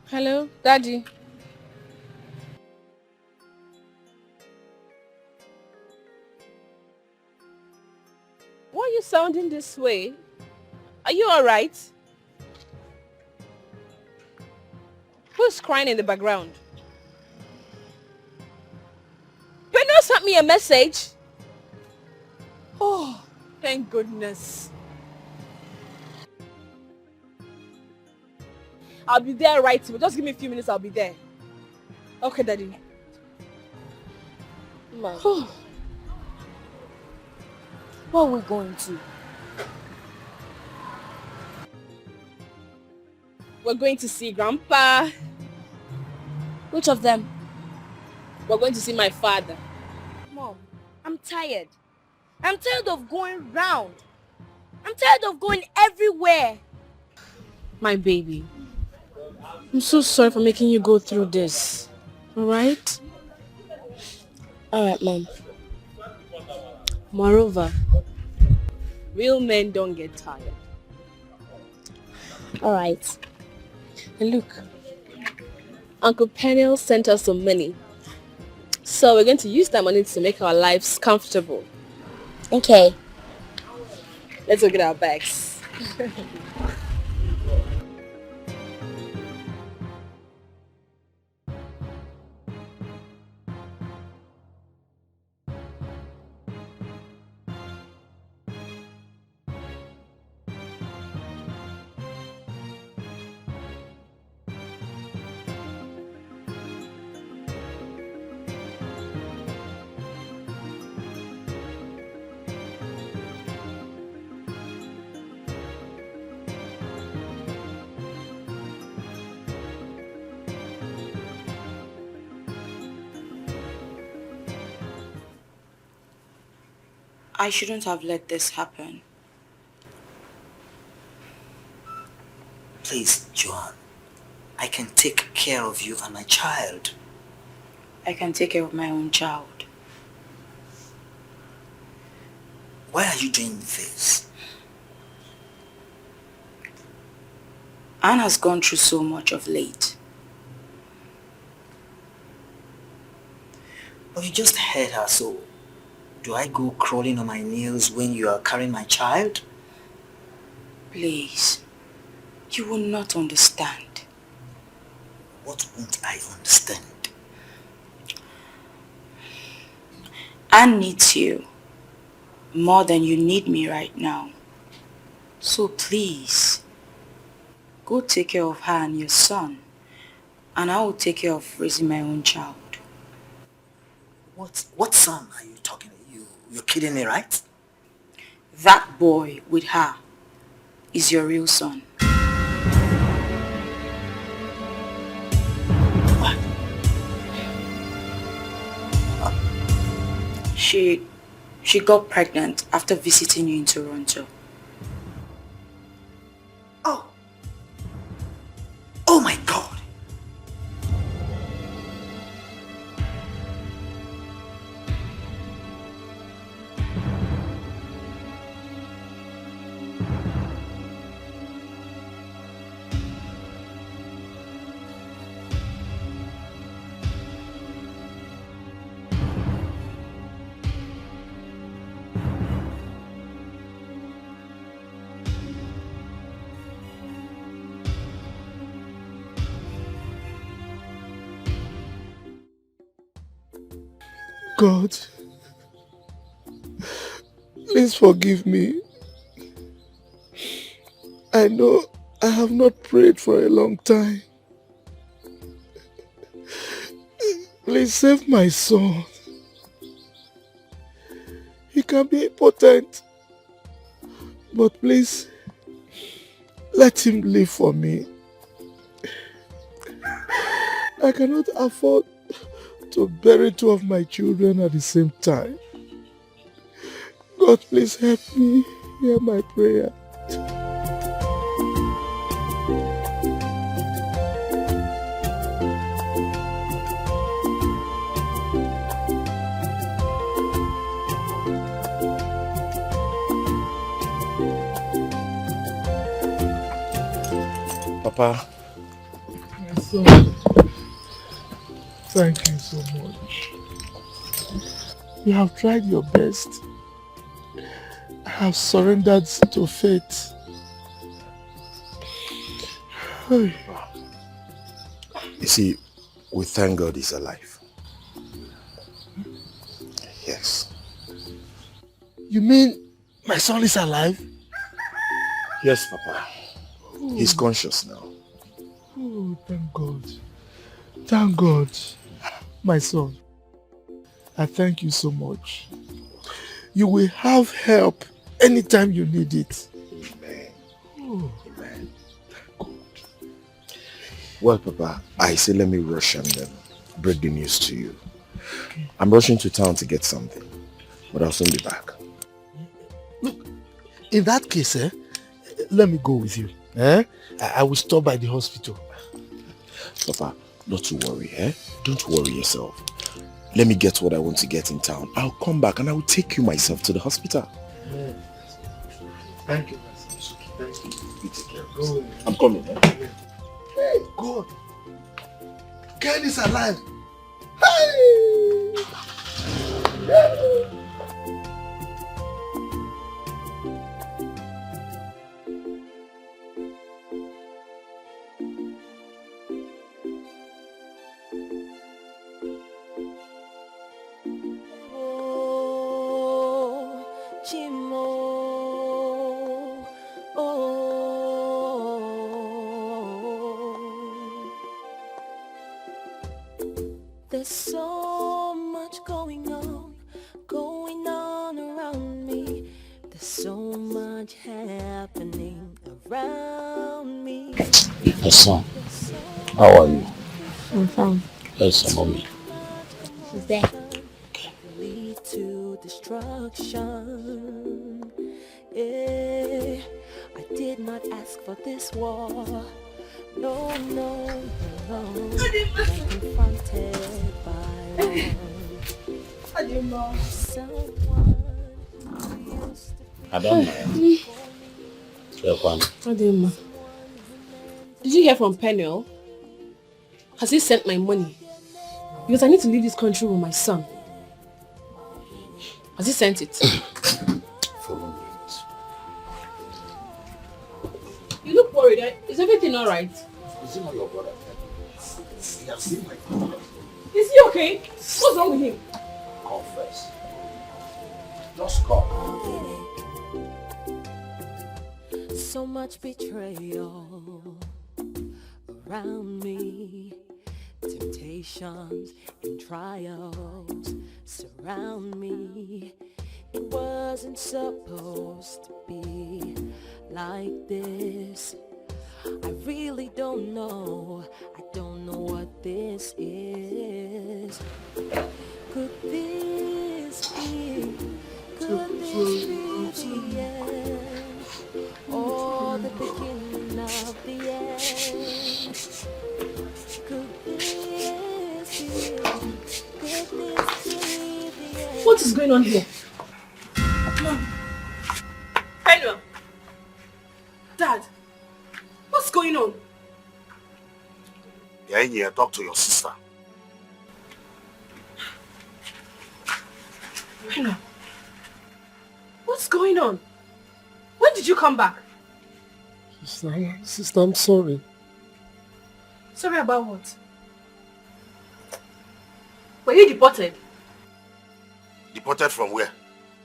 Hello, Daddy. you sounding this way? Are you alright? Who's crying in the background? You not sent me a message? Oh, thank goodness. I'll be there right away. Just give me a few minutes, I'll be there. Okay, Daddy. Mom. What are we going to? We're going to see Grandpa. Which of them? We're going to see my father. Mom, I'm tired. I'm tired of going round. I'm tired of going everywhere. My baby, I'm so sorry for making you go through this. Alright? Alright, Mom. Moreover, real men don't get tired. Alright. And look, Uncle Peniel sent us some money. So we're going to use that money to make our lives comfortable. Okay. Let's go get our bags. I shouldn't have let this happen. Please, Joanne. I can take care of you and my child. I can take care of my own child. Why are you doing this? Anne has gone through so much of late. But you just heard her, so do I go crawling on my nails when you are carrying my child? Please, you will not understand. What won't I understand? Anne needs you more than you need me right now. So please, go take care of her and your son, and I will take care of raising my own child. What son are you talking about? You're kidding me, right? That boy with her is your real son. What? She got pregnant after visiting you in Toronto. Oh my God! God, please forgive me. I know I have not prayed for a long time. Please save my son. He can be impotent, but please let him live for me. I cannot afford to bury two of my children at the same time. God, please help me. Hear my prayer. Papa. My son, thank you so much. You have tried your best. I have surrendered to fate. You see, we thank God he's alive. Yes. You mean my son is alive? Yes, Papa. He's conscious now. Oh, thank God. Thank God. My son, I thank you so much. You will have help anytime you need it. Amen. Oh. Amen. Well, Papa, I say let me rush and break the news to you. I'm rushing to town to get something, but I'll soon be back. Look, in that case, let me go with you. I will stop by the hospital. Papa, not to worry, Don't worry yourself. Let me get what I want to get in town. I'll come back and I will take you myself to the hospital. Yeah. Thank you. Thank you. You take care of yourself. I'm coming, Hey, God. Ken is alive. Hey! There's so much going on around me. There's so much happening around me. Hey son, how are you? I'm fine. Yes, mommy. Who's there? Lead to destruction. Yeah, I did not ask for this war. No, no, no. I'm confronted by someone who used to be. I don't know. Did you hear from Peniel? Has he sent my money? Because I need to leave this country with my son. Has he sent it? You look worried. Is everything alright? Is he not your brother? He has seen my father. Is he okay? What's wrong with him? Confess. Just come. So much betrayal around me. Temptations and trials surround me. It wasn't supposed to be like this. I really don't know. I don't know what this is. Could this be? Could this be the end? Or the beginning of the end? Could this be? Could this be the end? What is going on here? Mom. Peniel. Dad. What's going on? You're in here, talk to your sister. Peniel. What's going on? When did you come back? Sister, I'm sorry. Sorry about what? Were you deported? Deported from where?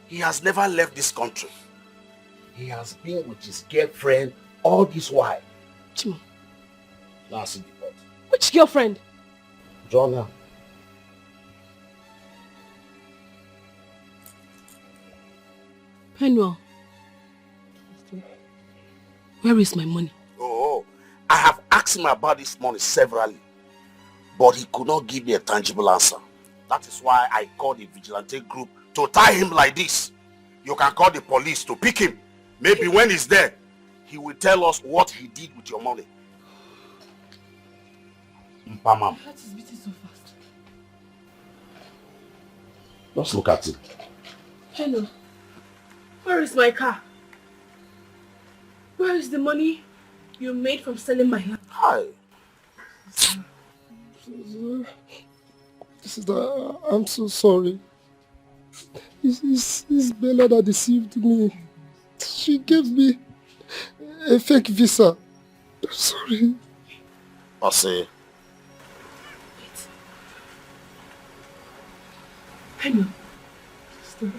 He has never left this country. He has been with his girlfriend all this while. Chimo. Now see deported. Which girlfriend? Jonah. Peniel. Where is my money? Oh, I have asked him about this money severally, but he could not give me a tangible answer. That is why I called the vigilante group to tie him like this. You can call the police to pick him. Maybe when he's there, he will tell us what he did with your money. Mpamam. My heart is beating so fast. Just look at it. Hello. Where is my car? Where is the money you made from selling my land? Hi. Sister, I'm so sorry. It's Bella that deceived me. She gave me a fake visa. I'm sorry. I say, Henry, sister,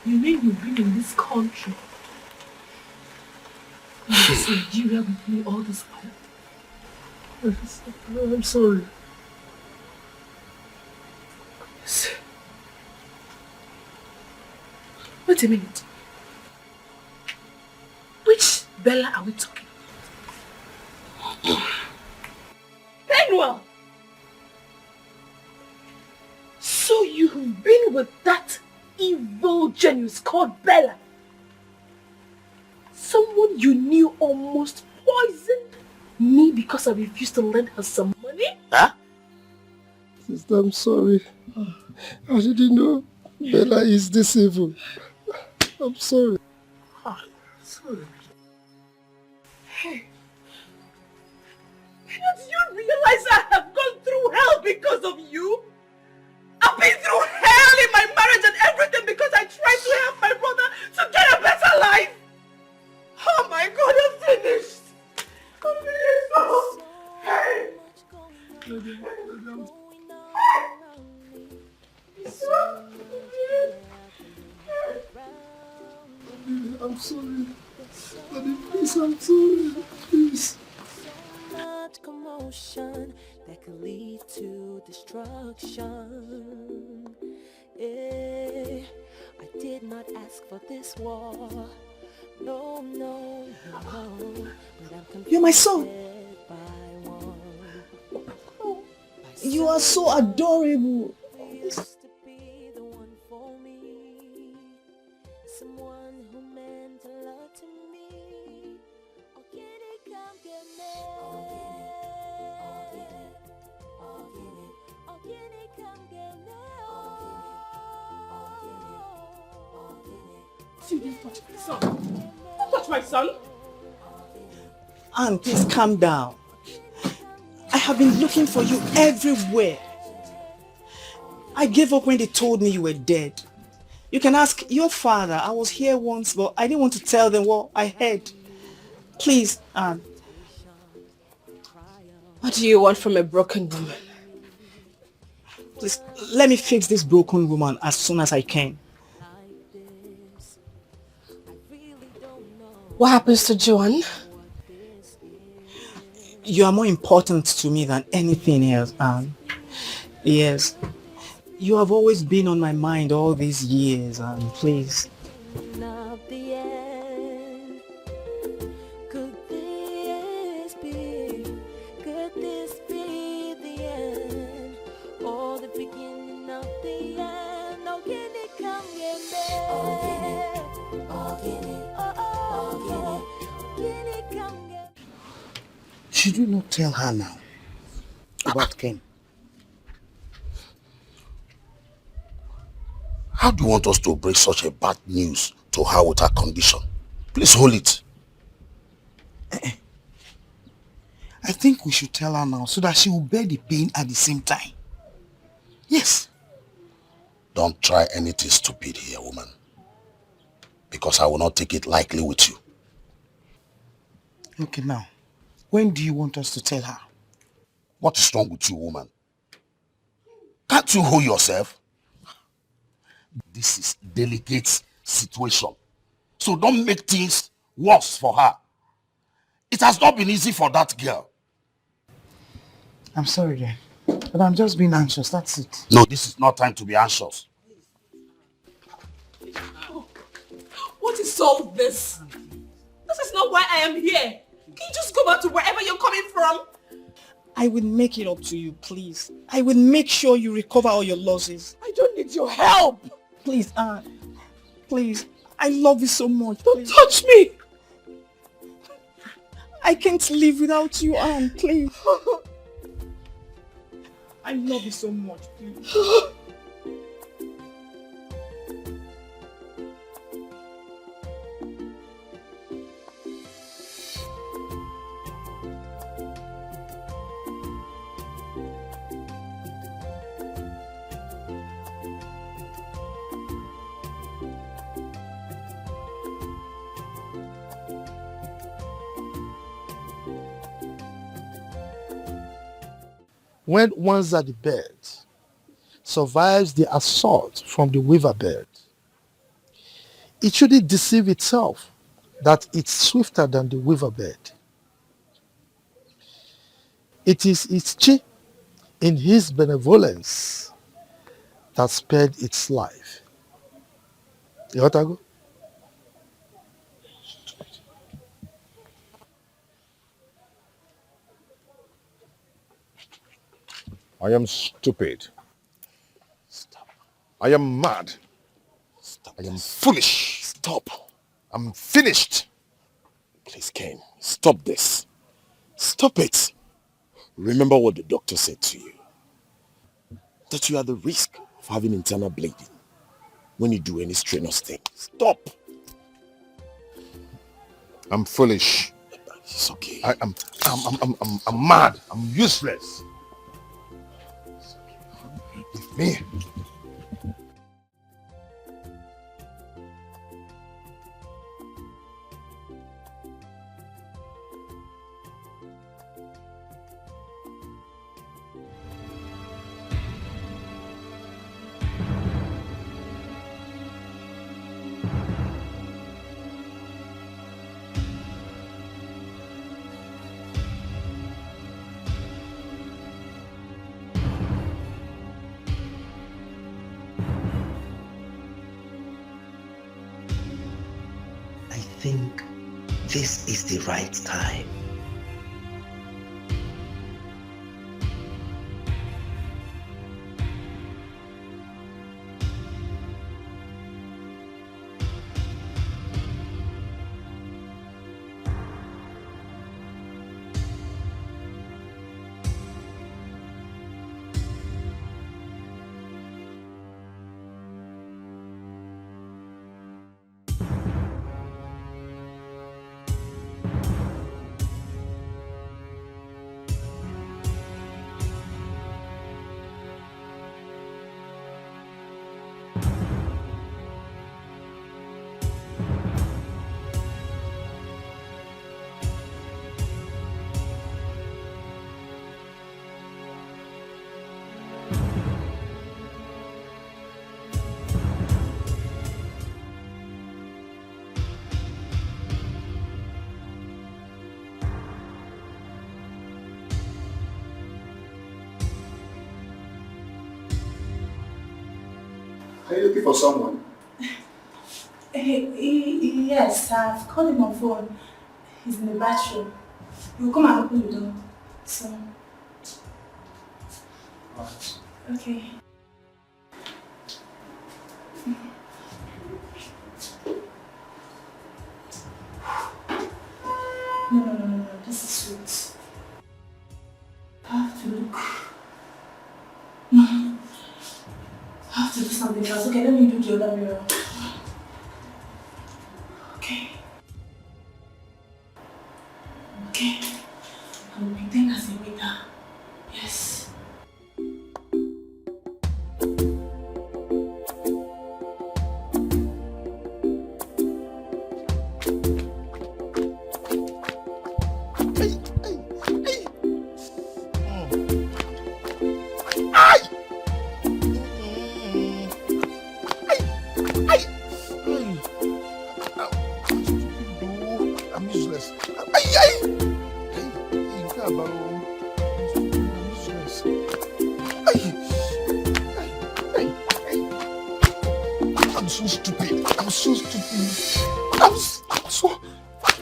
you mean you've been in this country, in this Nigeria with me all this while? I'm sorry. Yes. Wait a minute. Which Bella are we talking about? Penwell! So you've been with that evil genius called Bella? Someone you knew almost poisoned me because I refused to lend her some money? Huh? Sister, I'm sorry. I didn't know Bella is this evil. I'm sorry. Sorry. Hey. Don't you realize I have gone through hell because of you? I've been through hell in my marriage and everything because I tried to help my brother to get a better life. Oh my God, I'm finished. I'm finished. Oh. Hey. I'm sorry. Daddy, please, I'm sorry. Please. Much commotion that could lead to destruction. I did not ask for this war. No, no, no. You're my son. You are so adorable. Someone who meant a lot to me. Oh, can it come get me? Oh, can it come get me? You didn't touch my son. Don't touch my son. Anne, please calm down. I have been looking for you everywhere. I gave up when they told me you were dead. You can ask your father. I was here once, but I didn't want to tell them what I heard. Please, Anne. What do you want from a broken woman? Please, let me fix this broken woman as soon as I can. What happens to Joan? You are more important to me than anything else, Anne. Yes. You have always been on my mind all these years, Anne. Please. Not the end. Could this be the end? Or the beginning of the end? Oh, can it come get me? Oh, can it come get me? Should you not tell her now about Ken? how do you want us to break such a bad news to her with her condition? Please hold it. I think we should tell her now so that she will bear the pain at the same time. Yes. Don't try anything stupid here, woman. Because I will not take it lightly with you. Okay, now, when do you want us to tell her? What is wrong with you, woman? Can't you hold yourself? This is a delicate situation. So don't make things worse for her. It has not been easy for that girl. I'm sorry then, but I'm just being anxious, that's it. No, this is not time to be anxious. What is all this? This is not why I am here. Can you just go back to wherever you're coming from? I will make it up to you, please. I will make sure you recover all your losses. I don't need your help. Please, Anne. Please. I love you so much. Don't touch me. I can't live without you, Anne. Please. I love you so much, please. when one's at the bed, survives the assault from the weaver bird, it shouldn't deceive itself that it's swifter than the weaver bird. It is its chi in his benevolence that spared its life. You want to go? I am stupid. Stop. I am mad. Stop. I am foolish. Stop. I'm finished. Please, Ken, stop this. Stop it. Remember what the doctor said to you. That you are the risk of having internal bleeding when you do any strenuous thing. Stop. I'm foolish. It's okay. I'm mad. I'm useless. It's me. I think this is the right time. Are you looking for someone? Yes, I've called him on phone. He's in the bathroom. He'll come and open the door. So. Okay. No. This is sweet. I have to look. No. I have to do something else. Okay, let me do the other mirror. Okay. I will pretend as a waiter. Yes. I'm useless. I'm so stupid. I'm so stupid. I'm so.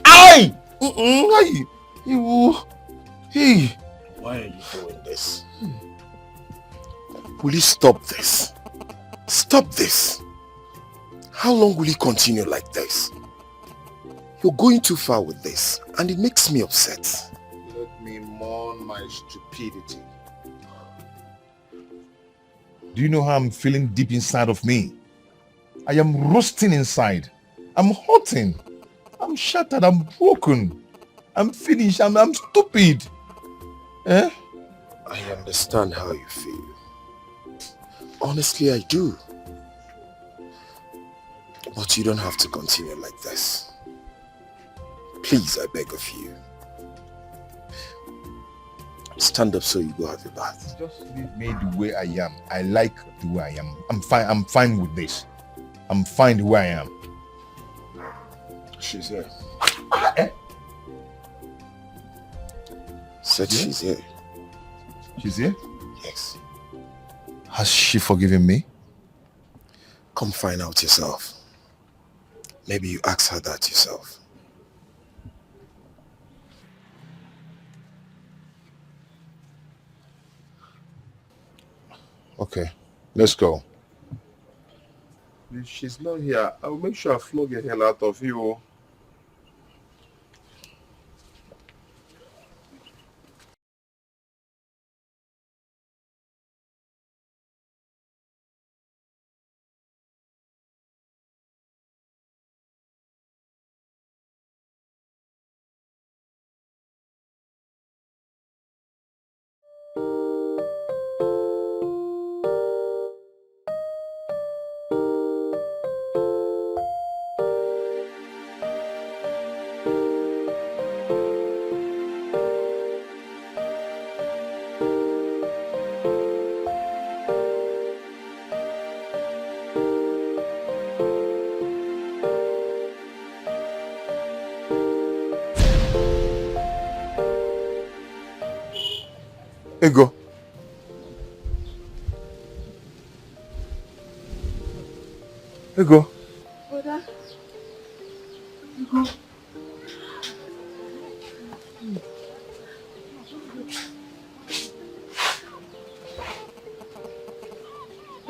Aye! Aye! Hey! Why are you doing this? Will you stop this? Stop this! How long will you continue like this? You're going too far with this, and it makes me upset. Let me mourn my stupidity. Do you know how I'm feeling deep inside of me? I am roasting inside. I'm hurting. I'm shattered. I'm broken. I'm finished. I'm stupid. Eh? I understand how you feel. Honestly, I do. But you don't have to continue like this. Please, I beg of you. Stand up so you go have your bath. Just leave me the way I am. I like the way I am. I'm fine with this. I'm fine the way I am. She's here. Said she's here. She's here? Yes. Has she forgiven me? Come find out yourself. Maybe you ask her that yourself. Okay, let's go. If she's not here, I'll make sure I flog the hell out of you. Ego. Ego. Brother. Ego.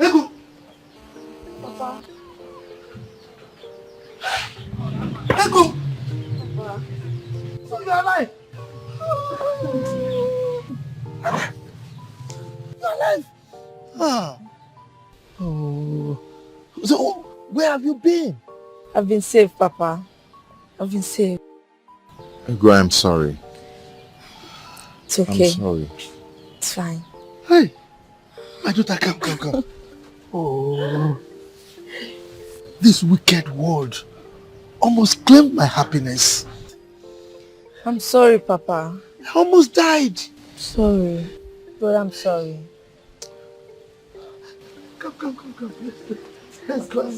Ego. Papa. Ego. Papa. So you're alive. You're alive. Ah. Oh. So, where have you been? I've been safe, Papa. I've been safe. Ego, I'm sorry. It's okay. I'm sorry. It's fine. Hey. Majuta, come. Oh. This wicked world almost claimed my happiness. I'm sorry, Papa. I almost died. Sorry. But I'm sorry. Come. Let's go.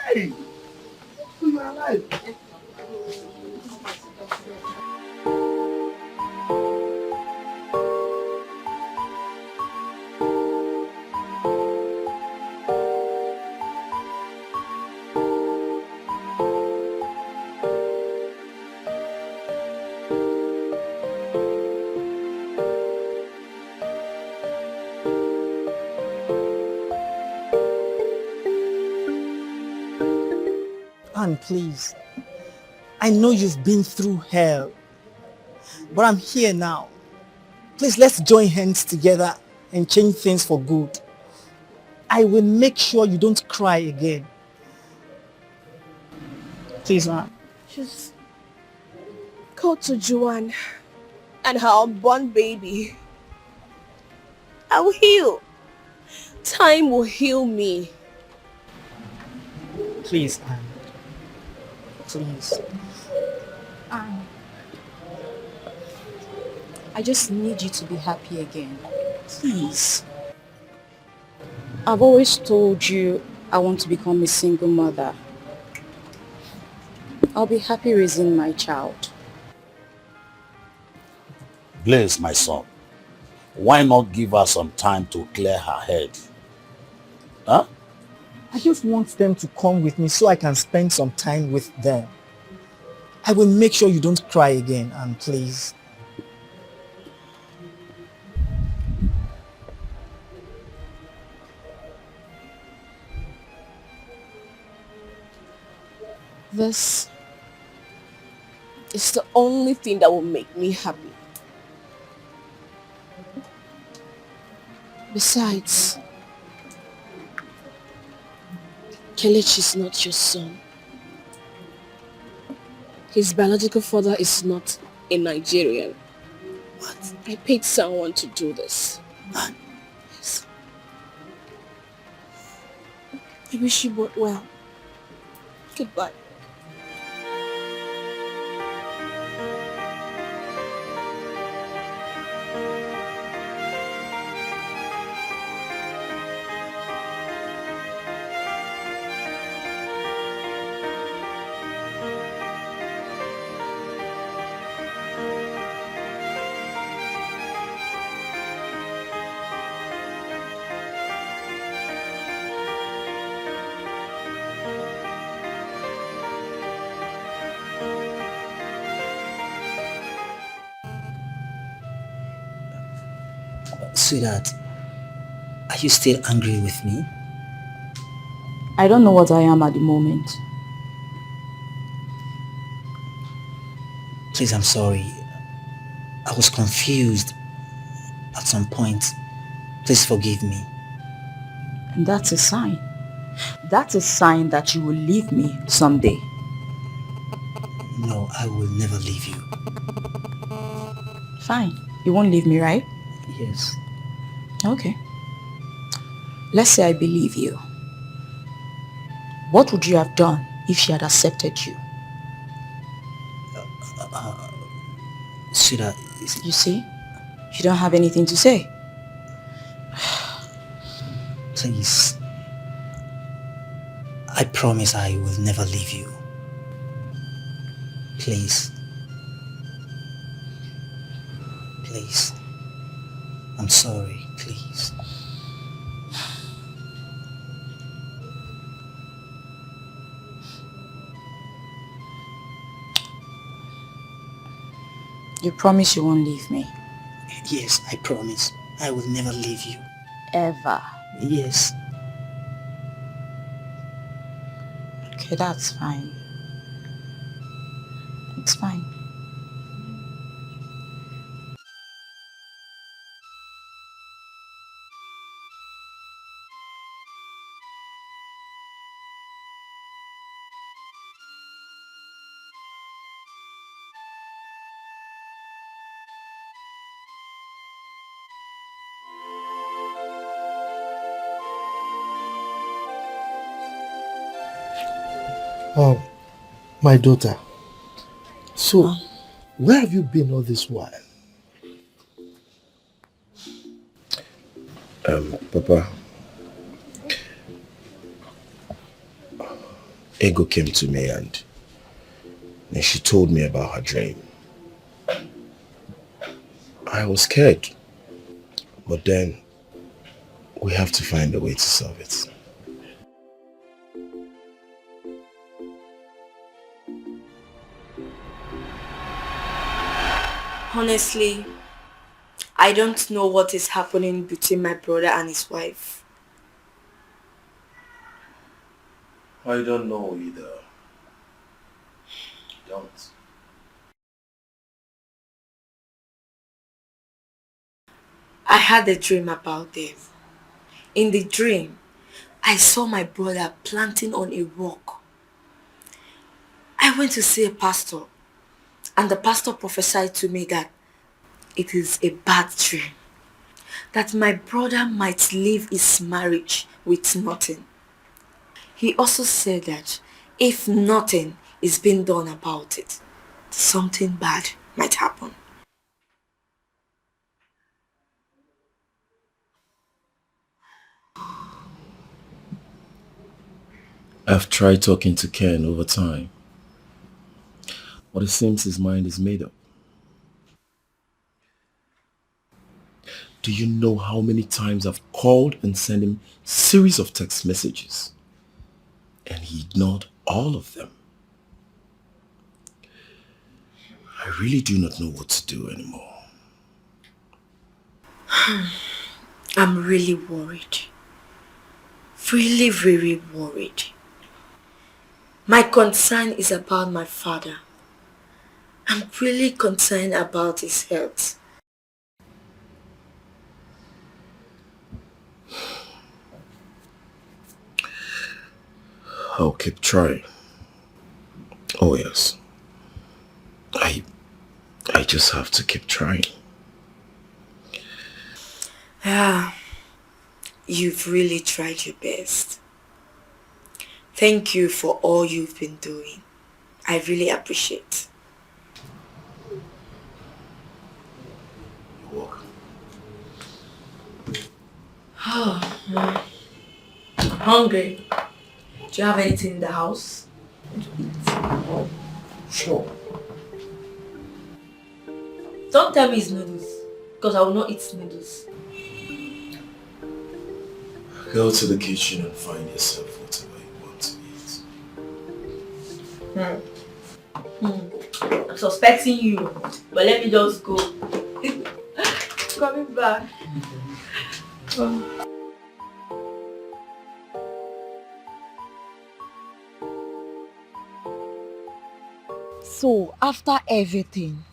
Hey. So you're alive. Anne, please. I know you've been through hell, but I'm here now. Please, let's join hands together and change things for good. I will make sure you don't cry again. Please, Anne. Just go to Joanne and her unborn baby. I will heal. Time will heal me. Please, Anne. Please. Anne, I just need you to be happy again. Please. I've always told you I want to become a single mother. I'll be happy raising my child. Blaze, my son, why not give her some time to clear her head? Huh? I just want them to come with me so I can spend some time with them. I will make sure you don't cry again, Anne, please. This is the only thing that will make me happy. Besides, Kelechi is not your son. His biological father is not a Nigerian. What? I paid someone to do this. What? Yes. I wish you both well. Goodbye. Sweetheart, are you still angry with me? I don't know what I am at the moment. Please, I'm sorry. I was confused at some point. Please forgive me. And that's a sign. That's a sign that you will leave me someday. No, I will never leave you. Fine. You won't leave me, right? Yes. Okay. Let's say I believe you. What would you have done if she had accepted you? Sweetheart, you see? You don't have anything to say. Please. I promise I will never leave you. Please. Please. I'm sorry, please. You promise you won't leave me? Yes, I promise. I will never leave you. Ever? Yes. Okay, that's fine. It's fine. My daughter. So, where have you been all this while? Papa, Ego came to me and then she told me about her dream. I was scared, but then we have to find a way to solve it. Honestly, I don't know what is happening between my brother and his wife. I don't know either. Don't. I had a dream about them. In the dream, I saw my brother planting on a rock. I went to see a pastor, and the pastor prophesied to me that it is a bad dream, that my brother might leave his marriage with nothing. He also said that if nothing is being done about it, something bad might happen. I've tried talking to Ken over time, but it seems his mind is made up. Do you know how many times I've called and sent him series of text messages? And he ignored all of them. I really do not know what to do anymore. I'm really worried. Really, very worried. My concern is about my father. I'm really concerned about his health. I'll keep trying. Oh yes. I just have to keep trying. Yeah, you've really tried your best. Thank you for all you've been doing. I really appreciate. You're welcome. Oh, I'm hungry. Do you have anything in the house to eat? Sure. Don't tell me it's noodles, because I will not eat noodles. Go to the kitchen and find yourself whatever you want to eat. I'm suspecting you, but let me just go. coming back. So, after everything,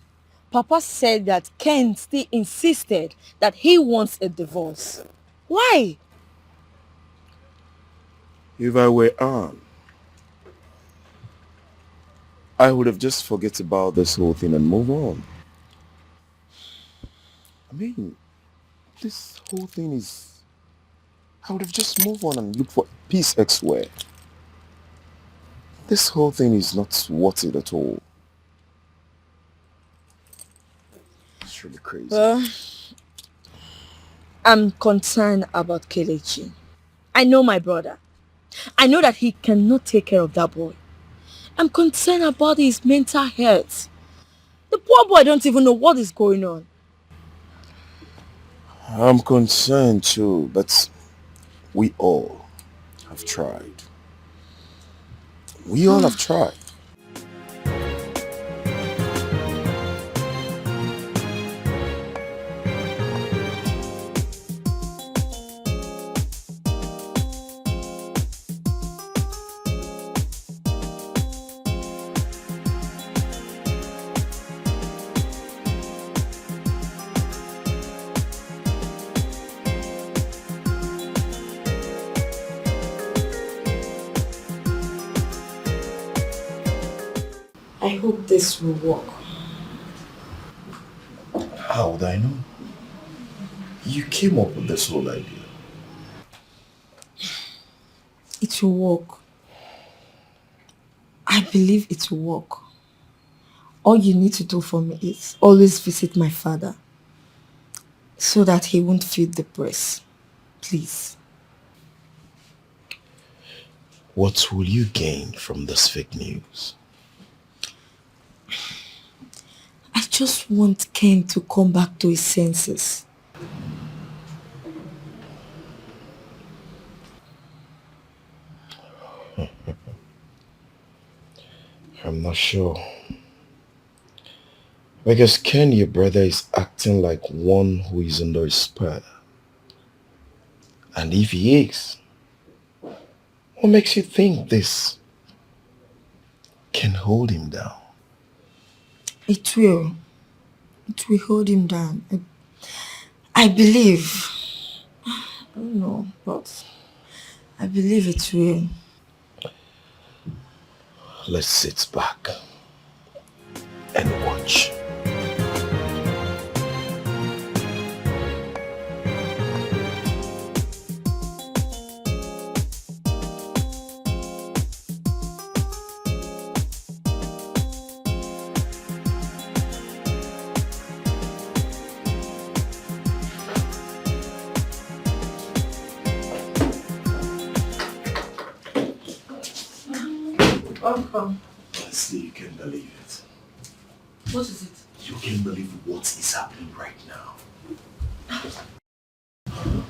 Papa said that Ken still insisted that he wants a divorce. Why? If I were Anne, I would have just forget about this whole thing and move on. I mean, this whole thing is... I would have just moved on and looked for peace elsewhere. This whole thing is not worth it at all. It's really crazy. Well, I'm concerned about Kelechi. I know my brother. I know that he cannot take care of that boy. I'm concerned about his mental health. The poor boy don't even know what is going on. I'm concerned too, but we all have tried. We all have tried. I hope this will work. How would I know? You came up with this whole idea. It will work. I believe it will work. All you need to do for me is always visit my father so that he won't feel depressed. Please. What will you gain from this fake news? I just want Ken to come back to his senses. I'm not sure. Because Ken, your brother, is acting like one who is under a spell. And if he is, what makes you think this can hold him down? It will. It will hold him down. I believe. I don't know, but I believe it will. Let's sit back and watch. Welcome. Honestly, you can believe it. What is it? You can believe what is happening right now.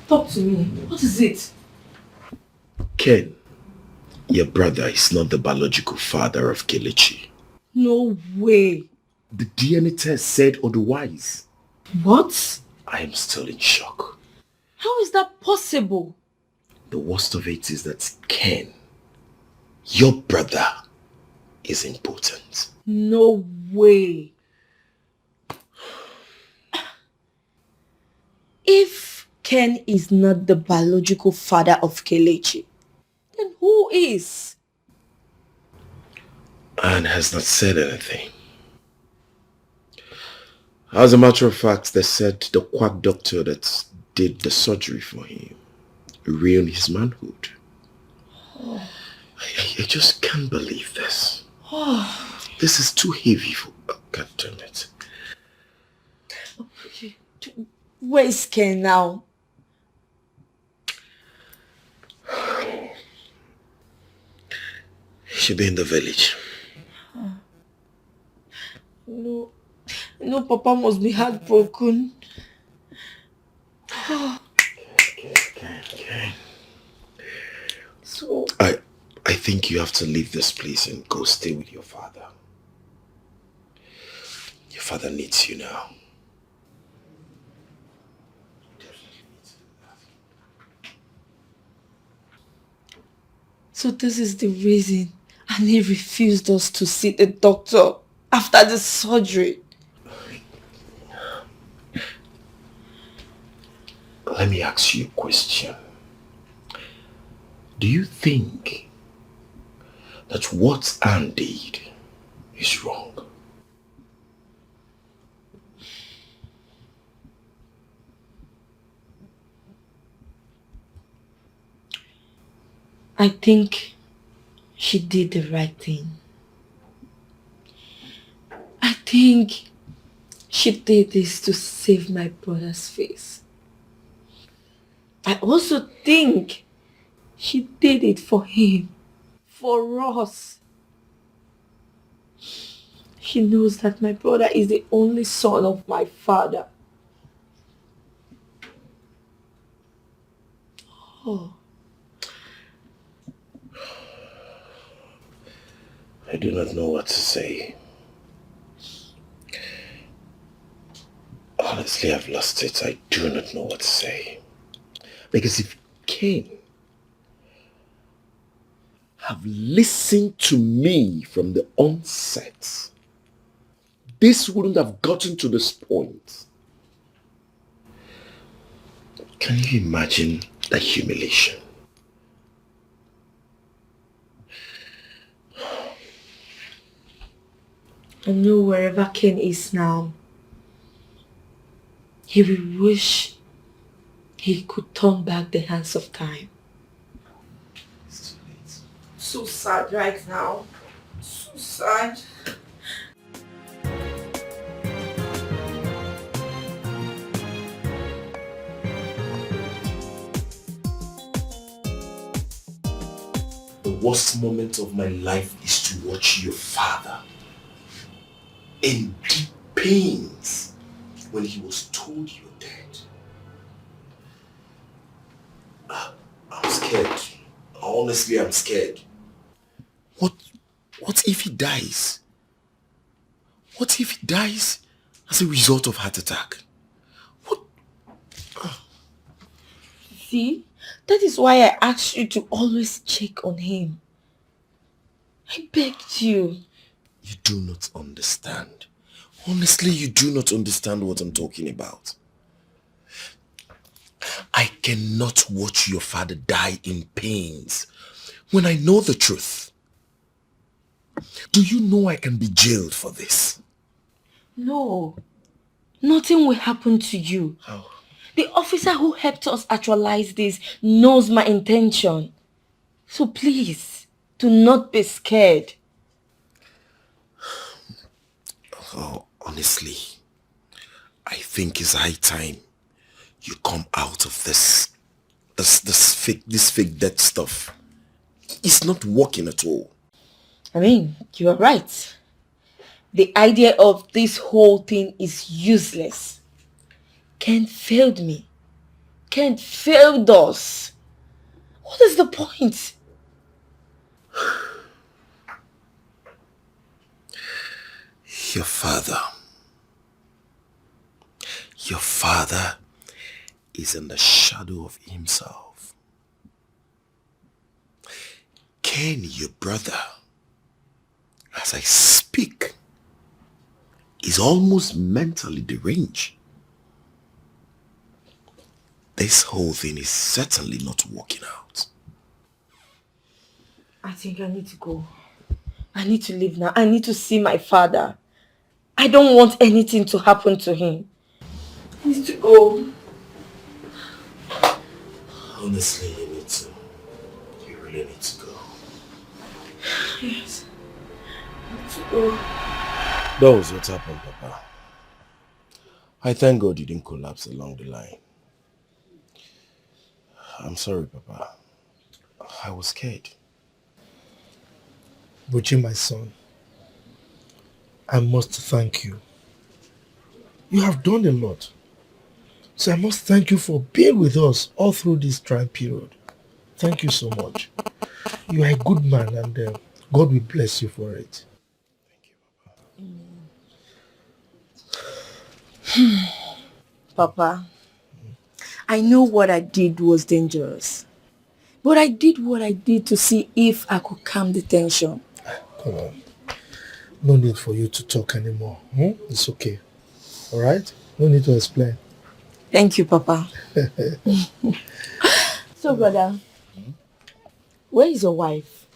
Talk to me. What is it? Ken, your brother is not the biological father of Kelechi. No way. The DNA test said otherwise. What? I am still in shock. How is that possible? The worst of it is that Ken, your brother, is impotent. No way. If Ken is not the biological father of Kelechi, then who is? Anne has not said anything. As a matter of fact, they said the quack doctor that did the surgery for him ruined his manhood. Oh. I just can't believe this. This is too heavy for... Oh, God damn it. Where is Ken now? He should be in the village. No, Papa must be heartbroken. Okay. So... I think you have to leave this place and go stay with your father. Your father needs you now. So this is the reason Annie refused us to see the doctor after the surgery. Let me ask you a question. Do you think that what Anne did is wrong? I think she did the right thing. I think she did this to save my brother's face. I also think she did it for him, for us. She knows that my brother is the only son of my father. Oh. I do not know what to say. Honestly, I've lost it. I do not know what to say. Because if Cain have listened to me from the onset, this wouldn't have gotten to this point. Can you imagine the humiliation? I know wherever Ken is now, he will wish he could turn back the hands of time. So sad right now. So sad. The worst moment of my life is to watch your father in deep pains when he was told you're dead. I'm scared. Honestly, I'm scared. What if he dies? What if he dies as a result of heart attack? See, that is why I asked you to always check on him. I begged you. You do not understand. Honestly, you do not understand what I'm talking about. I cannot watch your father die in pains when I know the truth. Do you know I can be jailed for this? No, nothing will happen to you. How? The officer who helped us actualize this knows my intention. So please, do not be scared. Oh, honestly, I think it's high time you come out of this fake death stuff. It's not working at all. I mean, you are right. The idea of this whole thing is useless. Ken failed me. Ken failed us. What is the point? Your father is in the shadow of himself. Ken, your brother, as I speak, is almost mentally deranged. This whole thing is certainly not working out. I think I need to go. I need to leave now. I need to see my father. I don't want anything to happen to him. I need to go. Honestly, you need to. You really need to go. Yes. I need to go. That was what happened, Papa. I thank God you didn't collapse along the line. I'm sorry, Papa. I was scared. Buchi, my son, I must thank you. You have done a lot. So I must thank you for being with us all through this trying period. Thank you so much. You are a good man, and God will bless you for it. Papa, I know what I did was dangerous. But I did what I did to see if I could calm the tension. Come on. No need for you to talk anymore. It's okay. All right? No need to explain. Thank you, Papa. So, brother, where is your wife?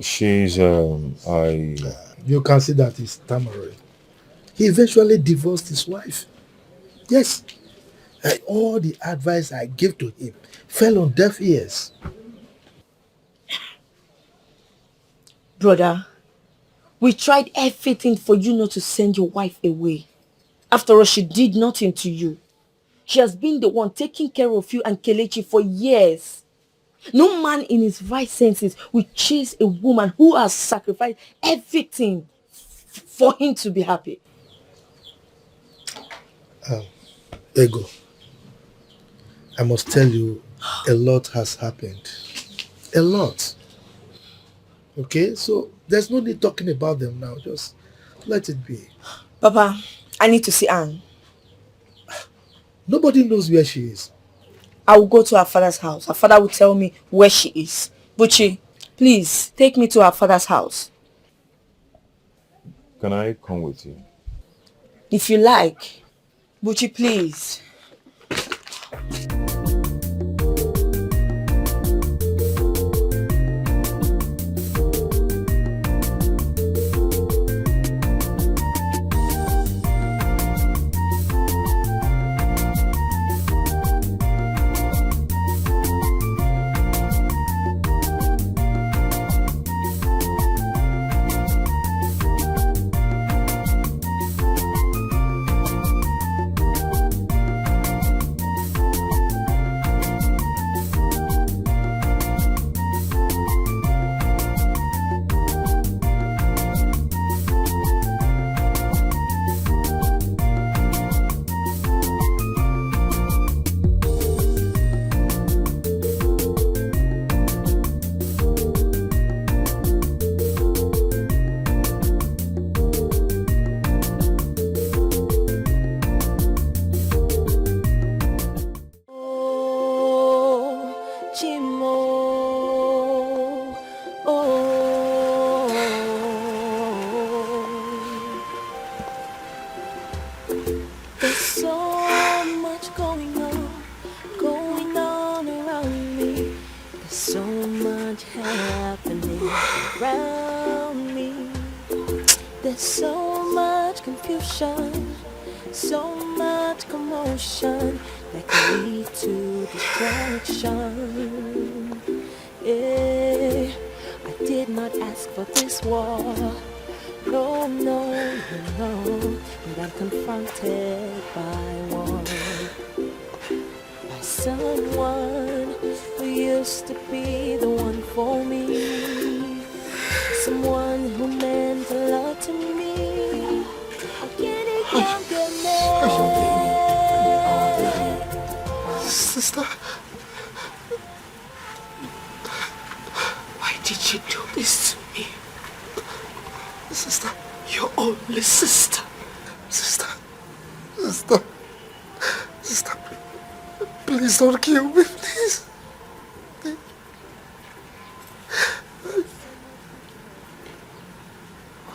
She's, You can see that he's stammering. He eventually divorced his wife. Yes. And all the advice I gave to him fell on deaf ears. Brother, we tried everything for you not to send your wife away. After all, she did nothing to you. She has been the one taking care of you and Kelechi for years. No man in his right senses will chase a woman who has sacrificed everything for him to be happy. Ego, I must tell you, a lot has happened. A lot. Okay, so there's no need talking about them now. Just let it be. Papa, I need to see Anne. Nobody knows where she is. I will go to her father's house. Her father will tell me where she is. Buchi, please take me to her father's house. can I come with you? If you like. Buchi, please. Sister, why did you do this to me? Sister, your only sister. Sister, please don't kill me, please.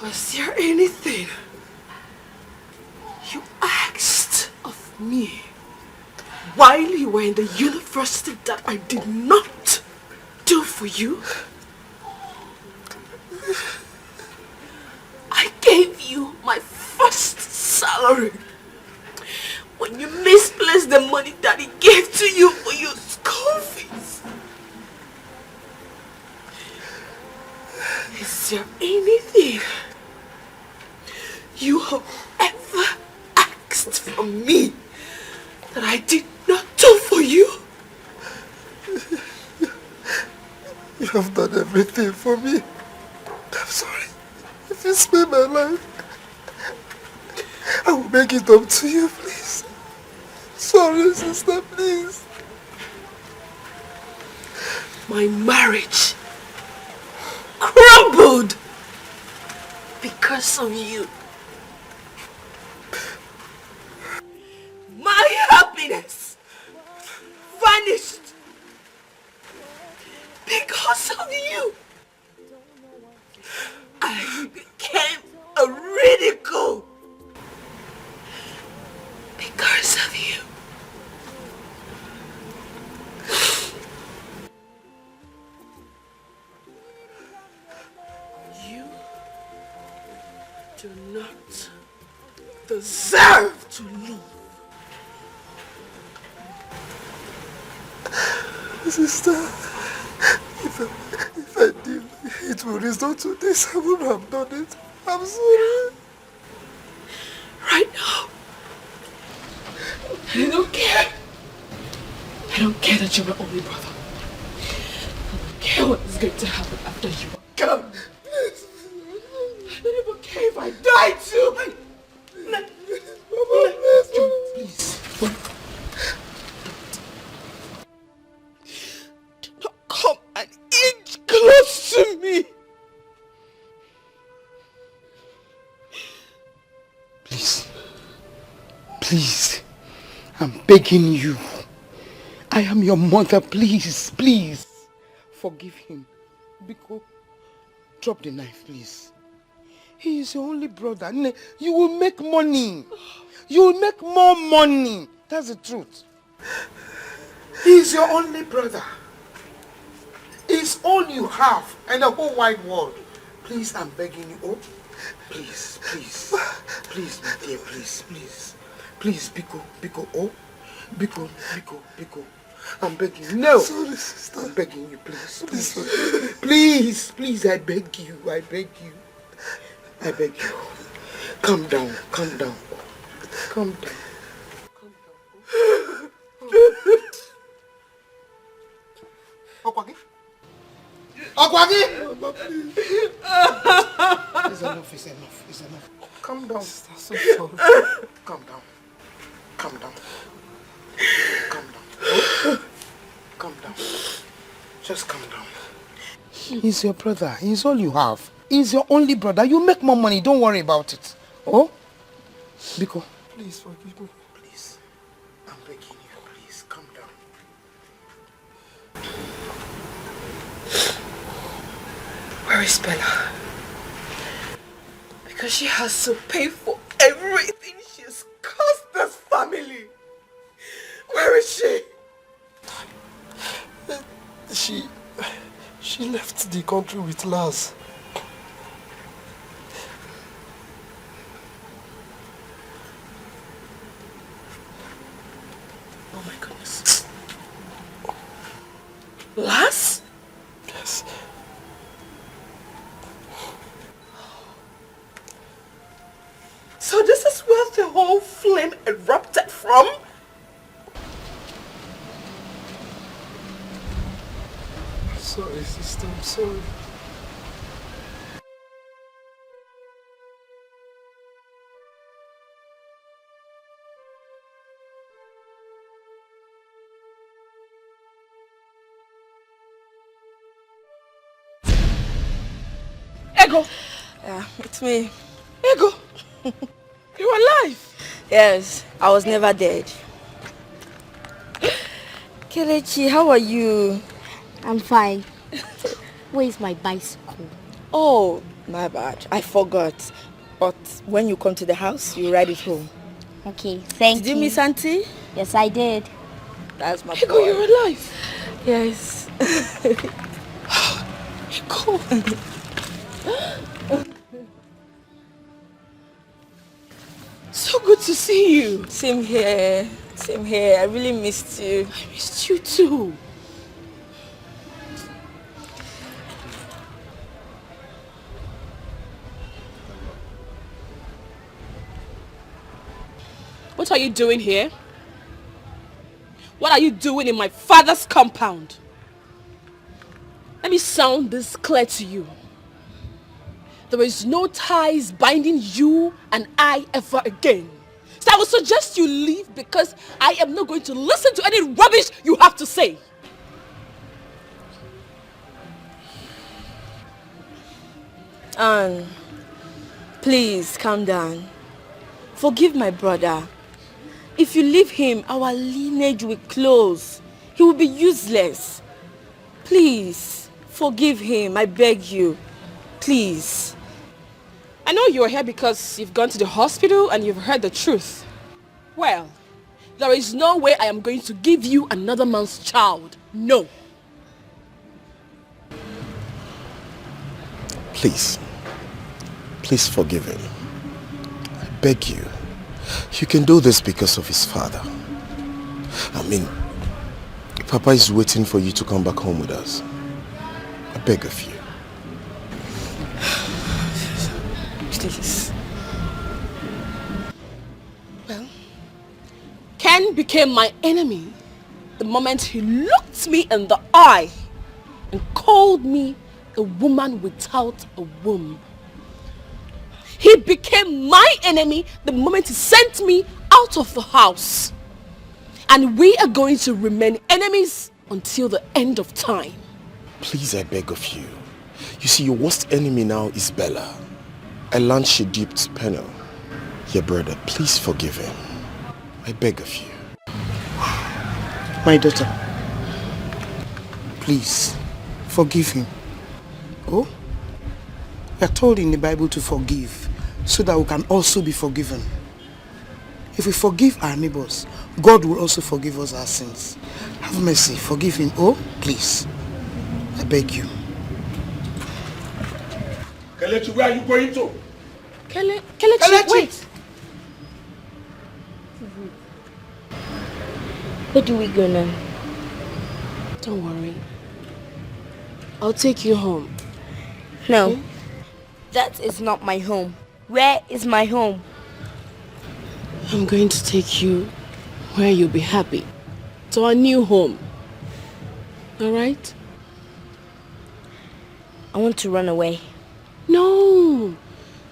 Was there anything you asked of me while you were in the university that I did not do for you? I gave you my first salary when you misplaced the money Daddy gave to you for your school fees. Is there anything you have ever asked from me that I did not do for you? You have done everything for me. I'm sorry. If you spare my life, I will make it up to you, please. Sorry, sister, please. My marriage crumbled because of you. My happiness Curse of you. You do not deserve to live. Sister, if I did, it will result to this. I would have done it. I'm sorry. Right now, I don't care. I don't care that you're my only brother. I don't care what is going to happen after you are gone. I don't even care if I die too. Please. Do not come an inch close to me. Please. Please. I'm begging you. I am your mother. Please, please. Forgive him. Biko, drop the knife, please. He is your only brother. You will make money. You will make more money. That's the truth. He is your only brother. He's all you have in the whole wide world. Please, I'm begging you. Oh, please, please. Please, my dear, please, please. Please, Biko, Biko, oh. Biko, Biko, Biko. I'm begging you. No. Sorry, sister. I'm begging you, please. Please, please, I beg you. I beg you. I beg you. Calm down. Calm down. Calm down. Okwagi? Okwagi! It's enough, it's enough, it's enough. Calm down. So sorry. Calm down. Calm down. Calm down. Oh. Calm down. Just calm down. He's your brother. He's all you have. He's your only brother. You make more money. Don't worry about it. Oh? Biko. Please forgive me. Please. I'm begging you. Please, calm down. Where is Bella? Because she has to pay for everything she's caused this family. Where is she? She left the country with Lars. Oh my goodness. Lars? Yes. So this is where the whole flame erupted from? Sorry, sister, I'm sorry. Ego! Yeah, it's me. Ego! You're alive! Yes, I was never dead. Kelechi, how are you? I'm fine. Where is my bicycle? Oh, my bad. I forgot. But when you come to the house, you ride it home. Okay, thank you. Did you miss Auntie? Yes, I did. That's my Ego, boy. you're alive! Yes. Ego! So good to see you. Same here. Same here. I really missed you. I missed you too. What are you doing here? What are you doing in my father's compound? Let me sound this clear to you. There is no ties binding you and I ever again. So I would suggest you leave because I am not going to listen to any rubbish you have to say. Anne, please calm down. Forgive my brother. If you leave him, our lineage will close. He will be useless. Please, forgive him. I beg you. Please. I know you're here because you've gone to the hospital and you've heard the truth. Well, There is no way I am going to give you another man's child. No. Please. Please forgive him. I beg you. You can do this because of his father. I mean, Papa is waiting for you to come back home with us. I beg of you. Please. Well, Ken became my enemy the moment he looked me in the eye and called me a woman without a womb. He became my enemy the moment he sent me out of the house. And we are going to remain enemies until the end of time. Please, I beg of you. You see, your worst enemy now is Bella. I learned she duped Penel. Your brother, please forgive him. I beg of you. My daughter, please, forgive him. Oh? We are told in the Bible to forgive, so that we can also be forgiven. If we forgive our neighbors, God will also forgive us our sins. Have mercy, forgive him. Oh, please. I beg you. Kelechi, where are you going to? Kelechi, wait. Where do we go now? Don't worry. I'll take you home. No. Okay? That is not my home. Where is my home? I'm going to take you where you'll be happy. To our new home. Alright? I want to run away. No.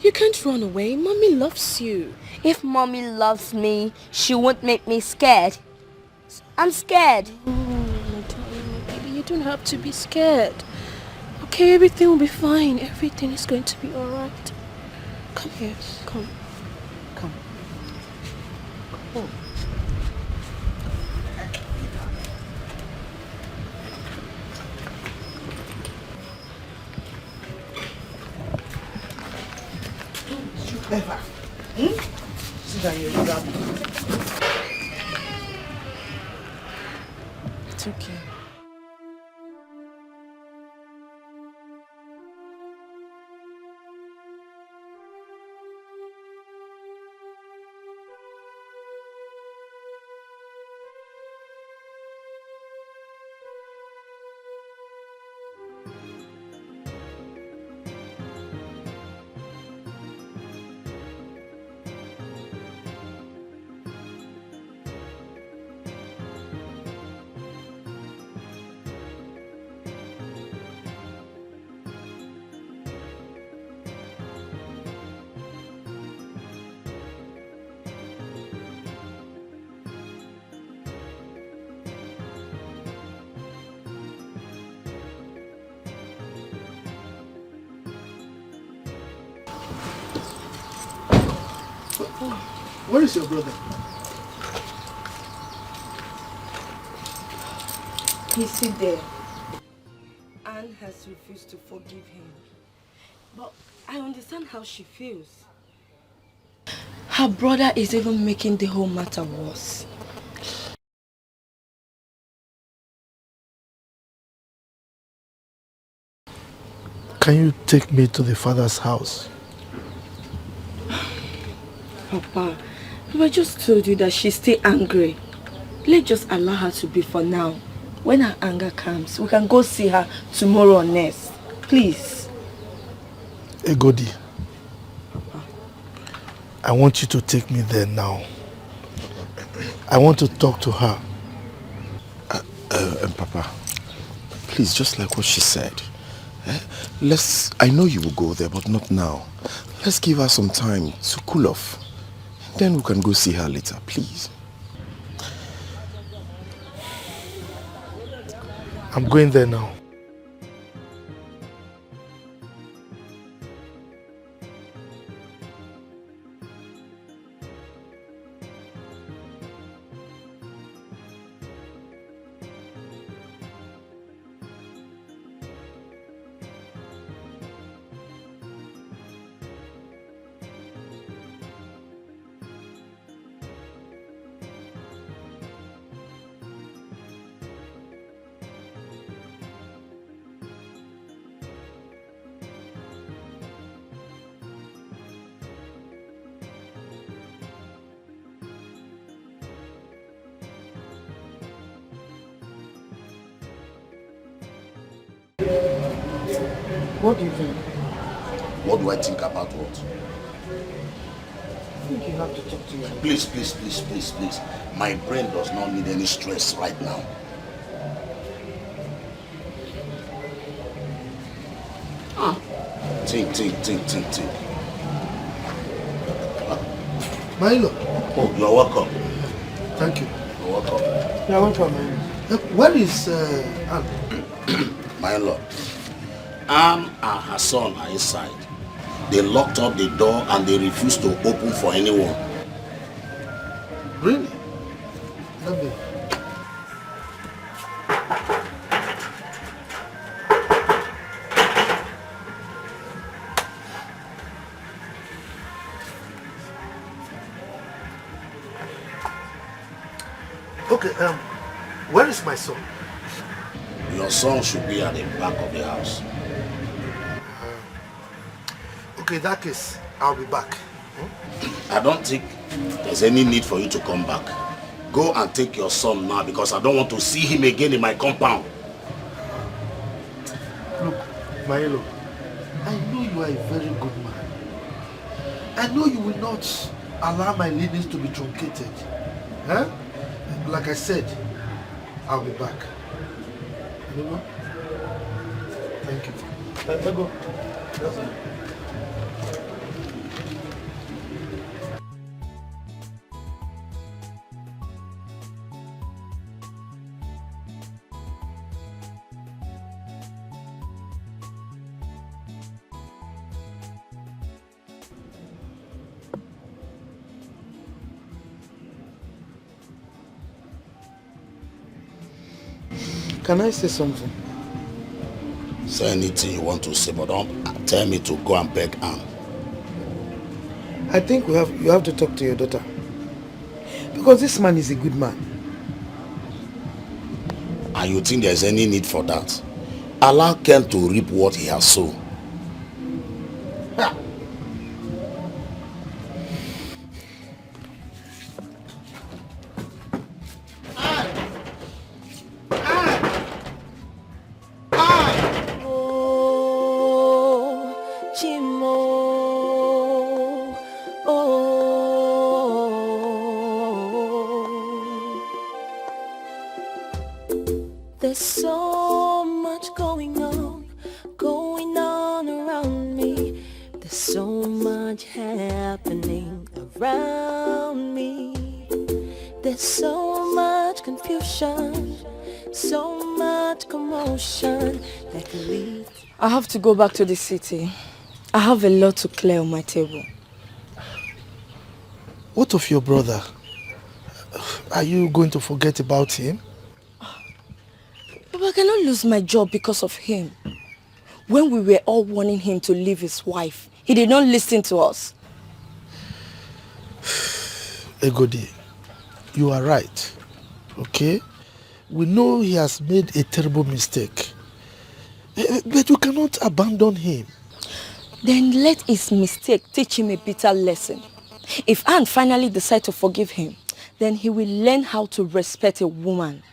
You can't run away. Mommy loves you. If mommy loves me, she won't make me scared. I'm scared. Oh, my darling, my baby, you don't have to be scared. Okay, everything will be fine. Everything is going to be alright. Come here. Come. Come. Come. Ever. Sit down here, grab me. It's okay. Where is your brother? He's still there. Anne has refused to forgive him. But I understand how she feels. Her brother is even making the whole matter worse. Can you take me to the father's house? Papa, I just told you that she's still angry. Let's just allow her to be for now. When her anger comes, we can go see her tomorrow or next. Please. Egodi, I want you to take me there now. I want to talk to her. Papa, please, just like what she said. I know you will go there, but not now. Let's give her some time to cool off. Then we can go see her later, please. I'm going there now. What do you think? What do I think about what? I think you have to talk to your mother. Please. My brain does not need any stress right now. Think. Milo. Oh, you're welcome. Thank you. You're welcome. You're welcome, man. Where is Anne? My lord, Anne and her son are inside. They locked up the door and they refused to open for anyone. Really? Let me. Okay, where is my son? Your son should be at the back of the house. Okay, in that case, I'll be back. I don't think there's any need for you to come back. Go and take your son now because I don't want to see him again in my compound. Look, Maelo, I know you are a very good man. I know you will not allow my lineage to be truncated. Huh? Like I said, I'll be back. You know what? Thank you. Let go. Can I say something? Say anything you want to say, but don't tell me to go and beg Anne. I think you have to talk to your daughter. Because this man is a good man. And you think there's any need for that? Allow Ken to reap what he has sown. There's so much going on around me. There's so much happening around me. There's so much confusion, so much commotion that could lead. I have to go back to the city. I have a lot to clear on my table. What of your brother? Are you going to forget about him? But I cannot lose my job because of him. When we were all warning him to leave his wife, he did not listen to us. Egodi, you are right. Okay? We know he has made a terrible mistake. But you cannot abandon him. Then let his mistake teach him a bitter lesson. If Anne finally decides to forgive him, then he will learn how to respect a woman.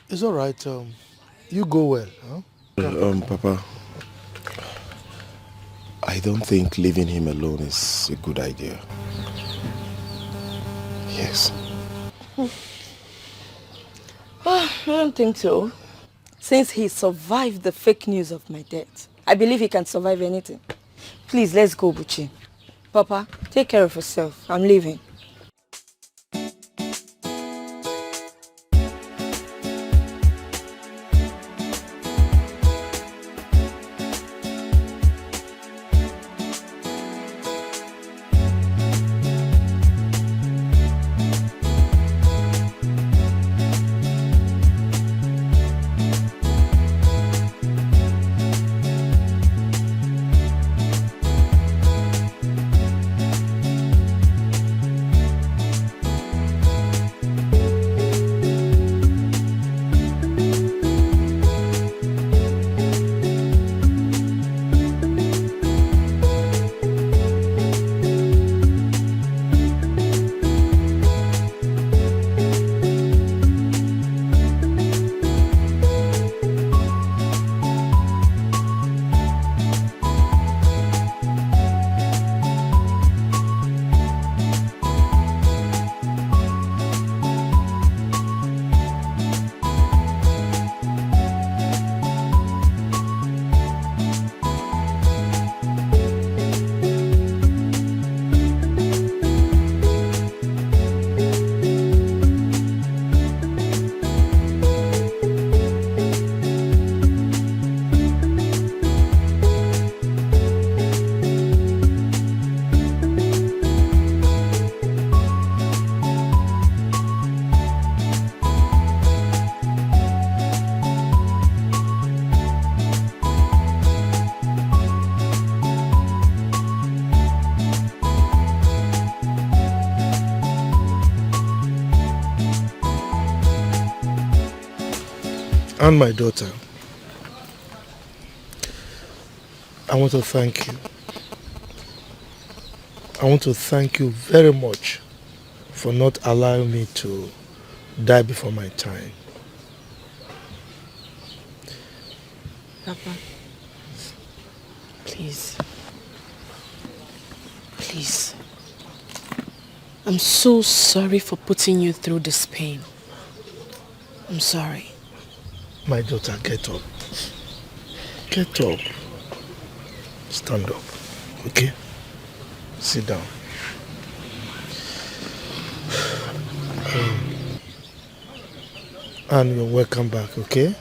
It's all right. You go well. Huh? Papa, I don't think leaving him alone is a good idea. Yes. I don't think so. Since he survived the fake news of my death, I believe he can survive anything. Please, let's go, Buchi. Papa, take care of yourself. I'm leaving. and my daughter, I want to thank you. I want to thank you very much for not allowing me to die before my time. Papa, please. Please. I'm so sorry for putting you through this pain. I'm sorry. My daughter, get up. Get up. Stand up. Okay? Sit down. And you're welcome back, okay?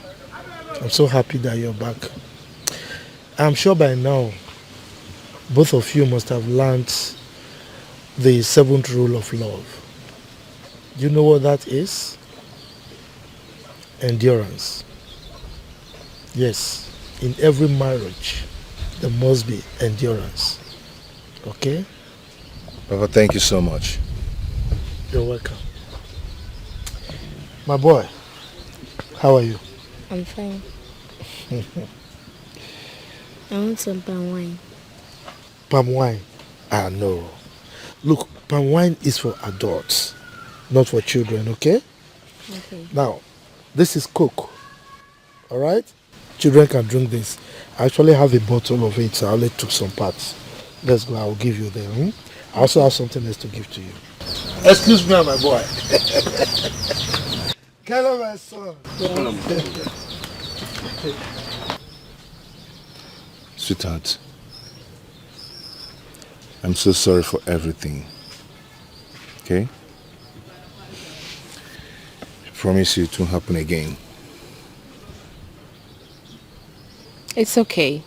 I'm so happy that you're back. I'm sure by now, both of you must have learned the 7th rule of love. Do you know what that is? Endurance. Yes, in every marriage, there must be endurance. Okay? Papa, thank you so much. You're welcome. My boy, how are you? I'm fine. I want some palm wine. Palm wine? Ah, no. Look, palm wine is for adults, not for children, okay? Okay. Now, this is Coke, alright? Children can drink this. I actually have a bottle of it, so I only took some parts. Let's go, I'll give you them. I also have something else to give to you. Excuse me, my boy. Hello, my son. Sweetheart, I'm so sorry for everything. Okay? I promise you it won't happen again. It's okay.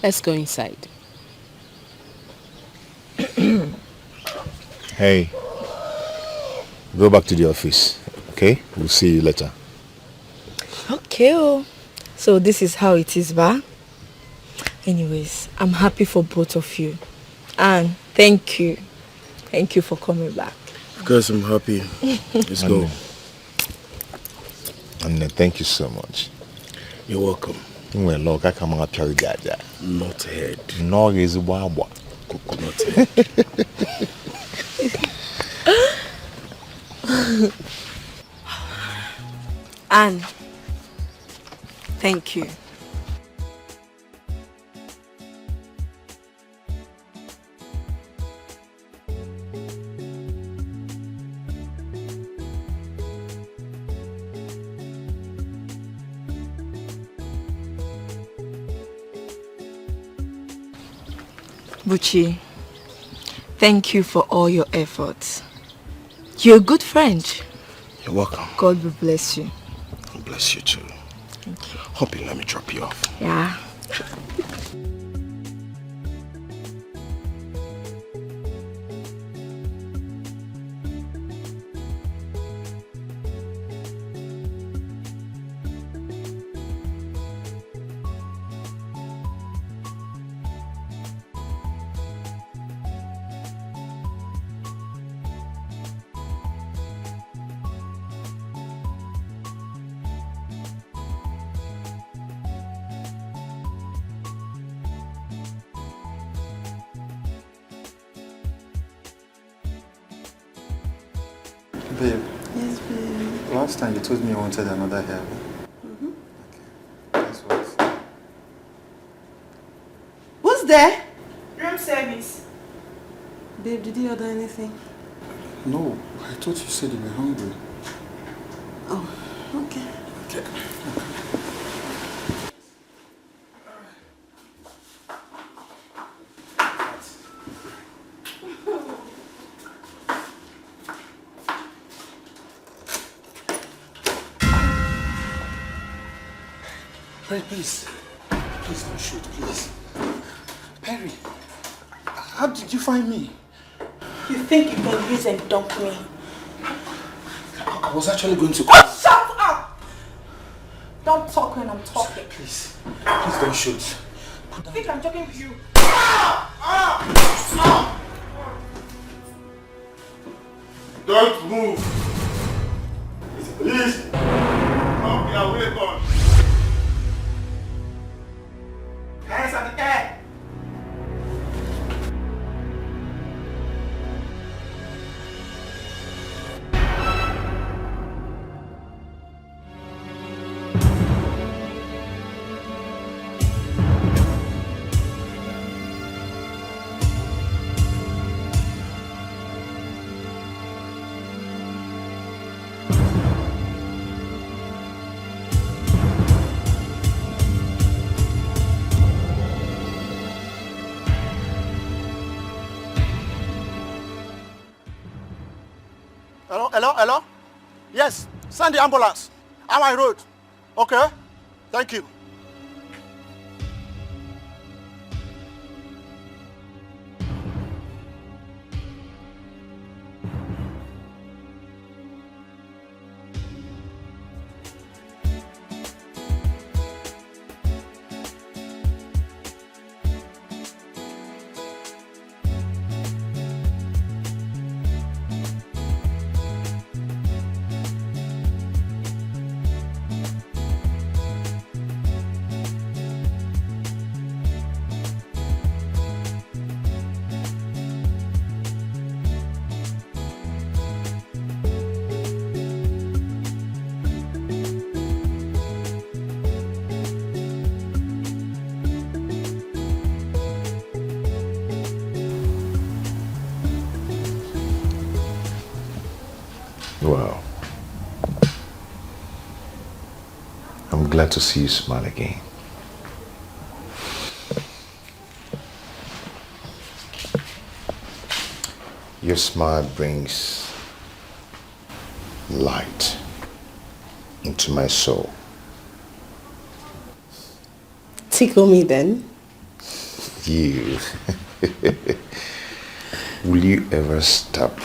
Let's go inside. Hey, go back to the office, okay? We'll see you later. Okay, oh. So this is how it is, ba? Anyways, I'm happy for both of you. And thank you. Thank you for coming back. Of course I'm happy. Let's go. And thank you so much. You're welcome. Well, look, I come out to Jaja. Not head. No is wabwa. Coconut head. Anne, thank you. Buchi, thank you for all your efforts. You're a good friend. You're welcome. God will bless you. God bless you too. Thank you. Hope you let me drop you off. Yeah. Babe. Yes, babe. Last time you told me you wanted another hair. Mm-hmm. Okay. Guess what? Who's there? Room service. Babe, did you order anything? No, I thought you said you were hungry. Oh, okay. Okay. Perry, please. Please don't shoot, please. Perry, how did you find me? You think you can use and dump me? I was actually going to... Oh, shut up! Don't talk when I'm talking. Please don't shoot. I think I'm joking with you. Don't move. Please. We are welcome. Hands at the air. Hello? Yes, send the ambulance. I'm on road. Okay? Thank you. Wow. I'm glad to see you smile again. Your smile brings light into my soul. Tickle me then. You. Will you ever stop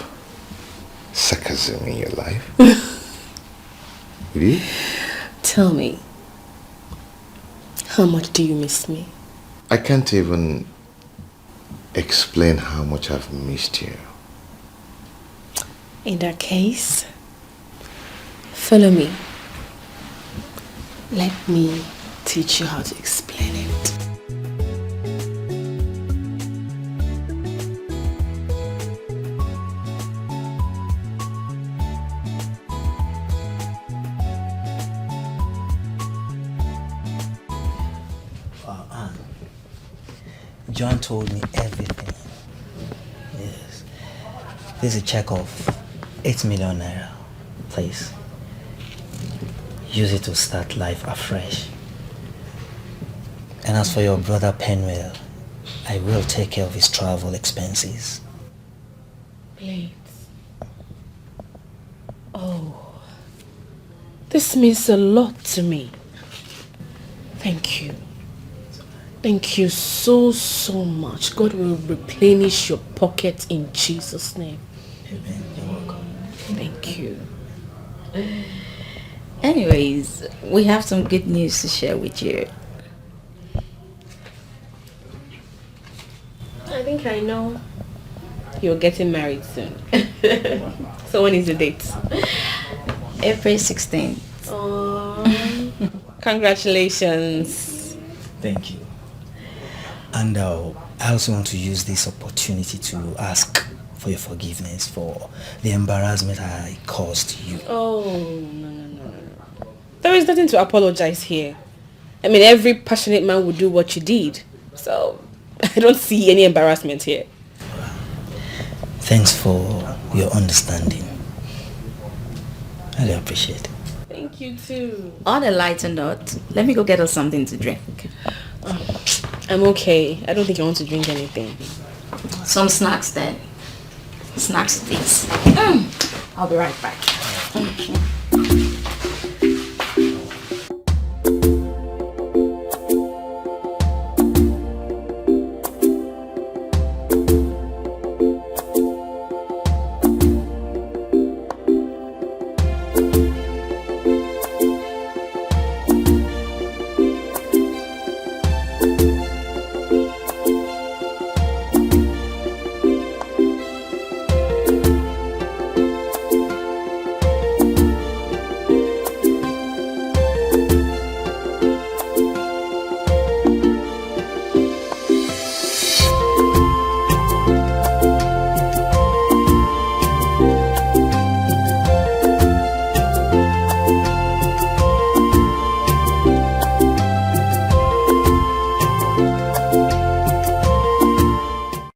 sarcasm in your life? Will you? Tell me, how much do you miss me? I can't even explain how much I've missed you. In that case, follow me. Let me teach you how to explain it. John told me everything. Yes. This is a check of 8 million naira. Please. Use it to start life afresh. And as for your brother Penwell, I will take care of his travel expenses. Please. Oh, this means a lot to me. Thank you. Thank you so much. God will replenish your pocket in Jesus' name. Amen. You're welcome. Thank you. Anyways, we have some good news to share with you. I think I know. You're getting married soon. So when is the date? April 16th. Oh, congratulations. Thank you. And I also want to use this opportunity to ask for your forgiveness for the embarrassment I caused you. Oh, no. There is nothing to apologize here. I mean, every passionate man would do what you did. So, I don't see any embarrassment here. Thanks for your understanding. I really appreciate it. Thank you too. On a lighter note, let me go get us something to drink. I'm okay. I don't think I want to drink anything. Some snacks then. Snacks, please. I'll be right back.